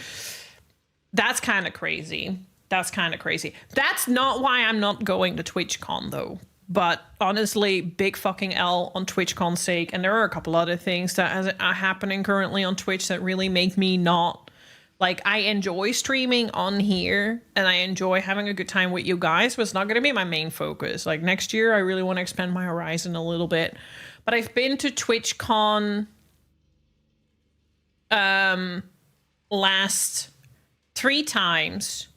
That's kind of crazy. That's kind of crazy. That's not why I'm not going to TwitchCon though. But honestly, big fucking L on TwitchCon's sake. And there are a couple other things that are happening currently on Twitch that really make me not Like, I enjoy streaming on here and I enjoy having a good time with you guys, but it's not going to be my main focus. Like, next year, I really want to expand my horizon a little bit. But I've been to TwitchCon last 3 times.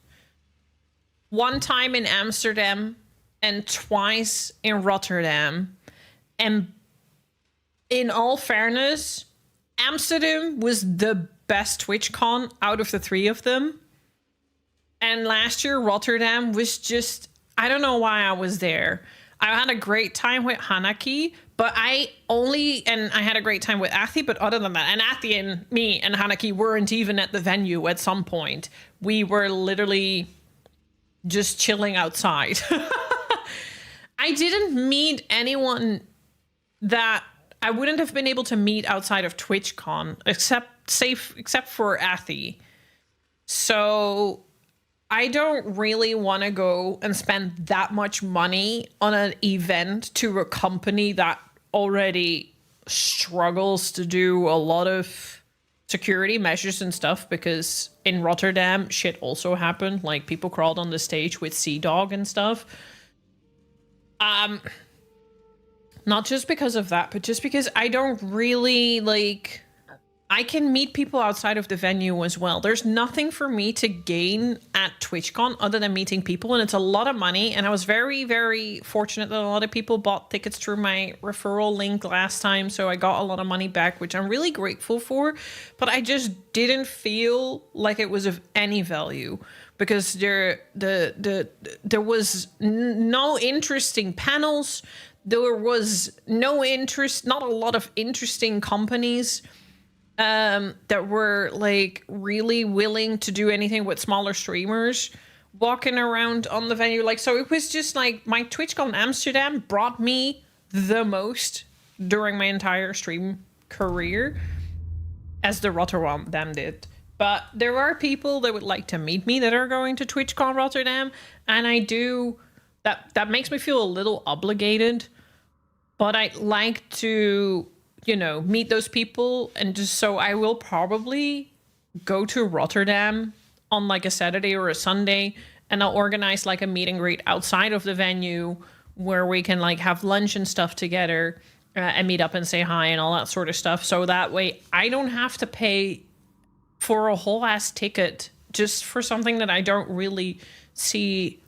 1 time in Amsterdam and twice in Rotterdam. And in all fairness, Amsterdam was the best TwitchCon out of the 3 of them. And last year, Rotterdam was just, I don't know why I was there. I had a great time with Hanaki, but I had a great time with Athi, but other than that, and Athi and me and Hanaki weren't even at the venue at some point. We were literally just chilling outside. I didn't meet anyone that I wouldn't have been able to meet outside of TwitchCon, except for Athi. So I don't really want to go and spend that much money on an event to a company that already struggles to do a lot of security measures and stuff, because in Rotterdam, shit also happened. Like, people crawled on the stage with Sea Dog and stuff. Not just because of that, but just because I don't really, like... I can meet people outside of the venue as well. There's nothing for me to gain at TwitchCon other than meeting people, and it's a lot of money. And I was very, very fortunate that a lot of people bought tickets through my referral link last time, so I got a lot of money back, which I'm really grateful for. But I just didn't feel like it was of any value, because there was no interesting panels. There was not a lot of interesting companies that were like really willing to do anything with smaller streamers walking around on the venue. Like, so it was just like, my TwitchCon Amsterdam brought me the most during my entire stream career, as the Rotterdam did. But there are people that would like to meet me that are going to TwitchCon Rotterdam, and I do, that makes me feel a little obligated, but I'd like to, you know, meet those people. And just so I will probably go to Rotterdam on like a Saturday or a Sunday, and I'll organize like a meet and greet outside of the venue where we can like have lunch and stuff together, and meet up and say hi and all that sort of stuff. So that way I don't have to pay for a whole ass ticket just for something that I don't really see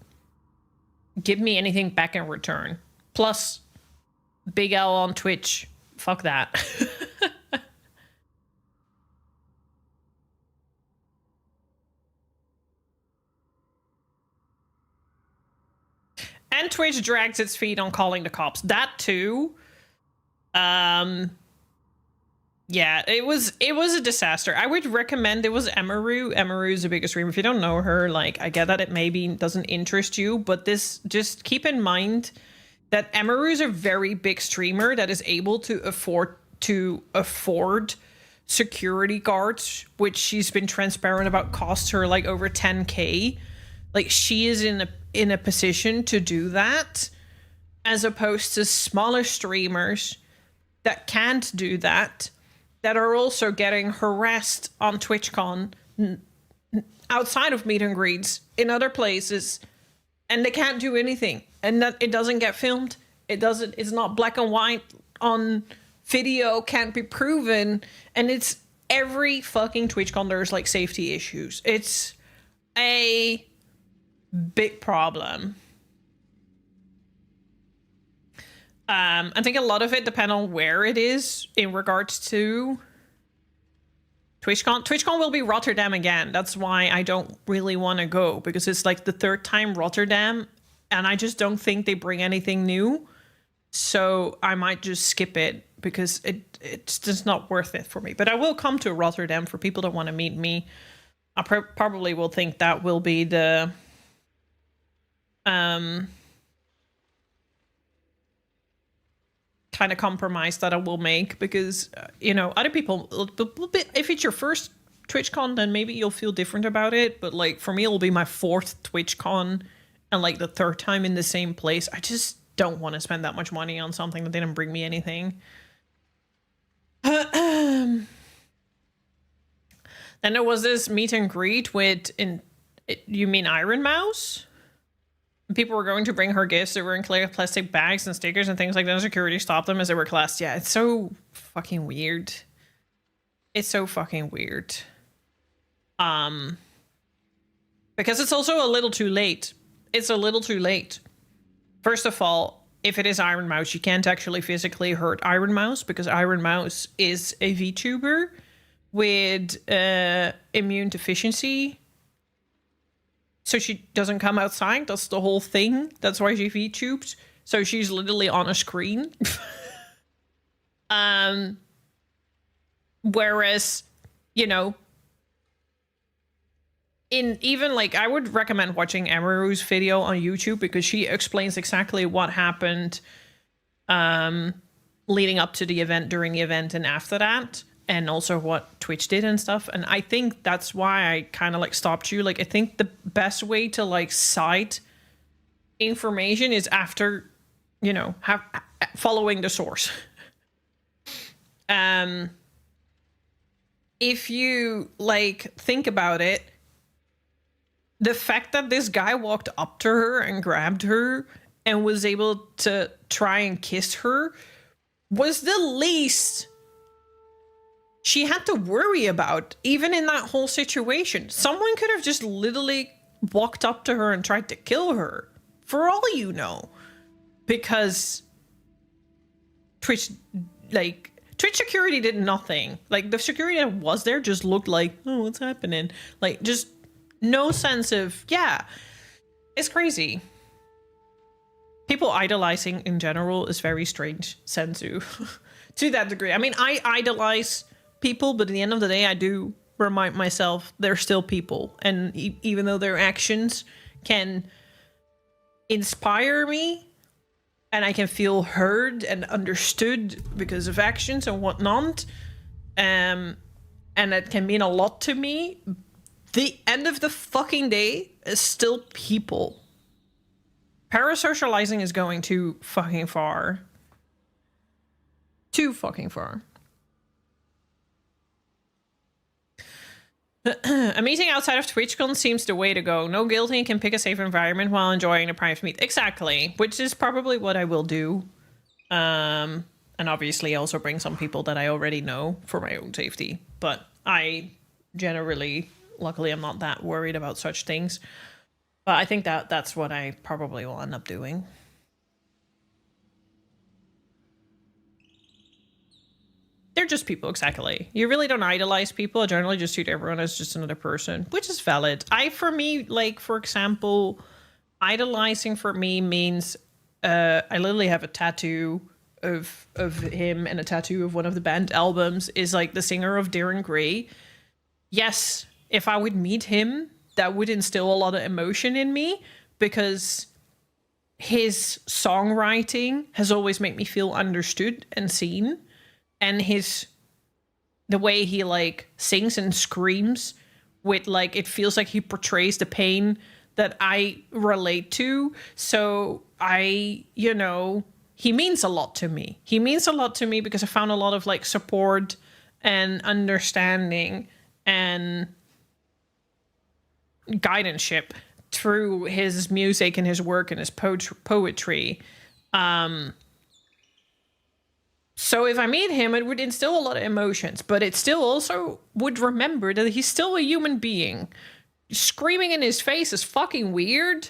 give me anything back in return. Plus, Big L on Twitch. Fuck that. And Twitch drags its feet on calling the cops. That too. Yeah, it was a disaster. I would recommend, it was Emaru. Emaru's the biggest streamer. If you don't know her, like, I get that it maybe doesn't interest you, but this, just keep in mind that Emaru is a very big streamer that is able to afford security guards, which she's been transparent about cost her like over 10K. Like, she is in a position to do that, as opposed to smaller streamers that can't do that, that are also getting harassed on TwitchCon outside of meet and greets in other places, and they can't do anything. And that it doesn't get filmed. It's not black and white on video, can't be proven. And it's every fucking TwitchCon there's like safety issues. It's a big problem. I think a lot of it depends on where it is in regards to TwitchCon. TwitchCon will be Rotterdam again. That's why I don't really want to go, because it's like the 3rd time Rotterdam, and I just don't think they bring anything new. So I might just skip it, because it's just not worth it for me. But I will come to Rotterdam for people that want to meet me. I probably will think that will be the kind of compromise that I will make, because you know, other people, if it's your first TwitchCon, then maybe you'll feel different about it, but like for me, it'll be my 4th TwitchCon and like the 3rd time in the same place. I just don't want to spend that much money on something that didn't bring me anything. Then And there was this meet and greet with, you mean Iron Mouse? People were going to bring her gifts. They were in plastic bags and stickers and things like that. Security stopped them as they were classed. Yeah, it's so fucking weird. It's so fucking weird. Because it's also a little too late. It's a little too late. First of all, if it is Iron Mouse, you can't actually physically hurt Iron Mouse because Iron Mouse is a VTuber with immune deficiency. So she doesn't come outside. That's the whole thing. That's why she VTubes. So she's literally on a screen. Whereas, you know, in even like, I would recommend watching Amaru's video on YouTube because she explains exactly what happened leading up to the event, during the event, and after that. And also what Twitch did and stuff. And I think that's why I kind of like stopped you. Like, I think the best way to like cite information is after, you know, following the source. If you like think about it, the fact that this guy walked up to her and grabbed her and was able to try and kiss her was the least she had to worry about, even in that whole situation. Someone could have just literally walked up to her and tried to kill her, for all you know. Because Twitch security did nothing. Like, the security that was there just looked like, oh, what's happening? Like, just no sense of, yeah. It's crazy. People idolizing in general is very strange, Sensu. To that degree. I mean, I idolize people, but at the end of the day, I do remind myself they're still people. And even though their actions can inspire me, and I can feel heard and understood because of actions and whatnot, and that can mean a lot to me, the end of the fucking day is still people. Parasocializing is going too fucking far. Too fucking far. A meeting outside of TwitchCon seems the way to go. No guilty and can pick a safe environment while enjoying a private meet. Exactly, which is probably what I will do. And obviously also bring some people that I already know for my own safety. But I generally, luckily, I'm not that worried about such things. But I think that that's what I probably will end up doing. They're just people, exactly. You really don't idolize people. I generally just treat everyone as just another person, which is valid. For me, like, for example, idolizing for me means I literally have a tattoo of him and a tattoo of one of the band albums is like the singer of Darren Gray. Yes, if I would meet him, that would instill a lot of emotion in me because his songwriting has always made me feel understood and seen. And the way he like sings and screams with like, it feels like he portrays the pain that I relate to. So he means a lot to me. He means a lot to me because I found a lot of like support and understanding and guidance-ship through his music and his work and his poetry. So if I meet him, it would instill a lot of emotions, but it still also would remember that he's still a human being. Screaming in his face is fucking weird.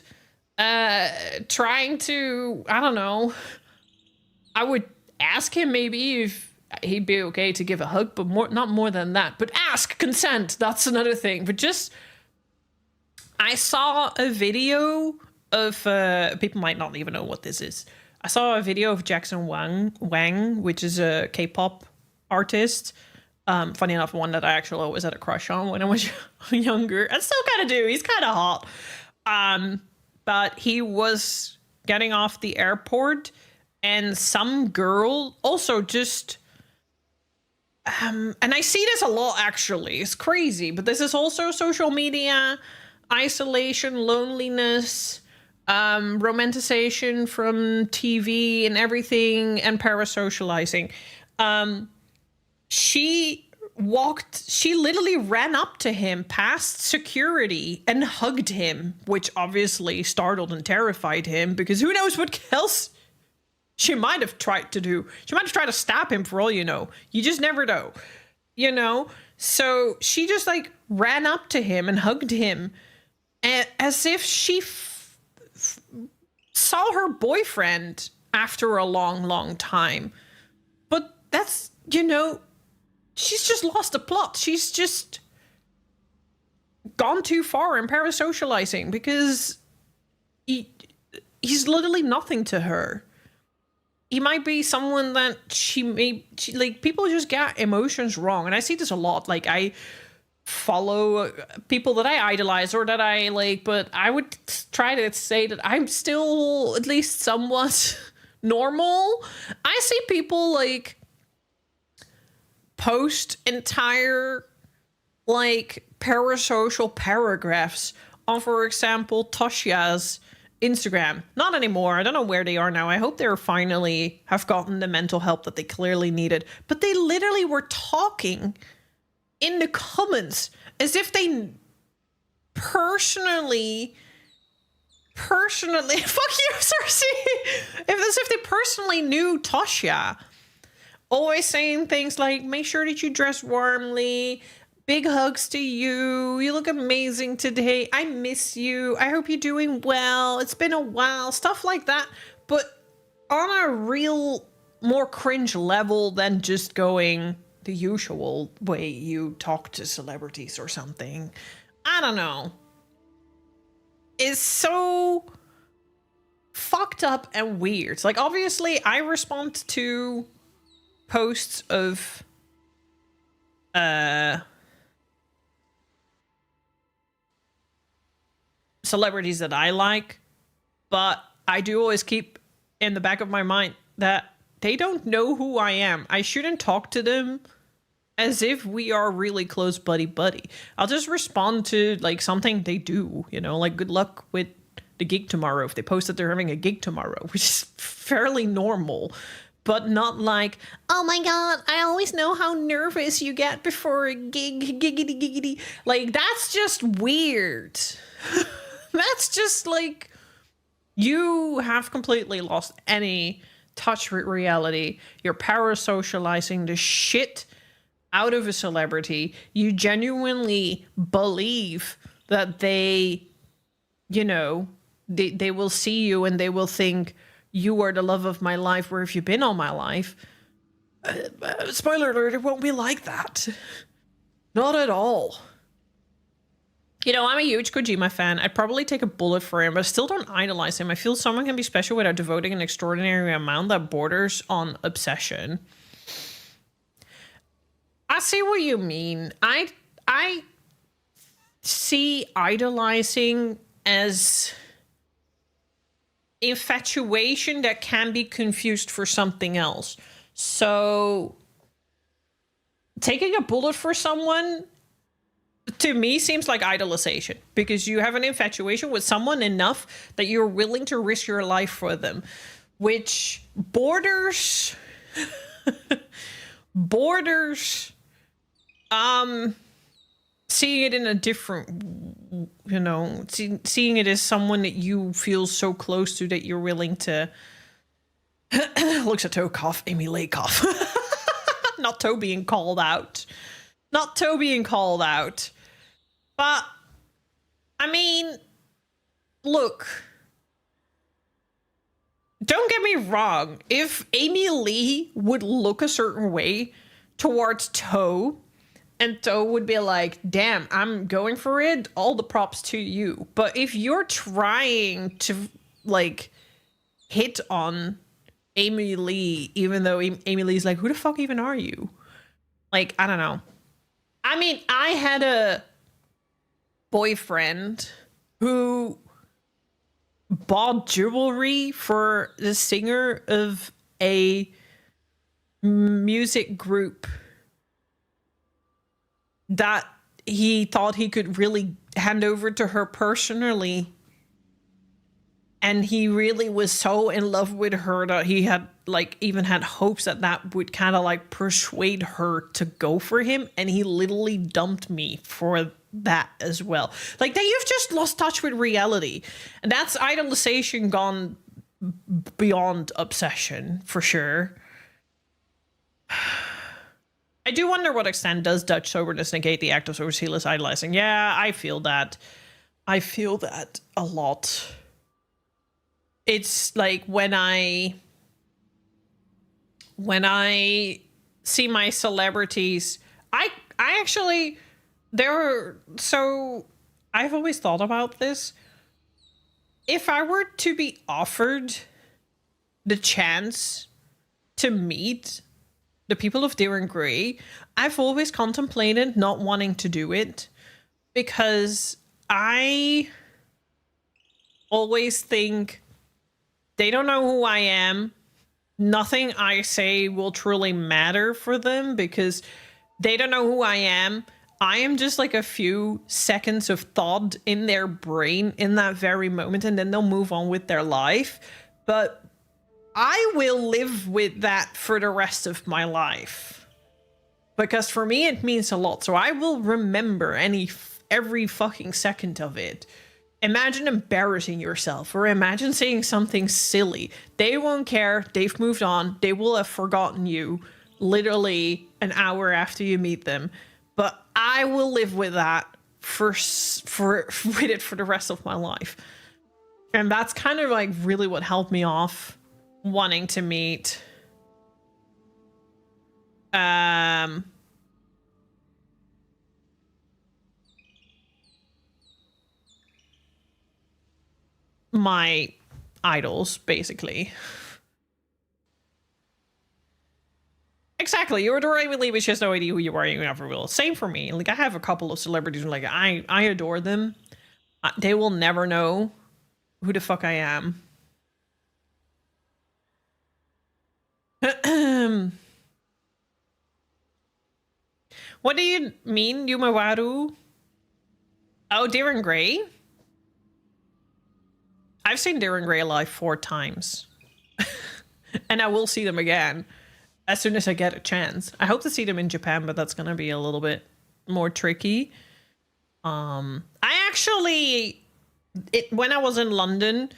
Trying to, I don't know. I would ask him maybe if he'd be okay to give a hug, but not more than that. But ask, consent, that's another thing. But just, I saw a video of, people might not even know what this is. I saw a video of Jackson Wang, which is a K-pop artist. Funny enough, one that I actually always had a crush on when I was younger. I still kind of do. He's kind of hot. But he was getting off the airport and some girl also just... and I see this a lot, actually. It's crazy. But this is also social media, isolation, loneliness... romanticization from TV and everything, and parasocializing. She she literally ran up to him past security and hugged him, which obviously startled and terrified him because who knows what else she might have tried to do. She might have tried to stab him for all you know. You just never know, you know? So she just like ran up to him and hugged him as if she saw her boyfriend after a long, long time. But that's, you know, she's just lost the plot. She's just gone too far in parasocializing because he's literally nothing to her. He might be someone that like, people just get emotions wrong. And I see this a lot. Like, I follow people that I idolize or that I like, but I would try to say that I'm still at least somewhat normal. I see people, like, post entire, like, parasocial paragraphs on, for example, Toshia's Instagram. Not anymore. I don't know where they are now. I hope they're finally have gotten the mental help that they clearly needed. But they literally were talking in the comments as if they personally fuck you, Cersei. As if they personally knew Toshia. Always saying things like, make sure that you dress warmly. Big hugs to you. You look amazing today. I miss you. I hope you're doing well. It's been a while. Stuff like that. But on a real, more cringe level than just going the usual way you talk to celebrities or something. I don't know. It's so fucked up and weird. Like, obviously, I respond to posts of celebrities that I like, but I do always keep in the back of my mind that they don't know who I am. I shouldn't talk to them as if we are really close buddy. I'll just respond to like something they do, you know, like good luck with the gig tomorrow if they post that they're having a gig tomorrow, which is fairly normal, but not like, oh my god, I always know how nervous you get before a gig, giggity. Like, that's just weird. That's just like, you have completely lost any touch with reality. You're parasocializing the shit out of a celebrity. You genuinely believe that they, you know, they will see you and they will think you are the love of my life. Where have you been all my life? Spoiler alert, it won't be like that. Not at all. You know, I'm a huge Kojima fan. I'd probably take a bullet for him, but I still don't idolize him. I feel someone can be special without devoting an extraordinary amount that borders on obsession. I see what you mean. I see idolizing as infatuation that can be confused for something else. So taking a bullet for someone, to me, seems like idolization, because you have an infatuation with someone enough that you're willing to risk your life for them, which borders seeing it in a different, you know, seeing it as someone that you feel so close to that you're willing to looks at toe cough, Amy Lay cough. Not toe being called out. Not toe being called out. But, I mean, look, don't get me wrong. If Amy Lee would look a certain way towards Toe, and Toe would be like, damn, I'm going for it, all the props to you. But if you're trying to, like, hit on Amy Lee, even though Amy Lee's like, who the fuck even are you? Like, I don't know. I mean, I had a boyfriend who bought jewelry for the singer of a music group that he thought he could really hand over to her personally. and he really was so in love with her that he had like even had hopes that that would kind of like persuade her to go for him, and he literally dumped me for that as well. Like, that you've just lost touch with reality, and that's idolization gone beyond obsession for sure. I do wonder what extent does Dutch soberness negate the act of overzealous idolizing. Yeah, I feel that. I feel that a lot. It's like when I see my celebrities, I actually, so I've always thought about this. If I were to be offered the chance to meet the people of Dir Grey, I've always contemplated not wanting to do it, because I always think they don't know who I am. Nothing I say will truly matter for them because they don't know who I am. I am just like a few seconds of thought in their brain in that very moment, and then they'll move on with their life. But I will live with that for the rest of my life, because for me it means a lot. So I will remember every fucking second of it. Imagine embarrassing yourself, or imagine saying something silly. They won't care. They've moved on. They will have forgotten you literally an hour after you meet them. But I will live with that with it for the rest of my life. And that's kind of like really what helped me off wanting to meet my idols, basically. Exactly, you're adoring me, but she has no idea who you are, you never will. Same for me. Like, I have a couple of celebrities who, like, I adore them. They will never know who the fuck I am. What do you mean, Yumawaru? Oh, Dir Grey? I've seen Dir Grey live 4 times. And I will see them again as soon as I get a chance. I hope to see them in Japan, but that's gonna be a little bit more tricky. I actually, when I was in London,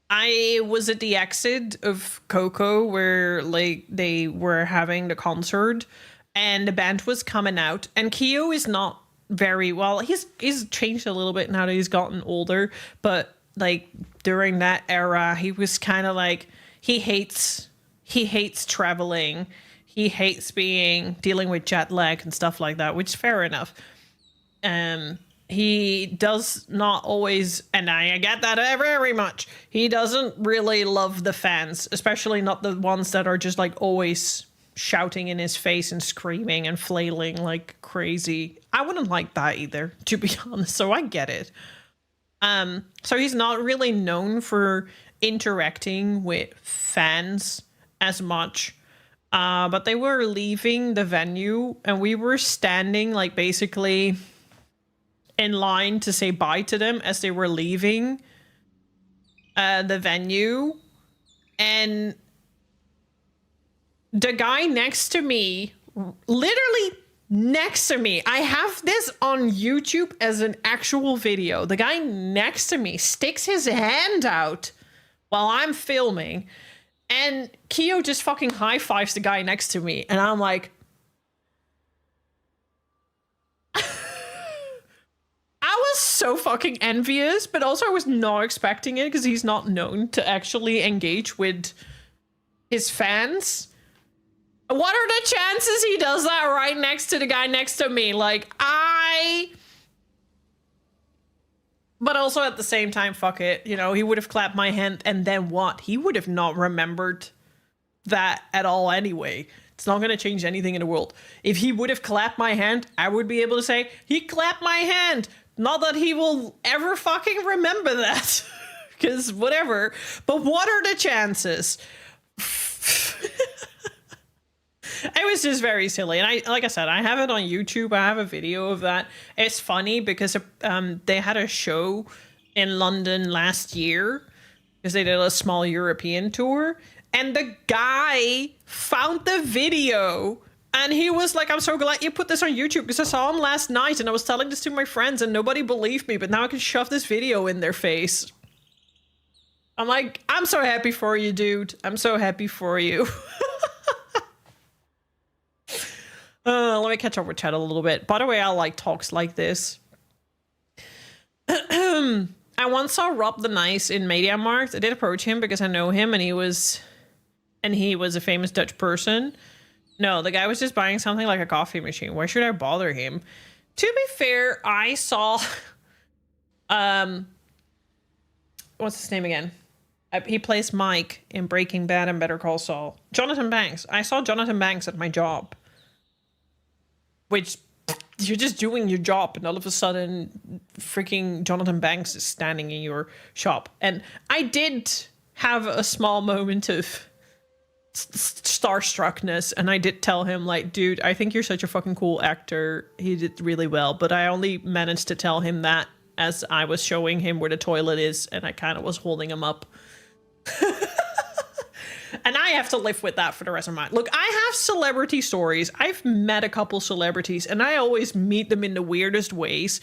I was at the exit of Coco where like they were having the concert, and the band was coming out, and Kyo is not very well. He's changed a little bit now that he's gotten older, but like during that era, he was kind of like, he hates traveling. He hates dealing with jet lag and stuff like that, which is fair enough. He does not always, and I get that very much, he doesn't really love the fans, especially not the ones that are just like always shouting in his face and screaming and flailing like crazy. I wouldn't like that either, to be honest, so I get it. So he's not really known for interacting with fans as much. But they were leaving the venue, and we were standing like basically in line to say bye to them as they were leaving the venue. And the guy next to me, literally next to me, I have this on YouTube as an actual video. The guy next to me sticks his hand out while I'm filming, and Kyo just fucking high-fives the guy next to me, and I'm like, I was so fucking envious, but also I was not expecting it because he's not known to actually engage with his fans. What are the chances he does that right next to the guy next to me? Like, but also at the same time, fuck it. You know, he would have clapped my hand, and then what? He would have not remembered that at all anyway. It's not going to change anything in the world. If he would have clapped my hand, I would be able to say, he clapped my hand. Not that he will ever fucking remember that. Because whatever. But what are the chances? It was just very silly. And like I said, I have it on YouTube. I have a video of that. It's funny because they had a show in London last year because they did a small European tour, and the guy found the video and he was like, I'm so glad you put this on YouTube because I saw him last night and I was telling this to my friends and nobody believed me, but now I can shove this video in their face. I'm like, I'm so happy for you, dude. I'm so happy for you. Let me catch up with chat a little bit. By the way, I like talks like this. I once saw Rob the Nice in MediaMarkt. I did approach him because I know him and he was a famous Dutch person. No, the guy was just buying something like a coffee machine. Why should I bother him? To be fair, I saw what's his name again? He plays Mike in Breaking Bad and Better Call Saul. Jonathan Banks. I saw Jonathan Banks at my job. Which, you're just doing your job and all of a sudden freaking Jonathan Banks is standing in your shop. And I did have a small moment of starstruckness and I did tell him, like, dude, I think you're such a fucking cool actor. He did really well. But I only managed to tell him that as I was showing him where the toilet is and I kind of was holding him up. And I have to live with that for the rest of my life. Look, I have celebrity stories. I've met a couple celebrities and I always meet them in the weirdest ways.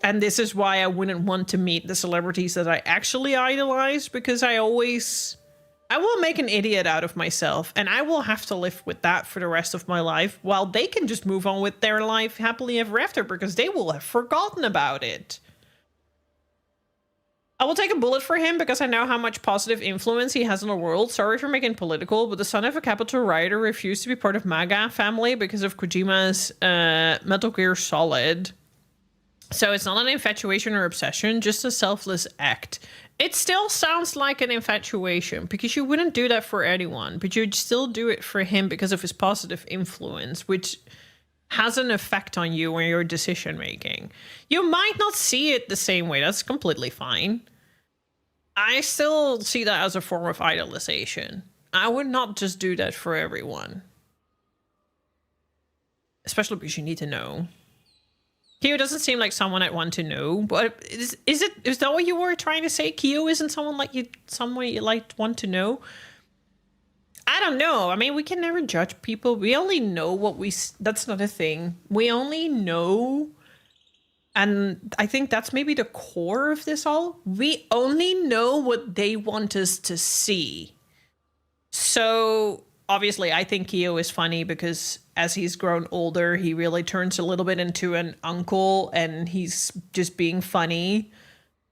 And this is why I wouldn't want to meet the celebrities that I actually idolize, because I will make an idiot out of myself and I will have to live with that for the rest of my life, while they can just move on with their life happily ever after because they will have forgotten about it. I will take a bullet for him because I know how much positive influence he has on the world. Sorry for making political, but the son of a Capitol rioter refused to be part of MAGA family because of Kojima's Metal Gear Solid. So it's not an infatuation or obsession, just a selfless act. It still sounds like an infatuation because you wouldn't do that for anyone, but you'd still do it for him because of his positive influence, which has an effect on you and your decision making. You might not see it the same way. That's completely fine. I still see that as a form of idolization. I would not just do that for everyone. Especially because you need to know. Kyo doesn't seem like someone I'd want to know, but is that what you were trying to say? Kyo isn't someone you want to know? I don't know. I mean, we can never judge people. We only know what that's not a thing. We only know, and I think that's maybe the core of this all. We only know what they want us to see. So obviously I think Kyo is funny because as he's grown older, he really turns a little bit into an uncle and he's just being funny,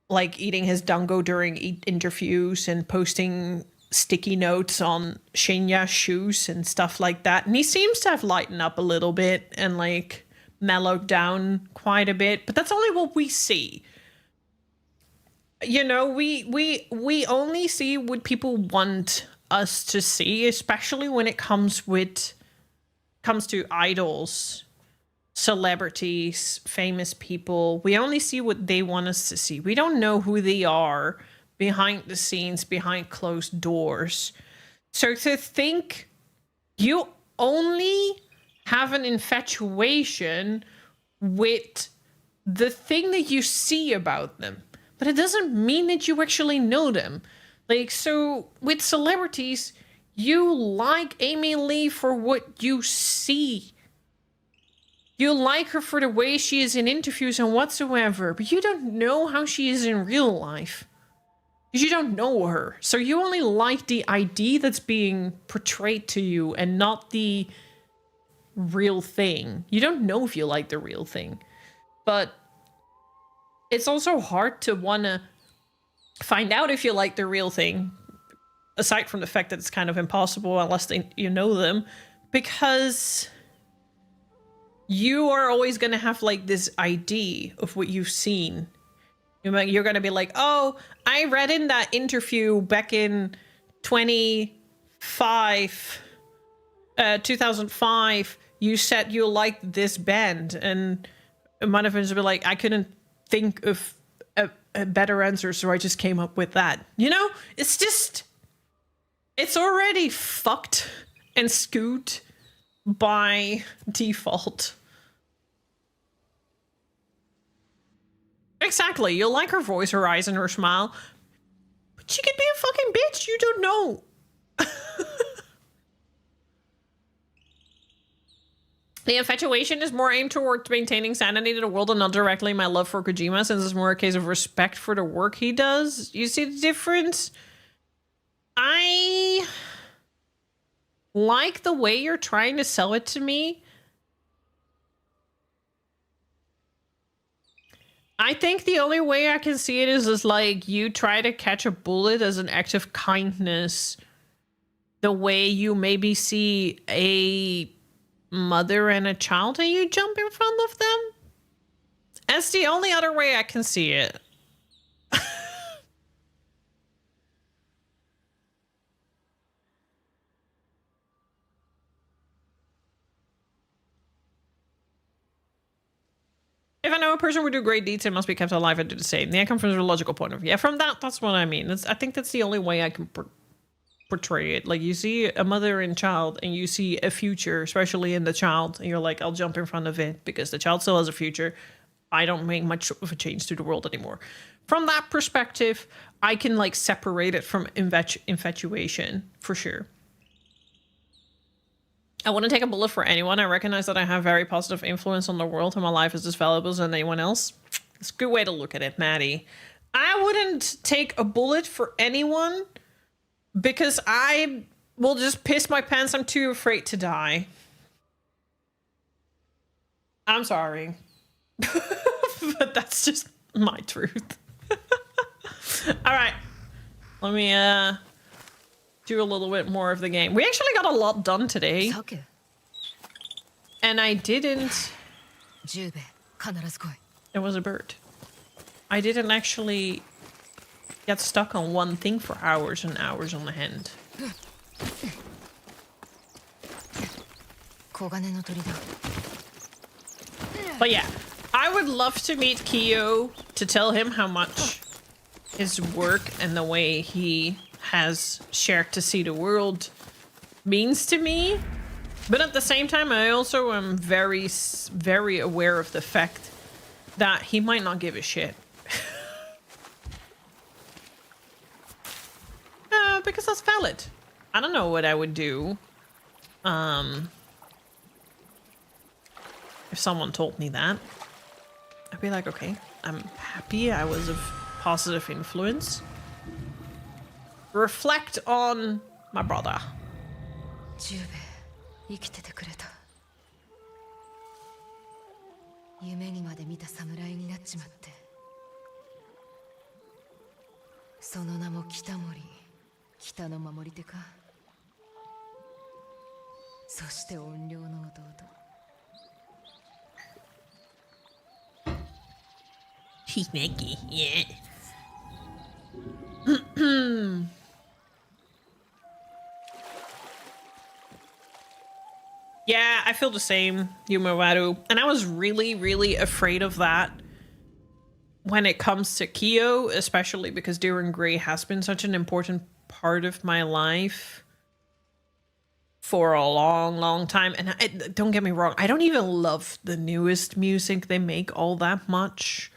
like eating his dango during interviews and posting sticky notes on Shinya's shoes and stuff like that. And he seems to have lightened up a little bit and like mellowed down quite a bit, but that's only what we see. You know, we only see what people want us to see, especially when it comes to idols, celebrities, famous people. We only see what they want us to see. We don't know who they are behind the scenes, behind closed doors. So to think you only have an infatuation with the thing that you see about them, but it doesn't mean that you actually know them. Like, so with celebrities, you like Amy Lee for what you see. You like her for the way she is in interviews and whatsoever, but you don't know how she is in real life. You don't know her. So you only like the ID that's being portrayed to you and not the real thing. You don't know if you like the real thing. But it's also hard to want to find out if you like the real thing, aside from the fact that it's kind of impossible unless you know them, because you are always going to have like this ID of what you've seen. You're going to be like, oh, I read in that interview back in 2005, you said you liked this band. And one of them would be like, I couldn't think of a better answer, so I just came up with that. You know, it's already fucked and skewed by default. Exactly. You'll like her voice, her eyes, and her smile. She could be a fucking bitch. You don't know. The infatuation is more aimed towards maintaining sanity to the world and not directly my love for Kojima, since it's more a case of respect for the work he does. You see the difference? I like the way you're trying to sell it to me. I think the only way I can see it is like you try to catch a bullet as an act of kindness, the way you maybe see a mother and a child and you jump in front of them. That's the only other way I can see it. If I know a person would do great deeds, it must be kept alive and do the same. Yeah, come from a logical point of view. Yeah, from that's what I mean. I think that's the only way I can portray it. Like, you see a mother and child, and you see a future, especially in the child, and you're like, I'll jump in front of it because the child still has a future. I don't make much of a change to the world anymore. From that perspective, I can like separate it from infatuation for sure. I wouldn't take a bullet for anyone. I recognize that I have very positive influence on the world and my life is as valuable as anyone else. It's a good way to look at it, Maddie. I wouldn't take a bullet for anyone because I will just piss my pants. I'm too afraid to die. I'm sorry. But that's just my truth. All right. Let me do a little bit more of the game. We actually got a lot done today. And I didn't... It was a bird. I didn't actually get stuck on one thing for hours and hours on the hand. But yeah, I would love to meet Kyo to tell him how much his work and the way he has shared to see the world means to me. But at the same time, I also am very, very aware of the fact that he might not give a shit. Because that's valid. I don't know what I would do if someone told me that. I'd be like, okay, I'm happy I was of positive influence. Reflect on my brother. 生きててくれた。夢にまで見た侍になっちまって。その名も北森、北の守り手か。そして怨霊の弟。Himeki, yeah. Yeah, I feel the same, Yumawaru. And I was really, really afraid of that when it comes to Kyo, especially because Duran Grey has been such an important part of my life for a long, long time. And don't get me wrong, I don't even love the newest music they make all that much.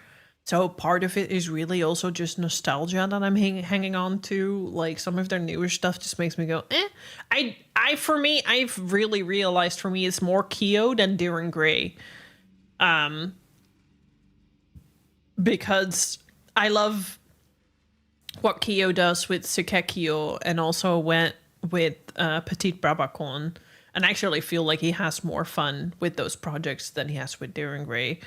So part of it is really also just nostalgia that I'm hanging on to. Like, some of their newer stuff just makes me go, eh. For me, I've really realized for me it's more Kyo than Duran Grey. Because I love what Kyo does with Sukekyo and also went with Petit Brabacon. And I actually feel like he has more fun with those projects than he has with Duran Grey.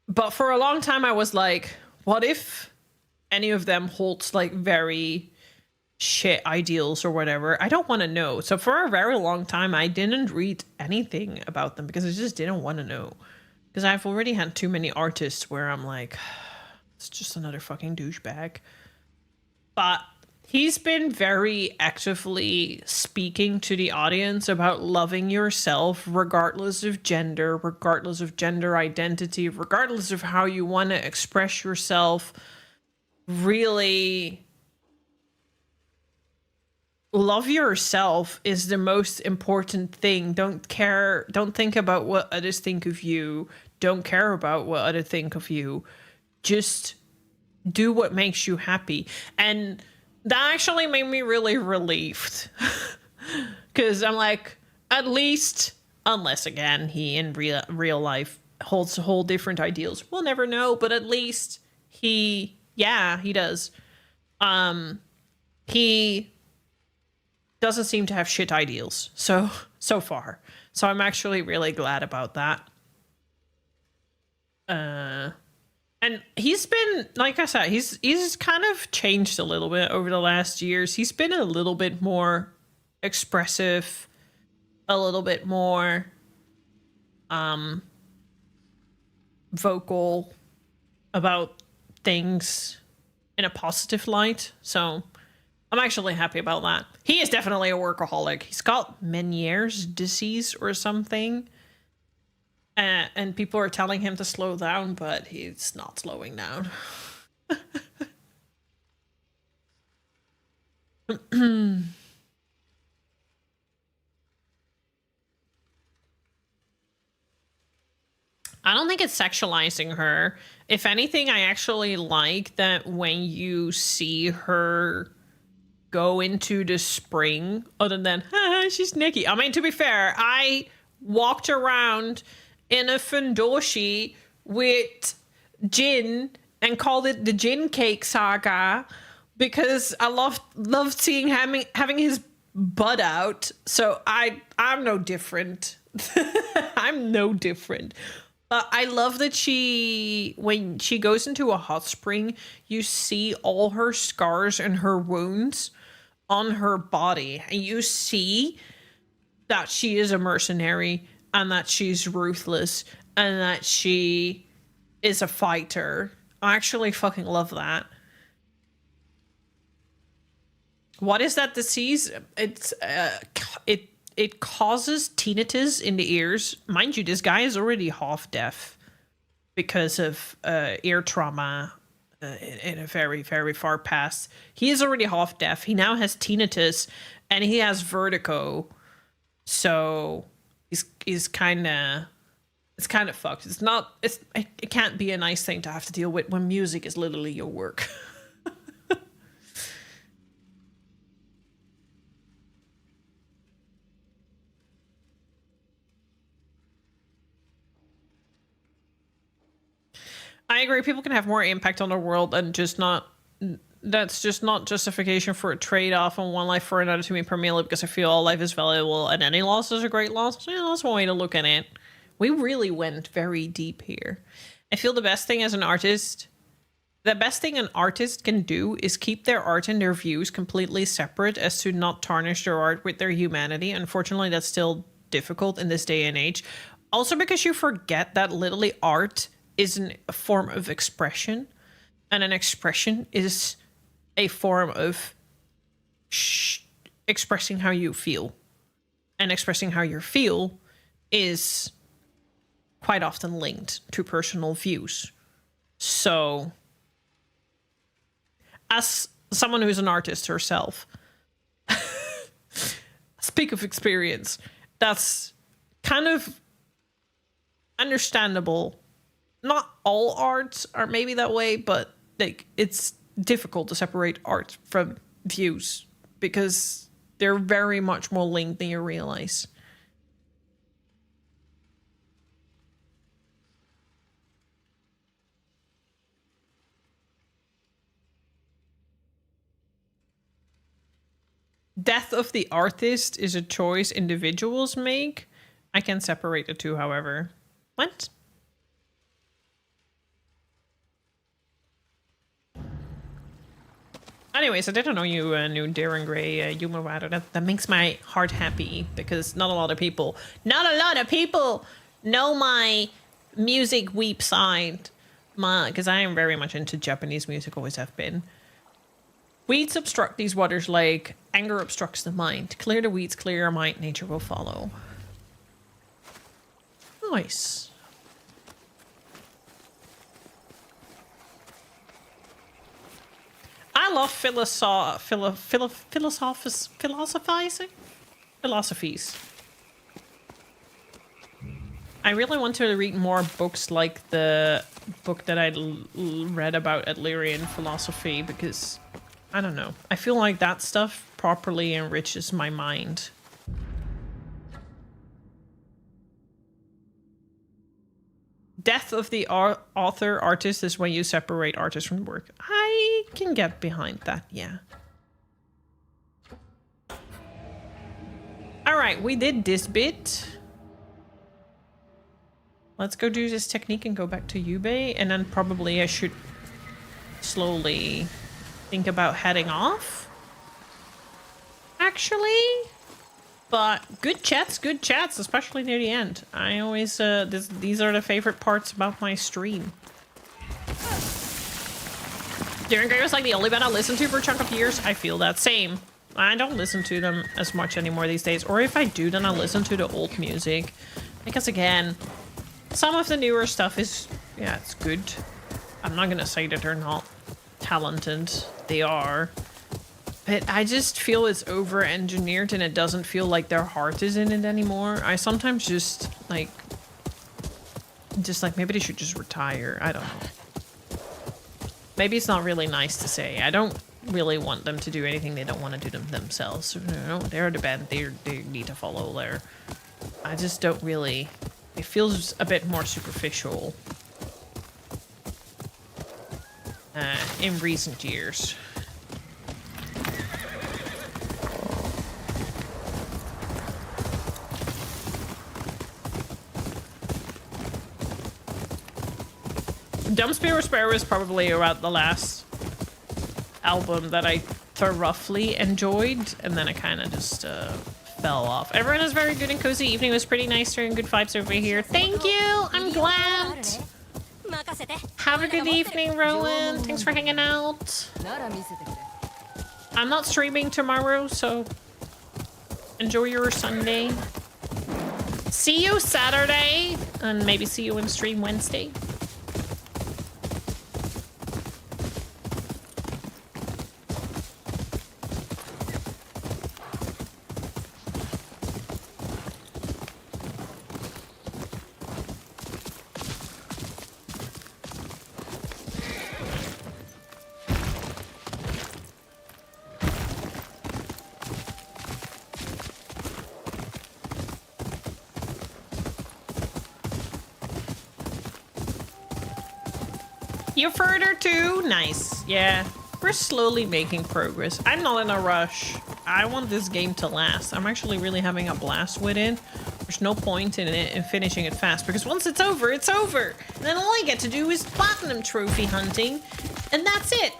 But for a long time, I was like, what if any of them holds like very shit ideals or whatever? I don't want to know. So for a very long time, I didn't read anything about them because I just didn't want to know. Because I've already had too many artists where I'm like, it's just another fucking douchebag. But he's been very actively speaking to the audience about loving yourself regardless of gender identity, regardless of how you want to express yourself. Really love yourself is the most important thing. Don't think about what others think of you. Don't care about what others think of you. Just do what makes you happy. And that actually made me really relieved. Because I'm like, at least, unless again, he in real life holds whole different ideals. We'll never know, but at least he does. He doesn't seem to have shit ideals so far. So I'm actually really glad about that. And he's been, like I said, he's kind of changed a little bit over the last years. He's been a little bit more expressive, a little bit more vocal about things in a positive light. So I'm actually happy about that. He is definitely a workaholic. He's got Meniere's disease or something. And people are telling him to slow down, but he's not slowing down. I don't think it's sexualizing her. If anything, I actually like that when you see her go into the spring, other than, she's Nikki. I mean, to be fair, I walked around in a fundoshi with Jin and called it the Jin Cake Saga because I loved seeing having his butt out. So I'm no different. I'm no different. I love that when she goes into a hot spring, you see all her scars and her wounds on her body. And you see that she is a mercenary and that she's ruthless and that she is a fighter. I actually fucking love that. What is that disease? It's it causes tinnitus in the ears. Mind you, this guy is already half deaf because of ear trauma in a very, very far past. He is already half deaf. He now has tinnitus and he has vertigo. So he's kind of, it's kind of fucked. It can't be a nice thing to have to deal with when music is literally your work. I agree. People can have more impact on the world and that's just not justification for a trade-off on one life for another to me primarily because I feel all life is valuable and any loss is a great loss. Yeah, that's one way to look at it. We really went very deep here. I feel the best thing an artist can do is keep their art and their views completely separate as to not tarnish their art with their humanity. Unfortunately, that's still difficult in this day and age. Also because you forget that literally art is a form of expression, and an expression is a form of expressing how you feel. And expressing how you feel is quite often linked to personal views. So, as someone who's an artist herself, speak of experience, that's kind of understandable. Not all arts are maybe that way, but like it's difficult to separate art from views because they're very much more linked than you realize. Death of the artist is a choice individuals make. I can separate the two, however. What? Anyways, I didn't know you knew Darren Gray, Yuma Wado. That makes my heart happy because not a lot of people know my music weep side. Because I am very much into Japanese music, always have been. Weeds obstruct these waters like anger obstructs the mind. Clear the weeds, clear your mind, nature will follow. Nice. I I love philosophies. I really want to read more books like the book that I read about Adlerian philosophy because, I don't know, I feel like that stuff properly enriches my mind. Death of the author-artist is when you separate artist from work. I can get behind that, yeah. Alright, we did this bit. Let's go do this technique and go back to Yōtei, and then probably I should slowly think about heading off. Actually, but good chats, especially near the end. I always, these are the favorite parts about my stream. Darren Gray was like the only band I listened to for a chunk of years. I feel that same. I don't listen to them as much anymore these days, or if I do, then I listen to the old music. Because again, some of the newer stuff is, yeah, it's good. I'm not gonna say that they're not talented. They are. But I just feel it's over-engineered and it doesn't feel like their heart is in it anymore. I sometimes just like maybe they should just retire. I don't know. Maybe it's not really nice to say. I don't really want them to do anything they don't want to do them themselves. You know, they're the band. They need to follow their... I just don't really... It feels a bit more superficial in recent years. Dumpspear Sparrow is probably about the last album that I thoroughly enjoyed, and then I kind of just fell off. Everyone is very good and cozy. Evening was pretty nice during good vibes over here. Thank you! I'm glad! Have a good evening, Rowan. Thanks for hanging out. I'm not streaming tomorrow, so enjoy your Sunday. See you Saturday, and maybe see you in stream Wednesday. You're further too? Nice. Yeah, we're slowly making progress. I'm not in a rush. I want this game to last. I'm actually really having a blast with it. There's no point in it and finishing it fast because once it's over, it's over. And then all I get to do is platinum trophy hunting, and that's it.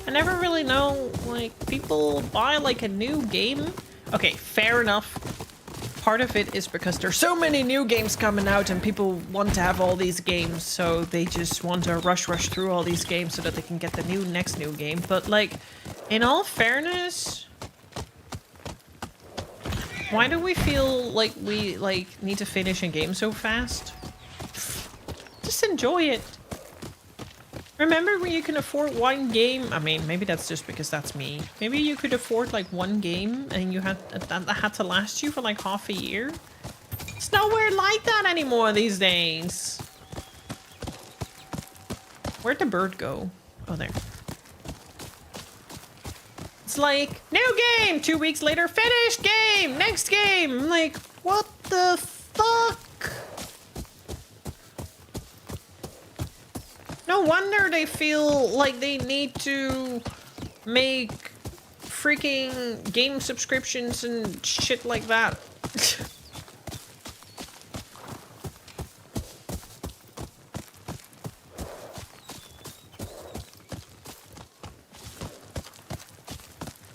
I never really know, like, people buy like a new game. Okay, fair enough. Part of it is because there's so many new games coming out and people want to have all these games, so they just want to rush through all these games so that they can get the next new game. But like, in all fairness, why do we feel like we need to finish a game so fast? Just enjoy it. Remember when you can afford one game? I mean, maybe that's just because that's me. Maybe you could afford like one game and you had that had to last you for like half a year. It's nowhere like that anymore these days. Where'd the bird go? Oh, there. It's like, new game! 2 weeks later, finished game! Next game! I'm like, what the fuck? No wonder they feel like they need to make freaking game subscriptions and shit like that.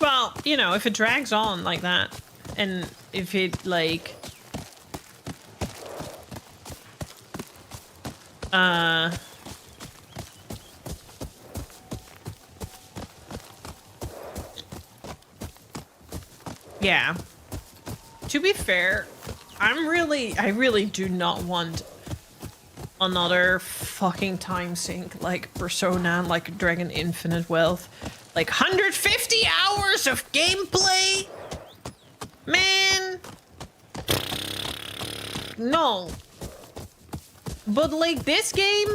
Well, you know, if it drags on like that, and if it like yeah. To be fair, I really do not want another fucking time sink like Persona, like Dragon Infinite Wealth. Like 150 hours of gameplay? Man. No. But like this game,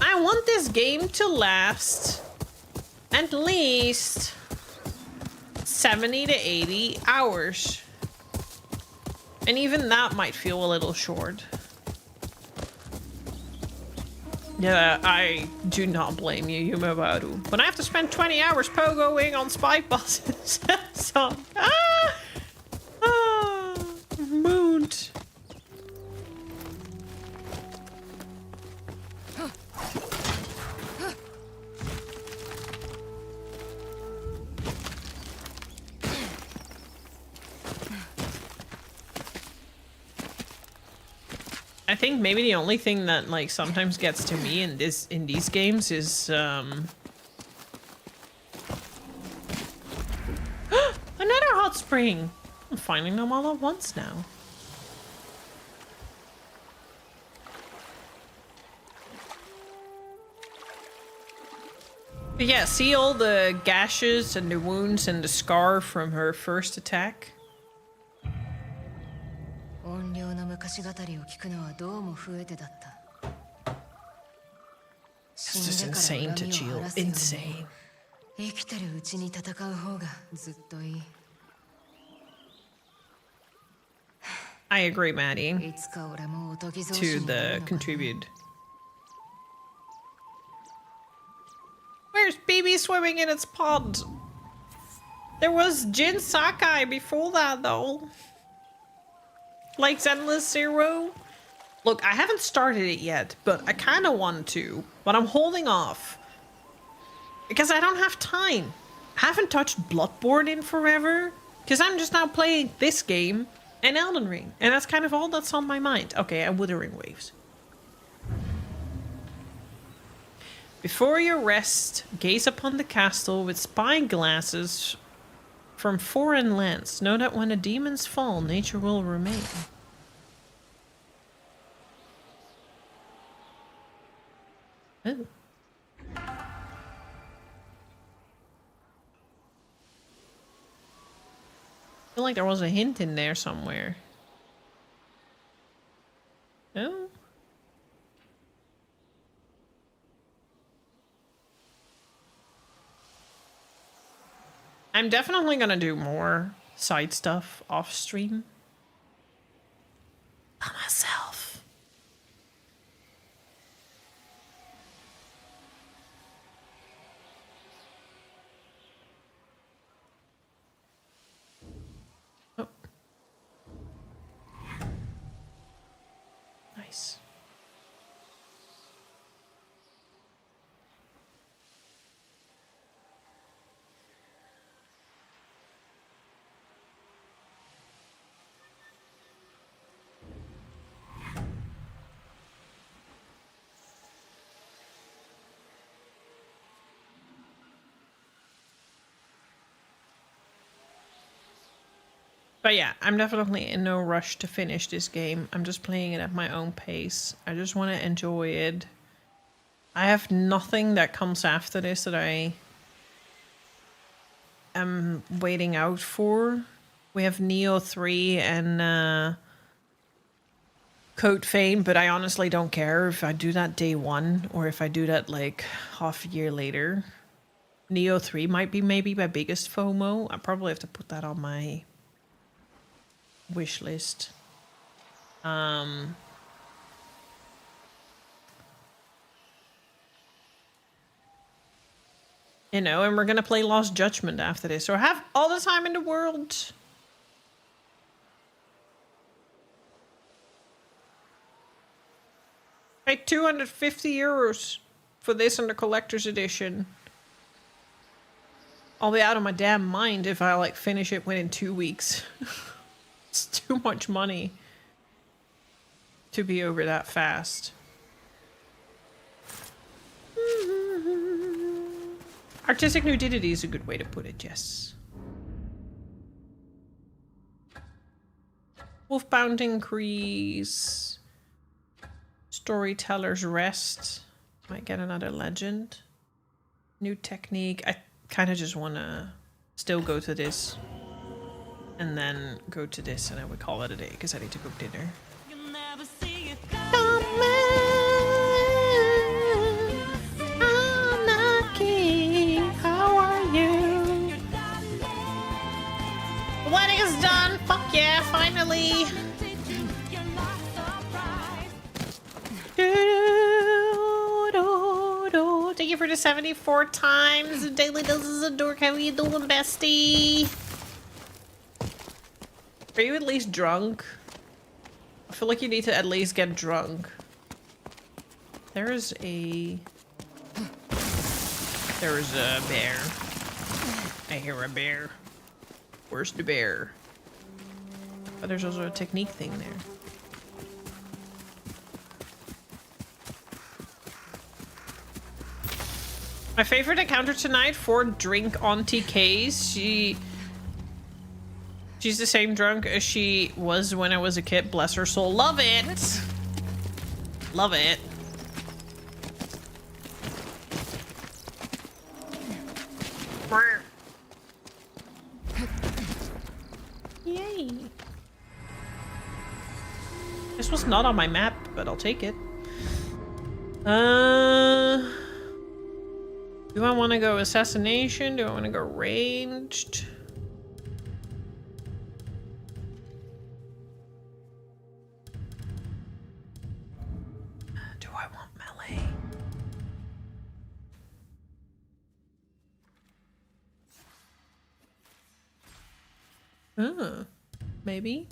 I want this game to last at least 70 to 80 hours. And even that might feel a little short. Yeah, I do not blame you, Yumebaru. But I have to spend 20 hours pogoing on spy bosses. So, mood. I think maybe the only thing that like sometimes gets to me in these games is another hot spring. I'm finding them all at once now. But yeah, see all the gashes and the wounds and the scar from her first attack? It's just insane to chill. Insane. I agree, Maddie. To the contribute. Where's BB swimming in its pond? There was Jin Sakai before that, though. Like Zenless Zero. Look, I haven't started it yet, but I kind of want to. But I'm holding off. Because I don't have time. I haven't touched Bloodborne in forever. Because I'm just now playing this game and Elden Ring. And that's kind of all that's on my mind. Okay, and Wuthering Waves. Before your rest, gaze upon the castle with spy glasses from foreign lands. Know that when the demons fall, nature will remain. Oh. I feel like there was a hint in there somewhere. Oh. I'm definitely gonna do more side stuff off stream. By myself. Oh. Nice. But yeah, I'm definitely in no rush to finish this game. I'm just playing it at my own pace. I just want to enjoy it. I have nothing that comes after this that I am waiting out for. We have Neo 3 and Code Vein, but I honestly don't care if I do that day one or if I do that like half a year later. Neo 3 might be maybe my biggest FOMO. I probably have to put that on my wish list. You know, and we're gonna play Lost Judgment after this, so I have all the time in the world. Paid 250 euros for this and the collector's edition. I'll be out of my damn mind if I like finish it within 2 weeks. It's too much money to be over that fast. Artistic nudity is a good way to put it, yes. Wolfbound increase. Storyteller's rest. Might get another legend. New technique. I kind of just want to still go to this. And then go to this and I would call it a day because I need to cook dinner. How are you? The wedding is done. Fuck yeah, finally. Thank you for the 74 times. Daily doses of dork. How are you doing, bestie? Are you at least drunk? I feel like you need to at least get drunk. There's a bear. I hear a bear. Where's the bear? But there's also a technique thing there. My favorite encounter tonight for Drink Auntie K's. She's the same drunk as she was when I was a kid. Bless her soul. Love it. Love it. Yay. This was not on my map, but I'll take it. Do I want to go assassination? Do I want to go ranged? Do I want melee? Maybe.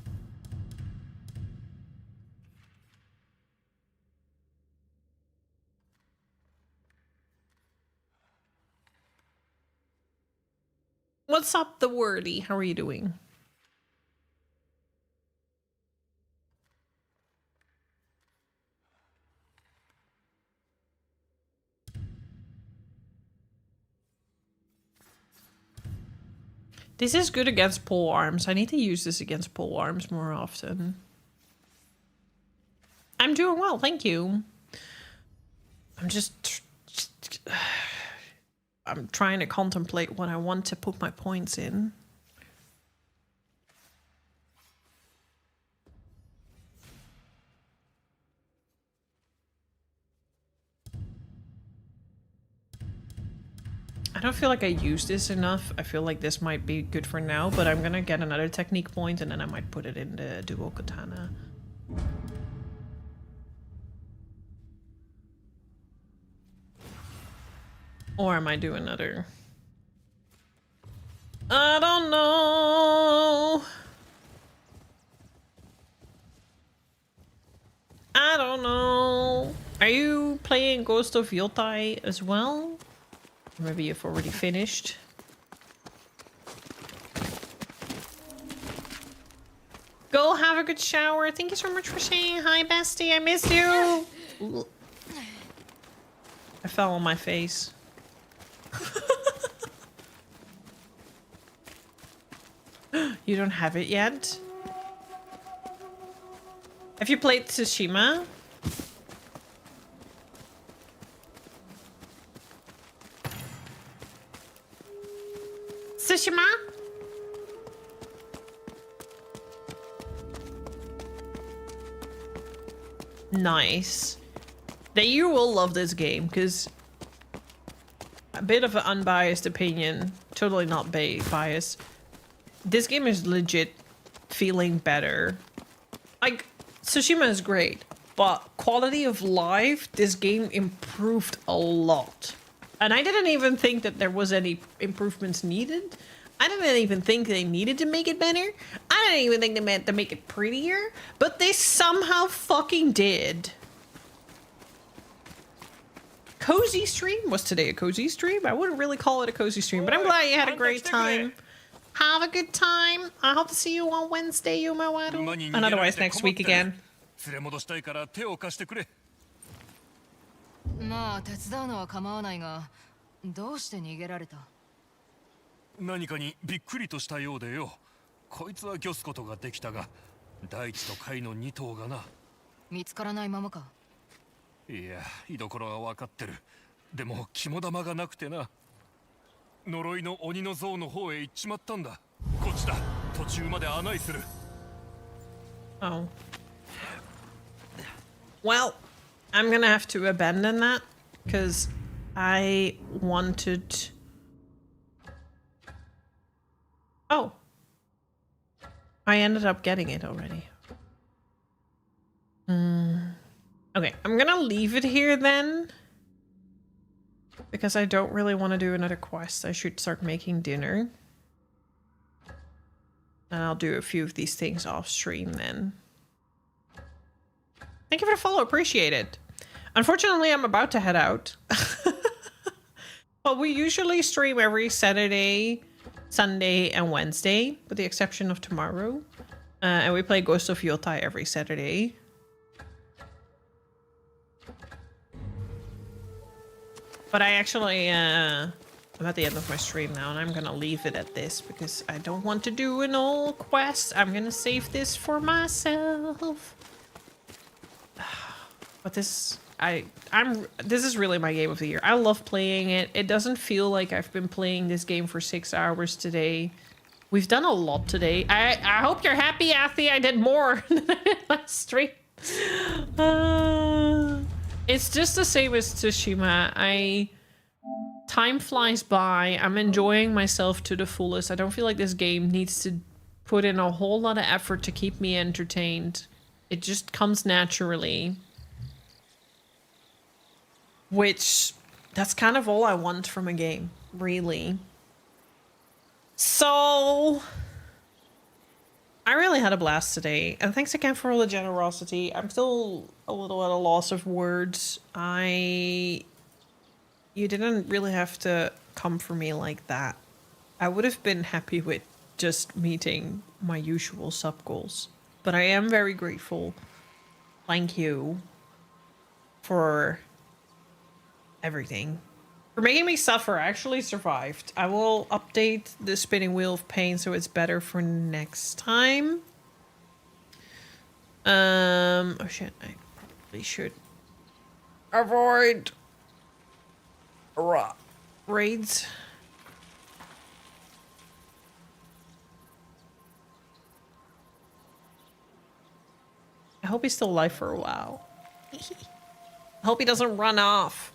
What's up, the wordy? How are you doing? This is good against pole arms. I need to use this against pole arms more often. I'm doing well, thank you. I'm just I'm trying to contemplate what I want to put my points in. I don't feel like I use this enough. I feel like this might be good for now, but I'm gonna get another technique point and then I might put it in the dual katana. Or I might do another. I don't know. I don't know. Are you playing Ghost of Yōtei as well? Maybe you've already finished. Go have a good shower. Thank you so much for saying hi, bestie. I missed you. I fell on my face. You don't have it yet? Have you played Tsushima? Tsushima? Nice. Then you will love this game, because a bit of an unbiased opinion, totally not biased. This game is legit feeling better. Like, Tsushima is great, but quality of life, this game improved a lot. And I didn't even think that there was any improvements needed. I didn't even think they needed to make it better. I didn't even think they meant to make it prettier, but they somehow fucking did. Cozy stream? Was today a cozy stream? I wouldn't really call it a cozy stream, but I'm glad you had a great time. Have a good time. I hope to see you on Wednesday, Yumawaru. And otherwise next week again. まあ手伝うのは構わないが、どうして逃げられた？何かにびっくりとしたようでよ。こいつは御すことができたが、大地と海の2頭がな。見つからないままか。いや、居所は分かってる。でも肝玉がなくてな。呪いの鬼の像の方へ行っちまったんだ。こっちだ。途中まで案内する。Oh. Well, I'm gonna have to abandon that because I wanted. Oh. I ended up getting it already. Okay, I'm gonna leave it here then. Because I don't really want to do another quest. I should start making dinner. And I'll do a few of these things off stream then. Thank you for the follow, appreciate it. Unfortunately, I'm about to head out. But we usually stream every Saturday, Sunday, and Wednesday, with the exception of tomorrow. And we play Ghost of Yōtei every Saturday. But I actually, I'm at the end of my stream now, and I'm gonna leave it at this because I don't want to do an old quest. I'm gonna save this for myself. But this, this is really my game of the year. I love playing it. It doesn't feel like I've been playing this game for 6 hours today. We've done a lot today. I hope you're happy, Athy. I did more than I did last stream. It's just the same as Tsushima. Time flies by. I'm enjoying myself to the fullest. I don't feel like this game needs to put in a whole lot of effort to keep me entertained. It just comes naturally. Which, that's kind of all I want from a game, really. So, I really had a blast today, and thanks again for all the generosity. I'm still a little at a loss of words. You didn't really have to come for me like that. I would have been happy with just meeting my usual sub goals, but I am very grateful. Thank you for everything. For making me suffer. I actually survived. I will update the spinning wheel of pain so it's better for next time. Oh shit, I probably should avoid raids. I hope he's still alive for a while. I hope he doesn't run off.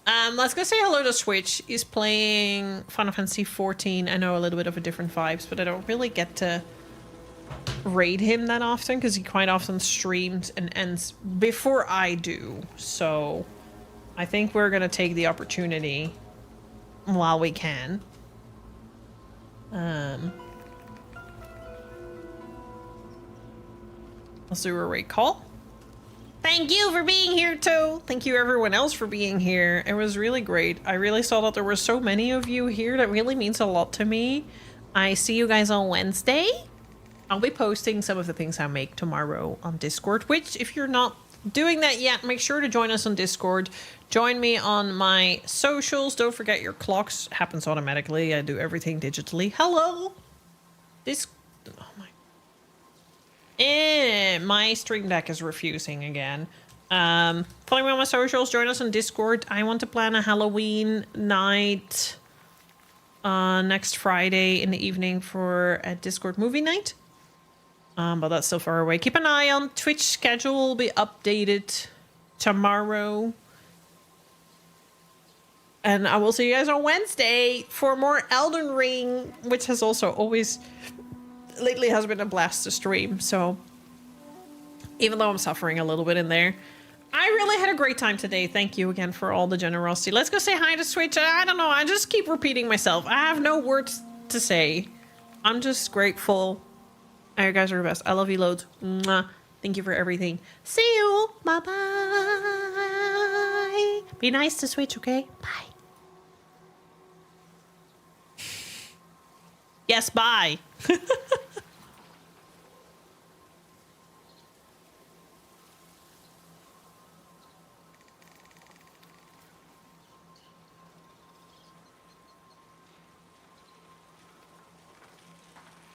Let's go say hello to Switch. He's playing Final Fantasy XIV. I know a little bit of a different vibes, but I don't really get to raid him that often because he quite often streams and ends before I do. So I think we're gonna take the opportunity while we can. Let's do a raid call. Thank you for being here too. Thank you everyone else for being here. It was really great. I really saw that there were so many of you here. That really means a lot to me. I see you guys on Wednesday. I'll be posting some of the things I make tomorrow on Discord, which if you're not doing that yet, make sure to join us on Discord. Join me on my socials. Don't forget your clocks happens automatically. I do everything digitally. Hello. Oh my. My stream deck is refusing again. Follow me on my socials, join us on Discord. I want to plan a Halloween night next Friday in the evening for a Discord movie night. But that's still far away. Keep an eye on Twitch schedule, will be updated tomorrow. And I will see you guys on Wednesday for more Elden Ring, which has also always lately has been a blast to stream. So even though I'm suffering a little bit in there, I really had a great time today. Thank you again for all the generosity. Let's go say hi to Switch. I don't know. I just keep repeating myself. I have no words to say. I'm just grateful. You guys are the best. I love you loads. Mwah. Thank you for everything. See you. Bye-bye. Be nice to Switch, okay? Bye. Yes, bye.